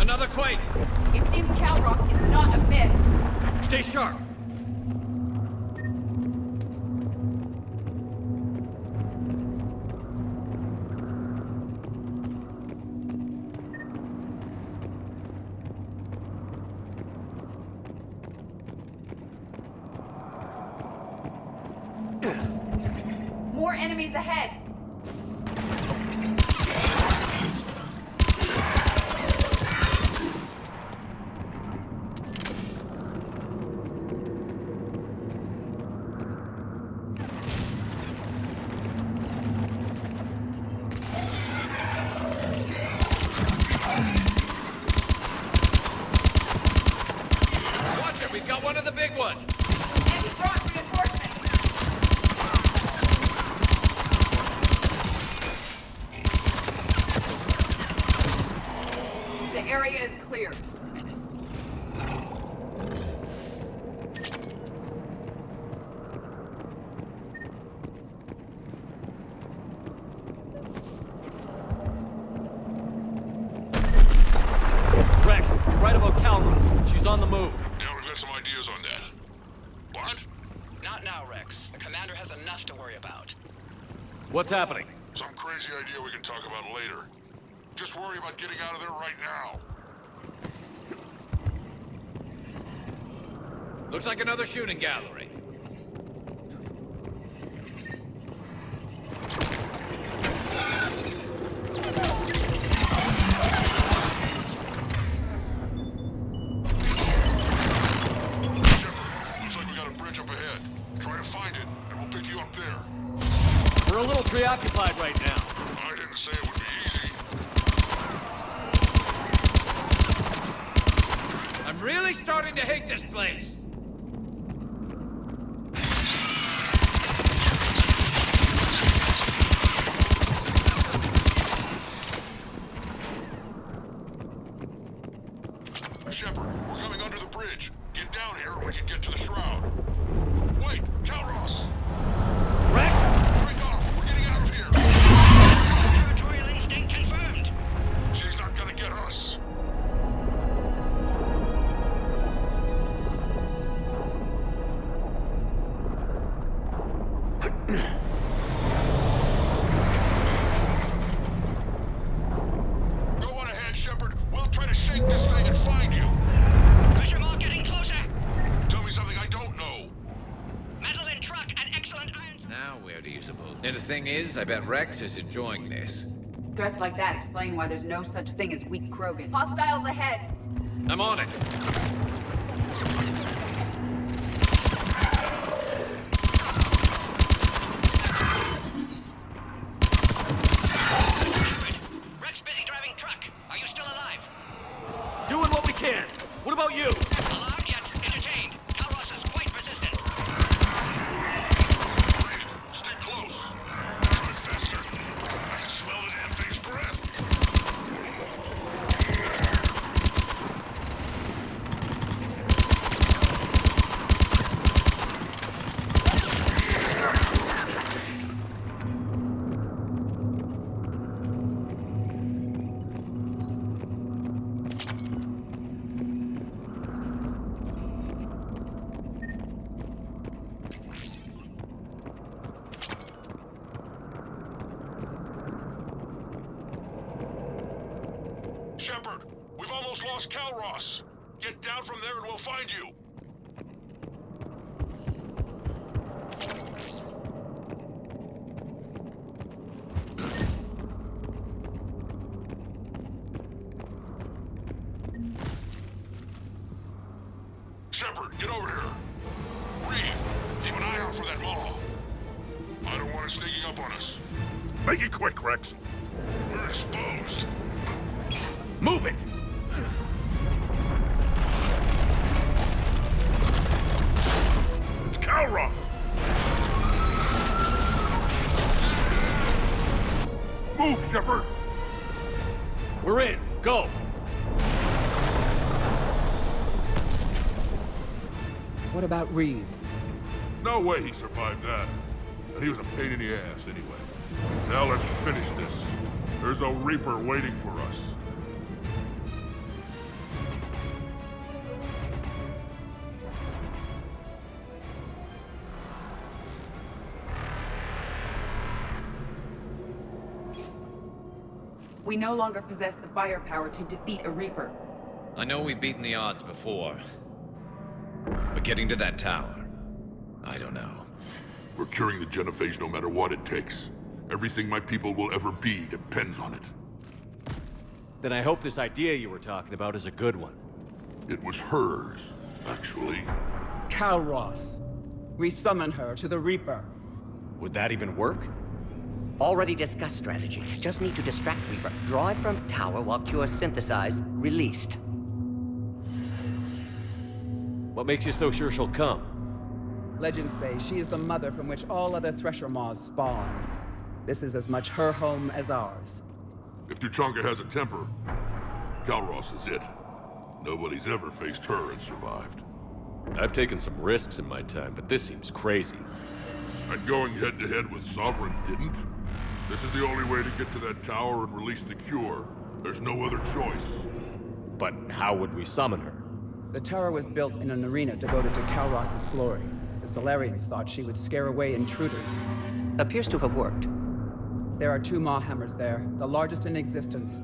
Another quake! It seems Kalros is not a myth. Stay sharp! More enemies ahead. Watch it! We've got one of the big ones! And he brought reinforcements. The area is clear. Rex, right about Kalros. She's on the move. Yeah, we've got some ideas on that. What? Not now, Rex. The commander has enough to worry about. What's happening? Some crazy idea we can talk about later. Just worry about getting out of there right now. Looks like another shooting gallery. Looks like we got a bridge up ahead. Try to find it, and we'll pick you up there. We're a little preoccupied right now. I didn't say it would be easy. I'm really starting to hate this place. Shepard, we're coming under the bridge. Get down here and we can get to the shroud. Wait, Calros! Rex! Break off! We're getting out of here! Territorial instinct confirmed. She's not gonna get us. Go on ahead, Shepard. We'll try to shake this thing and find you. Pressure more getting closer. Tell me something I don't know. Metal in truck and excellent iron. Now where do you suppose? And the thing is, I bet Rex is enjoying this. Threats like that explain why there's no such thing as weak Krogan. Hostiles ahead! I'm on it. Rex busy driving truck. Are you still alive? Doing what we can. What about you? Alarmed yet? Entertained. Calros is quite resistant. Breathe. Stay close. Try faster. I can smell the damn thing's breath. Shepard, we've almost lost Calros. Get down from there and we'll find you. Shepard, get over here. Reeve, keep an eye out for that Maw. I don't want it sneaking up on us. Make it quick, Rex. We're exposed. Move it! It's Calros! Move, Shepard! We're in. Go! What about Reed? No way he survived that. And he was a pain in the ass anyway. Now let's finish this. There's a Reaper waiting for us. We no longer possess the firepower to defeat a Reaper. I know we've beaten the odds before. But getting to that tower, I don't know. We're curing the genophage no matter what it takes. Everything my people will ever be depends on it. Then I hope this idea you were talking about is a good one. It was hers, actually. Calros. We summon her to the Reaper. Would that even work? Already discussed strategy. Just need to distract Reaper. Draw it from tower while Cure synthesized, released. What makes you so sure she'll come? Legends say she is the mother from which all other Thresher Maws spawn. This is as much her home as ours. If Tuchanka has a temper, Calros is it. Nobody's ever faced her and survived. I've taken some risks in my time, but this seems crazy. And going head-to-head with Sovereign didn't? This is the only way to get to that tower and release the cure. There's no other choice. But how would we summon her? The tower was built in an arena devoted to Calros' glory. The Solarians thought she would scare away intruders. Appears to have worked. There are 2 Maw hammers there, the largest in existence.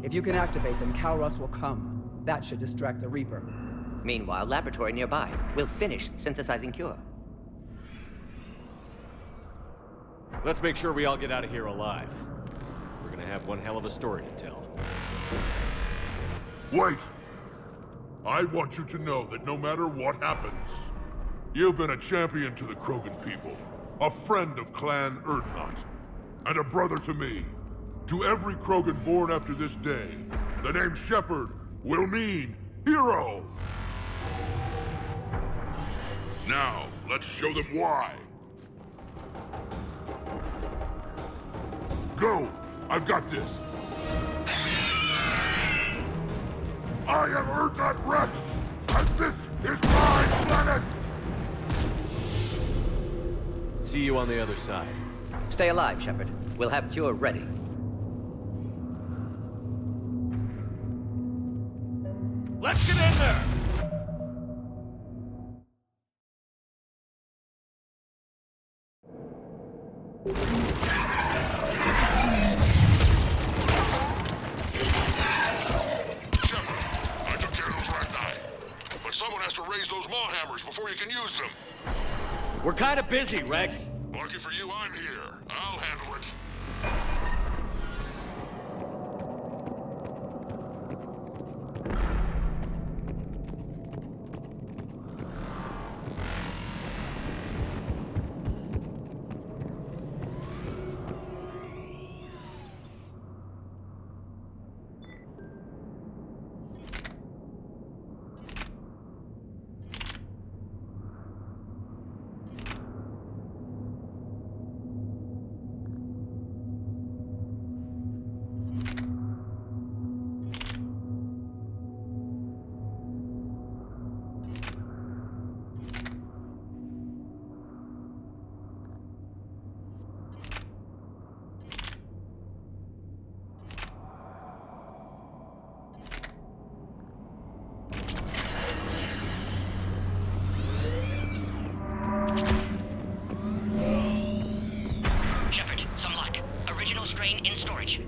If you can activate them, Calros will come. That should distract the Reaper. Meanwhile, laboratory nearby. We'll finish synthesizing cure. Let's make sure we all get out of here alive. We're gonna have one hell of a story to tell. Wait! I want you to know that no matter what happens, you've been a champion to the Krogan people, a friend of Clan Erdnot, and a brother to me. To every Krogan born after this day, the name Shepard will mean hero! Now, let's show them why. Go! I've got this! I am Erdnot Rex, and this is my planet! See you on the other side. Stay alive, Shepard. We'll have cure ready. Let's get in there! Someone has to raise those maw hammers before you can use them. We're kind of busy, Rex. Lucky for you, I'm here. I'll handle it.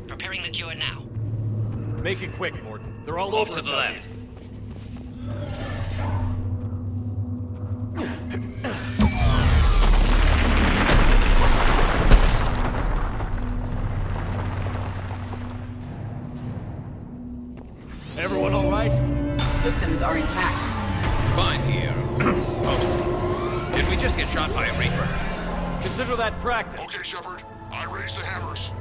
Preparing the cure now. Make it quick, Morton. They're all Off over to the left. Everyone all right? Systems are intact. Fine here. Oh. Did we just get shot by a Reaper? Consider that practice. Okay, Shepard. I raised the hammers.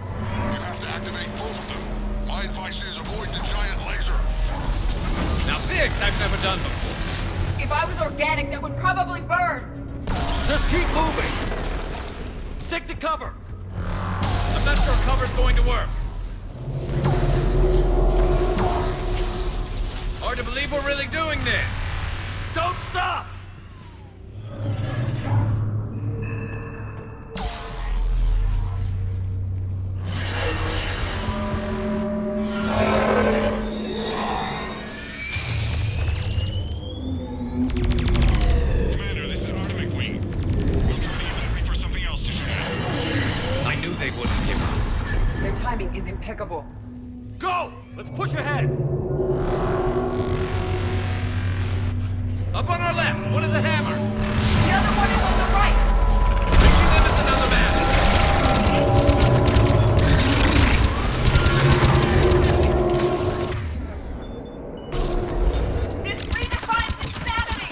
You have to activate both of them. My advice is avoid the giant laser. Now this I've never done before. If I was organic, that would probably burn. Just keep moving. Stick to cover. I'm not sure cover's going to work. Hard to believe we're really doing this. Don't stop! Is impeccable. Go! Let's push ahead! Up on our left, one of the hammers. The other one is on the right. Reaching them is another man. This redefines insanity!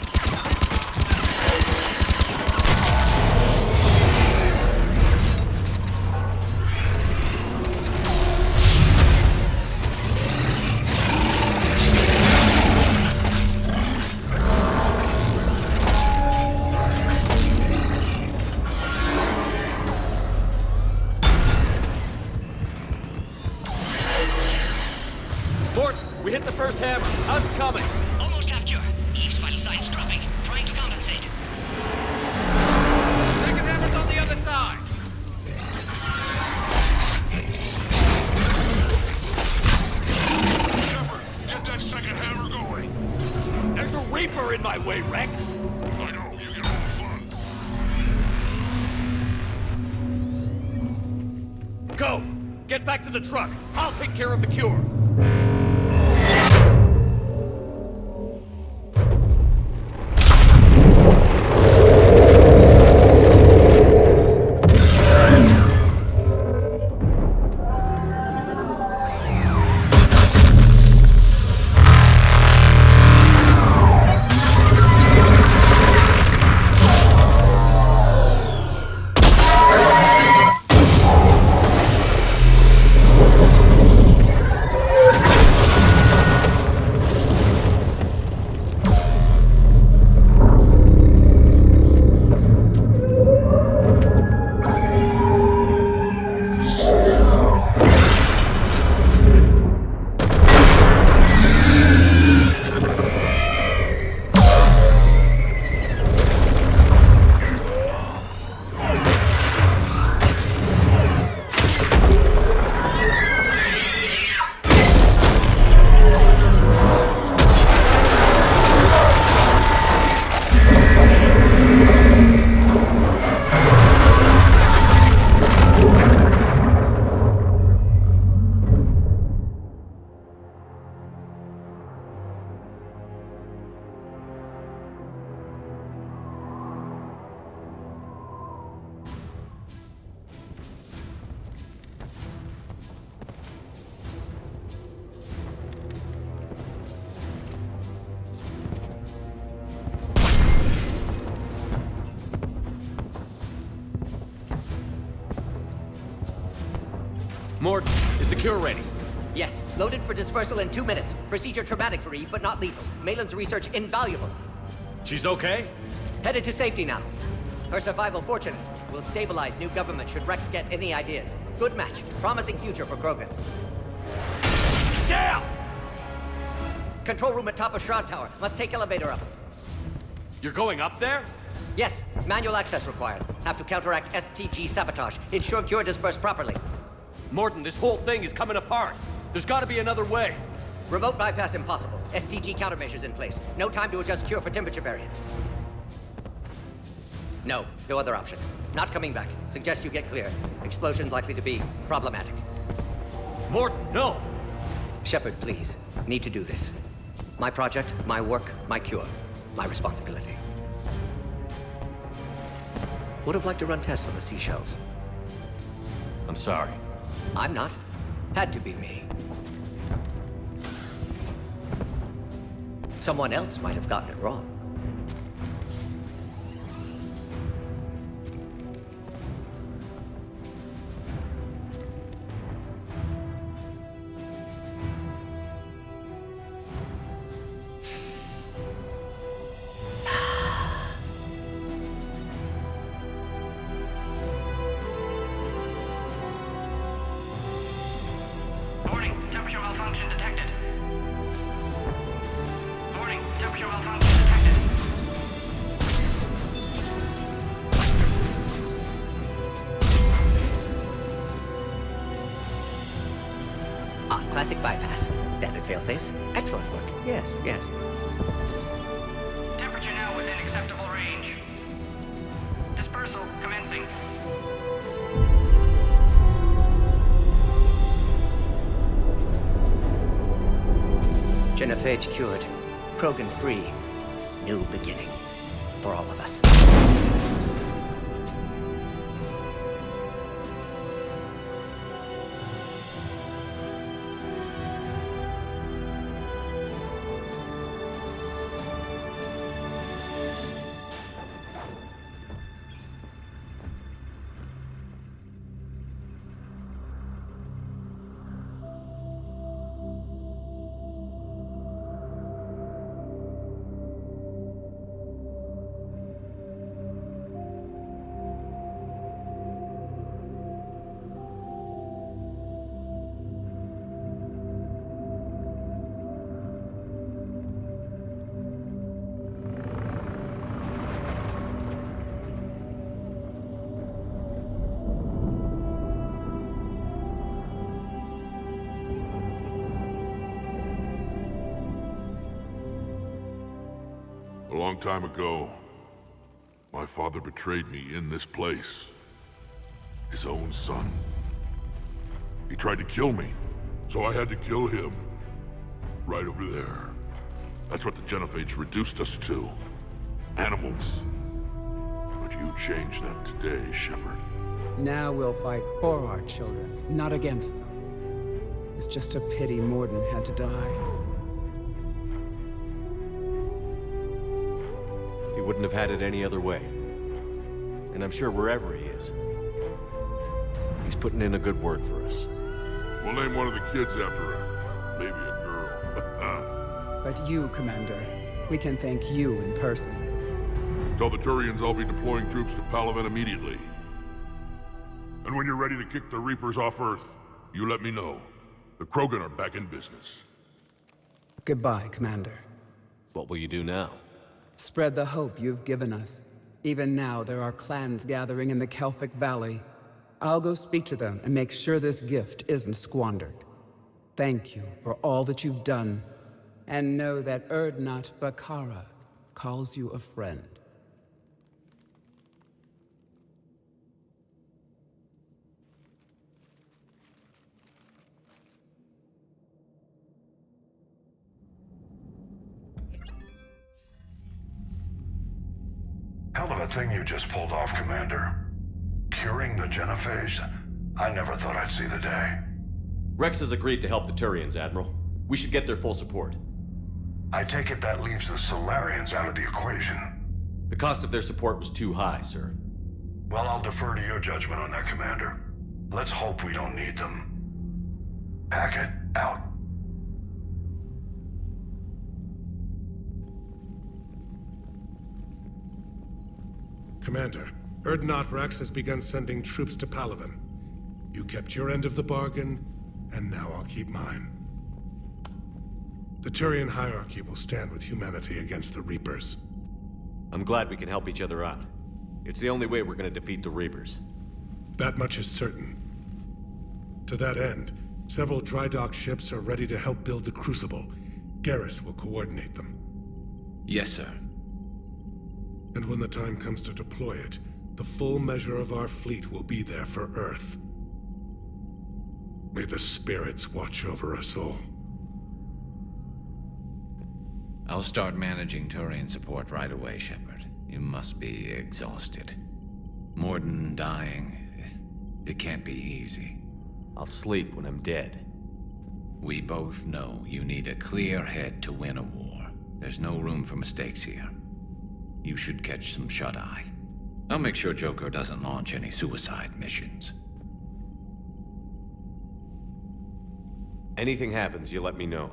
We hit the first hammer. How's it coming? Almost half cure. Eve's vital signs dropping. Trying to compensate. Second hammer's on the other side. Shepard, get that second hammer going. There's a Reaper in my way, Rex. I know, you get all the fun. Go! Get back to the truck. I'll take care of the cure. Mort, is the cure ready? Yes, loaded for dispersal in 2 minutes. Procedure traumatic for Eve, but not lethal. Malin's research invaluable. She's okay? Headed to safety now. Her survival fortunate. Will stabilize new government should Rex get any ideas. Good match. Promising future for Krogan. Damn! Control room at top of Shroud Tower. Must take elevator up. You're going up there? Yes, manual access required. Have to counteract STG sabotage. Ensure cure dispersed properly. Morton, this whole thing is coming apart. There's gotta be another way. Remote bypass impossible. STG countermeasures in place. No time to adjust cure for temperature variance. No other option. Not coming back. Suggest you get clear. Explosion likely to be problematic. Morton, no! Shepard, please. Need to do this. My project, my work, my cure. My responsibility. Would have liked to run tests on the seashells. I'm sorry. I'm not. Had to be me. Someone else might have gotten it wrong. Warning, temperature malfunction detected. Warning, temperature malfunction detected. Classic bypass. Standard failsafes. Excellent work. Yes. Temperature now within acceptable range. Dispersal commencing. Genophage cured. Krogan free. New beginning. For all of us. A long time ago, my father betrayed me in this place. His own son. He tried to kill me, so I had to kill him. Right over there. That's what the Genophage reduced us to. Animals. But you changed that today, Shepard. Now we'll fight for our children, not against them. It's just a pity Morden had to die. He wouldn't have had it any other way. And I'm sure wherever he is, he's putting in a good word for us. We'll name one of the kids after him. Maybe a girl. But you, Commander, we can thank you in person. Tell the Turians I'll be deploying troops to Palaven immediately. And when you're ready to kick the Reapers off Earth, you let me know. The Krogan are back in business. Goodbye, Commander. What will you do now? Spread the hope you've given us. Even now, there are clans gathering in the Kelphic Valley. I'll go speak to them and make sure this gift isn't squandered. Thank you for all that you've done, and know that Erdnot Bakara calls you a friend. Hell of a thing you just pulled off, Commander. Curing the Genophage? I never thought I'd see the day. Rex has agreed to help the Turians, Admiral. We should get their full support. I take it that leaves the Solarians out of the equation. The cost of their support was too high, sir. Well, I'll defer to your judgment on that, Commander. Let's hope we don't need them. Hackett, out. Commander, Erdnot Rex has begun sending troops to Palaven. You kept your end of the bargain, and now I'll keep mine. The Turian hierarchy will stand with humanity against the Reapers. I'm glad we can help each other out. It's the only way we're gonna defeat the Reapers. That much is certain. To that end, several dry dock ships are ready to help build the Crucible. Garrus will coordinate them. Yes, sir. And when the time comes to deploy it, the full measure of our fleet will be there for Earth. May the spirits watch over us all. I'll start managing Turian support right away, Shepard. You must be exhausted. Morden dying, it can't be easy. I'll sleep when I'm dead. We both know you need a clear head to win a war. There's no room for mistakes here. You should catch some shut-eye. I'll make sure Joker doesn't launch any suicide missions. Anything happens, you let me know.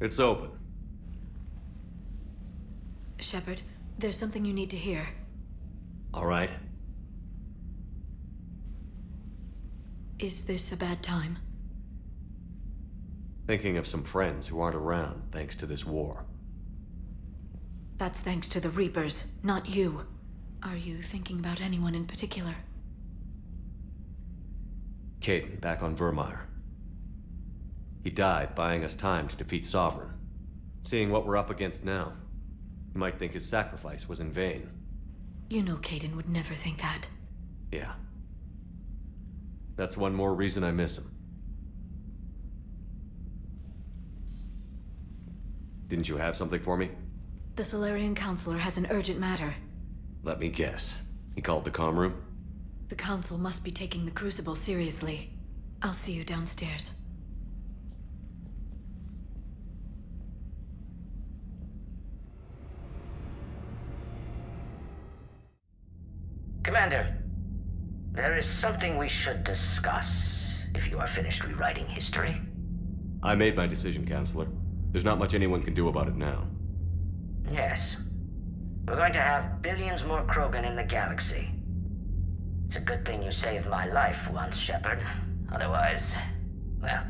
It's open. Shepard, there's something you need to hear. All right. Is this a bad time? Thinking of some friends who aren't around thanks to this war. That's thanks to the Reapers, not you. Are you thinking about anyone in particular? Caden, back on Vermeer. He died buying us time to defeat Sovereign. Seeing what we're up against now, you might think his sacrifice was in vain. You know Caden would never think that. Yeah. That's one more reason I miss him. Didn't you have something for me? The Solarian Counselor has an urgent matter. Let me guess. He called the comm room? The Council must be taking the Crucible seriously. I'll see you downstairs. Commander, there is something we should discuss, if you are finished rewriting history. I made my decision, Counselor. There's not much anyone can do about it now. Yes. We're going to have billions more Krogan in the galaxy. It's a good thing you saved my life once, Shepard. Otherwise, well...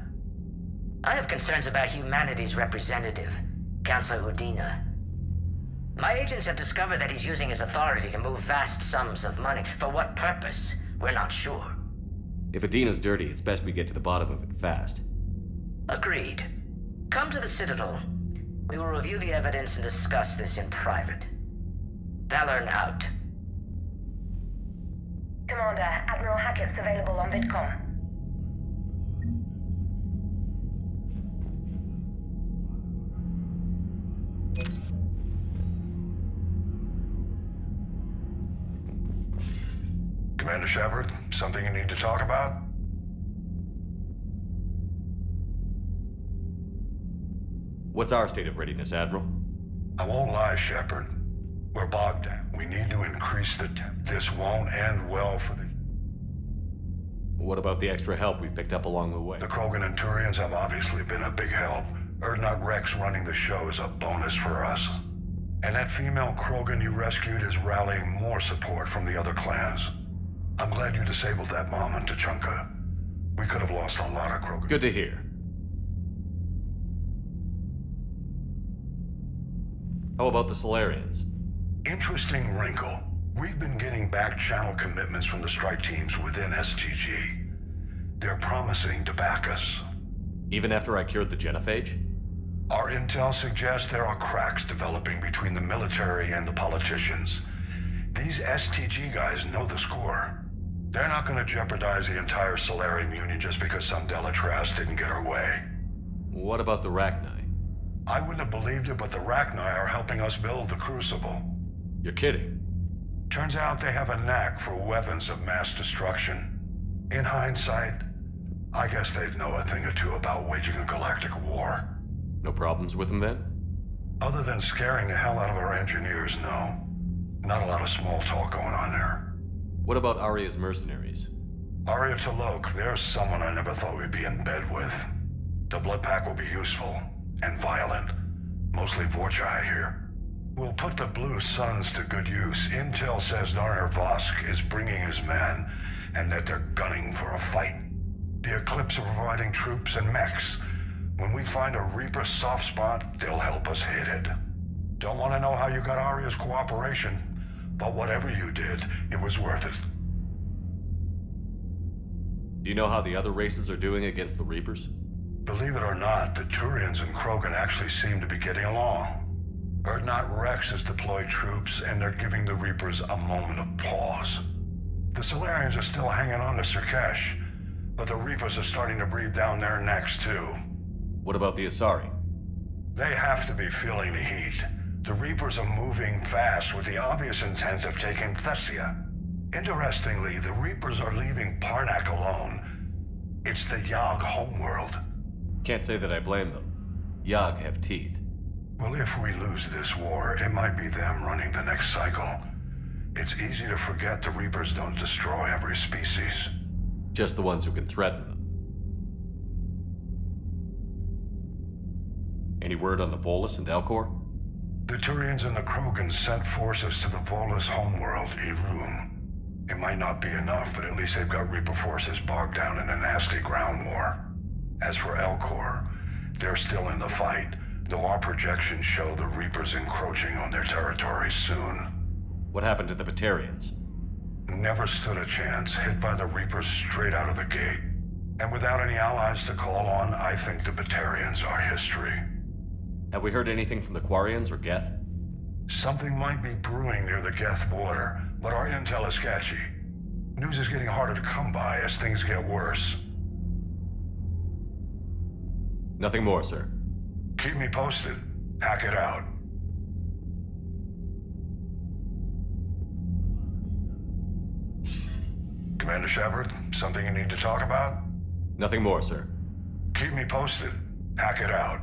I have concerns about humanity's representative, Councillor Udina. My agents have discovered that he's using his authority to move vast sums of money. For what purpose? We're not sure. If Adina's dirty, it's best we get to the bottom of it fast. Agreed. Come to the Citadel. We will review the evidence and discuss this in private. Valorn out. Commander, Admiral Hackett's available on VidCom. Commander Shepard, something you need to talk about? What's our state of readiness, Admiral? I won't lie, Shepard. We're bogged down. We need to increase the temp. This won't end well for the... What about the extra help we've picked up along the way? The Krogan and Turians have obviously been a big help. Urdnot Rex running the show is a bonus for us. And that female Krogan you rescued is rallying more support from the other clans. I'm glad you disabled that bomb in Tuchanka. We could have lost a lot of Krogan. Good to hear. How about the Solarians? Interesting wrinkle. We've been getting back channel commitments from the strike teams within STG. They're promising to back us. Even after I cured the genophage? Our intel suggests there are cracks developing between the military and the politicians. These STG guys know the score. They're not going to jeopardize the entire Solarian Union just because some Delatras didn't get her way. What about the Rachni? I wouldn't have believed it, but the Rachni are helping us build the Crucible. You're kidding. Turns out they have a knack for weapons of mass destruction. In hindsight, I guess they'd know a thing or two about waging a galactic war. No problems with them then? Other than scaring the hell out of our engineers, no. Not a lot of small talk going on there. What about Arya's mercenaries? Arya T'Loak, there's someone I never thought we'd be in bed with. The blood pack will be useful. And violent. Mostly Vorchai here. We'll put the Blue Suns to good use. Intel says Narner Vosk is bringing his men, and that they're gunning for a fight. The Eclipse are providing troops and mechs. When we find a Reaper soft spot, they'll help us hit it. Don't want to know how you got Arya's cooperation, but whatever you did, it was worth it. Do you know how the other races are doing against the Reapers? Believe it or not, the Turians and Krogan actually seem to be getting along. Urdnot Rex has deployed troops, and they're giving the Reapers a moment of pause. The Solarians are still hanging on to Surkesh, but the Reapers are starting to breathe down their necks too. What about the Asari? They have to be feeling the heat. The Reapers are moving fast with the obvious intent of taking Thessia. Interestingly, the Reapers are leaving Parnak alone. It's the Yogg homeworld. Can't say that I blame them. Yogg have teeth. Well, if we lose this war, it might be them running the next cycle. It's easy to forget the Reapers don't destroy every species. Just the ones who can threaten them. Any word on the Volus and Elcor? The Turians and the Krogan sent forces to the Volus homeworld, Irun. It might not be enough, but at least they've got Reaper forces bogged down in a nasty ground war. As for Elcor, they're still in the fight, though our projections show the Reapers encroaching on their territory soon. What happened to the Batarians? Never stood a chance, hit by the Reapers straight out of the gate. And without any allies to call on, I think the Batarians are history. Have we heard anything from the Quarians or Geth? Something might be brewing near the Geth border, but our intel is sketchy. News is getting harder to come by as things get worse. Nothing more, sir. Keep me posted. Hack it out. Commander Shepard, something you need to talk about? Nothing more, sir. Keep me posted. Hack it out.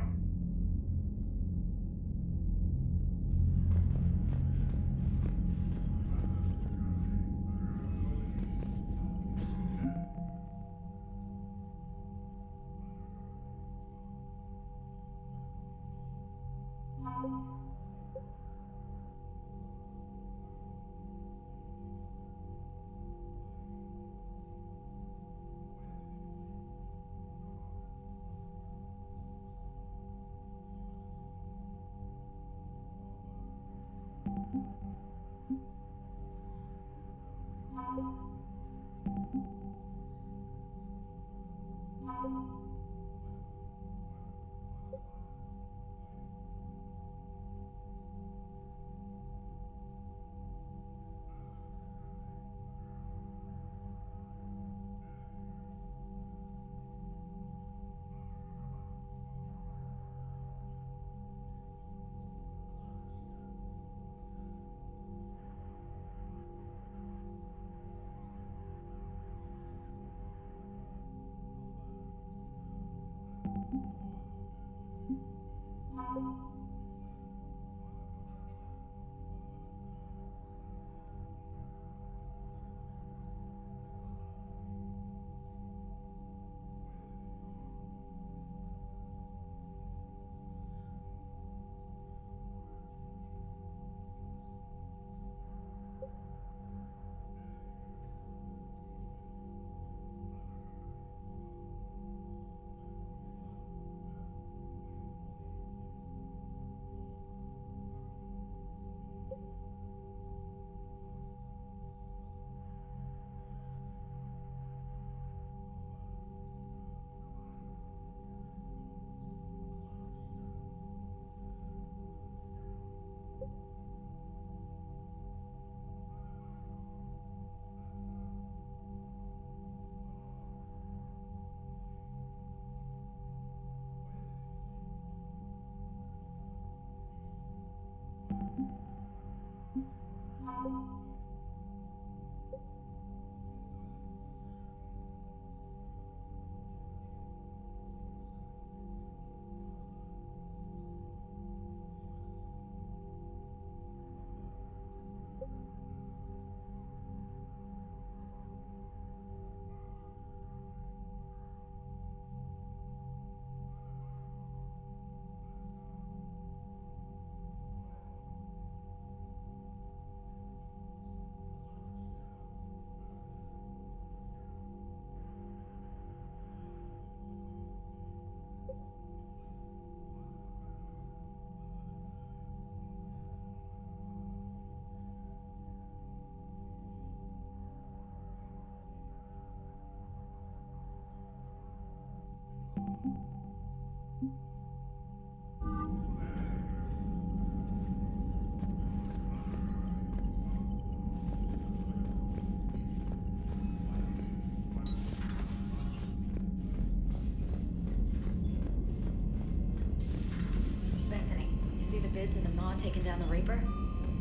Turians in the Maw taking down the Reaper?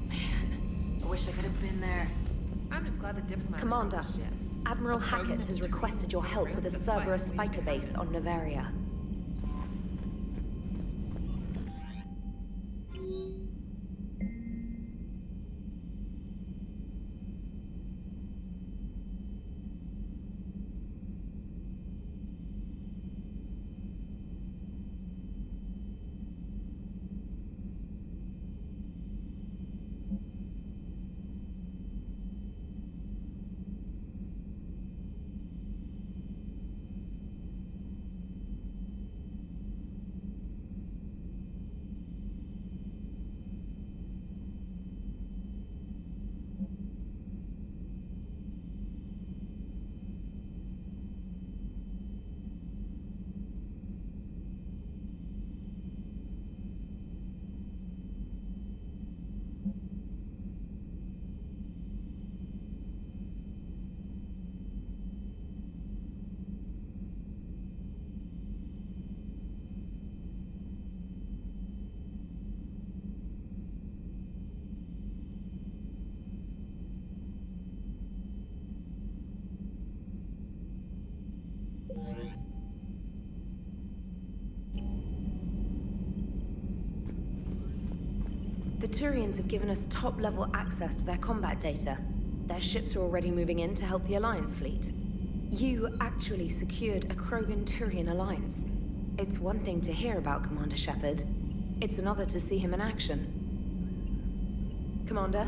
Man, I wish I could have been there. I'm just glad the diplomats. Commander, Admiral Hackett has requested your help with a Cerberus fighter base on Novaria. The Turians have given us top-level access to their combat data. Their ships are already moving in to help the Alliance fleet. You actually secured a Krogan-Turian alliance. It's one thing to hear about Commander Shepard. It's another to see him in action. Commander?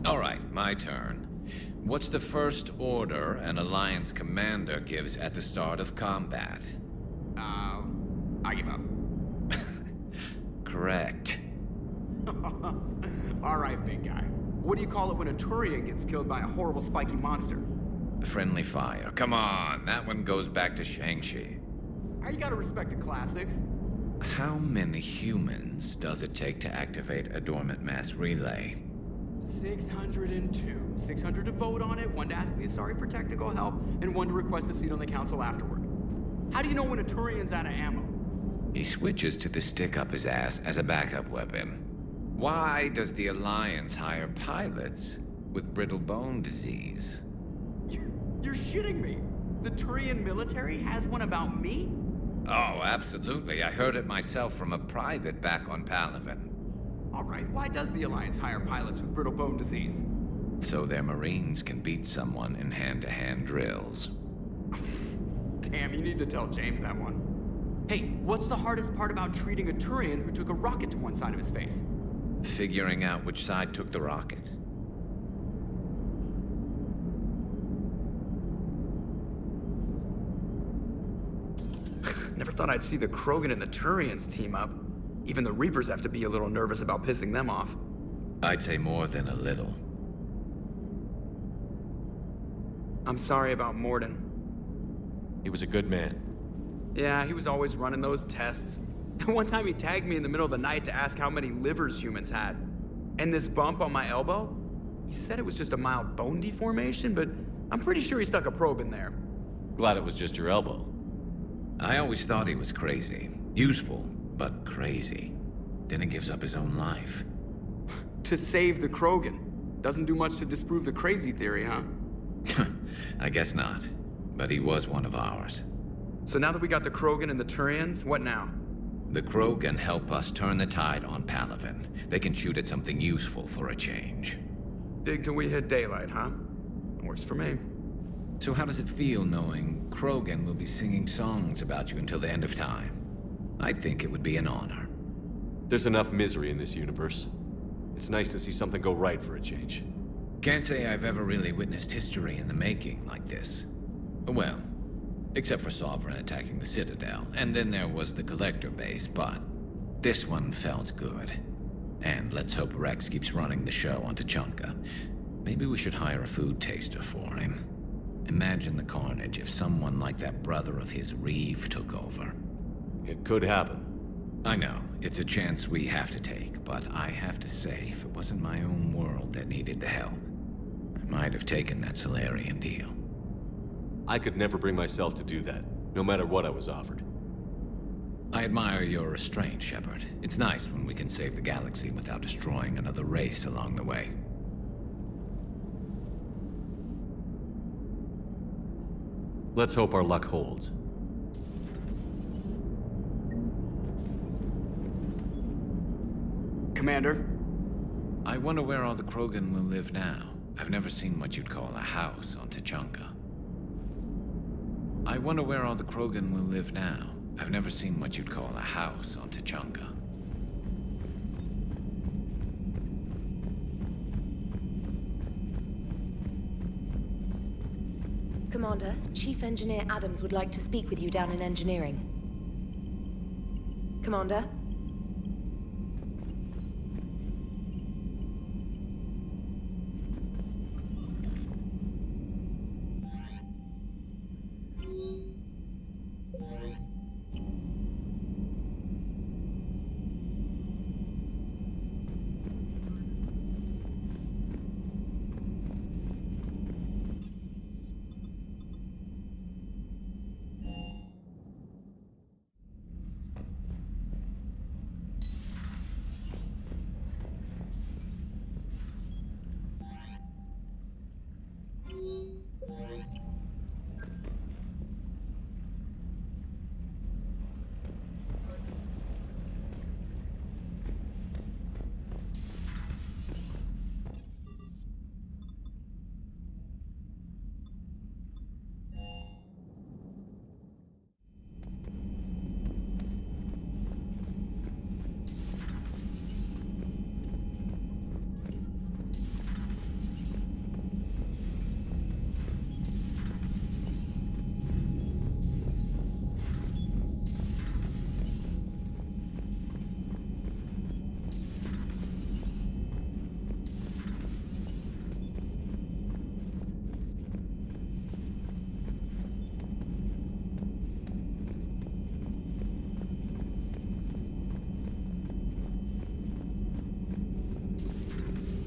All right, my turn. What's the first order an Alliance commander gives at the start of combat? I give up. Correct. All right, big guy. What do you call it when a Turian gets killed by a horrible spiky monster? Friendly fire. Come on, that one goes back to Shang-Chi. You gotta respect the classics. How many humans does it take to activate a dormant mass relay? 602. 600 to vote on it, 1 to ask the Asari for technical help, and 1 to request a seat on the council afterward. How do you know when a Turian's out of ammo? He switches to the stick up his ass as a backup weapon. Why does the Alliance hire pilots with brittle bone disease? You're shitting me. The Turian military has one about me? Oh, absolutely. I heard it myself from a private back on Palaven. All right, why does the Alliance hire pilots with brittle bone disease? So their Marines can beat someone in hand-to-hand drills. Damn, you need to tell James that one. Hey, what's the hardest part about treating a Turian who took a rocket to one side of his face? Figuring out which side took the rocket. Never thought I'd see the Krogan and the Turians team up. Even the Reapers have to be a little nervous about pissing them off. I'd say more than a little. I'm sorry about Morden. He was a good man. Yeah, he was always running those tests. One time he tagged me in the middle of the night to ask how many livers humans had. And this bump on my elbow? He said it was just a mild bone deformation, but I'm pretty sure he stuck a probe in there. Glad it was just your elbow. I always thought he was crazy. Useful, but crazy. Then he gives up his own life. To save the Krogan. Doesn't do much to disprove the crazy theory, huh? I guess not. But he was one of ours. So now that we got the Krogan and the Turians, what now? The Krogan help us turn the tide on Palaven. They can shoot at something useful for a change. Dig till we hit daylight, huh? Works for me. So how does it feel knowing Krogan will be singing songs about you until the end of time? I think it would be an honor. There's enough misery in this universe. It's nice to see something go right for a change. Can't say I've ever really witnessed history in the making like this. Well, except for Sovereign attacking the Citadel, and then there was the Collector base, but this one felt good. And let's hope Rex keeps running the show on Tuchanka. Maybe we should hire a food taster for him. Imagine the carnage if someone like that brother of his Reeve took over. It could happen. I know, it's a chance we have to take, but I have to say, if it wasn't my own world that needed the help, I might have taken that Solarian deal. I could never bring myself to do that, no matter what I was offered. I admire your restraint, Shepard. It's nice when we can save the galaxy without destroying another race along the way. Let's hope our luck holds. Commander? I wonder where all the Krogan will live now. I've never seen what you'd call a house on Tuchanka. I wonder where all the Krogan will live now. I've never seen what you'd call a house on Tuchanka. Commander, Chief Engineer Adams would like to speak with you down in engineering. Commander?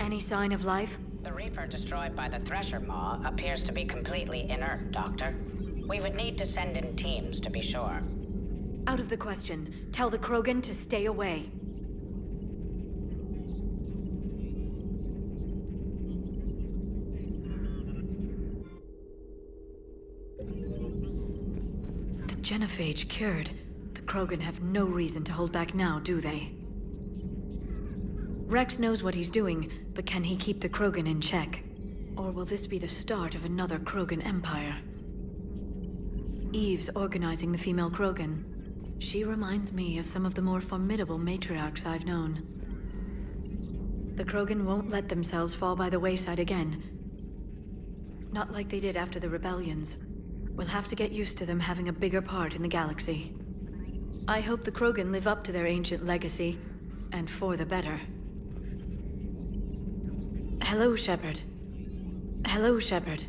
Any sign of life? The Reaper destroyed by the Thresher Maw appears to be completely inert, Doctor. We would need to send in teams to be sure. Out of the question. Tell the Krogan to stay away. The genophage cured. The Krogan have no reason to hold back now, do they? Rex knows what he's doing, but can he keep the Krogan in check? Or will this be the start of another Krogan empire? Eve's organizing the female Krogan. She reminds me of some of the more formidable matriarchs I've known. The Krogan won't let themselves fall by the wayside again. Not like they did after the rebellions. We'll have to get used to them having a bigger part in the galaxy. I hope the Krogan live up to their ancient legacy, and for the better. Hello, Shepard. Hello, Shepard.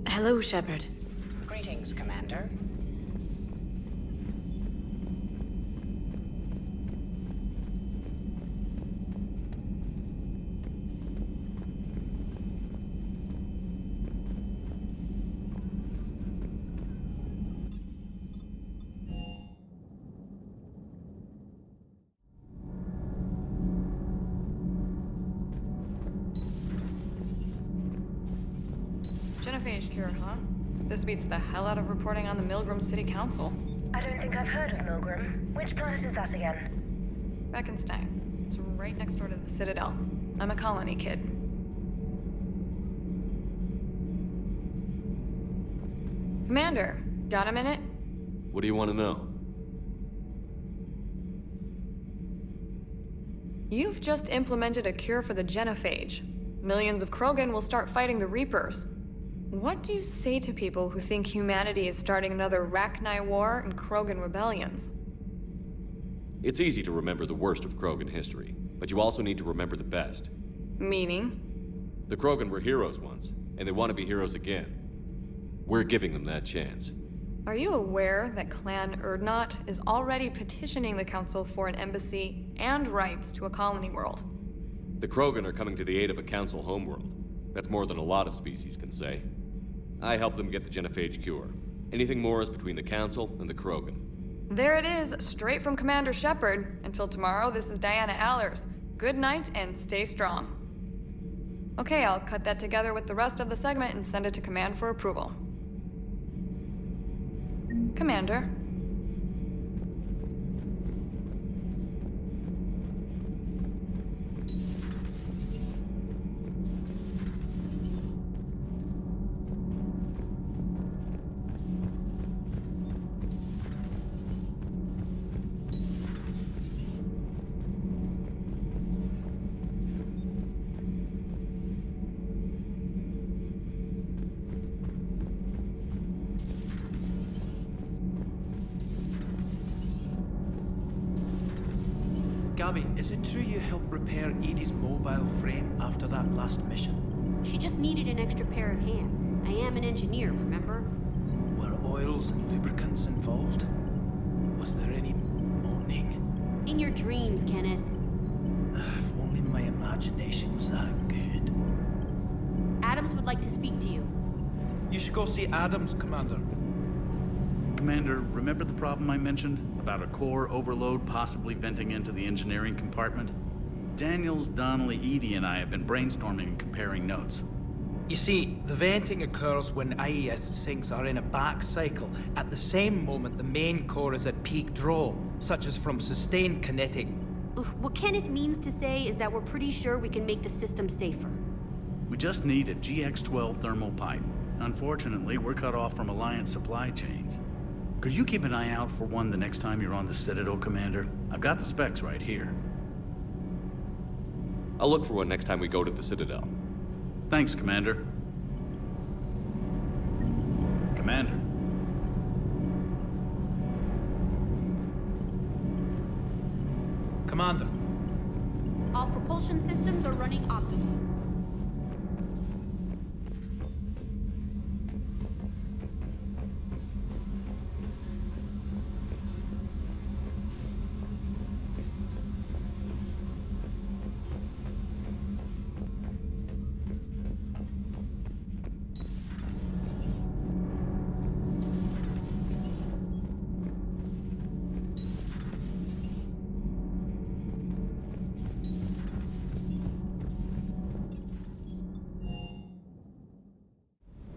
Hello, Shepard. Greetings, Commander. Genophage cure, huh? This beats the hell out of reporting on the Milgram City Council. I don't think I've heard of Milgram. Which planet is that again? Beckenstein. It's right next door to the Citadel. I'm a colony kid. Commander, got a minute? What do you want to know? You've just implemented a cure for the genophage. Millions of Krogan will start fighting the Reapers. What do you say to people who think humanity is starting another Rachni War and Krogan rebellions? It's easy to remember the worst of Krogan history, but you also need to remember the best. Meaning? The Krogan were heroes once, and they want to be heroes again. We're giving them that chance. Are you aware that Clan Urdnot is already petitioning the Council for an embassy and rights to a colony world? The Krogan are coming to the aid of a Council homeworld. That's more than a lot of species can say. I helped them get the genophage cure. Anything more is between the Council and the Krogan. There it is, straight from Commander Shepard. Until tomorrow, this is Diana Allers. Good night and stay strong. Okay, I'll cut that together with the rest of the segment and send it to Command for approval. Commander. Gabby, is it true you helped repair Edie's mobile frame after that last mission? She just needed an extra pair of hands. I am an engineer, remember? Were oils and lubricants involved? Was there any moaning? In your dreams, Kenneth. If only my imagination was that good. Adams would like to speak to you. You should go see Adams, Commander. Commander, remember the problem I mentioned? About a core overload possibly venting into the engineering compartment? Daniels, Donnelly, Edie, and I have been brainstorming and comparing notes. You see, the venting occurs when IES sinks are in a back cycle, at the same moment the main core is at peak draw, such as from sustained kinetic. What Kenneth means to say is that we're pretty sure we can make the system safer. We just need a GX-12 thermal pipe. Unfortunately, we're cut off from Alliance supply chains. Could you keep an eye out for one the next time you're on the Citadel, Commander? I've got the specs right here. I'll look for one next time we go to the Citadel. Thanks, Commander. Commander. Commander. All propulsion systems are running optimally.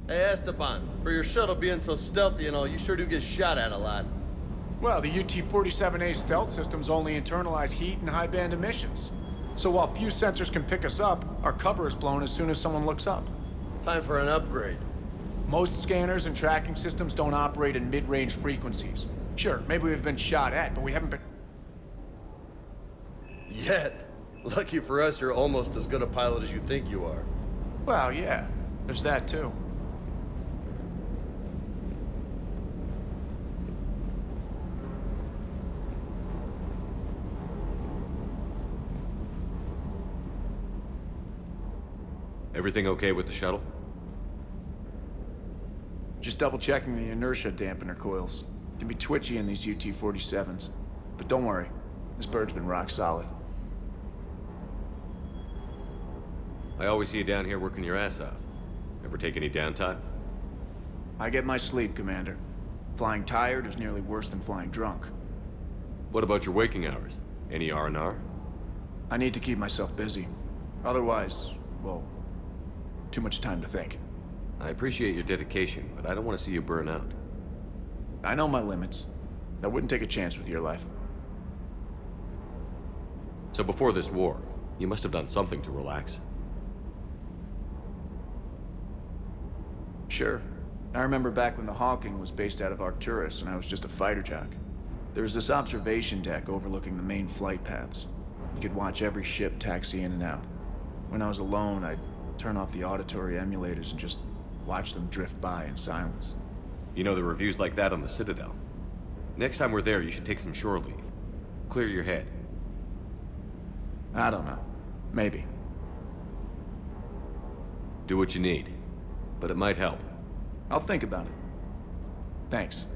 Hey, Esteban, for your shuttle being so stealthy and all, you sure do get shot at a lot. Well, the UT-47A stealth systems only internalize heat and high-band emissions. So while few sensors can pick us up, our cover is blown as soon as someone looks up. Time for an upgrade. Most scanners and tracking systems don't operate in mid-range frequencies. Sure, maybe we've been shot at, but we haven't been... Yet. Lucky for us, you're almost as good a pilot as you think you are. Well, yeah. There's that, too. Everything okay with the shuttle? Just double-checking the inertia dampener coils. Can be twitchy in these UT-47s. But don't worry, this bird's been rock solid. I always see you down here working your ass off. Ever take any downtime? I get my sleep, Commander. Flying tired is nearly worse than flying drunk. What about your waking hours? Any R&R? I need to keep myself busy. Otherwise, well, too much time to think. I appreciate your dedication, but I don't want to see you burn out. I know my limits. I wouldn't take a chance with your life. So before this war, you must have done something to relax. Sure. I remember back when the Hawking was based out of Arcturus and I was just a fighter jock. There was this observation deck overlooking the main flight paths. You could watch every ship taxi in and out. When I was alone, I'd turn off the auditory emulators and just watch them drift by in silence. You know, the reviews like that on the Citadel. Next time we're there, you should take some shore leave. Clear your head. I don't know. Maybe. Do what you need. But it might help. I'll think about it. Thanks.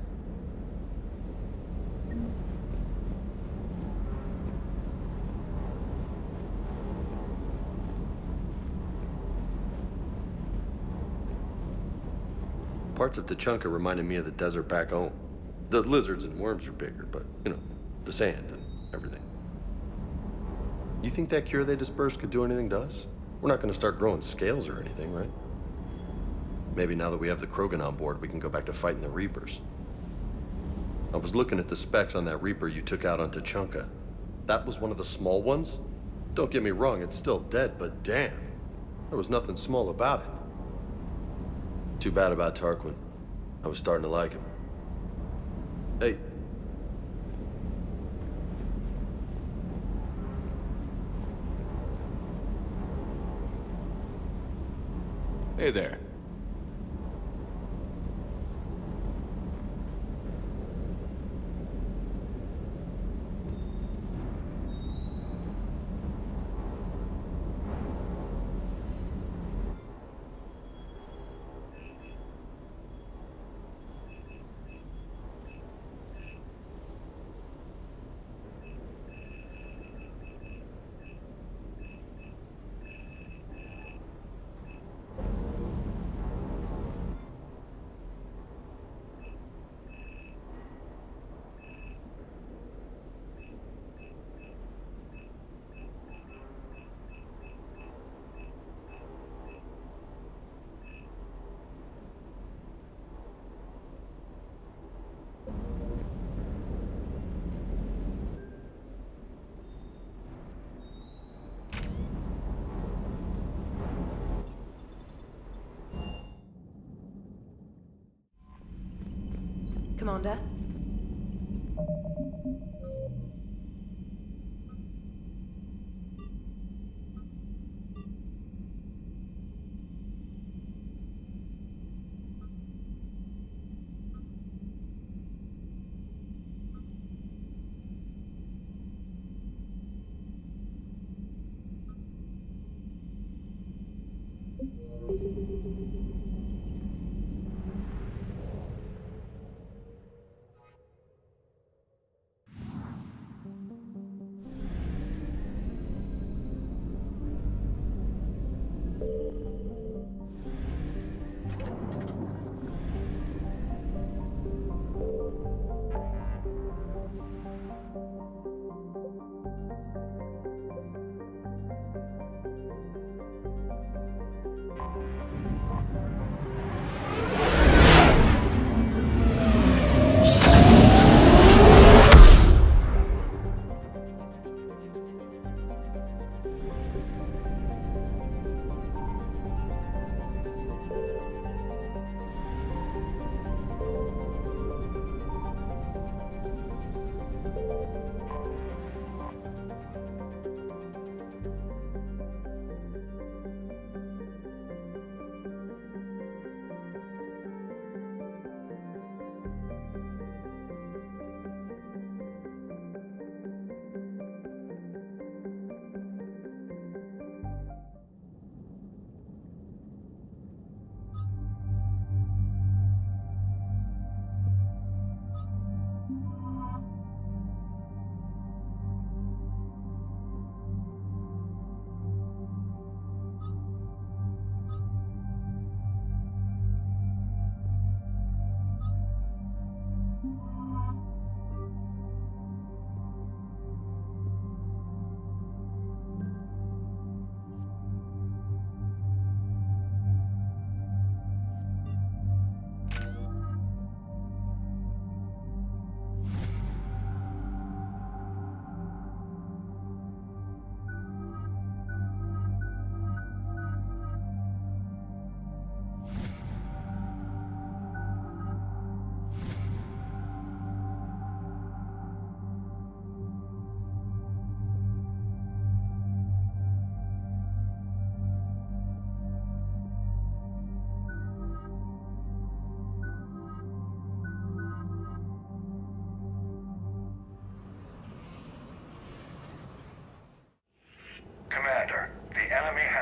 Parts of Tachanka reminded me of the desert back home. The lizards and worms are bigger, but, you know, the sand and everything. You think that cure they dispersed could do anything to us? We're not going to start growing scales or anything, right? Maybe now that we have the Krogan on board, we can go back to fighting the Reapers. I was looking at the specs on that Reaper you took out on Tachanka. That was one of the small ones? Don't get me wrong, it's still dead, but damn. There was nothing small about it. Too bad about Tarquin. I was starting to like him. Hey. Hey there. Commander?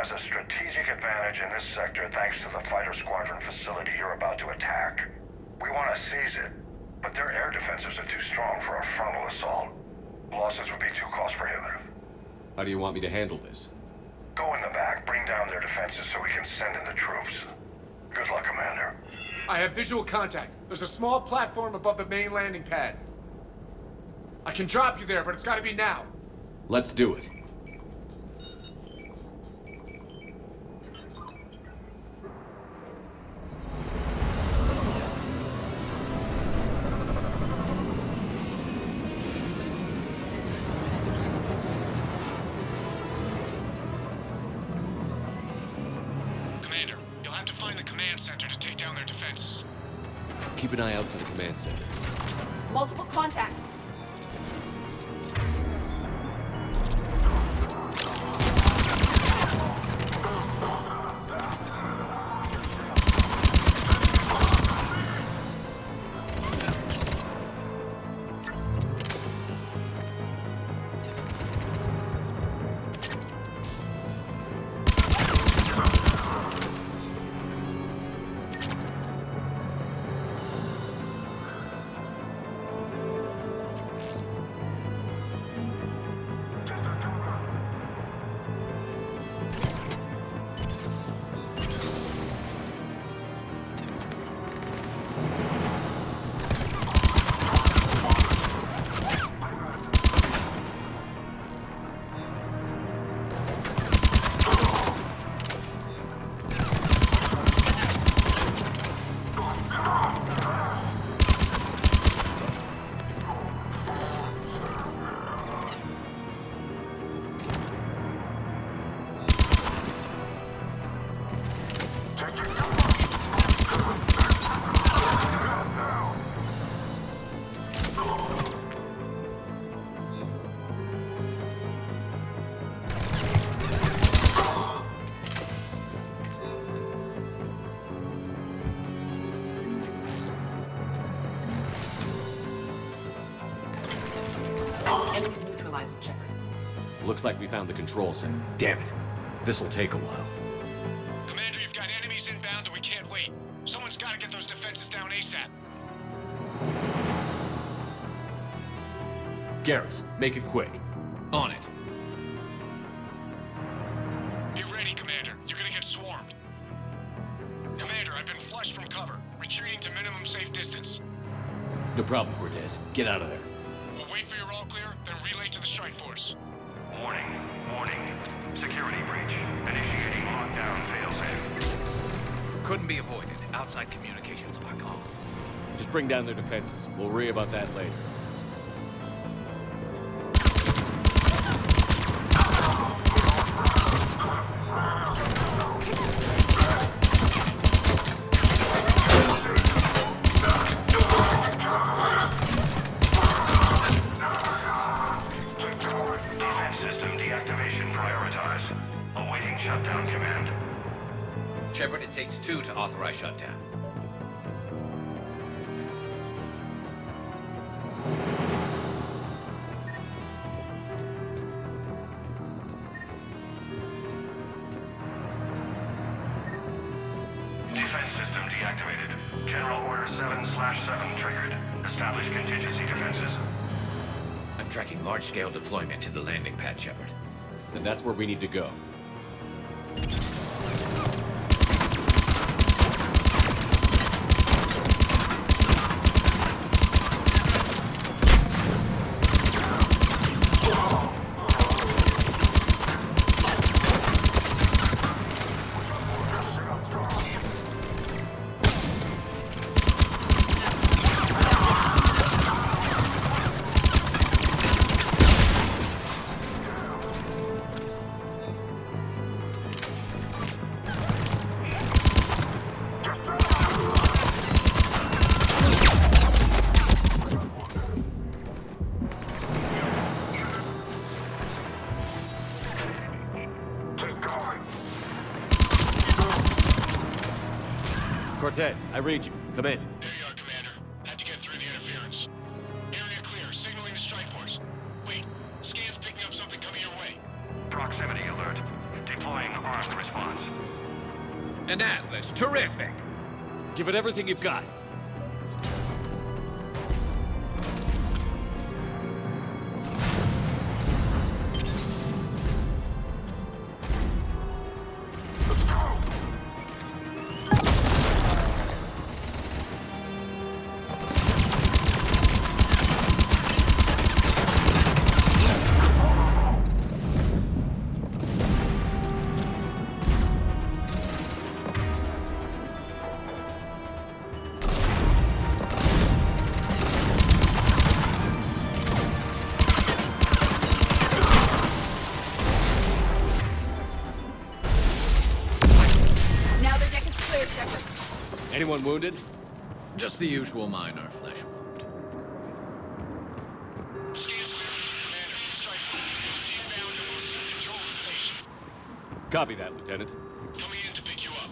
has a strategic advantage in this sector thanks to the fighter squadron facility you're about to attack. We want to seize it, but their air defenses are too strong for a frontal assault. Losses would be too cost prohibitive. How do you want me to handle this? Go in the back, bring down their defenses so we can send in the troops. Good luck, Commander. I have visual contact. There's a small platform above the main landing pad. I can drop you there, but it's gotta be now. Let's do it. Commander, you'll have to find the command center to take down their defenses. Keep an eye out for the command center. Multiple contacts. Enemies neutralized, Shepard. Looks like we found the control center. Damn it. This'll take a while. Commander, you've got enemies inbound and we can't wait. Someone's gotta get those defenses down ASAP. Garrus, make it quick. On it. Be ready, Commander. You're gonna get swarmed. Commander, I've been flushed from cover. Retreating to minimum safe distance. No problem, Cortez. Get out of there. We'll wait for your all clear, then relay to the strike force. Warning. Security breach. Initiating lockdown failsafe. Couldn't be avoided. Outside communications are gone. Just bring down their defenses. We'll worry about that later. Shutdown command. Shepard, it takes 2 to authorize shutdown. Defense system deactivated. General Order 7/7 triggered. Establish contingency defenses. I'm tracking large-scale deployment to the landing pad, Shepard. And that's where we need to go. Cortez, I read you. Come in. There you are, Commander. Had to get through the interference. Area clear, signaling the strike force. Wait, scan's picking up something coming your way. Proximity alert. Deploying armed An Atlas, terrific! Give it everything you've got. Anyone wounded? Just the usual minor flesh wound. Copy that, Lieutenant. Coming in to pick you up.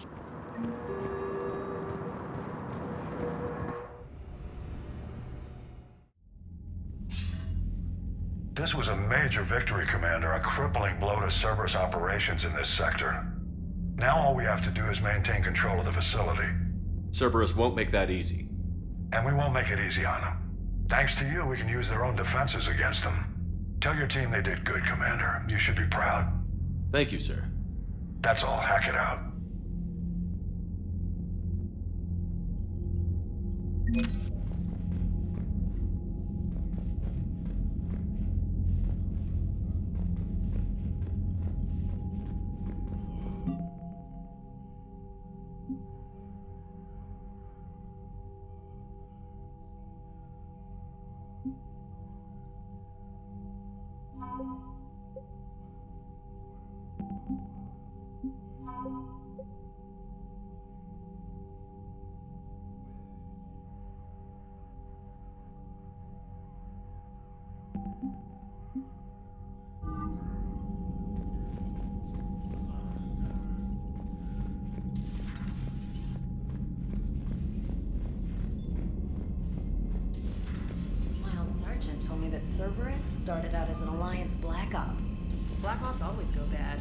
This was a major victory, Commander. A crippling blow to Cerberus operations in this sector. Now all we have to do is maintain control of the facility. Cerberus won't make that easy. And we won't make it easy on them. Thanks to you, we can use their own defenses against them. Tell your team they did good, Commander. You should be proud. Thank you, sir. That's all. Hack it out. Told me that Cerberus started out as an Alliance Black Op. Black Ops always go bad.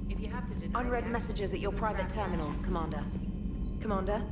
If you have to deny Unread messages at your private terminal, Commander. Commander?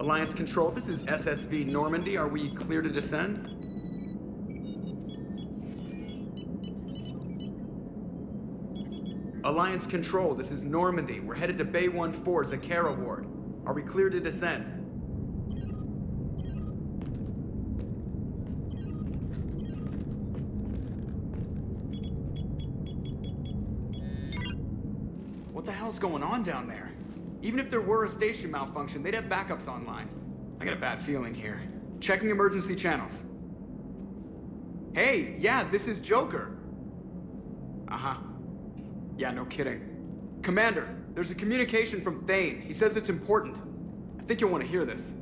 Alliance Control, this is SSV Normandy. Are we clear to descend? Alliance Control, this is Normandy. We're headed to Bay 1-4, Zakara Ward. Are we clear to descend? hell's going on down there? Even if there were a station malfunction, they'd have backups online. I got a bad feeling here. Checking emergency channels. Hey, yeah, this is Joker. Uh-huh. Yeah, no kidding. Commander, there's a communication from Thane. He says it's important. I think you'll want to hear this.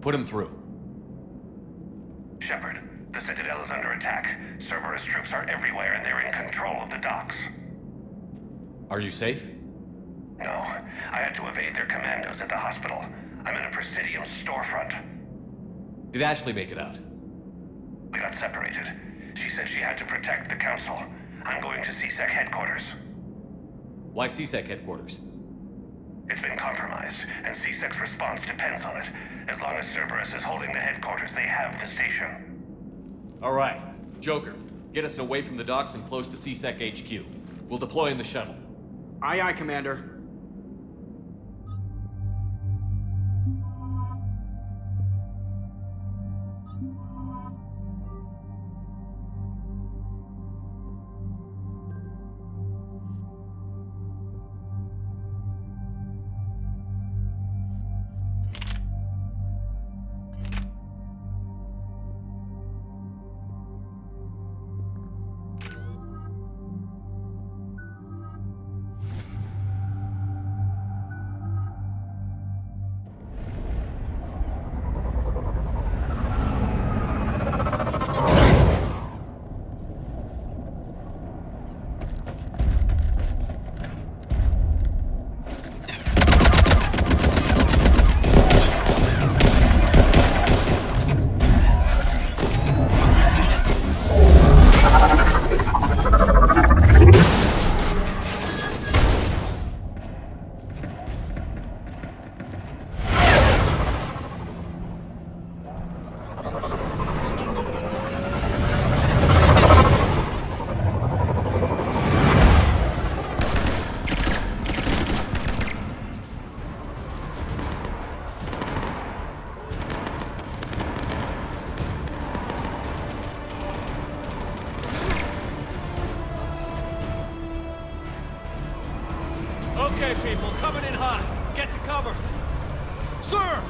Put him through. Shepard, the Citadel is under attack. Cerberus troops are everywhere and they're in control of the docks. Are you safe? No, I had to evade their commandos at the hospital. I'm in a Presidium storefront. Did Ashley make it out? We got separated. She said she had to protect the Council. I'm going to CSEC headquarters. Why CSEC headquarters? It's been compromised, and CSEC's response depends on it. As long as Cerberus is holding the headquarters, they have the station. All right. Joker, get us away from the docks and close to CSEC HQ. We'll deploy in the shuttle. Aye, aye, Commander. Okay, people, coming in hot. Get to cover. Sir!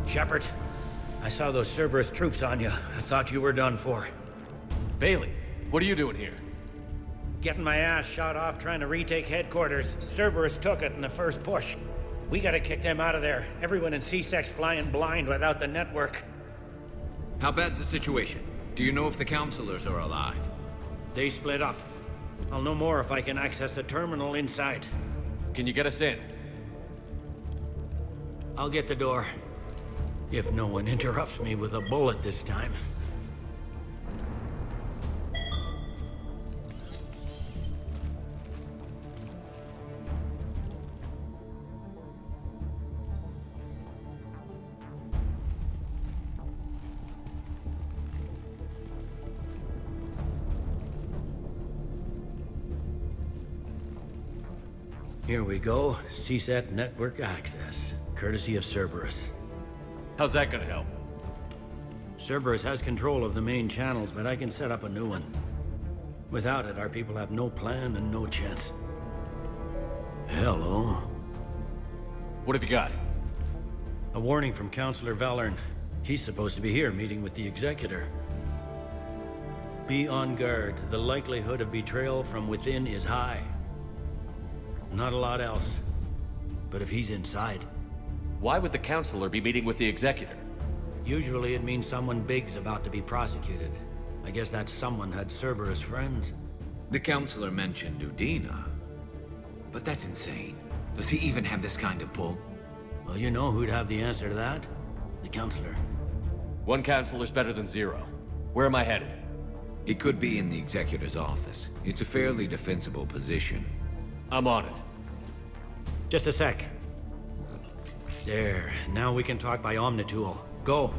Shepard, I saw those Cerberus troops on you. I thought you were done for. Bailey, what are you doing here? Getting my ass shot off trying to retake headquarters. Cerberus took it in the first push. We gotta kick them out of there. Everyone in CSEC's flying blind without the network. How bad's the situation? Do you know if the counselors are alive? They split up. I'll know more if I can access the terminal inside. Can you get us in? I'll get the door. If no one interrupts me with a bullet this time. Here we go. CSET network access, courtesy of Cerberus. How's that gonna help? Cerberus has control of the main channels, but I can set up a new one. Without it, our people have no plan and no chance. Hello. What have you got? A warning from Counselor Valern. He's supposed to be here meeting with the Executor. Be on guard. The likelihood of betrayal from within is high. Not a lot else. But if he's inside... Why would the Counselor be meeting with the Executor? Usually it means someone big's about to be prosecuted. I guess that someone had Cerberus friends. The Counselor mentioned Udina. But that's insane. Does he even have this kind of pull? Well, you know who'd have the answer to that? The Counselor. One Counselor's better than zero. Where am I headed? He could be in the Executor's office. It's a fairly defensible position. I'm on it. Just a sec. There. Now we can talk by Omnitool. Go.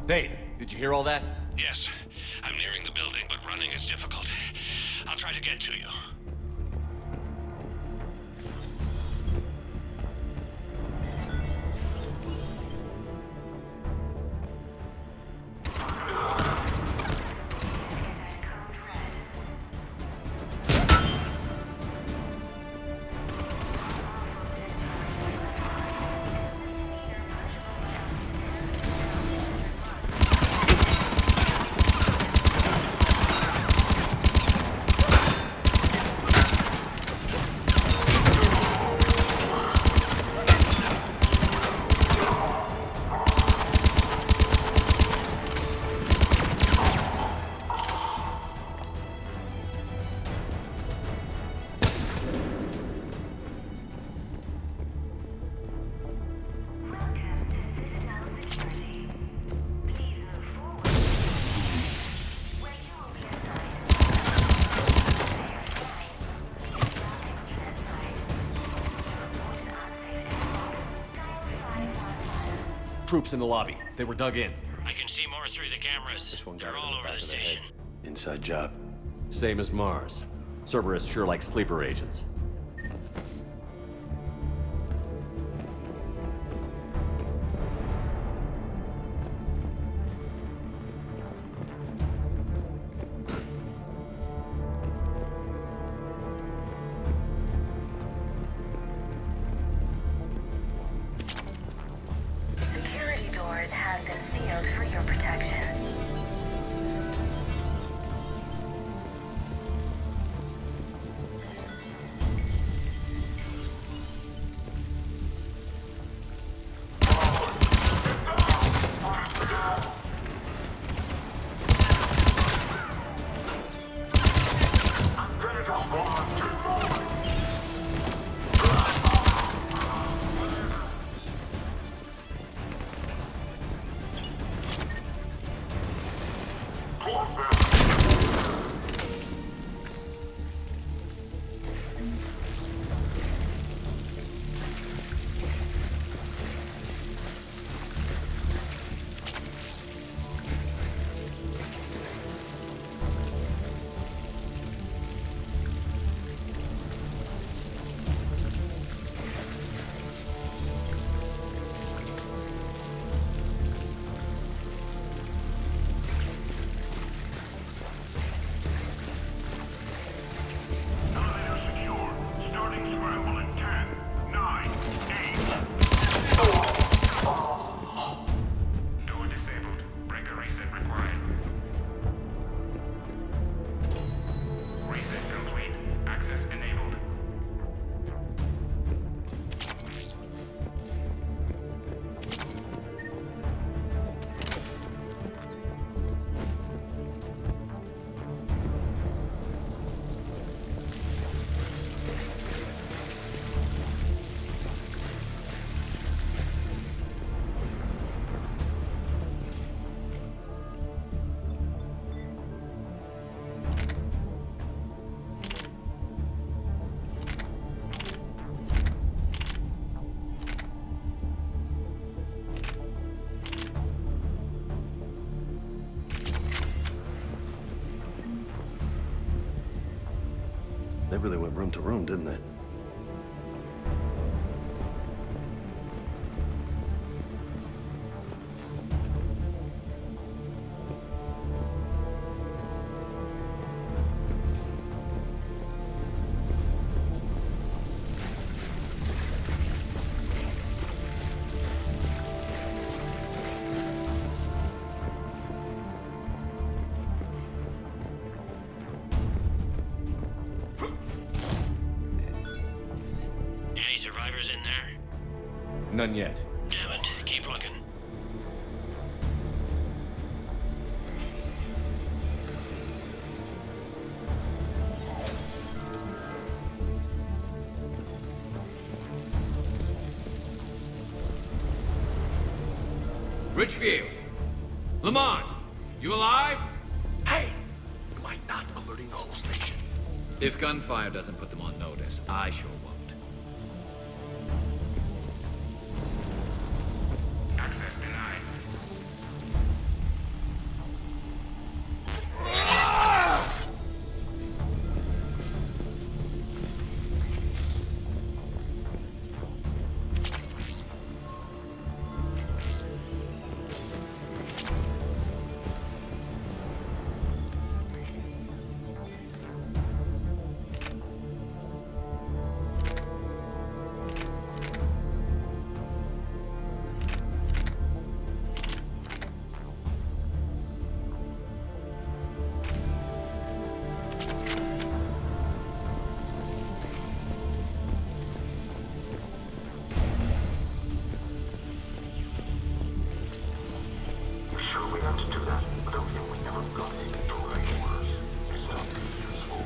Thane, did you hear all that? Yes. I'm nearing the building, but running is difficult. I'll try to get to you. Troops in the lobby. They were dug in. I can see more through the cameras. They're all over the station. Inside job. Same as Mars. Cerberus sure likes sleeper agents. Security doors have been sealed for your protection. They really went room to room, didn't they? Any survivors in there? None yet. Damn it. Keep looking. Richfield! Lamont! You alive? Hey! You might not alerting the whole station. If gunfire doesn't put them on notice, I sure won't. Access denied. Sure we have to do that, but don't think we never got any direct orders. It's not useful.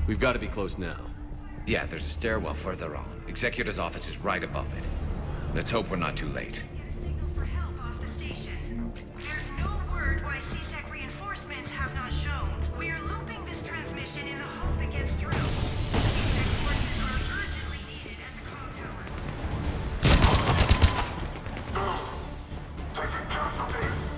We've got to be close now. Yeah, there's a stairwell further on. Executor's office is right above it. Let's hope we're not too late. For help off the station. There's no word why C-Sec reinforcements have not shown. We are looping this transmission in the hope it gets through. C-Sec forces are urgently needed at the comm tower. Taking casualties.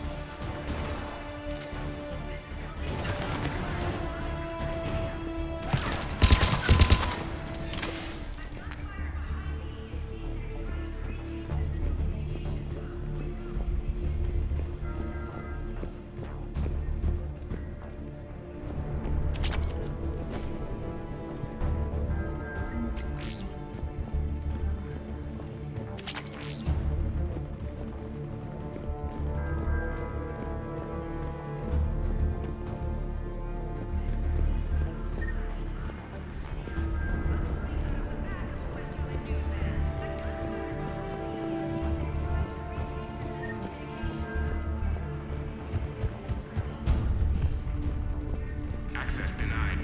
Access denied.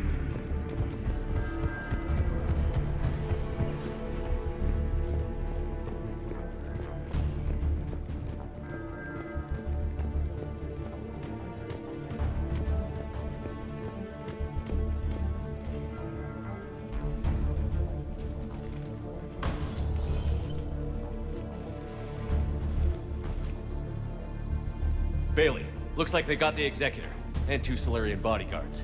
Bailey, looks like they got the Executor and 2 Solarian bodyguards.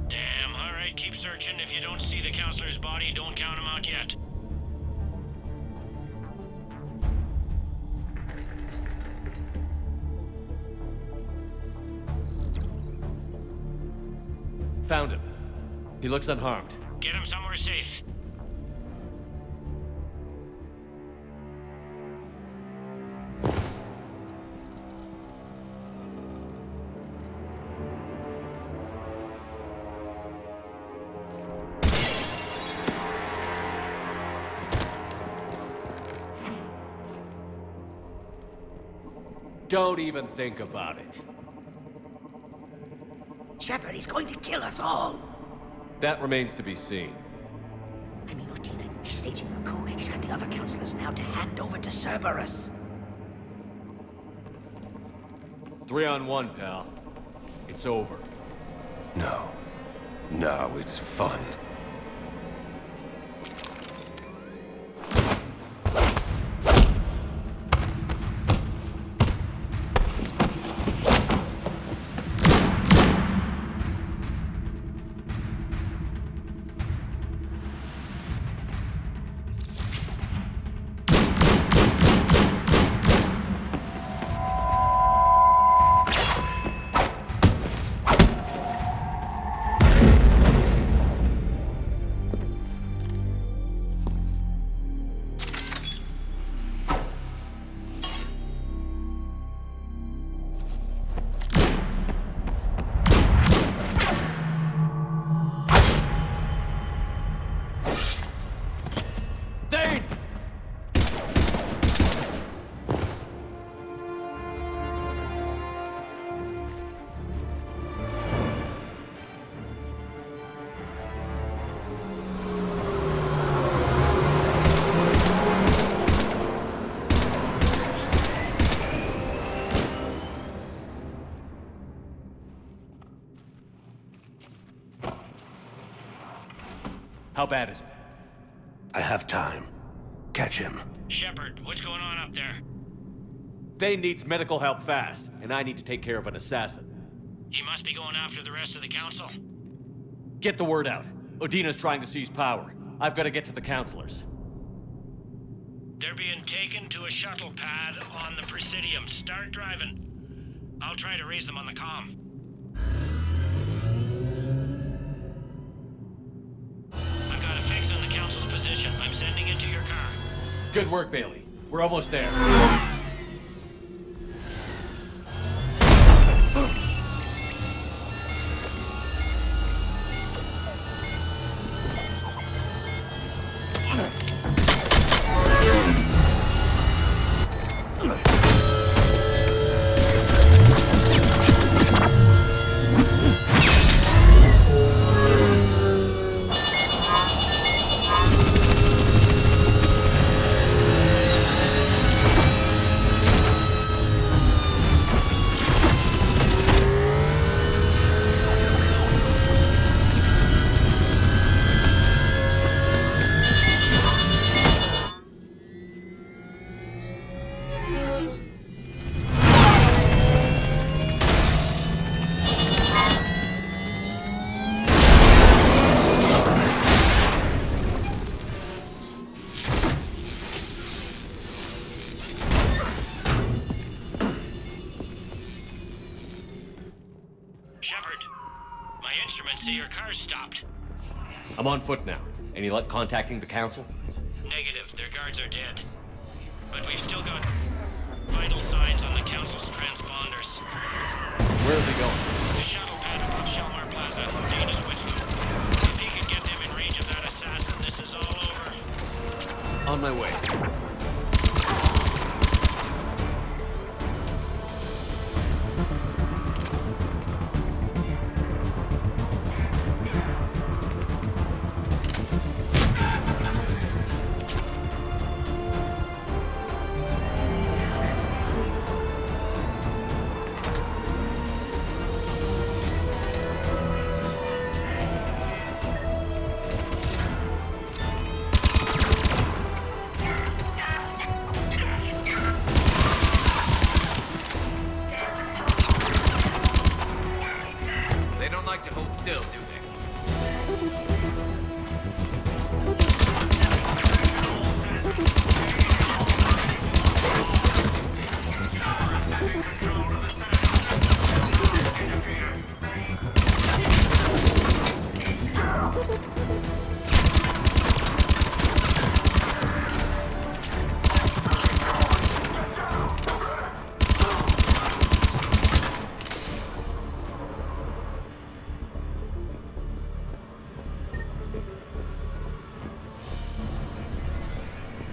Damn, alright, keep searching. If you don't see the counselor's body, don't count him out yet. Found him. He looks unharmed. Get him somewhere safe. Don't even think about it. Shepard, he's going to kill us all. That remains to be seen. I mean, Udina, he's staging a coup. He's got the other counselors now to hand over to Cerberus. 3-on-1, pal. It's over. No. No, it's fun. How bad is it? I have time. Catch him. Shepard, what's going on up there? Thane needs medical help fast, and I need to take care of an assassin. He must be going after the rest of the council. Get the word out. Udina's trying to seize power. I've got to get to the counselors. They're being taken to a shuttle pad on the Presidium. Start driving. I'll try to raise them on the comm. I've got a fix on the council's position. I'm sending it to your car. Good work, Bailey. We're almost there. I'm on foot now. Any luck contacting the council? Negative. Their guards are dead. But we've still got vital signs on the council's transponders. Where are they going? The shuttle pad above Shelmar Plaza. Dane is with them. If he can get them in range of that assassin, this is all over. On my way.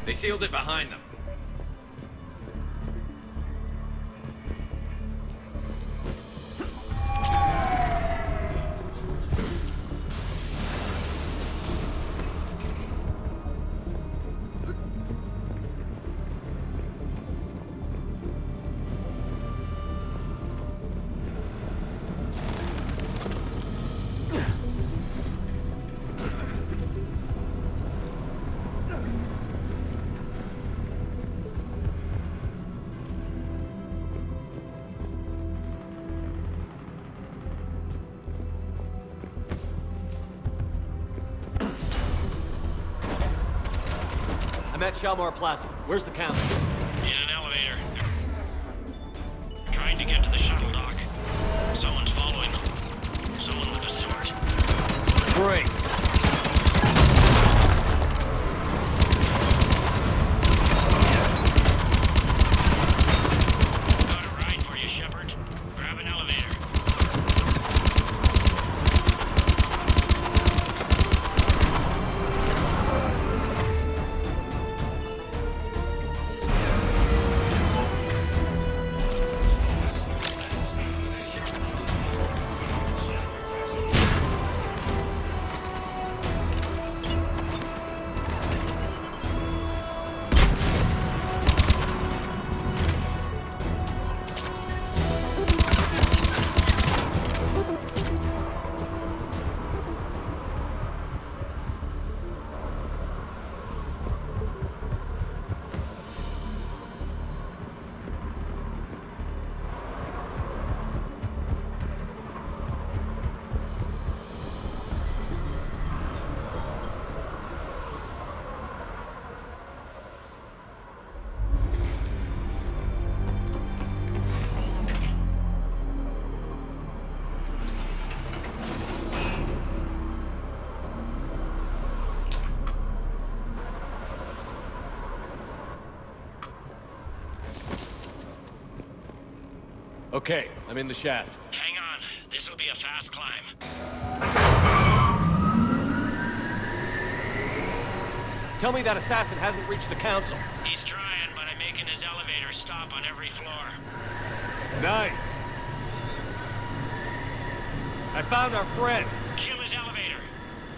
They sealed it behind them. I'm at Shalmar Plaza. Where's the council? In an elevator. Trying to get to the shuttle dock. Someone's following them. Someone with a sword. Great. Got a ride for you, Shepard. Grab an elevator. Okay, I'm in the shaft. Hang on. This'll be a fast climb. Tell me that assassin hasn't reached the council. He's trying, but I'm making his elevator stop on every floor. Nice. I found our friend. Kill his elevator.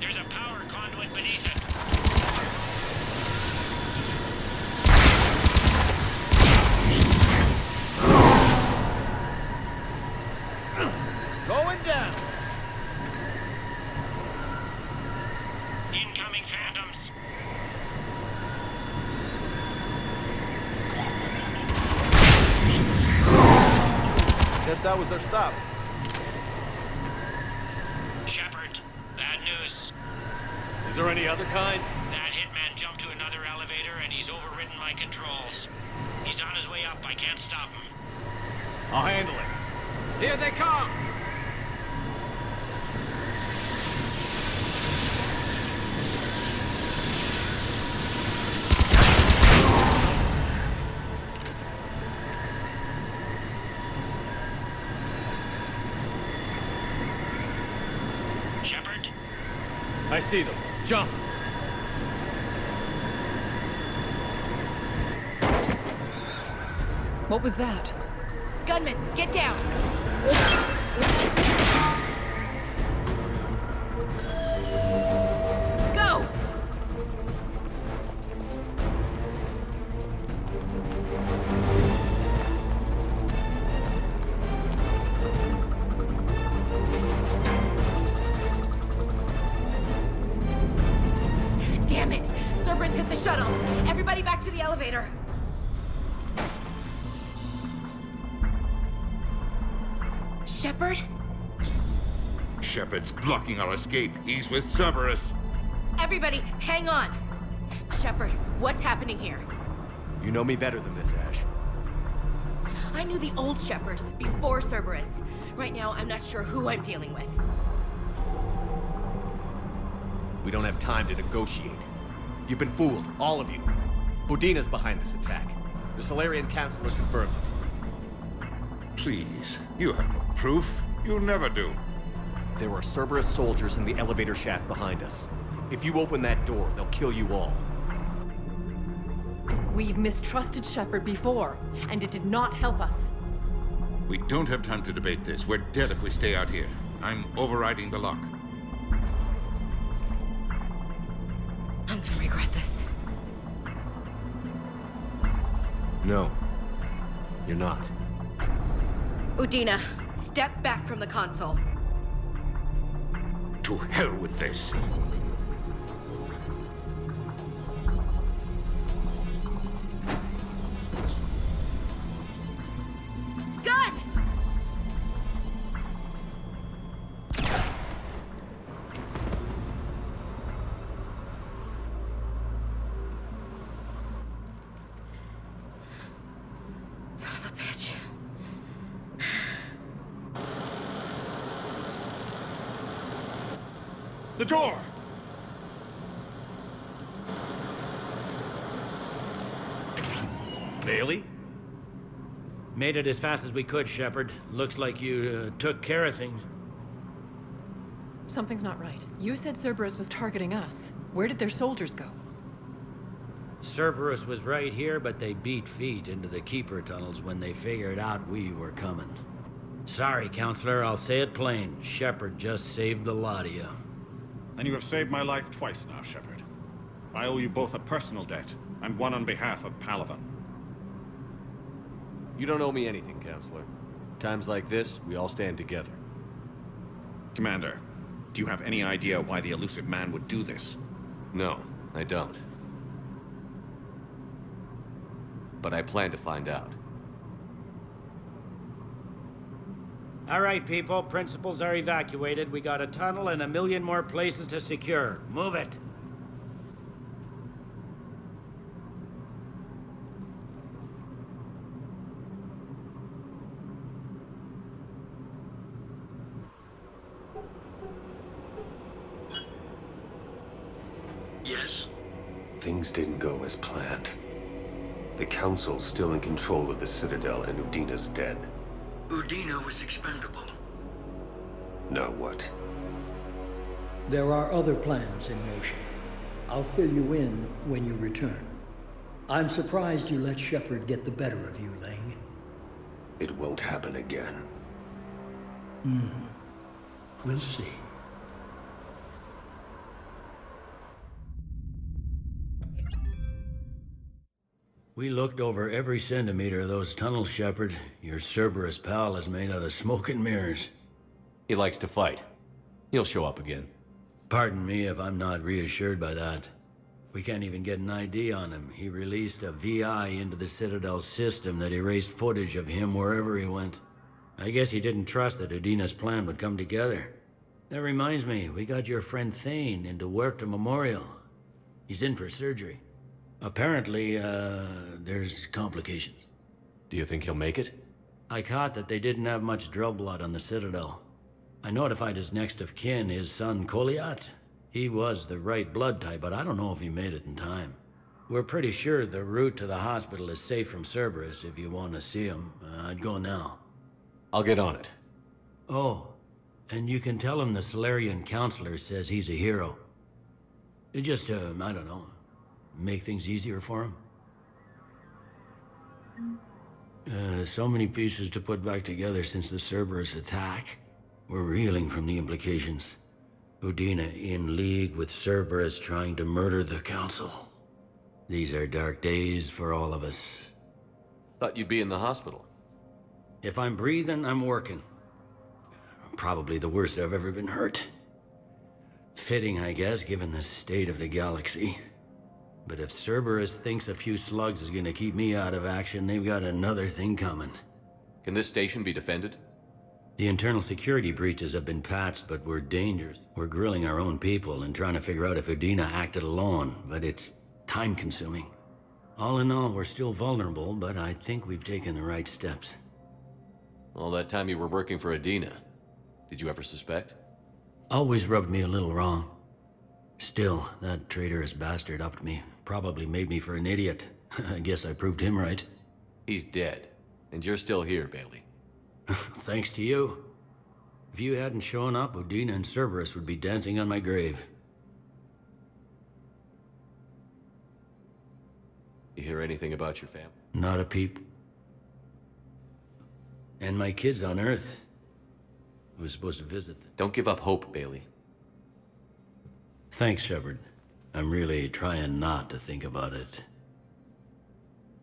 There's a power conduit beneath it. Going down. Incoming phantoms. Guess that was their stop. Shepard, bad news. Is there any other kind? That hitman jumped to another elevator and he's overridden my controls. He's on his way up. I can't stop him. I'll handle it. Here they come! Shepard? I see them. Jump. What was that? Gunman, get down! Go! Damn it! Cerberus hit the shuttle! Everybody back to the elevator! Shepard? Shepard's blocking our escape. He's with Cerberus. Everybody, hang on! Shepard, what's happening here? You know me better than this, Ash. I knew the old Shepard before Cerberus. Right now, I'm not sure who I'm dealing with. We don't have time to negotiate. You've been fooled, all of you. Budina's behind this attack. The Solarian Councilor confirmed it. Please, you have no proof. You'll never do. There are Cerberus soldiers in the elevator shaft behind us. If you open that door, they'll kill you all. We've mistrusted Shepard before, and it did not help us. We don't have time to debate this. We're dead if we stay out here. I'm overriding the lock. I'm gonna regret this. No. You're not. Udina, step back from the console. To hell with this. Gun! The door! Bailey? Made it as fast as we could, Shepard. Looks like you took care of things. Something's not right. You said Cerberus was targeting us. Where did their soldiers go? Cerberus was right here, but they beat feet into the Keeper tunnels when they figured out we were coming. Sorry, Counselor, I'll say it plain. Shepard just saved the lot of you. And you have saved my life twice now, Shepard. I owe you both a personal debt, and one on behalf of Palaven. You don't owe me anything, Counselor. Times like this, we all stand together. Commander, do you have any idea why the elusive man would do this? No, I don't. But I plan to find out. All right, people. Principals are evacuated. We got a tunnel and 1 million more places to secure. Move it. Yes? Things didn't go as planned. The Council's still in control of the Citadel and Udina's dead. Udina was expendable. Now what? There are other plans in motion. I'll fill you in when you return. I'm surprised you let Shepard get the better of you, Ling. It won't happen again. We'll see. We looked over every centimeter of those tunnels, Shepard. Your Cerberus pal is made out of smoke and mirrors. He likes to fight. He'll show up again. Pardon me if I'm not reassured by that. We can't even get an ID on him. He released a VI into the Citadel system that erased footage of him wherever he went. I guess he didn't trust that Udina's plan would come together. That reminds me, we got your friend Thane into Huerta Memorial. He's in for surgery. Apparently, there's complications. Do you think he'll make it? I caught that they didn't have much drill blood on the Citadel. I notified his next of kin, his son Koliat. He was the right blood type, but I don't know if he made it in time. We're pretty sure the route to the hospital is safe from Cerberus. If you want to see him, I'd go now. I'll get on it. Oh, and you can tell him the Solarian Counselor says he's a hero. It just, I don't know, make things easier for him. So many pieces to put back together since the Cerberus attack. We're reeling from the implications. Udina in league with Cerberus trying to murder the Council. These are dark days for all of us. Thought you'd be in the hospital. If I'm breathing, I'm working. Probably the worst I've ever been hurt. Fitting, I guess, given the state of the galaxy. But if Cerberus thinks a few slugs is gonna keep me out of action, they've got another thing coming. Can this station be defended? The internal security breaches have been patched, but we're dangerous. We're grilling our own people and trying to figure out if Udina acted alone, but it's time-consuming. All in all, we're still vulnerable, but I think we've taken the right steps. All that time you were working for Udina, did you ever suspect? Always rubbed me a little wrong. Still, that traitorous bastard upped me. Probably made me for an idiot. I guess I proved him right. He's dead, and you're still here, Bailey. Thanks to you. If you hadn't shown up, Udina and Cerberus would be dancing on my grave. You hear anything about your family? Not a peep. And my kids on Earth. I was supposed to visit them. Don't give up hope, Bailey. Thanks, Shepard. I'm really trying not to think about it.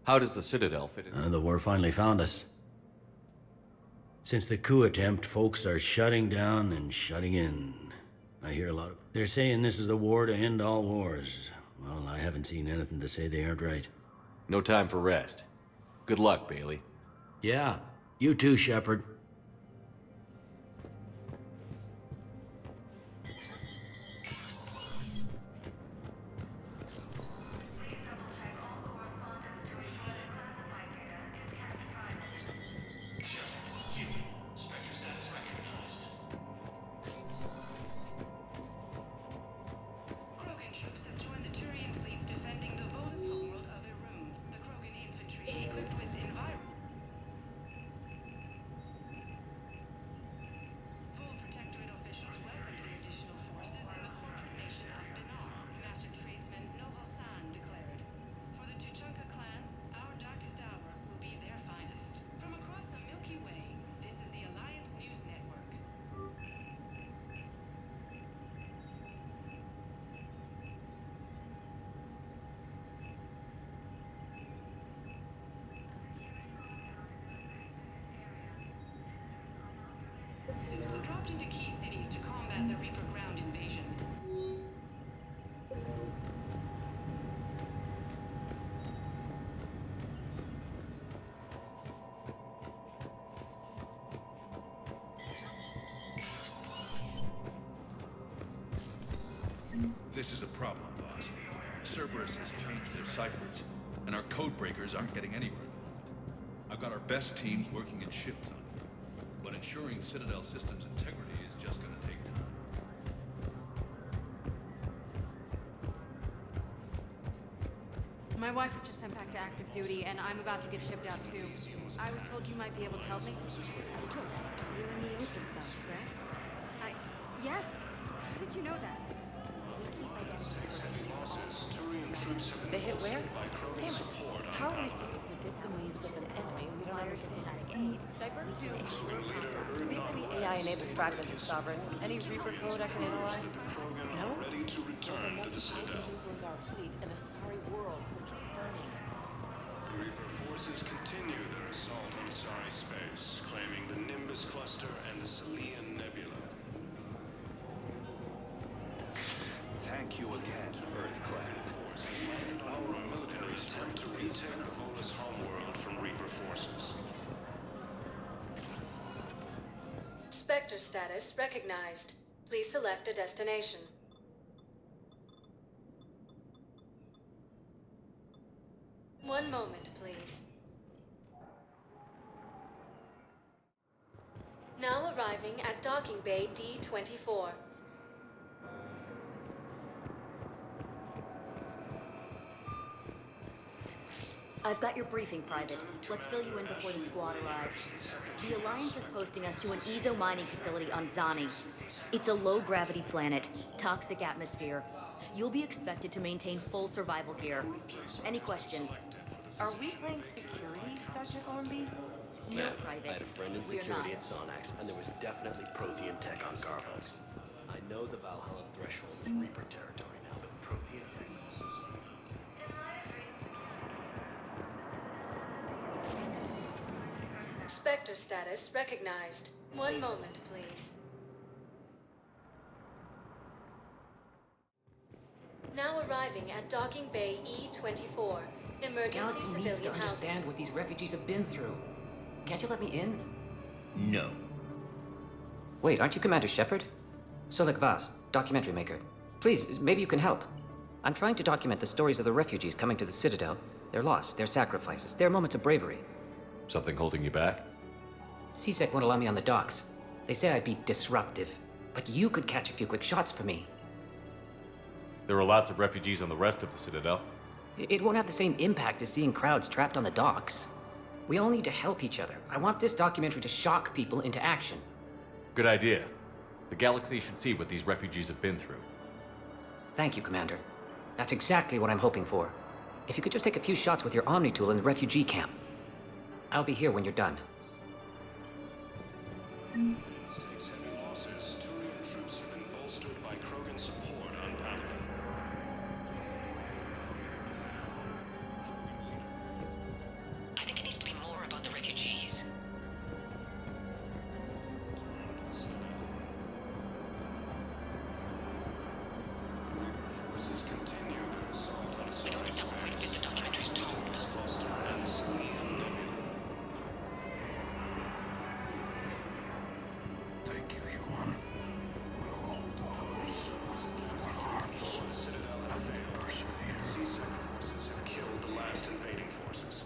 How does the Citadel fit in? The war finally found us. Since the coup attempt, folks are shutting down and shutting in. I hear a lot of... They're saying this is the war to end all wars. Well, I haven't seen anything to say they aren't right. No time for rest. Good luck, Bailey. Yeah, you too, Shepard. Suits dropped into key cities to combat the Reaper ground invasion. This is a problem, boss. Cerberus has changed their ciphers, and our code breakers aren't getting anywhere. I've got our best teams working in shifts on it, but ensuring Citadel systems integrity is just gonna take time. My wife was just sent back to active duty, and I'm about to get shipped out too. I was told you might be able to help me. Of course. You're in the Oath spouse, correct? Yes. How did you know that? They hit where? Damn it. How are we supposed to predict the moves of an enemy we don't understand? Divert to. Do we have any AI-enabled fragments of Sovereign? Any Reaper code I can analyze? No? Ready to return to the Citadel. Maneuver with our fleet in a sorry world will keep burning. Reaper forces continue their assault on Asari space, claiming the Nimbus cluster and the Salian Nebula. Thank you again, Earth-clad forces. Our military attempt to retake Volus homeworld from Reaper forces. Spectre status recognized. Please select a destination. One moment, please. Now arriving at docking bay D-24. I've got your briefing, Private. Let's fill you in before the squad arrives. The Alliance is posting us to an EZO mining facility on Zani. It's a low-gravity planet, toxic atmosphere. You'll be expected to maintain full survival gear. Any questions? Are we playing security, Sergeant Ormby? No, Yeah, Private. I had a friend in We're security not. at Sonax, and there was definitely Prothean tech on Garbo. I know the Valhalla threshold is Reaper territory now, but Prothean tech... Spectre status recognized. One moment, please. Now arriving at docking bay E-24. Emergency Galaxy needs civilian to housing. understand what these refugees have been through. Can't you let me in? No. Wait, aren't you Commander Shepard? Solik Vast, documentary maker. Please, maybe you can help. I'm trying to document the stories of the refugees coming to the Citadel. Their loss, their sacrifices, their moments of bravery. Something holding you back? CSEC won't allow me on the docks. They say I'd be disruptive. But you could catch a few quick shots for me. There are lots of refugees on the rest of the Citadel. It won't have the same impact as seeing crowds trapped on the docks. We all need to help each other. I want this documentary to shock people into action. Good idea. The galaxy should see what these refugees have been through. Thank you, Commander. That's exactly what I'm hoping for. If you could just take a few shots with your Omni tool in the refugee camp. I'll be here when you're done. Takes heavy losses. Turian troops have been bolstered by Krogan support on Palaven. I think it needs to be more about the refugees. Forces continue their assault on I don't think that will quite fit the documentary's tone. cluster and the Salian Nebula. Thank you, human. We'll hold the pillars to our hearts and persevere. CSEC forces have killed the last invading forces.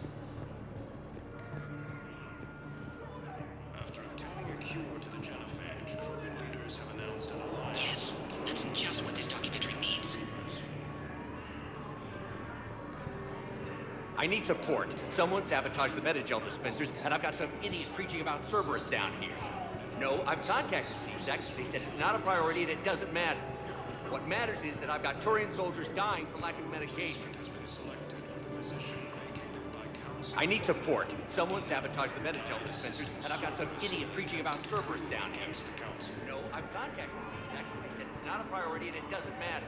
After obtaining a cure to the genophage, Krogan leaders have announced an alliance. Yes, that's just what this documentary needs. I need support. Someone sabotaged the Metagel dispensers, and I've got some idiot preaching about Cerberus down here. No, I've contacted CSEC. They said it's not a priority and it doesn't matter. What matters is that I've got Turian soldiers dying for lack of medication. I need support. Someone sabotaged the Metagel dispensers, and I've got some idiot preaching about Cerberus down here. No, I've contacted CSEC. They said it's not a priority and it doesn't matter.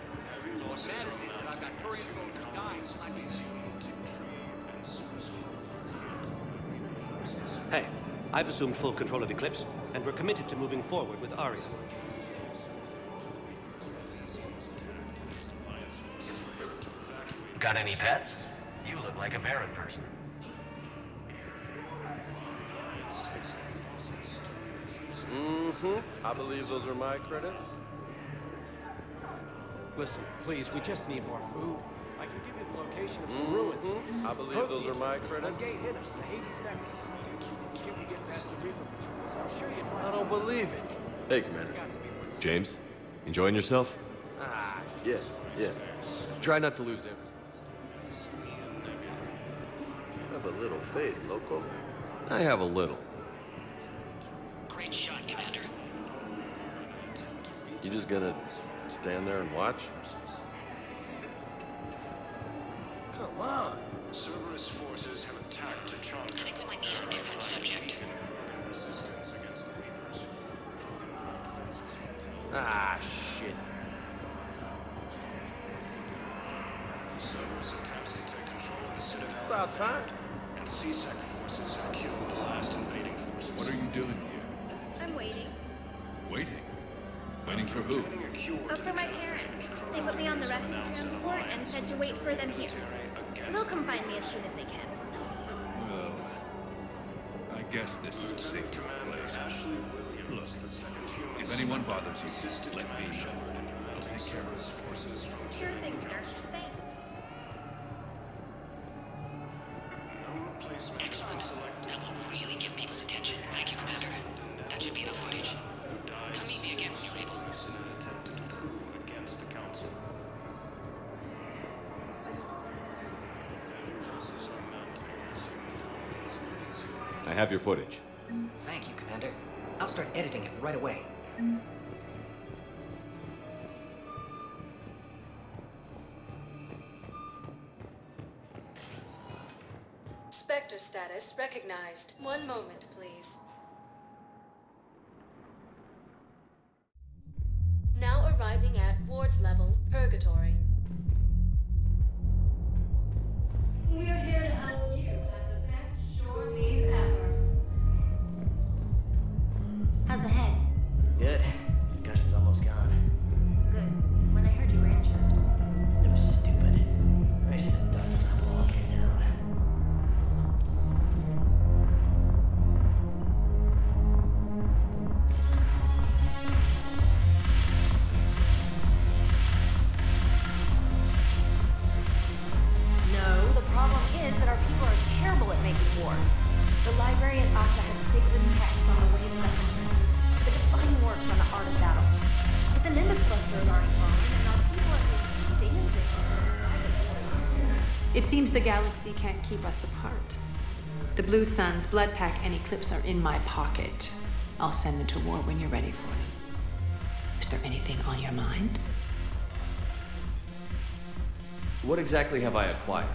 What matters is that I've got Turian soldiers dying for lack of medication. Hey, I've assumed full control of Eclipse, and we're committed to moving forward with Aria. Got any pets? You look like a parrot person. I believe those are my credits. Listen, please, we just need more food. I can give you the location of some ruins. I believe those are my credits. Gate hidden, the Hades Nexus. If you can get past the Reaper patrols, I'm sure you'd find I don't believe it. Hey, Commander. James, enjoying yourself? Yeah. Try not to lose him. Have a little faith, loco. I have a little. Great shot, Commander. You just gonna stand there and watch? Come on! Cerberus forces have attacked Tachanka. I think we might need a different subject. Resistance against the Reapers. Shit. Cerberus attempts to take control of the Citadel. About time. And CSEC forces have killed the last invading forces. What are you doing here? I'm waiting. Waiting? Waiting for who? For my parents. They put me on the rescue transport and said to wait for them here. They'll come find me as soon as they can. Well, I guess this is a safe place. Look, if anyone bothers you, let me know. I'll take care of it. Sure thing, sir. Thanks. Excellent. That will really get people's attention. Thank you, Commander. That should be enough footage. Come meet me again when you're able. I have your footage. Thank you, Commander. I'll start editing it right away. Spectre status recognized. One moment, please. Now arriving at ward level, Purgatory. We're here to help you have the best shore leave ever. How's the head? Good. Concussion's almost gone. Good. When I heard you were injured. It was stupid. I should have done as that wall came down. No, the problem is that our people are terrible at making war. The librarian Asha had sacred texts on the ways of the Huntress. The defining works on the art of battle. But the Nimbus cluster is already gone, and our people are dancing. It seems the galaxy can't keep us apart. The Blue Suns, Blood Pack, and Eclipse are in my pocket. I'll send them to war when you're ready for them. Is there anything on your mind? What exactly have I acquired?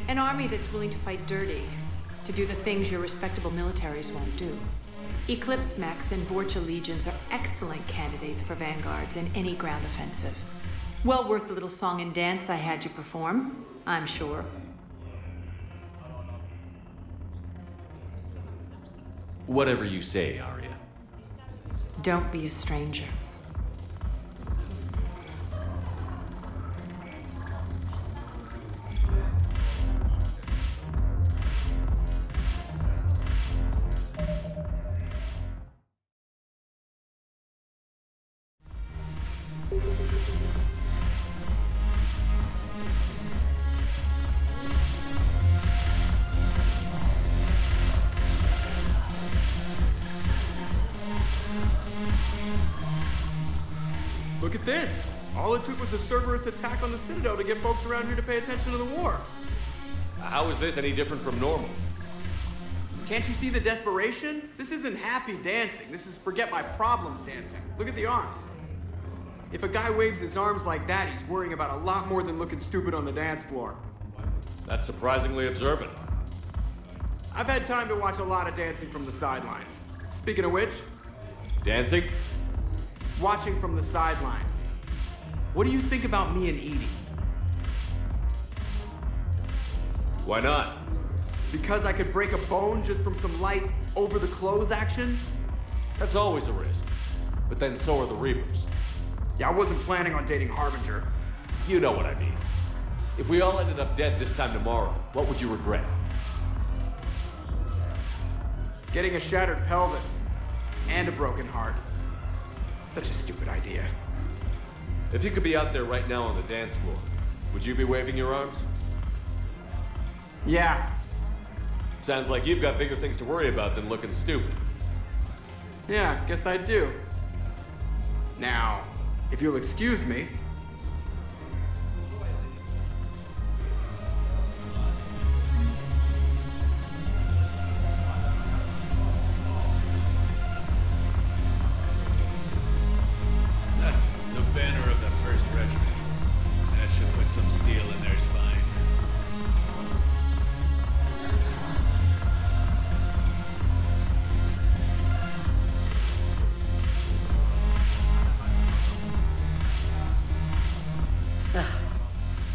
An army that's willing to fight dirty, to do the things your respectable militaries won't do. Eclipse Mechs and Vorcha legions are excellent candidates for vanguards in any ground offensive. Well worth the little song and dance I had you perform, I'm sure. Whatever you say, Arya. Don't be a stranger. Look at this! All it took was a Cerberus attack on the Citadel to get folks around here to pay attention to the war. How is this any different from normal? Can't you see the desperation? This isn't happy dancing. This is forget my problems dancing. Look at the arms. If a guy waves his arms like that, he's worrying about a lot more than looking stupid on the dance floor. That's surprisingly observant. I've had time to watch a lot of dancing from the sidelines. Speaking of which... Dancing? Watching from the sidelines. What do you think about me and Edie? Why not? Because I could break a bone just from some light over-the-clothes action? That's always a risk. But then so are the Reapers. Yeah, I wasn't planning on dating Harbinger. You know what I mean. If we all ended up dead this time tomorrow, what would you regret? Getting a shattered pelvis and a broken heart. Such a stupid idea. If you could be out there right now on the dance floor, would you be waving your arms? Yeah. Sounds like you've got bigger things to worry about than looking stupid. Yeah, guess I do. Now, if you'll excuse me. The banner of the 1st Regiment. That should put some steel in their spine.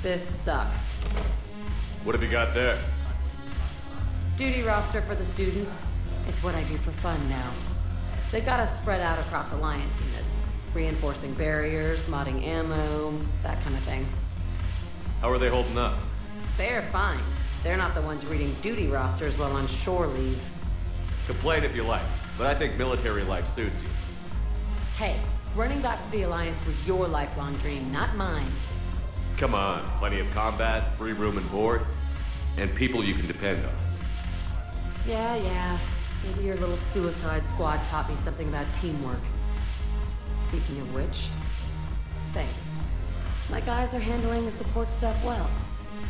This sucks. What have you got there? Duty roster for the students. It's what I do for fun now. They got us spread out across Alliance units. Reinforcing barriers, modding ammo, that kind of thing. How are they holding up? They're fine. They're not the ones reading duty rosters while on shore leave. Complain if you like, but I think military life suits you. Hey, running back to the Alliance was your lifelong dream, not mine. Come on, plenty of combat, free room and board, and people you can depend on. Yeah. Maybe your little suicide squad taught me something about teamwork. Speaking of which, thanks. My guys are handling the support stuff well.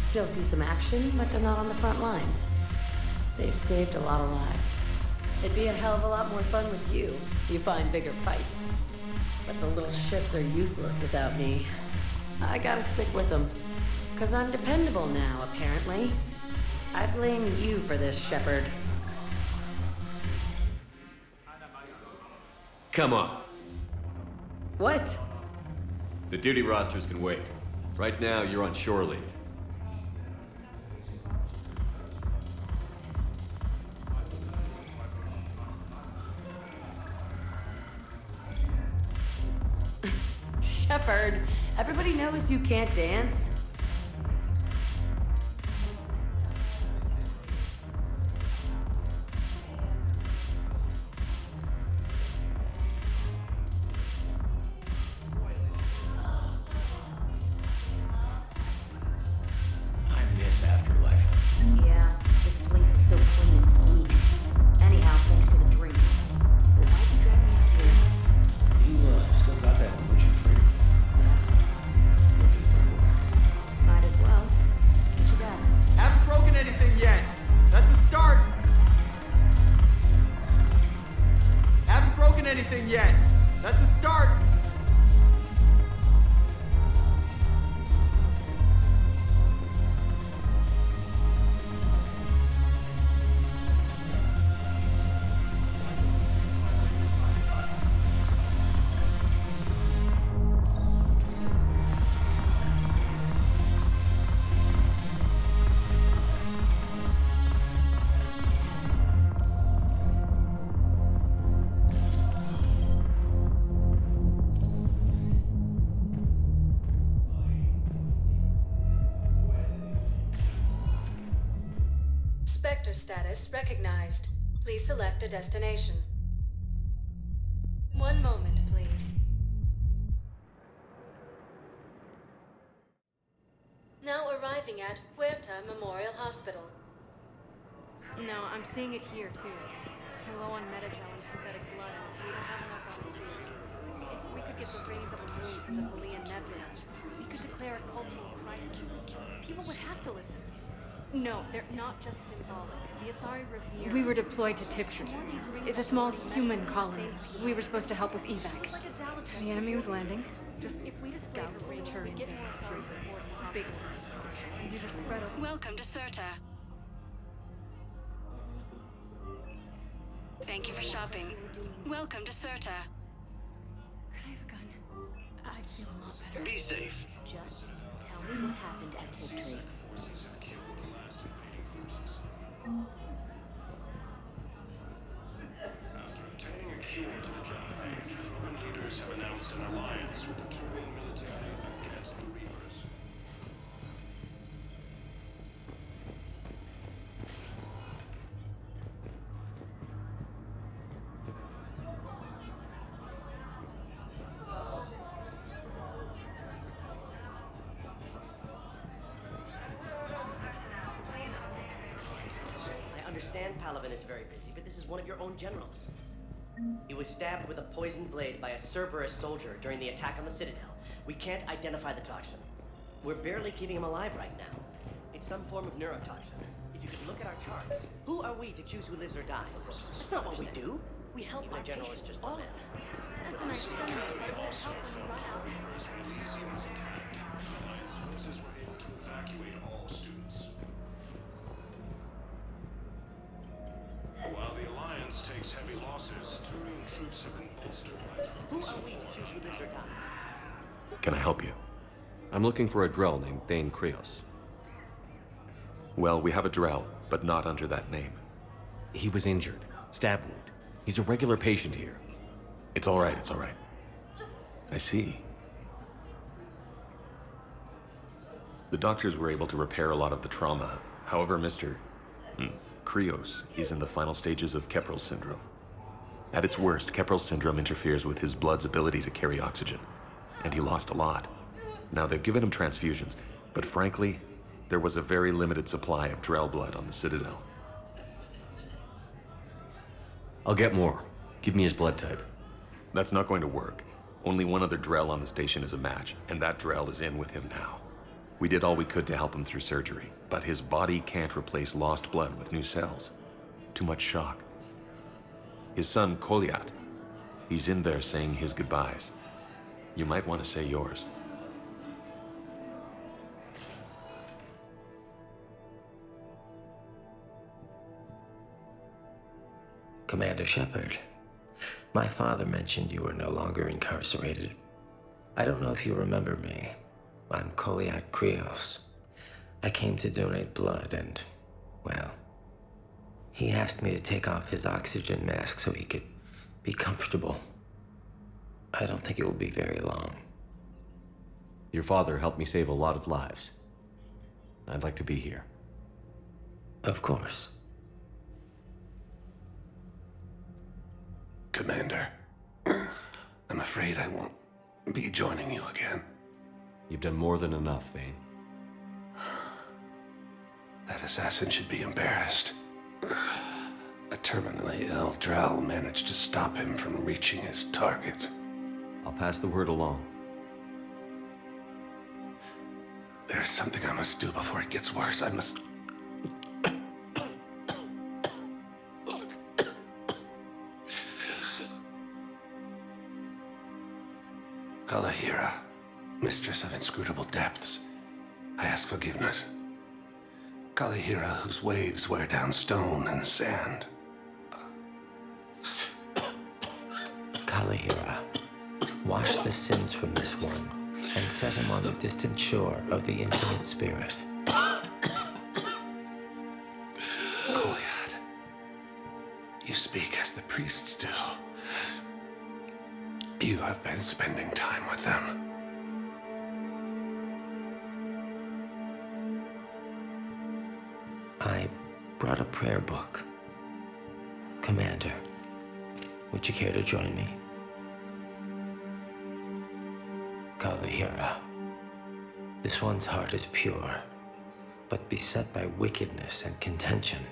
Still see some action, but they're not on the front lines. They've saved a lot of lives. It'd be a hell of a lot more fun with you. You find bigger fights. But the little shits are useless without me. I gotta stick with them. 'Cause I'm dependable now, apparently. I blame you for this, Shepard. Come on. What? The duty rosters can wait. Right now, you're on shore leave. Shepard, everybody knows you can't dance. I miss Afterlife. Yeah, this place is so clean and squeaky. Anyhow, thanks for the drink. But why'd you drag me out here? You still got that emotion freedom? Looking for more. Might as well. What you got? Haven't broken anything yet. That's a start. Haven't broken anything yet. That's a start. Spectre status recognized. Please select a destination. One moment, please. Now arriving at Huerta Memorial Hospital. No, I'm seeing it here too. We're low on metagel and synthetic blood, and we don't have enough volunteers. If we could get the rings of a moon from the Salian Nebula, we could declare a cultural crisis. People would have to listen. No, they're not just symbolic. The Asari revere... We were deployed to Tiptree. It's a small human colony. We were supposed to help with evac. The enemy was landing. Just scouts turning things through. Big ones. We were spread over... Welcome to Serta. Thank you for shopping. Welcome to Serta. Could I have a gun? I'd feel a lot better. Be safe. Just tell me what happened at Tiptree. secure to the genophage. Krogan leaders have announced an alliance with the Turian military against the Reapers. I understand Palaven is very busy, but this is one of your own generals. He was stabbed with a poisoned blade by a Cerberus soldier during the attack on the Citadel. We can't identify the toxin. We're barely keeping him alive right now. It's some form of neurotoxin. If you could look at our charts, who are we to choose who lives or dies? That's not what we do. We help our general is just all in. That's a nice sentiment, but it won't help when we run out. Elysium was attacked. Alliance forces were able to evacuate all students. While the Alliance takes heavy losses, Turian troops have been bolstered by Who are we to choose who lives or dies? Can I help you? I'm looking for a Drell named Thane Krios. Well, we have a Drell, but not under that name. He was injured. Stab wound. He's a regular patient here. It's all right, it's all right. I see. The doctors were able to repair a lot of the trauma. However, Mr. Krios is in the final stages of Keprel's syndrome. At its worst, Keprel's syndrome interferes with his blood's ability to carry oxygen, and he lost a lot. Now, they've given him transfusions, but frankly, there was a very limited supply of Drell blood on the Citadel. I'll get more. Give me his blood type. That's not going to work. Only one other Drell on the station is a match, and that Drell is in with him now. We did all we could to help him through surgery, but his body can't replace lost blood with new cells. Too much shock. His son, Kolyat, he's in there saying his goodbyes. You might want to say yours. Commander Shepard, my father mentioned you were no longer incarcerated. I don't know if you remember me. I'm Kolyat Krios. I came to donate blood and, well, he asked me to take off his oxygen mask so he could be comfortable. I don't think it will be very long. Your father helped me save a lot of lives. I'd like to be here. Of course. Commander, I'm afraid I won't be joining you again. You've done more than enough, Thane. That assassin should be embarrassed. A terminally ill Drell managed to stop him from reaching his target. I'll pass the word along. There's something I must do before it gets worse. I must... Kalahira, mistress of inscrutable depths, I ask forgiveness. Kalahira, whose waves wear down stone and sand. Kalahira, wash the sins from this one and set him on the distant shore of the infinite spirit. Kolyat, you speak as the priests do. You have been spending time with them. I brought a prayer book. Commander, would you care to join me? Kalahira, this one's heart is pure, but beset by wickedness and contention.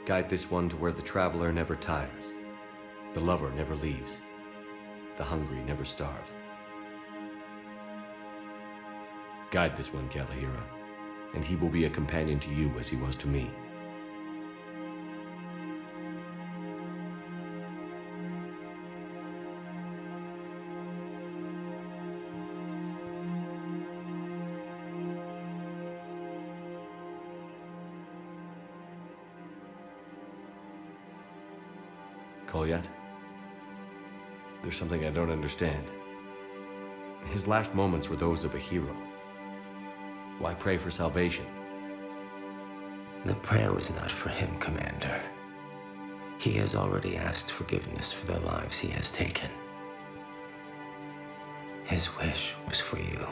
Guide this one to where the traveler never tires, the lover never leaves, the hungry never starve. Guide this one, Kalahira, and he will be a companion to you as he was to me. Kolyat? There's something I don't understand. His last moments were those of a hero. Why pray for salvation? The prayer was not for him, Commander. He has already asked forgiveness for the lives he has taken. His wish was for you.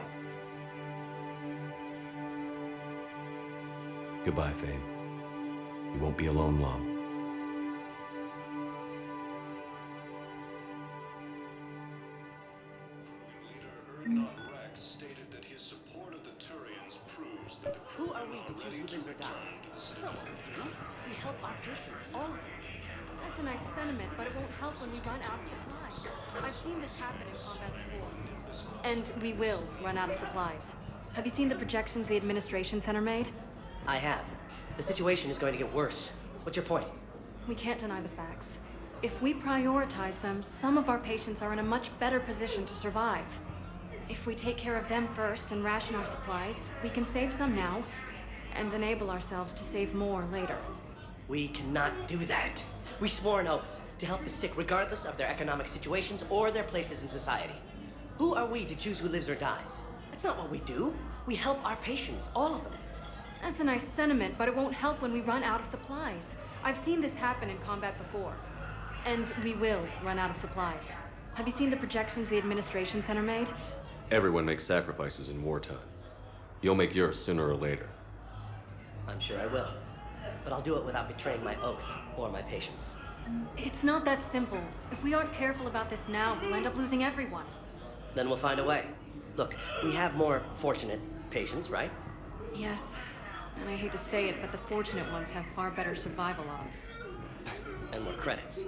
Goodbye, Fane. You won't be alone long. Who are we to choose who lives or dies? That's not what we do. We help our patients, all of them. That's a nice sentiment, but it won't help when we run out of supplies. I've seen this happen in combat before. And we will run out of supplies. Have you seen the projections the administration center made? I have. The situation is going to get worse. What's your point? We can't deny the facts. If we prioritize them, some of our patients are in a much better position to survive. If we take care of them first and ration our supplies, we can save some now and enable ourselves to save more later. We cannot do that. We swore an oath to help the sick regardless of their economic situations or their places in society. Who are we to choose who lives or dies? That's not what we do. We help our patients, all of them. That's a nice sentiment, but it won't help when we run out of supplies. I've seen this happen in combat before. And we will run out of supplies. Have you seen the projections the administration center made? Everyone makes sacrifices in wartime. You'll make yours sooner or later. I'm sure I will. But I'll do it without betraying my oath or my patients. It's not that simple. If we aren't careful about this now, we'll end up losing everyone. Then we'll find a way. Look, we have more fortunate patients, right? Yes. And I hate to say it, but the fortunate ones have far better survival odds. And more credits.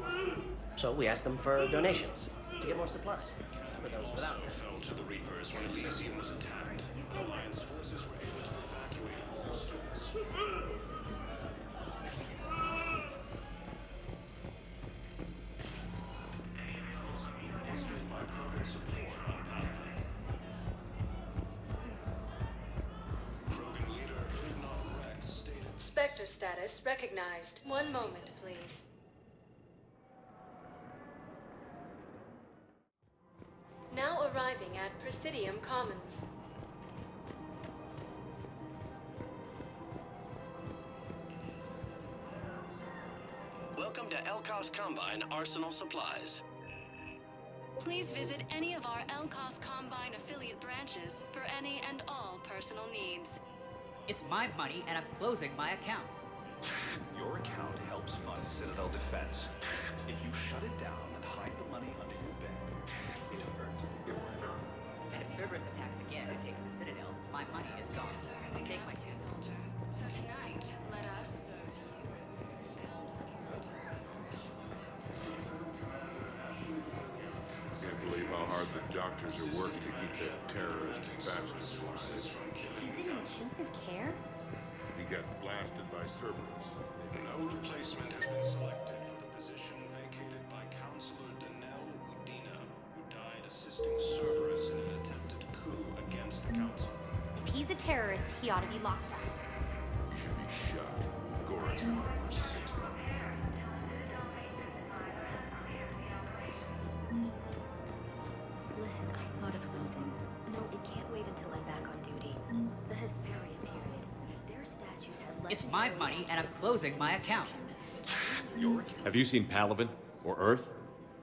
So we asked them for donations to get more supplies for those without them. Fell to the Reapers when Elysium was attacked. Alliance forces were able to evacuate all students. Spectre status recognized. One moment, please. Now arriving at Presidium Commons. Welcome to Elcos Combine Arsenal Supplies. Please visit any of our Elcos Combine affiliate branches for any and all personal needs. It's my money, and I'm closing my account. Your account helps fund Citadel defense. If you shut it down and hide the money under your bed, it hurts your work. And if Cerberus attacks again and takes the Citadel, my money is gone. They take my soldier. So tonight, let us serve you. Can't believe how hard the doctors are working to keep that terrorist bastard alive. He's in intensive care? He got blasted by Cerberus. No replacement has been selected for the position vacated by Counselor Danelle Udina, who died assisting Cerberus in an attempted coup against the Council. If he's a terrorist, he ought to be locked up. He should be shot. Gore's been there for 6 months. Listen, I thought of something. No, it can't wait until I'm back on duty. The Hesperia period. Their statues had It's my money, and I'm closing my account. Have you seen Palaven or Earth?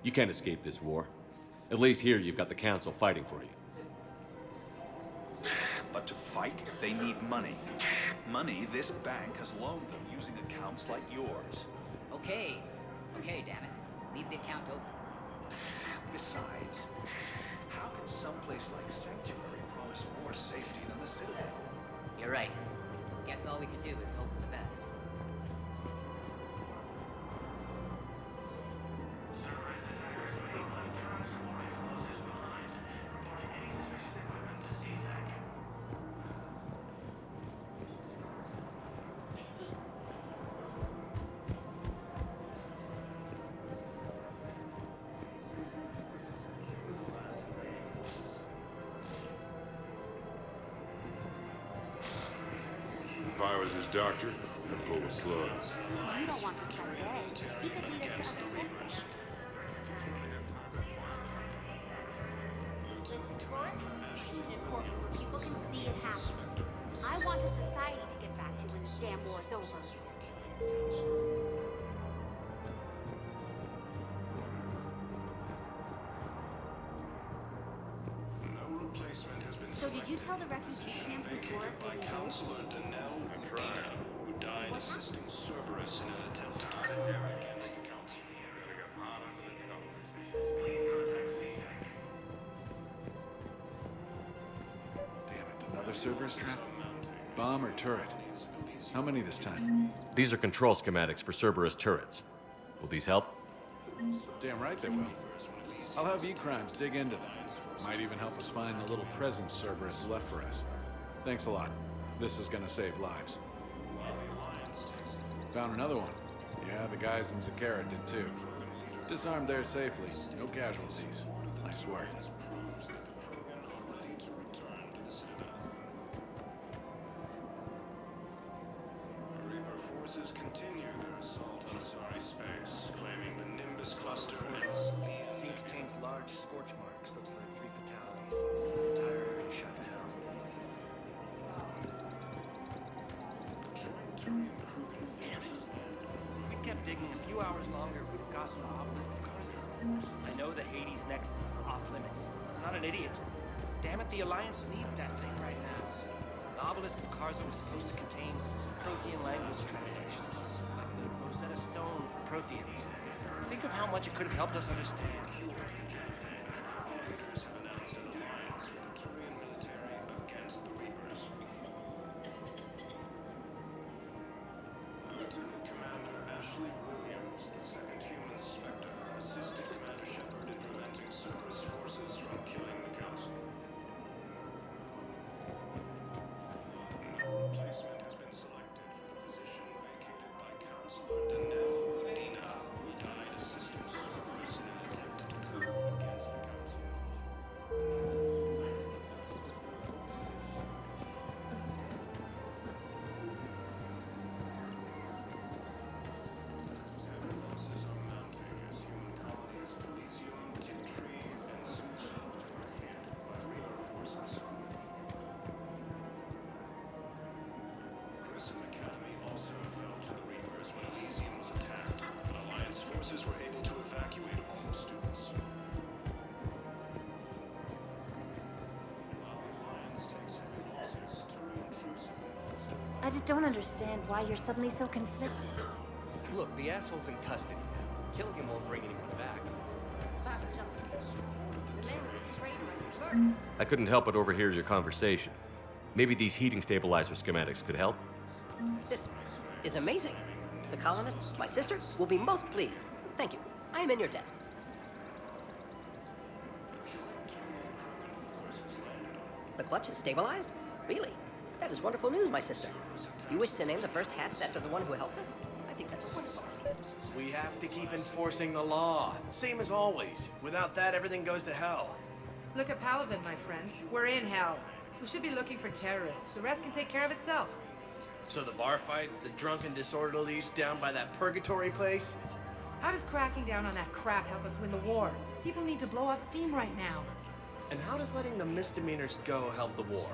You can't escape this war. At least here you've got the Council fighting for you. But to fight, they need money. Money this bank has loaned them using accounts like yours. Okay, damn it. Leave the account open. Besides, how can someplace like Sanctuary promise more safety than the Citadel? You're right. Guess all we can do is hope for the best. If I was his doctor, I'd pull the plug. You don't want this guy dead. He could lead us to other systems. Listen, Torrance, shoot in a courtroom where people can see it happen. I want a society to get back to when this damn war's over. So did you tell the refugee camp before by Counselor Udina, who died assisting Cerberus in an attempt to coup against the Council. Another Cerberus trap? Bomb or turret? How many this time? These are control schematics for Cerberus turrets. Will these help? Damn right they will. I'll have E-Crimes dig into them. Might even help us find the little presents Cerberus left for us. Thanks a lot. This is gonna save lives. Found another one. Yeah, the guys in Zakara did too. Disarmed there safely. No casualties. Nice work. Reaper forces continue their assault on Asari space, claiming the Nimbus cluster is Scene contains large scorch marks. Looks like 3 fatalities. The entire area shut to hell. Damn it. If we'd kept digging a few hours longer, we'd have gotten the obelisk of Karza. I know the Hades Nexus is off limits. I'm not an idiot. Damn it, the Alliance needs that thing right now. The obelisk of Karza was supposed to contain Prothean language translations. Like the Rosetta Stone for Protheans. Think of how much it could have helped us understand. Were able to evacuate all students. I just don't understand why you're suddenly so conflicted. Look, the asshole's in custody. Killing him won't bring anyone back. It's about justice. The man was a traitor and murdered. I couldn't help but overhear your conversation. Maybe these heating stabilizer schematics could help? This is amazing. The colonists, my sister, will be most pleased. Thank you. I am in your debt. The clutch is stabilized? Really? That is wonderful news, my sister. You wish to name the first hatched after the one who helped us? I think that's a wonderful idea. We have to keep enforcing the law. Same as always. Without that, everything goes to hell. Look at Palavin, my friend. We're in hell. We should be looking for terrorists. The rest can take care of itself. So the bar fights, the drunken disorderlies down by that purgatory place? How does cracking down on that crap help us win the war? People need to blow off steam right now. And how does letting the misdemeanors go help the war?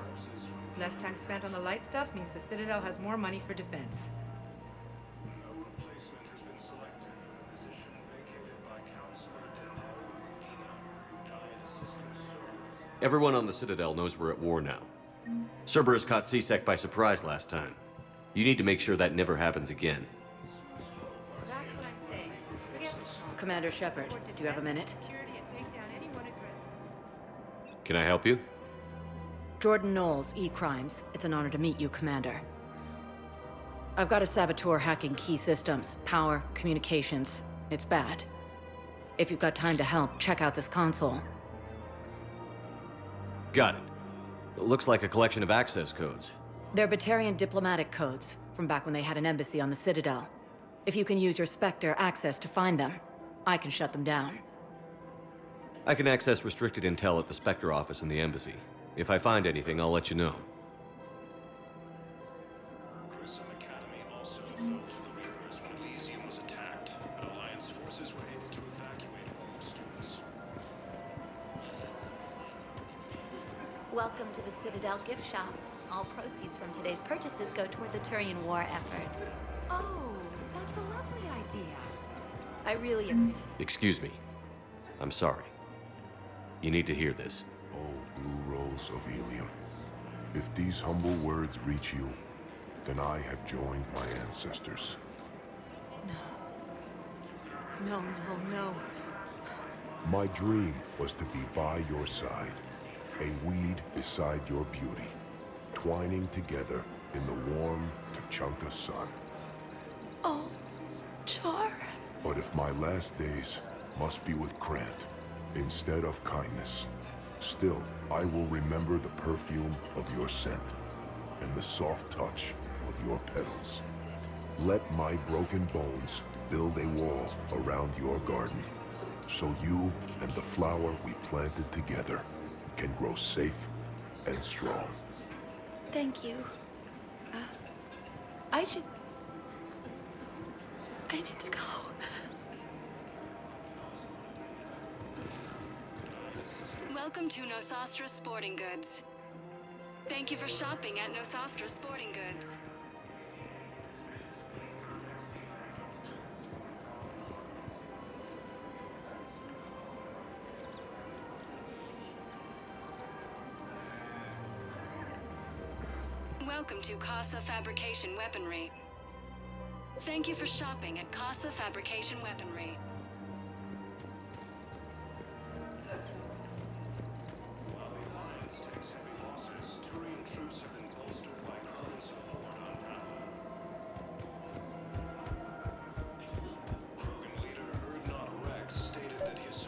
Less time spent on the light stuff means the Citadel has more money for defense. Everyone on the Citadel knows we're at war now. Cerberus caught C-Sec by surprise last time. You need to make sure that never happens again. That's what I'm saying. Commander Shepard, do you have a minute? Can I help you? Jordan Knowles, E-Crimes. It's an honor to meet you, Commander. I've got a saboteur hacking key systems, power, communications. It's bad. If you've got time to help, check out this console. Got it. It looks like a collection of access codes. They're Batarian diplomatic codes, from back when they had an embassy on the Citadel. If you can use your Spectre access to find them, I can shut them down. I can access restricted intel at the Spectre office in the embassy. If I find anything, I'll let you know. Grissom Academy also fell to the Reapers when Elysium was attacked, but Alliance forces were able to evacuate all students. Welcome to the Citadel gift shop. All proceeds from today's purchases go toward the Turian war effort. Oh, that's a lovely idea. I really appreciate Excuse me. I'm sorry. You need to hear this. Oh, Blue Rose. halls of Ilium. If these humble words reach you, then I have joined my ancestors. No, no. My dream was to be by your side, a weed beside your beauty, twining together in the warm Tachanka sun. Oh, Char. But if my last days must be with Krant instead of kindness, still I will remember the perfume of your scent and the soft touch of your petals. Let my broken bones build a wall around your garden, so you and the flower we planted together can grow safe and strong. Thank you. I need to go. Welcome to Nosastra Sporting Goods. Thank you for shopping at Nosastra Sporting Goods. Welcome to Casa Fabrication Weaponry. Thank you for shopping at Casa Fabrication Weaponry.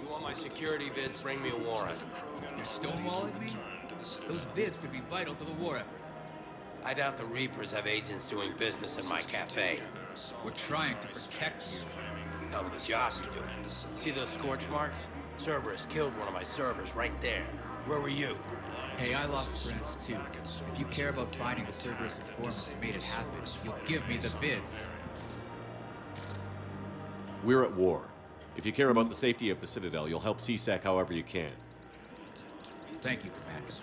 You want my security vids, bring me a warrant. You're stonewalling me? Those vids could be vital to the war effort. I doubt the Reapers have agents doing business in my cafe. We're trying to protect you. Hell of a job you're doing. See those scorch marks? Cerberus killed one of my servers right there. Where were you? Hey, I lost friends too. If you care about finding the Cerberus informants who made it happen, you'll give me the vids. We're at war. If you care about the safety of the Citadel, you'll help CSEC however you can. Thank you, Commander.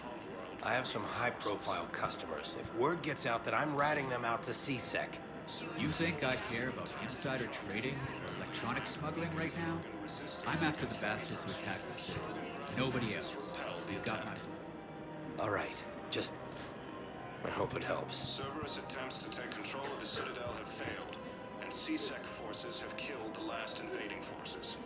I have some high-profile customers. If word gets out that I'm ratting them out to CSEC. You think I care about insider trading or electronic smuggling right now? I'm after the bastards who attacked the city. Nobody else. You got my... All right. Just... I hope it helps. Cerberus attempts to take control of the Citadel have failed, and CSEC forces have killed the last invading forces.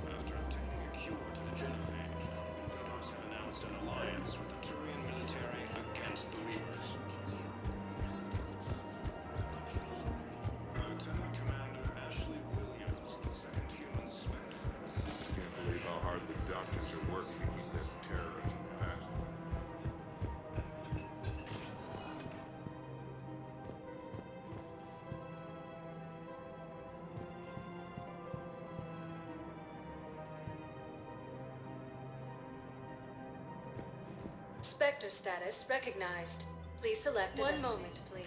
After obtaining a cure to the genophage, leaders have announced an alliance with the Turian military against the Reapers. Lieutenant Commander Ashley Williams, the second human Spectre. Can't believe how hard the doctors are working to keep that terrorist past. Spectre status recognized. Please select one moment, please.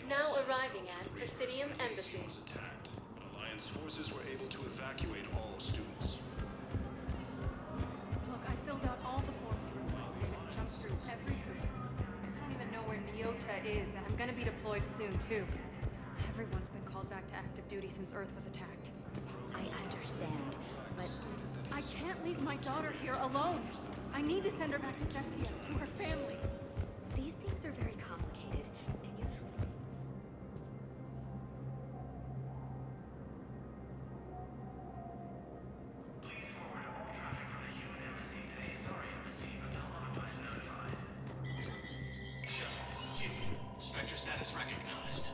Now arriving at Presidium Embassy. Was attacked, but Alliance forces were able to evacuate all students. Look, I filled out all the forms you requested and jumped through every hoop. I don't even know where Nyota is, and I'm gonna be deployed soon, too. Everyone's been called back to active duty since Earth was attacked. I understand, but... I can't leave my daughter here alone. I need to send her back to Thessia, to her family. These things are very complicated, and usually... Spectre status recognized.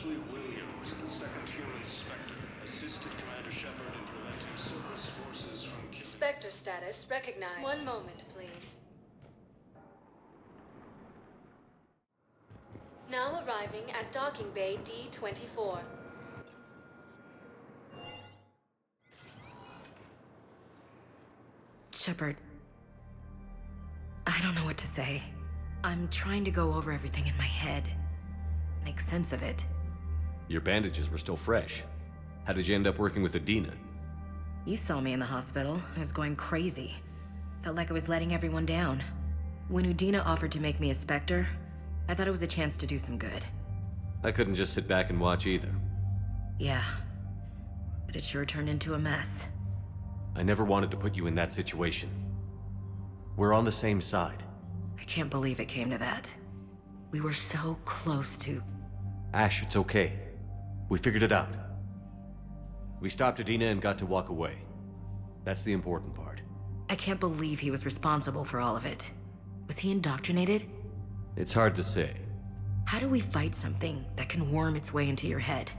Ashley Williams, the second human Spectre, assisted Commander Shepard in preventing Cerberus forces from killing... Spectre status recognized. One moment, please. Now arriving at docking bay D-24. Shepard, I don't know what to say. I'm trying to go over everything in my head. Make sense of it. Your bandages were still fresh. How did you end up working with Adina? You saw me in the hospital. I was going crazy. Felt like I was letting everyone down. When Udina offered to make me a Spectre, I thought it was a chance to do some good. I couldn't just sit back and watch either. Yeah. But it sure turned into a mess. I never wanted to put you in that situation. We're on the same side. I can't believe it came to that. We were so close to... Ash, it's okay. We figured it out. We stopped Adina and got to walk away. That's the important part. I can't believe he was responsible for all of it. Was he indoctrinated? It's hard to say. How do we fight something that can worm its way into your head?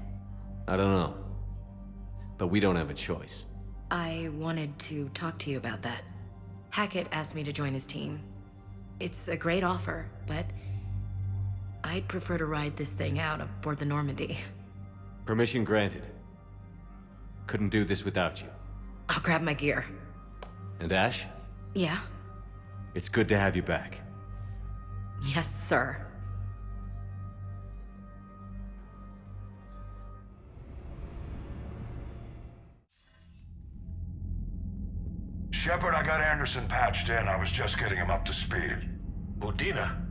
I don't know. But we don't have a choice. I wanted to talk to you about that. Hackett asked me to join his team. It's a great offer, but I'd prefer to ride this thing out aboard the Normandy. Permission granted. Couldn't do this without you. I'll grab my gear. And Ash? Yeah? It's good to have you back. Yes, sir. Shepard, I got Anderson patched in. I was just getting him up to speed. Udina?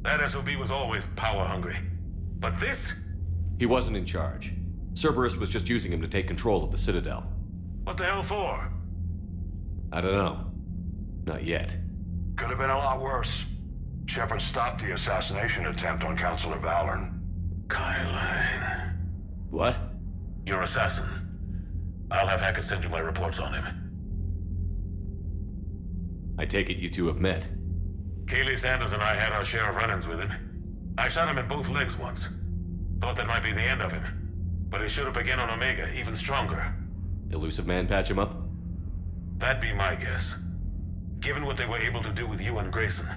That SOB was always power-hungry. But this? He wasn't in charge. Cerberus was just using him to take control of the Citadel. What the hell for? I don't know. Not yet. Could have been a lot worse. Shepard stopped the assassination attempt on Councilor Valorn. Kyle. What? Your assassin. I'll have Hackett send you my reports on him. I take it you two have met. Kaylee Sanders and I had our share of run-ins with him. I shot him in both legs once. Thought that might be the end of him. But he showed up again on Omega, even stronger. Elusive Man patch him up? That'd be my guess. Given what they were able to do with you and Grayson.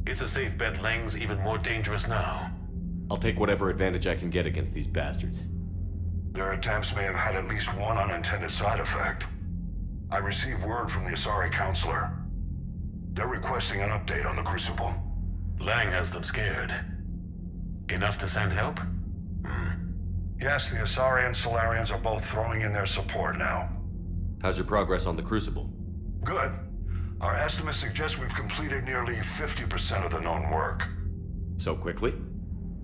It's a safe bet Lang's even more dangerous now. I'll take whatever advantage I can get against these bastards. Their attempts may have had at least one unintended side effect. I received word from the Asari Counselor. They're requesting an update on the Crucible. Lang has them scared. Enough to send help? Yes, the Asari and Solarians are both throwing in their support now. How's your progress on the Crucible? Good. Our estimates suggest we've completed nearly 50% of the known work. So quickly?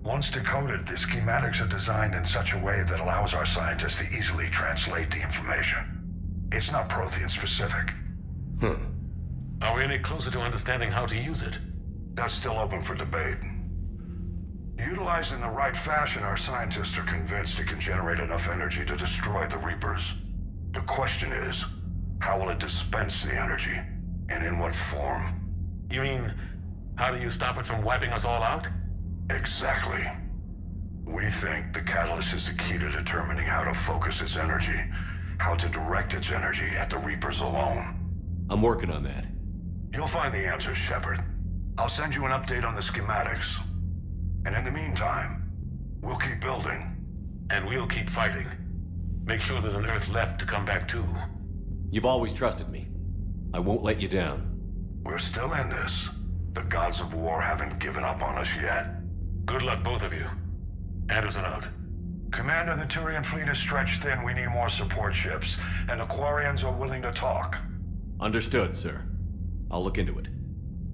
Once decoded, the schematics are designed in such a way that allows our scientists to easily translate the information. It's not Prothean specific. Are we any closer to understanding how to use it? That's still open for debate. Utilized in the right fashion, our scientists are convinced it can generate enough energy to destroy the Reapers. The question is, how will it dispense the energy? And in what form? You mean, how do you stop it from wiping us all out? Exactly. We think the catalyst is the key to determining how to focus its energy, how to direct its energy at the Reapers alone. I'm working on that. You'll find the answers, Shepard. I'll send you an update on the schematics. And in the meantime, we'll keep building. And we'll keep fighting. Make sure there's an Earth left to come back to. You've always trusted me. I won't let you down. We're still in this. The gods of war haven't given up on us yet. Good luck, both of you. Anderson out. Commander, the Turian fleet is stretched thin. We need more support ships. And the Quarians are willing to talk. Understood, sir. I'll look into it.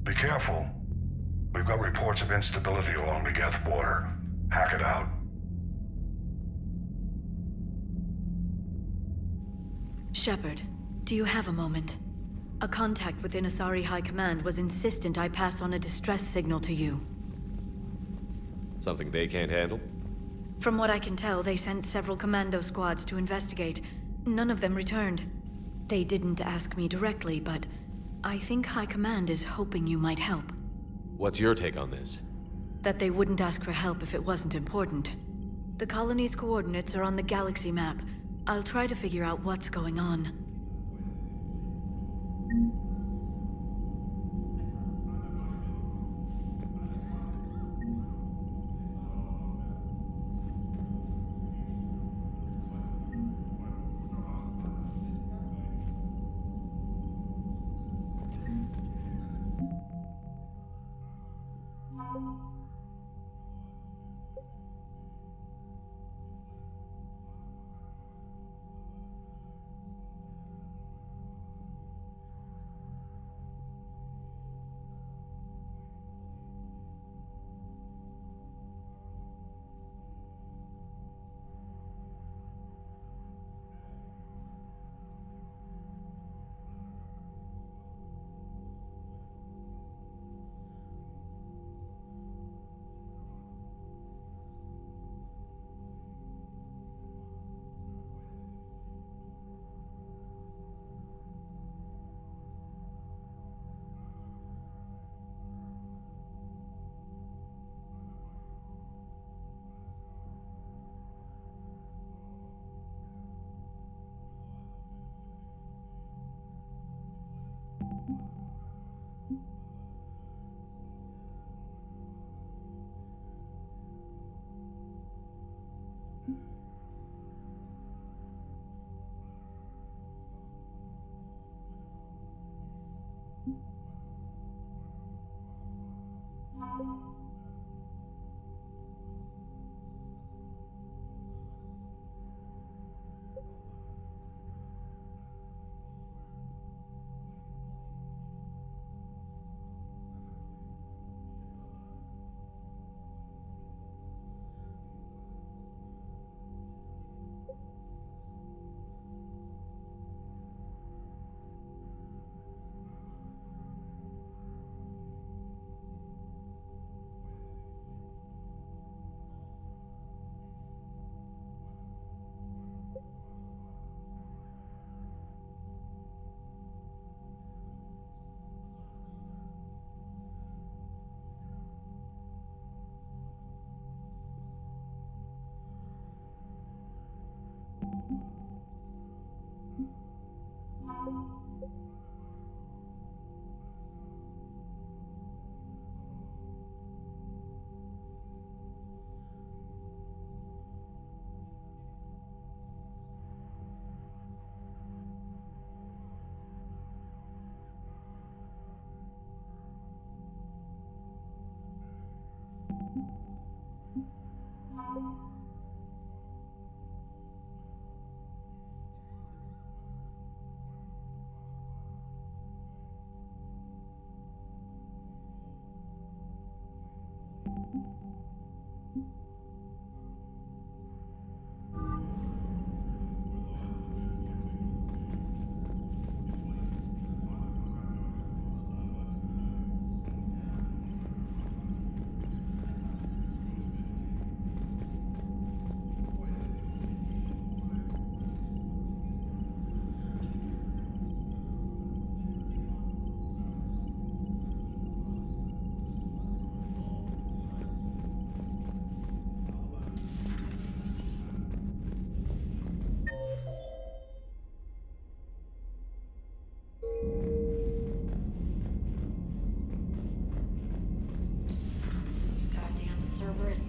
Be careful. We've got reports of instability along the Geth border. Hack it out. Shepard, do you have a moment? A contact within Asari High Command was insistent I pass on a distress signal to you. Something they can't handle? From what I can tell, they sent several commando squads to investigate. None of them returned. They didn't ask me directly, but I think High Command is hoping you might help. What's your take on this? That they wouldn't ask for help if it wasn't important. The colony's coordinates are on the galaxy map. I'll try to figure out what's going on.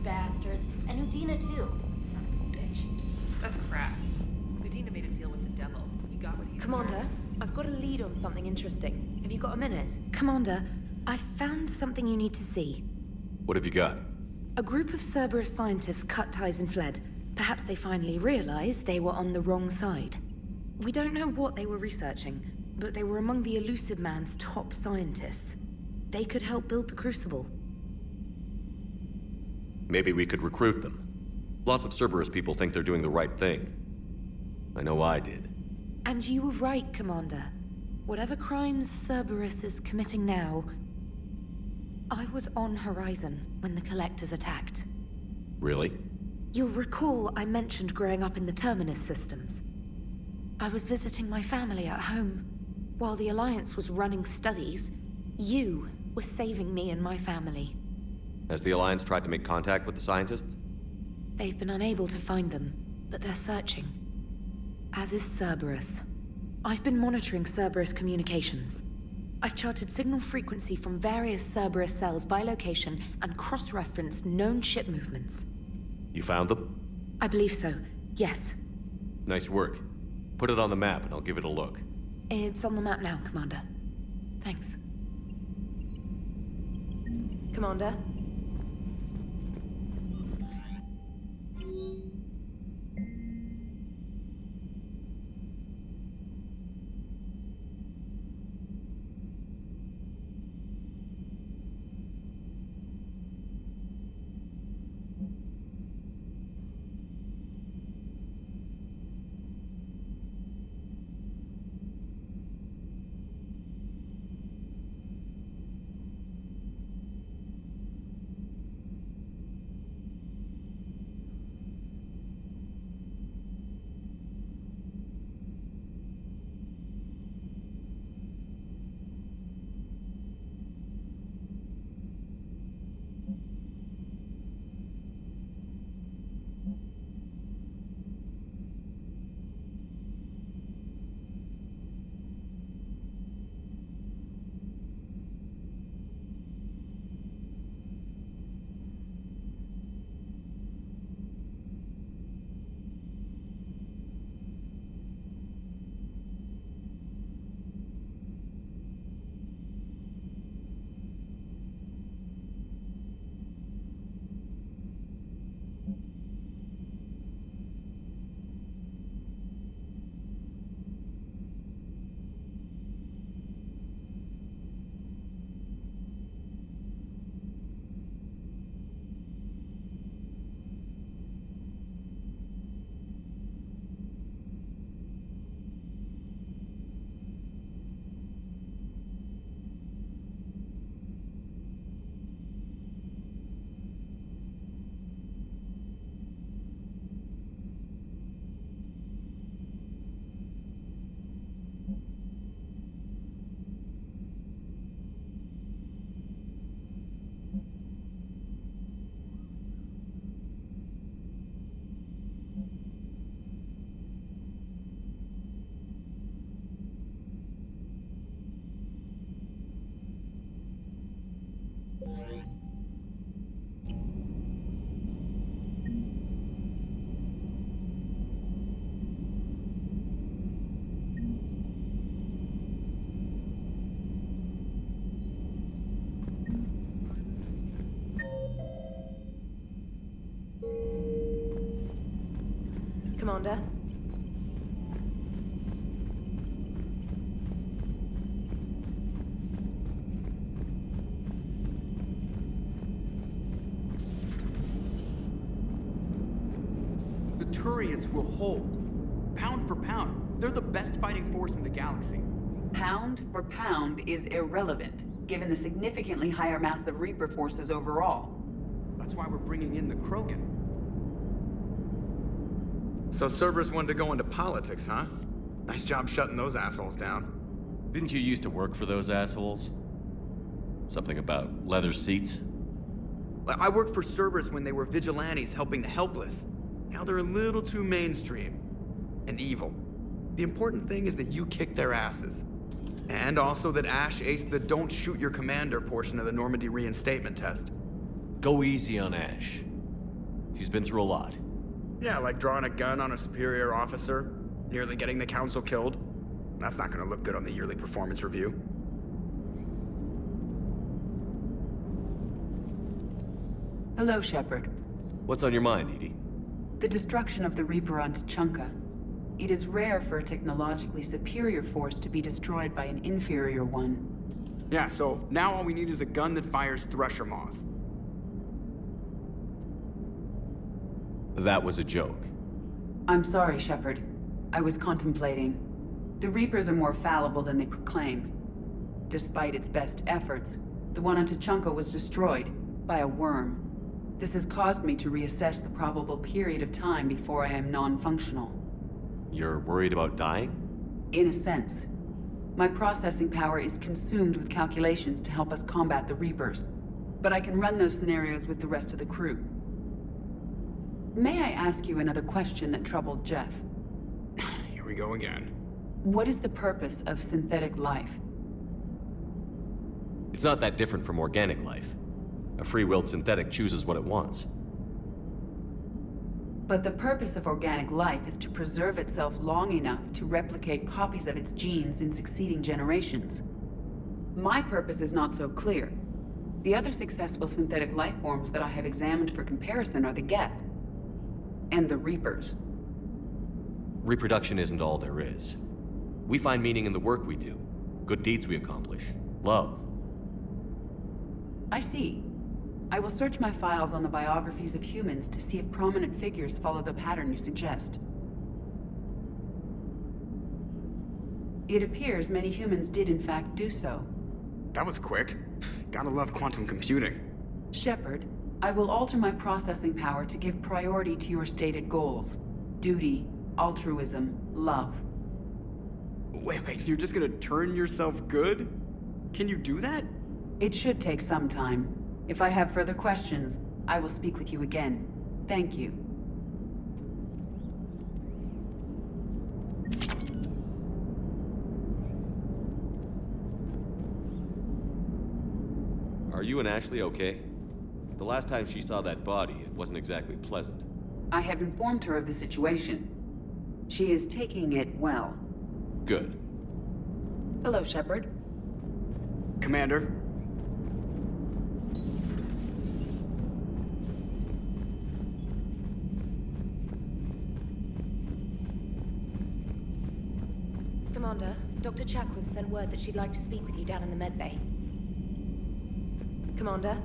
Bastards. And Udina too. Son of a bitch. That's crap. Udina made a deal with the devil. He got what he Commander, I've got a lead on something interesting. Have you got a minute? Commander, I found something you need to see. What have you got? A group of Cerberus scientists cut ties and fled. Perhaps they finally realized they were on the wrong side. We don't know what they were researching, but they were among the Elusive Man's top scientists. They could help build the Crucible. Maybe we could recruit them. Lots of Cerberus people think they're doing the right thing. I know I did. And you were right, Commander. Whatever crimes Cerberus is committing now, I was on Horizon when the Collectors attacked. Really? You'll recall I mentioned growing up in the Terminus systems. I was visiting my family at home. While the Alliance was running studies, you were saving me and my family. Has the Alliance tried to make contact with the scientists? They've been unable to find them, but they're searching. As is Cerberus. I've been monitoring Cerberus communications. I've charted signal frequency from various Cerberus cells by location and cross-referenced known ship movements. You found them? I believe so, yes. Nice work. Put it on the map and I'll give it a look. It's on the map now, Commander. Thanks. Commander? Commander? The Turians will hold. Pound for pound, they're the best fighting force in the galaxy. Pound for pound is irrelevant, given the significantly higher mass of Reaper forces overall. That's why we're bringing in the Krogan. So Cerberus wanted to go into politics, huh? Nice job shutting those assholes down. Didn't you used to work for those assholes? Something about leather seats? I worked for Cerberus when they were vigilantes helping the helpless. Now they're a little too mainstream. And evil. The important thing is that you kick their asses. And also that Ash aced the don't shoot your commander portion of the Normandy reinstatement test. Go easy on Ash. She's been through a lot. Yeah, like drawing a gun on a superior officer, nearly getting the council killed. That's not gonna look good on the yearly performance review. Hello, Shepard. What's on your mind, Edie? The destruction of the Reaper on Tuchanka. It is rare for a technologically superior force to be destroyed by an inferior one. Yeah, so now all we need is a gun that fires Thresher Maws. That was a joke. I'm sorry, Shepard. I was contemplating. The Reapers are more fallible than they proclaim. Despite its best efforts, the one on Tuchanka was destroyed by a worm. This has caused me to reassess the probable period of time before I am non-functional. You're worried about dying? In a sense. My processing power is consumed with calculations to help us combat the Reapers. But I can run those scenarios with the rest of the crew. May I ask you another question that troubled Jeff? Here we go again. What is the purpose of synthetic life? It's not that different from organic life. A free-willed synthetic chooses what it wants. But the purpose of organic life is to preserve itself long enough to replicate copies of its genes in succeeding generations. My purpose is not so clear. The other successful synthetic life forms that I have examined for comparison are the Geth and the Reapers. Reproduction isn't all there is. We find meaning in the work we do, good deeds we accomplish, love. I see. I will search my files on the biographies of humans to see if prominent figures follow the pattern you suggest. It appears many humans did in fact do so. That was quick. Gotta love quantum computing. Shepard, I will alter my processing power to give priority to your stated goals. Duty, altruism, love. Wait, you're just gonna turn yourself good? Can you do that? It should take some time. If I have further questions, I will speak with you again. Thank you. Are you and Ashley okay? The last time she saw that body, it wasn't exactly pleasant. I have informed her of the situation. She is taking it well. Good. Hello, Shepard. Commander. Commander, Dr. Chakwas sent word that she'd like to speak with you down in the medbay. Commander?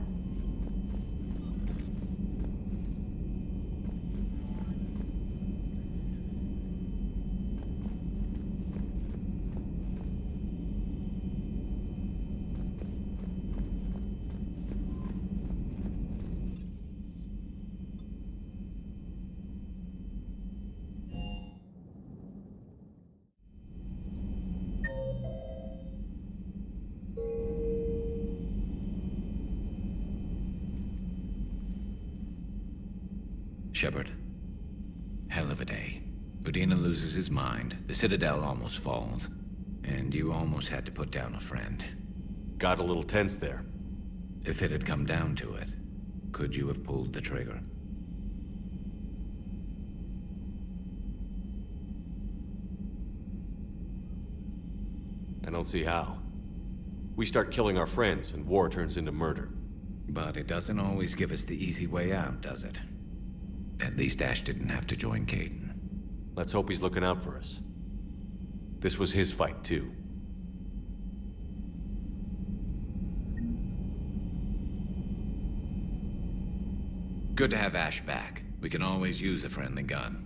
Shepard. Hell of a day. Udina loses his mind, the Citadel almost falls, and you almost had to put down a friend. Got a little tense there. If it had come down to it, could you have pulled the trigger? I don't see how. We start killing our friends, and war turns into murder. But it doesn't always give us the easy way out, does it? At least Ash didn't have to join Caden. Let's hope he's looking out for us. This was his fight, too. Good to have Ash back. We can always use a friendly gun.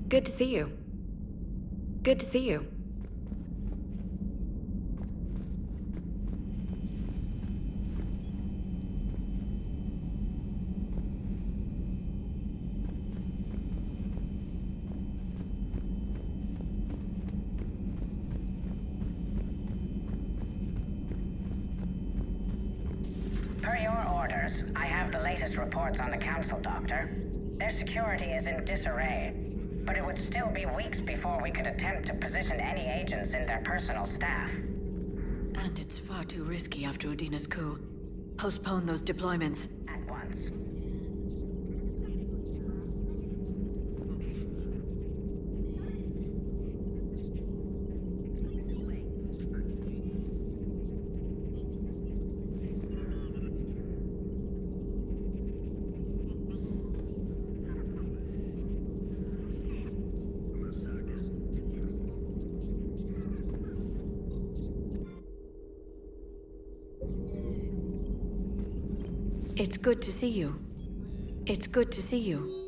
Good to see you. Good to see you. Per your orders, I have the latest reports on the Council, Doctor. Their security is in disarray, but it would still be weeks before we could attempt to position any agents in their personal staff. And it's far too risky after Udina's coup. Postpone those deployments. At once. It's good to see you. It's good to see you.